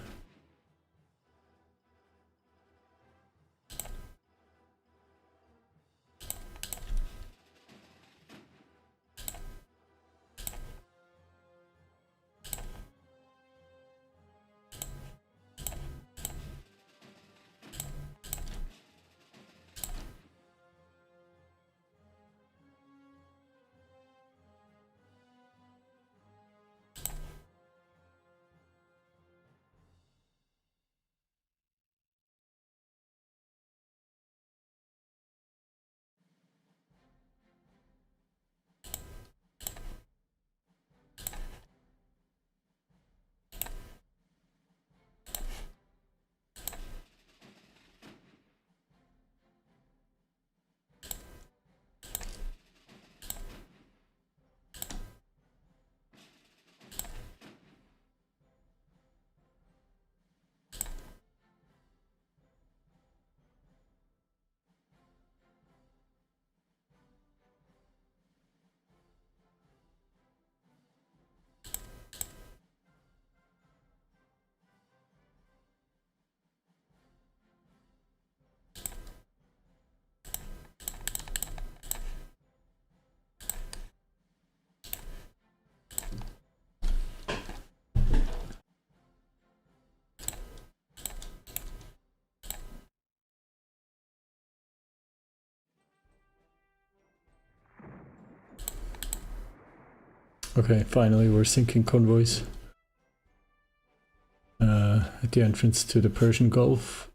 Speaker 1: Okay, finally we're sinking convoys at the entrance to the Persian Gulf.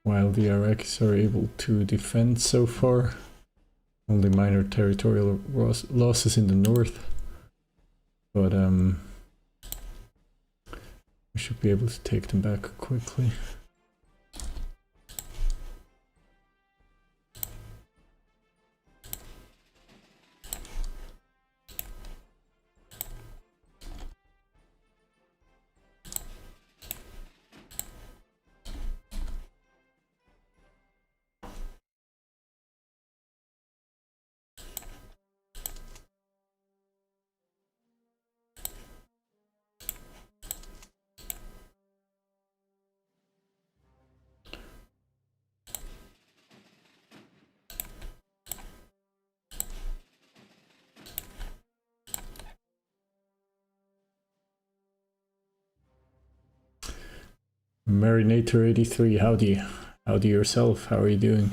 Speaker 1: While the Iraqis are able to defend so far, only minor territorial losses in the north, but we should be able to take them back quickly. Marinator 83, howdy yourself, how are you doing?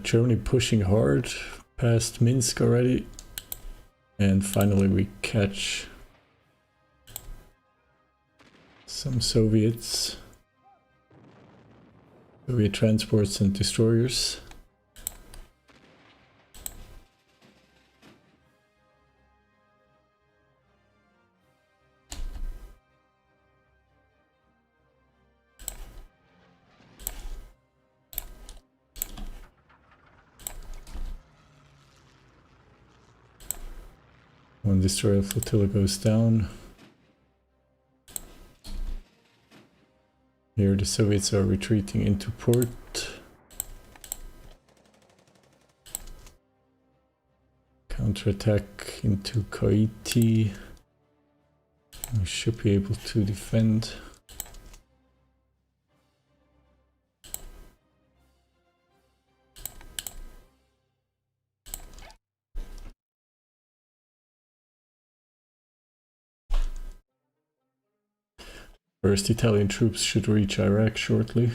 Speaker 1: Germany pushing hard past Minsk already, and finally we catch some Soviet transports and destroyers. One destroyer flotilla goes down. Here the Soviets are retreating into port. Counterattack into HoI3. We should be able to defend. First Italian troops should reach Iraq shortly.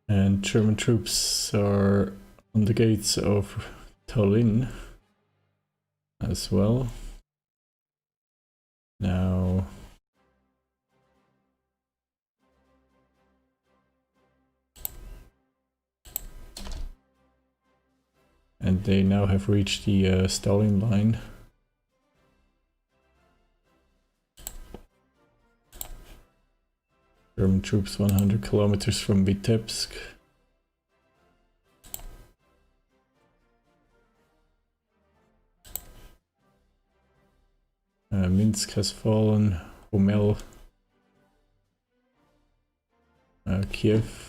Speaker 1: And German troops are on the gates of Tallinn as well. Now and they now have reached the Stalin line. German troops 100 kilometers from Vitebsk. Minsk has fallen. Homel. Kiev.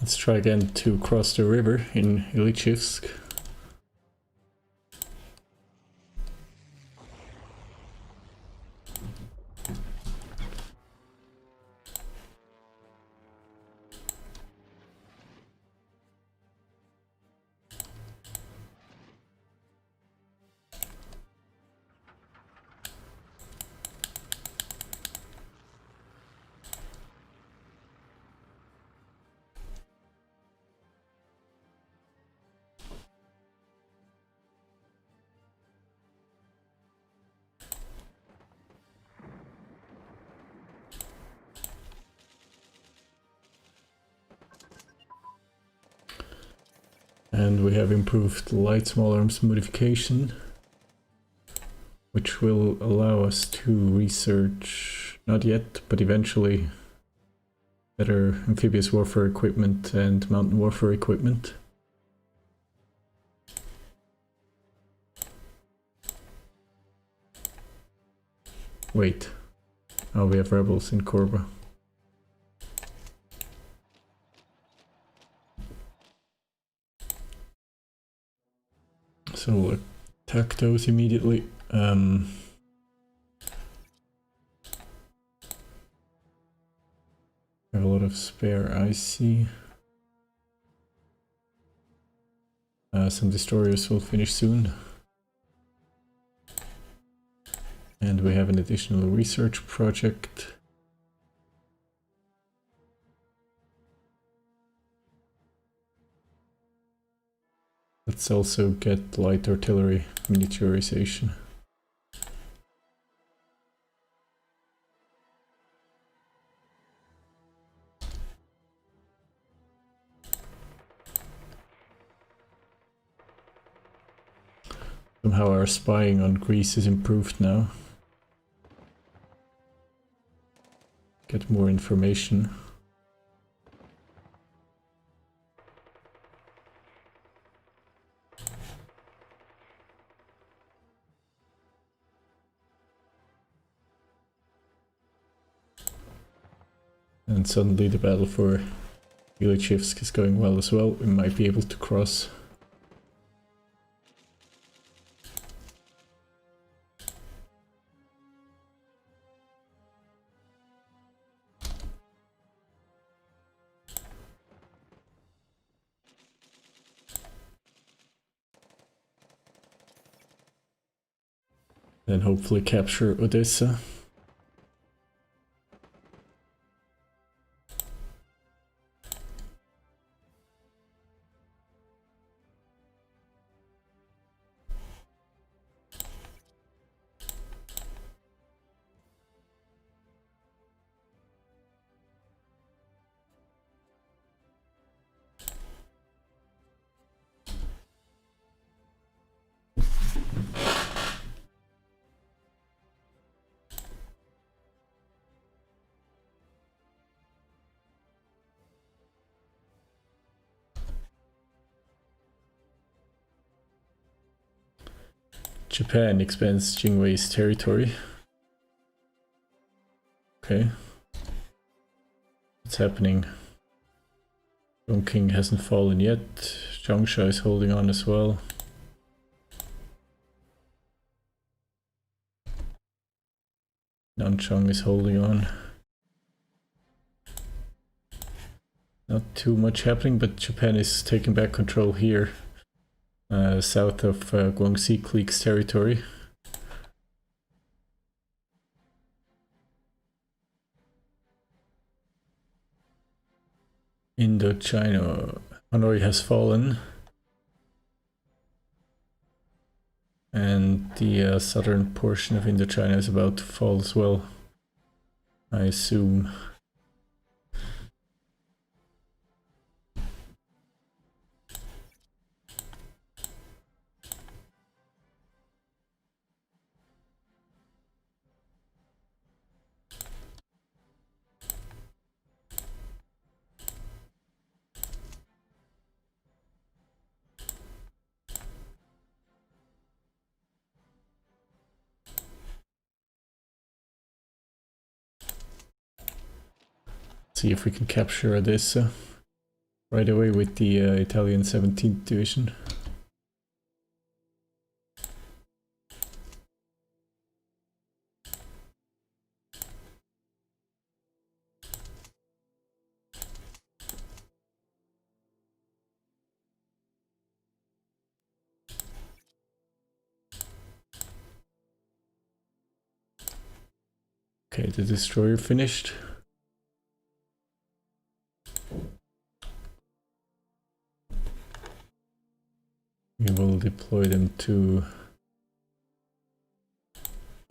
Speaker 1: Let's try again to cross the river in Ilichivsk. And we have improved light small arms modification, which will allow us to research, not yet, but eventually, better amphibious warfare equipment and mountain warfare equipment. Wait. Oh, we have rebels in Korba. So we'll attack those immediately. We have a lot of spare IC. Some destroyers will finish soon. And we have an additional research project. Let's let's also get light artillery miniaturization. Somehow our spying on Greece is improved now. Get more information. And suddenly the battle for Ilichivsk is going well as well. We might be able to cross. Then hopefully capture Odessa. Japan expands Jingwei's territory. Okay. What's happening? Chongqing hasn't fallen yet. Changsha is holding on as well. Nanchang is holding on. Not too much happening, but Japan is taking back control here. South of Guangxi clique's territory. Indochina. Hanoi has fallen. And the southern portion of Indochina is about to fall as well, I assume. See if we can capture Odessa right away with the Italian 17th Division. Okay, the destroyer finished. We will deploy them to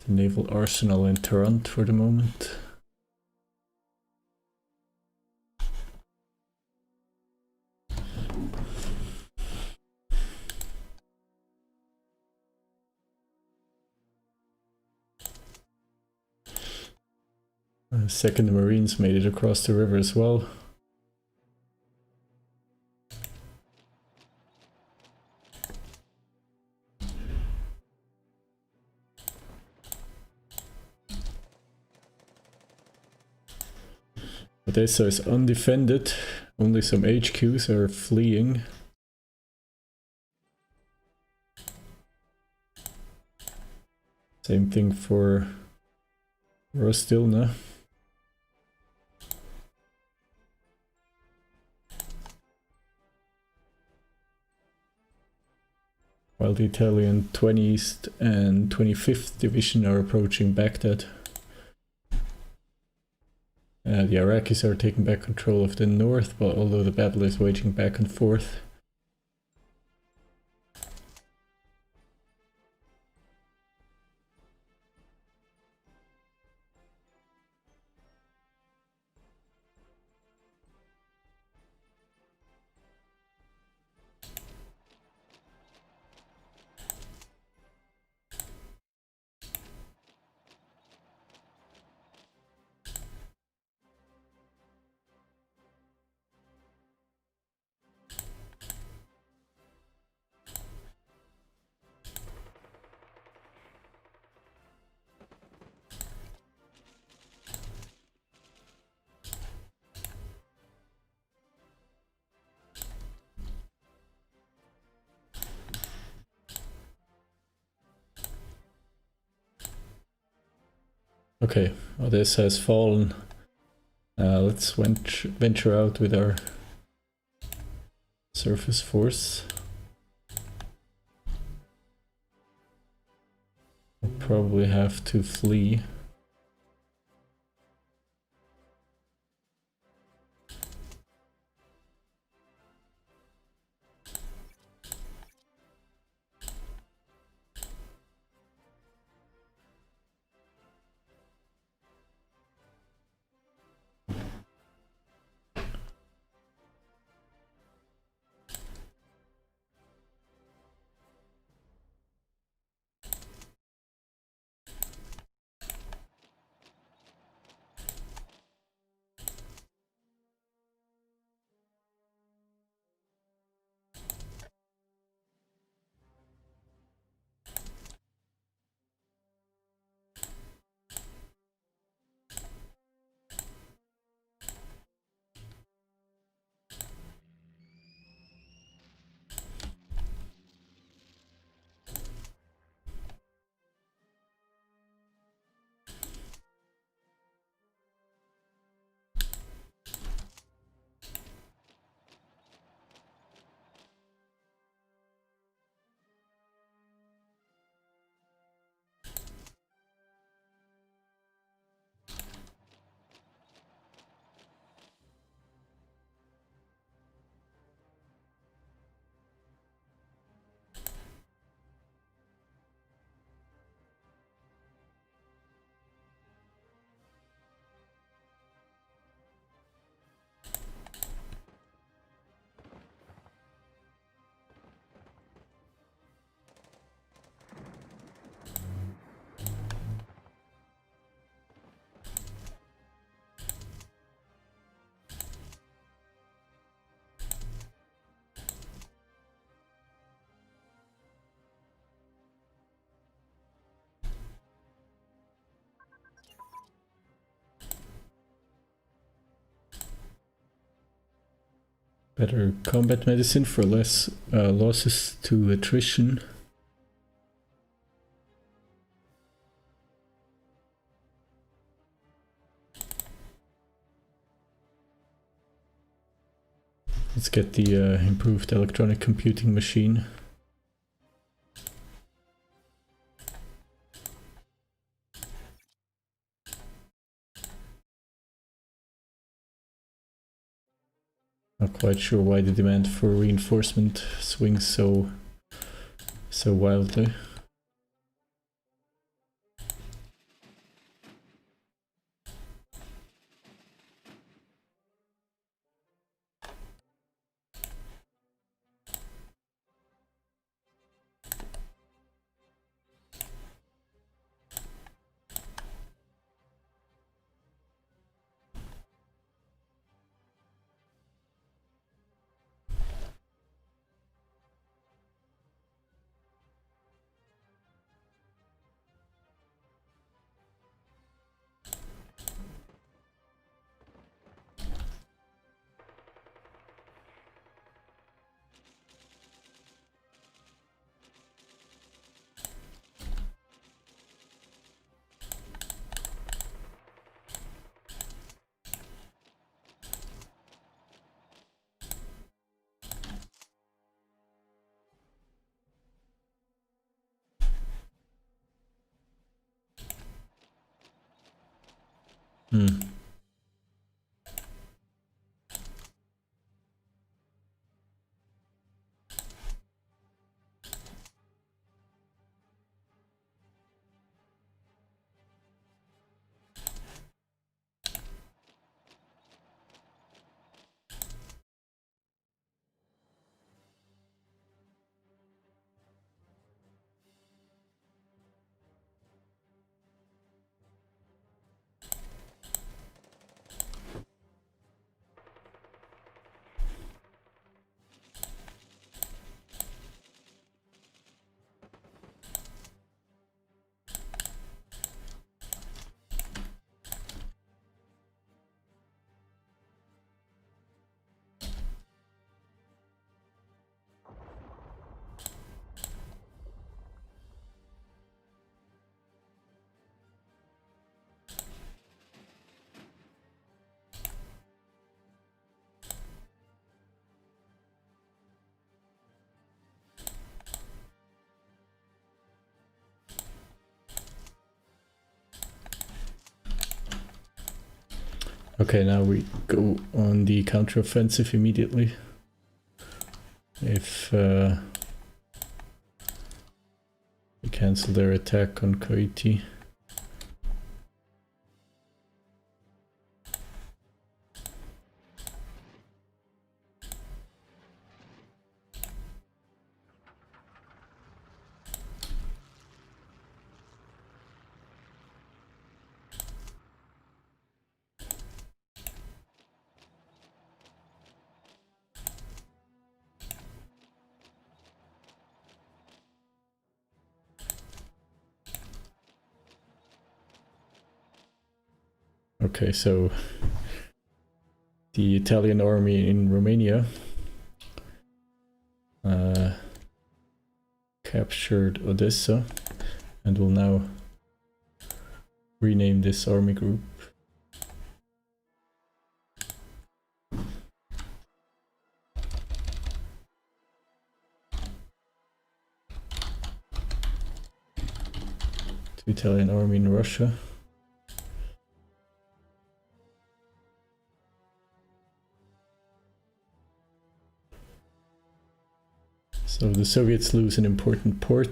Speaker 1: the naval arsenal in Tarrant for the moment. Second Marines made it across the river as well. Odessa is undefended, only some HQs are fleeing. Same thing for Rostilna. While the Italian 20th and 25th Division are approaching Baghdad. The Iraqis are taking back control of the north, but although the battle is waging back and forth. Okay, Odessa has fallen. Let's venture out with our surface force. We'll probably have to flee. Better combat medicine for less losses to attrition. Let's get the improved electronic computing machine. Not quite sure why the demand for reinforcement swings so wildly. Hmm. Okay, now we go on the counteroffensive immediately. If we cancel their attack on HoI3. Okay, so the Italian army in Romania captured Odessa and will now rename this army group. To Italian army in Russia. So the Soviets lose an important port.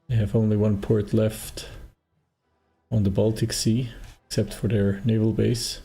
Speaker 1: They have only one port left on the Baltic Sea, except for their naval base.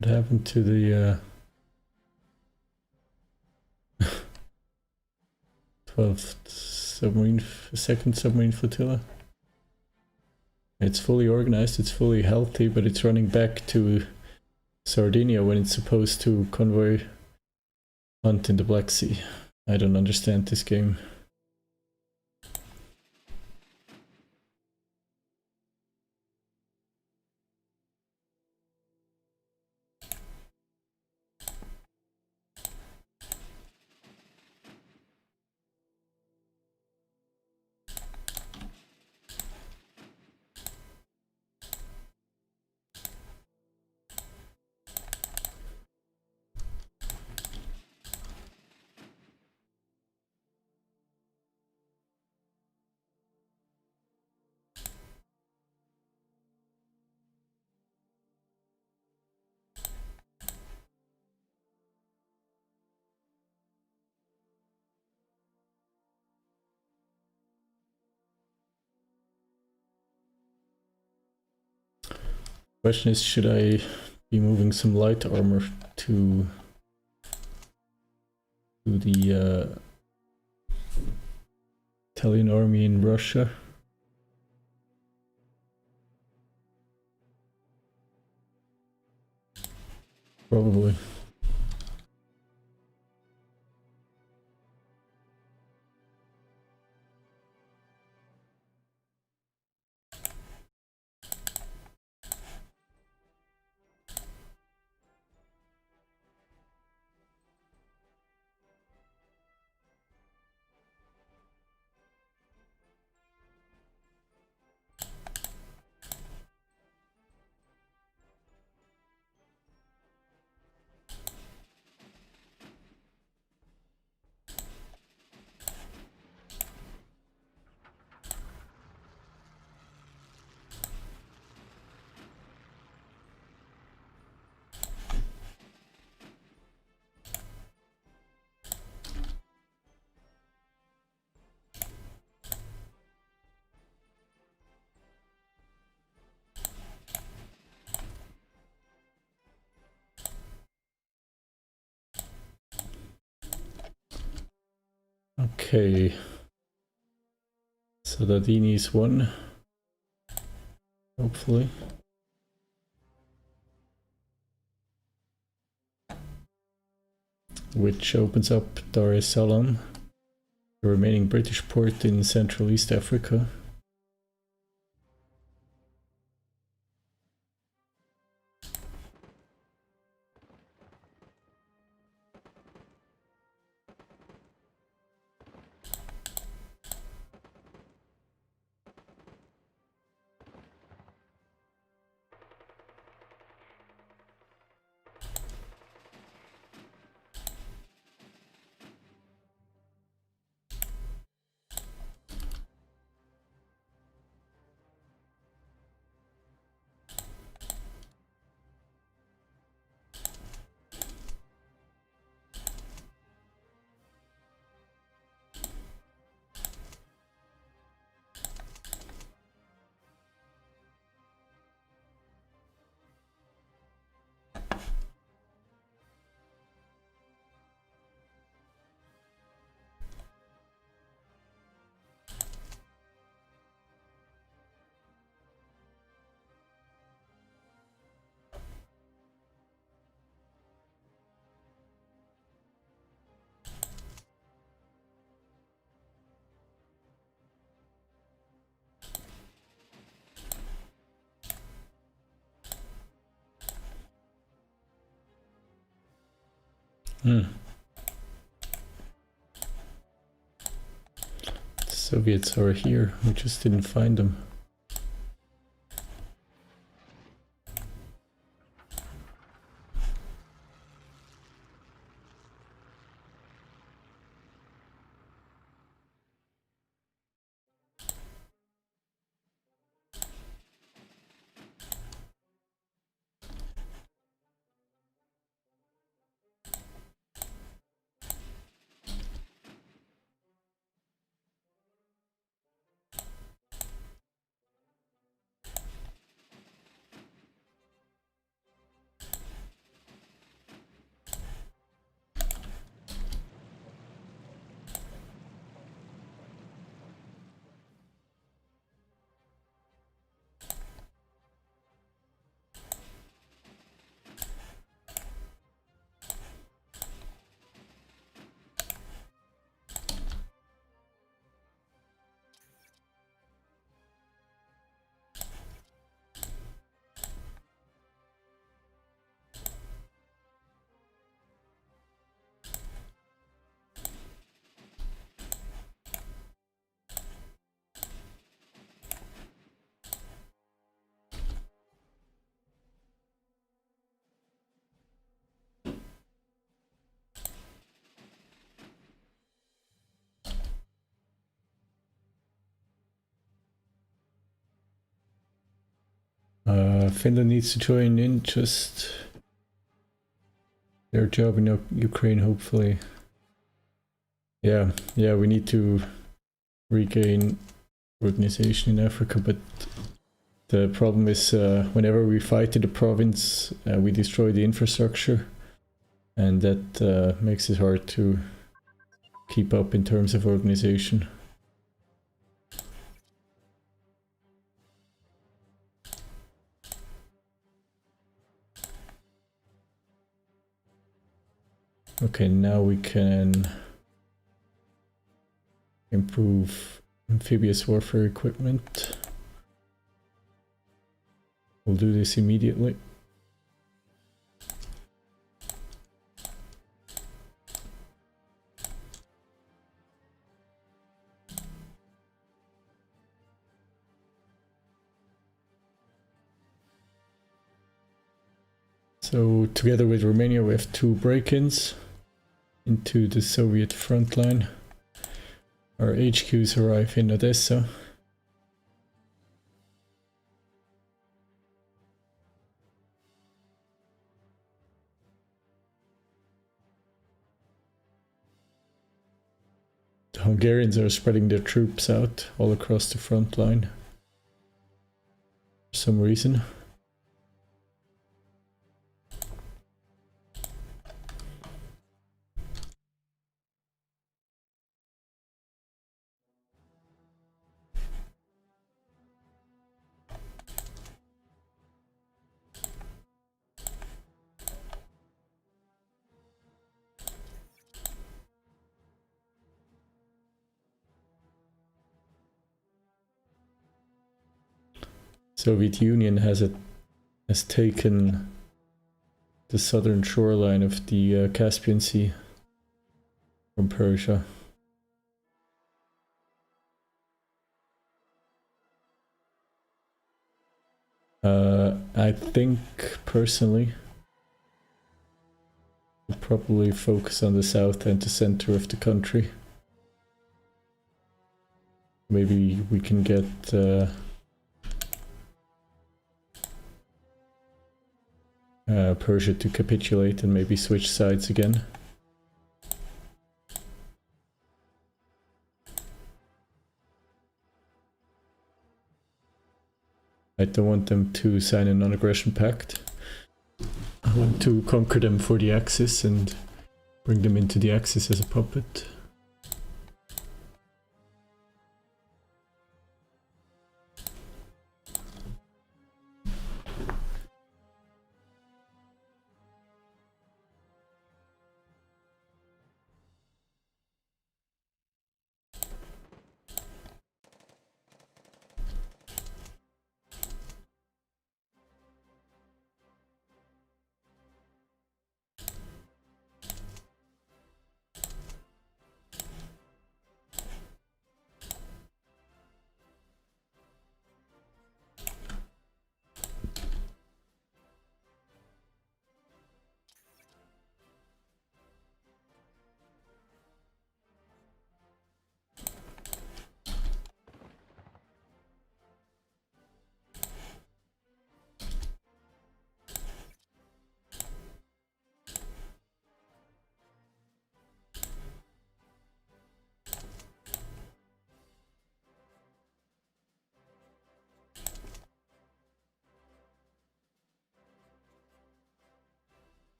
Speaker 1: What happened to the 12th submarine, second submarine flotilla? It's fully organized, it's fully healthy, but it's running back to Sardinia when it's supposed to convoy hunt in the Black Sea. I don't understand this game. Question is, should I be moving some light armor to the Italian army in Russia? Probably. Okay. So Dadini's won. Hopefully. Which opens up Dar es Salaam, the remaining British port in Central East Africa. Soviets are here, we just didn't find them. Finland needs to join in, just their job in Ukraine, hopefully. Yeah, we need to regain organization in Africa, but the problem is whenever we fight in the province, we destroy the infrastructure, and that makes it hard to keep up in terms of organization. Okay, now we can improve amphibious warfare equipment. We'll do this immediately. So together with Romania we have 2 break-ins into the Soviet front line. Our HQs arrive in Odessa. The Hungarians are spreading their troops out all across the front line for some reason. Soviet Union has taken the southern shoreline of the Caspian Sea from Persia. I think personally we'll probably focus on the south and the center of the country. Maybe we can get Persia to capitulate and maybe switch sides again. I don't want them to sign a non-aggression pact. I want to conquer them for the Axis and bring them into the Axis as a puppet.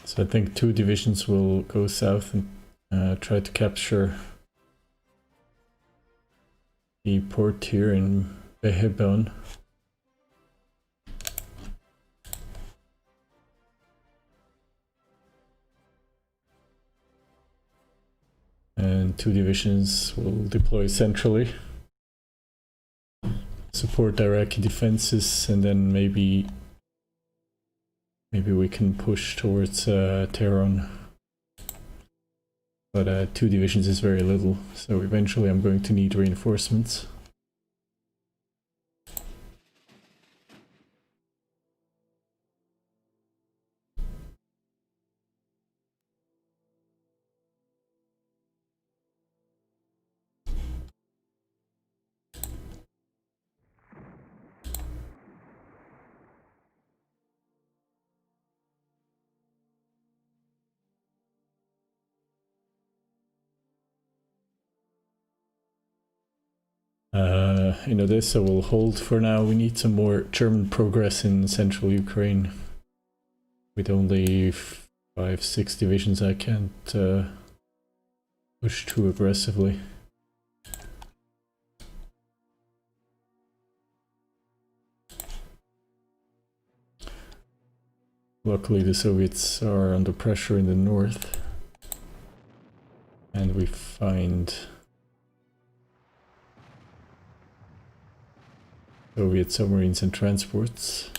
Speaker 1: So I think 2 divisions will go south and try to capture the port here in Behebon. And 2 divisions will deploy centrally, support Iraqi defenses, and then maybe we can push towards Tehran. But 2 divisions is very little, so eventually I'm going to need reinforcements. In Odessa we'll hold for now. We need some more German progress in central Ukraine. With only 5-6 divisions I can't push too aggressively. Luckily the Soviets are under pressure in the north. And we find Soviet submarines and transports.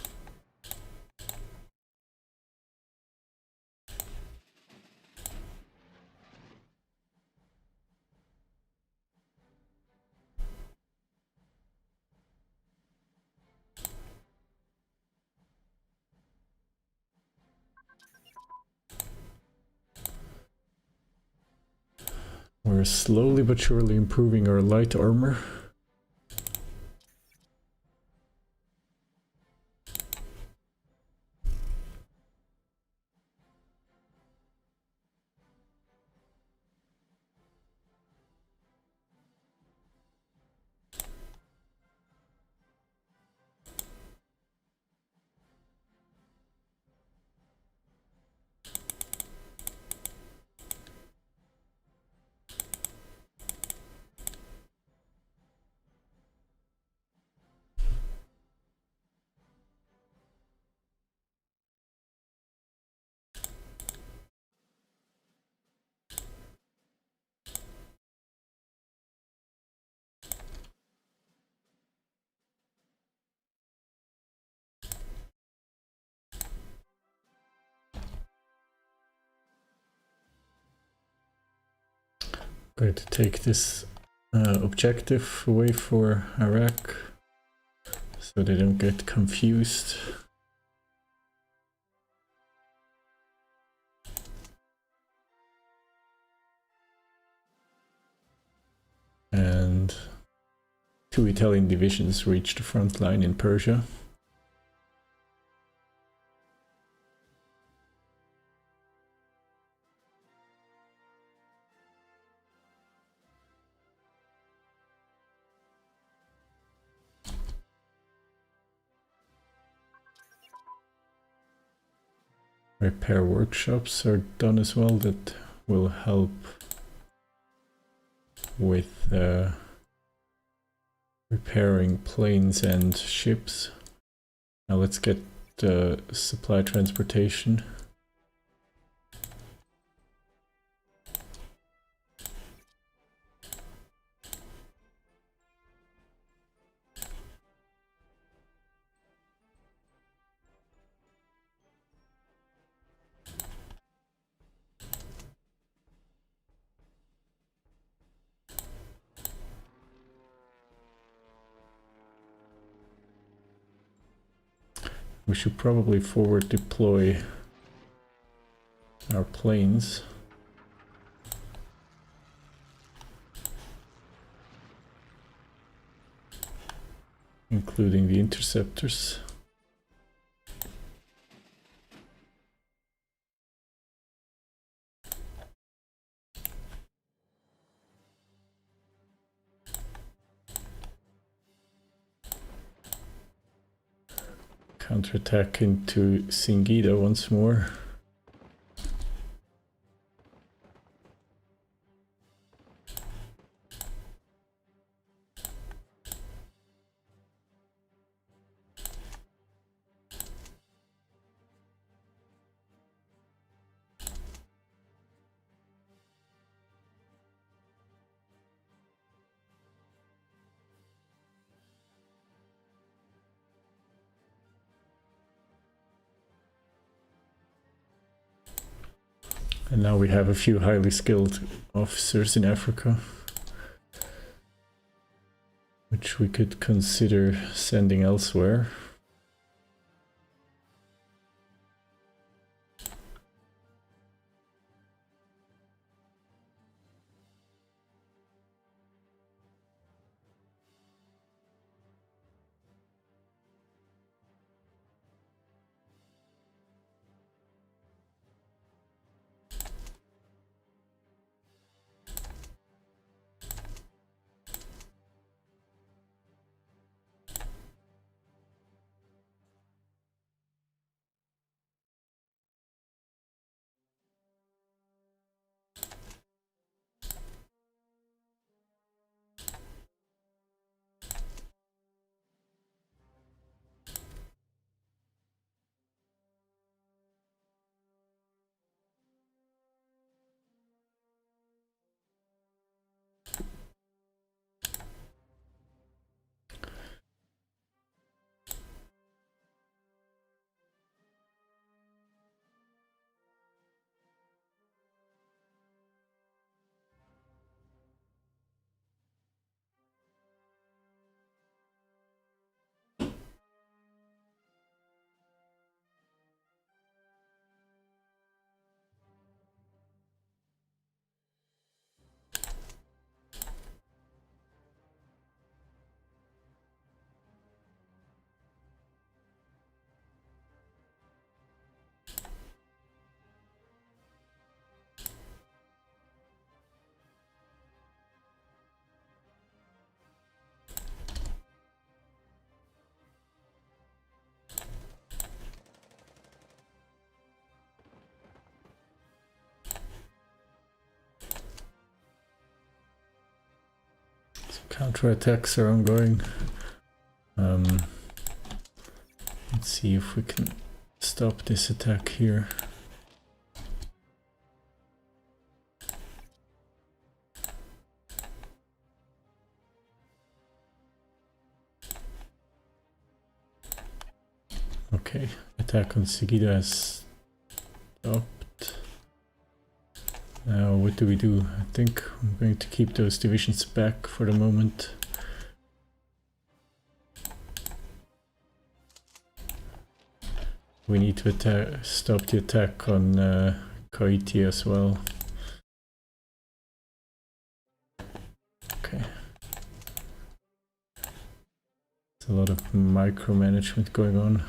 Speaker 1: We're slowly but surely improving our light armor. going to take this objective away for Iraq so they don't get confused. And 2 Italian divisions reached the front line in Persia. Repair workshops are done as well, that will help with repairing planes and ships. Now let's get supply transportation. We should probably forward deploy our planes. Including the interceptors. Counterattack into Singida once more. And now we have a few highly skilled officers in Africa, which we could consider sending elsewhere. Counterattacks are ongoing. Let's see if we can stop this attack here. Okay, attack on Sigida has stopped. Now, what do we do? I think I'm going to keep those divisions back for the moment. We need to stop the attack on HoI3 as well. Okay. There's a lot of micromanagement going on.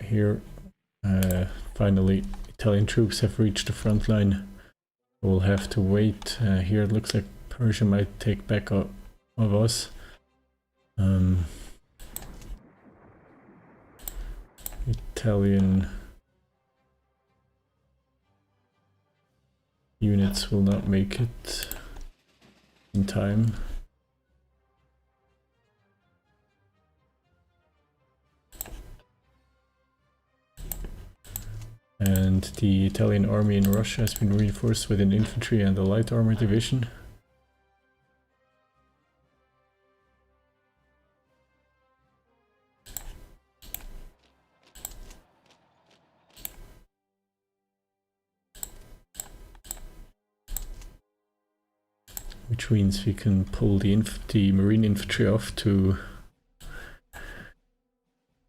Speaker 1: Here, finally, Italian troops have reached the front line. We'll have to wait. Here it looks like Persia might take back of us. Italian units will not make it in time. And the Italian army in Russia has been reinforced with an infantry and a light armor division. Which means we can pull the marine infantry off for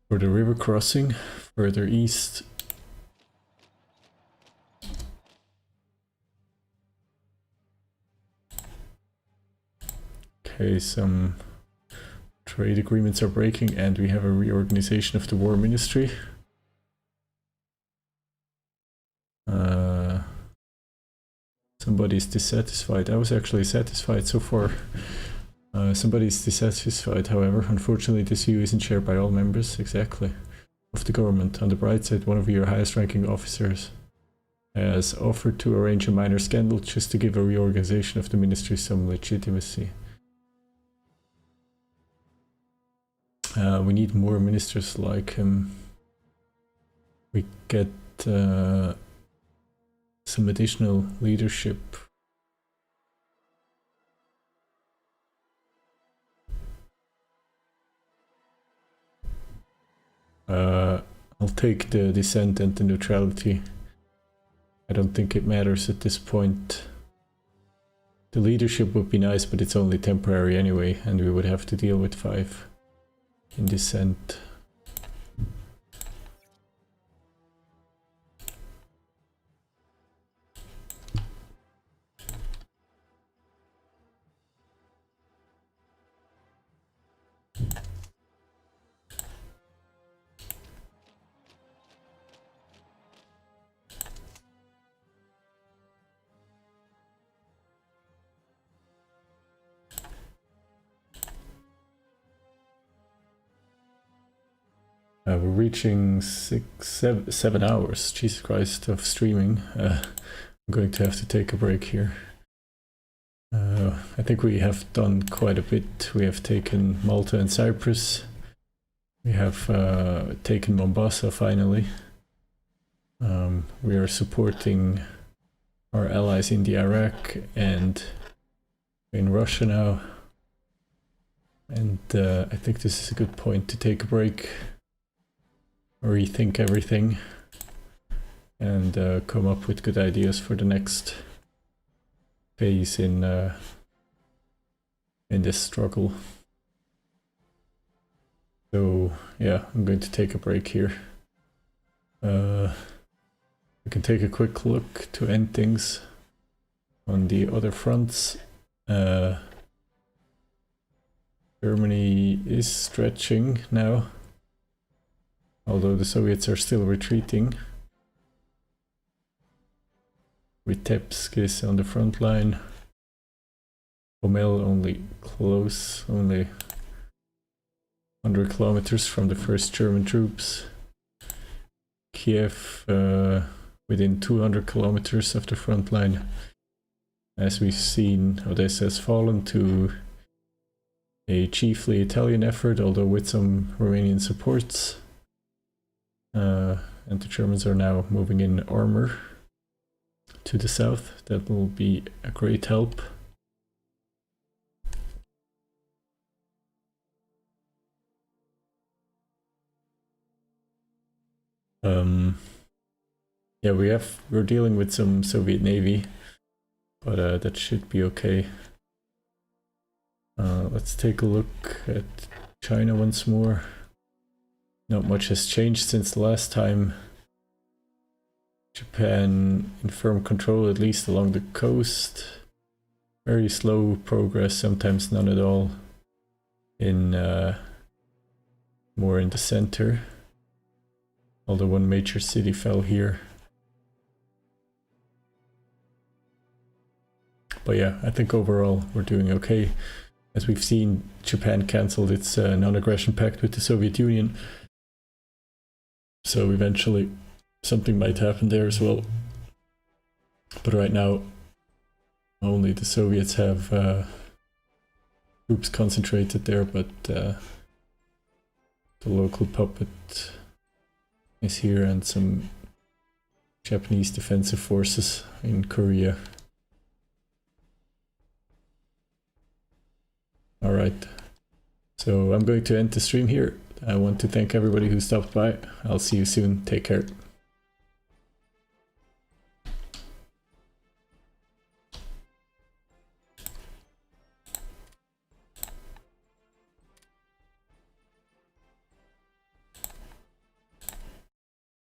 Speaker 1: the river crossing further east. Okay, some trade agreements are breaking and we have a reorganization of the war ministry. Somebody's dissatisfied. I was actually satisfied so far. Somebody's dissatisfied, however. Unfortunately, this view isn't shared by all members, exactly, of the government. On the bright side, one of your highest ranking officers has offered to arrange a minor scandal just to give a reorganization of the ministry some legitimacy. We need more ministers like him. We get some additional leadership. I'll take the dissent and the neutrality. I don't think it matters at this point. The leadership would be nice, but it's only temporary anyway, and we would have to deal with 5 in dissent. We're reaching 7 hours, Jesus Christ, of streaming. I'm going to have to take a break here. I think we have done quite a bit. We have taken Malta and Cyprus. We have taken Mombasa finally. We are supporting our allies in the Iraq and in Russia now. And I think this is a good point to take a break, rethink everything, and come up with good ideas for the next phase in this struggle. So yeah, I'm going to take a break here. We can take a quick look to end things on the other fronts. Germany is stretching now, although the Soviets are still retreating. Vitebsk is on the front line. Homel only close, only 100 kilometers from the first German troops. Kiev within 200 kilometers of the front line. As we've seen, Odessa has fallen to a chiefly Italian effort, although with some Romanian supports. And the Germans are now moving in armor to the south. That will be a great help. Yeah, we're dealing with some Soviet Navy, but that should be okay. Let's take a look at China once more. Not much has changed since the last time. Japan in firm control, at least along the coast. Very slow progress, sometimes none at all in more in the center. Although one major city fell here. But yeah, I think overall we're doing okay. As we've seen, Japan cancelled its non-aggression pact with the Soviet Union. So eventually something might happen there as well. But right now, only the Soviets have troops concentrated there, but the local puppet is here and some Japanese defensive forces in Korea. Alright, so I'm going to end the stream here. I want to thank everybody who stopped by. I'll see you soon. Take care.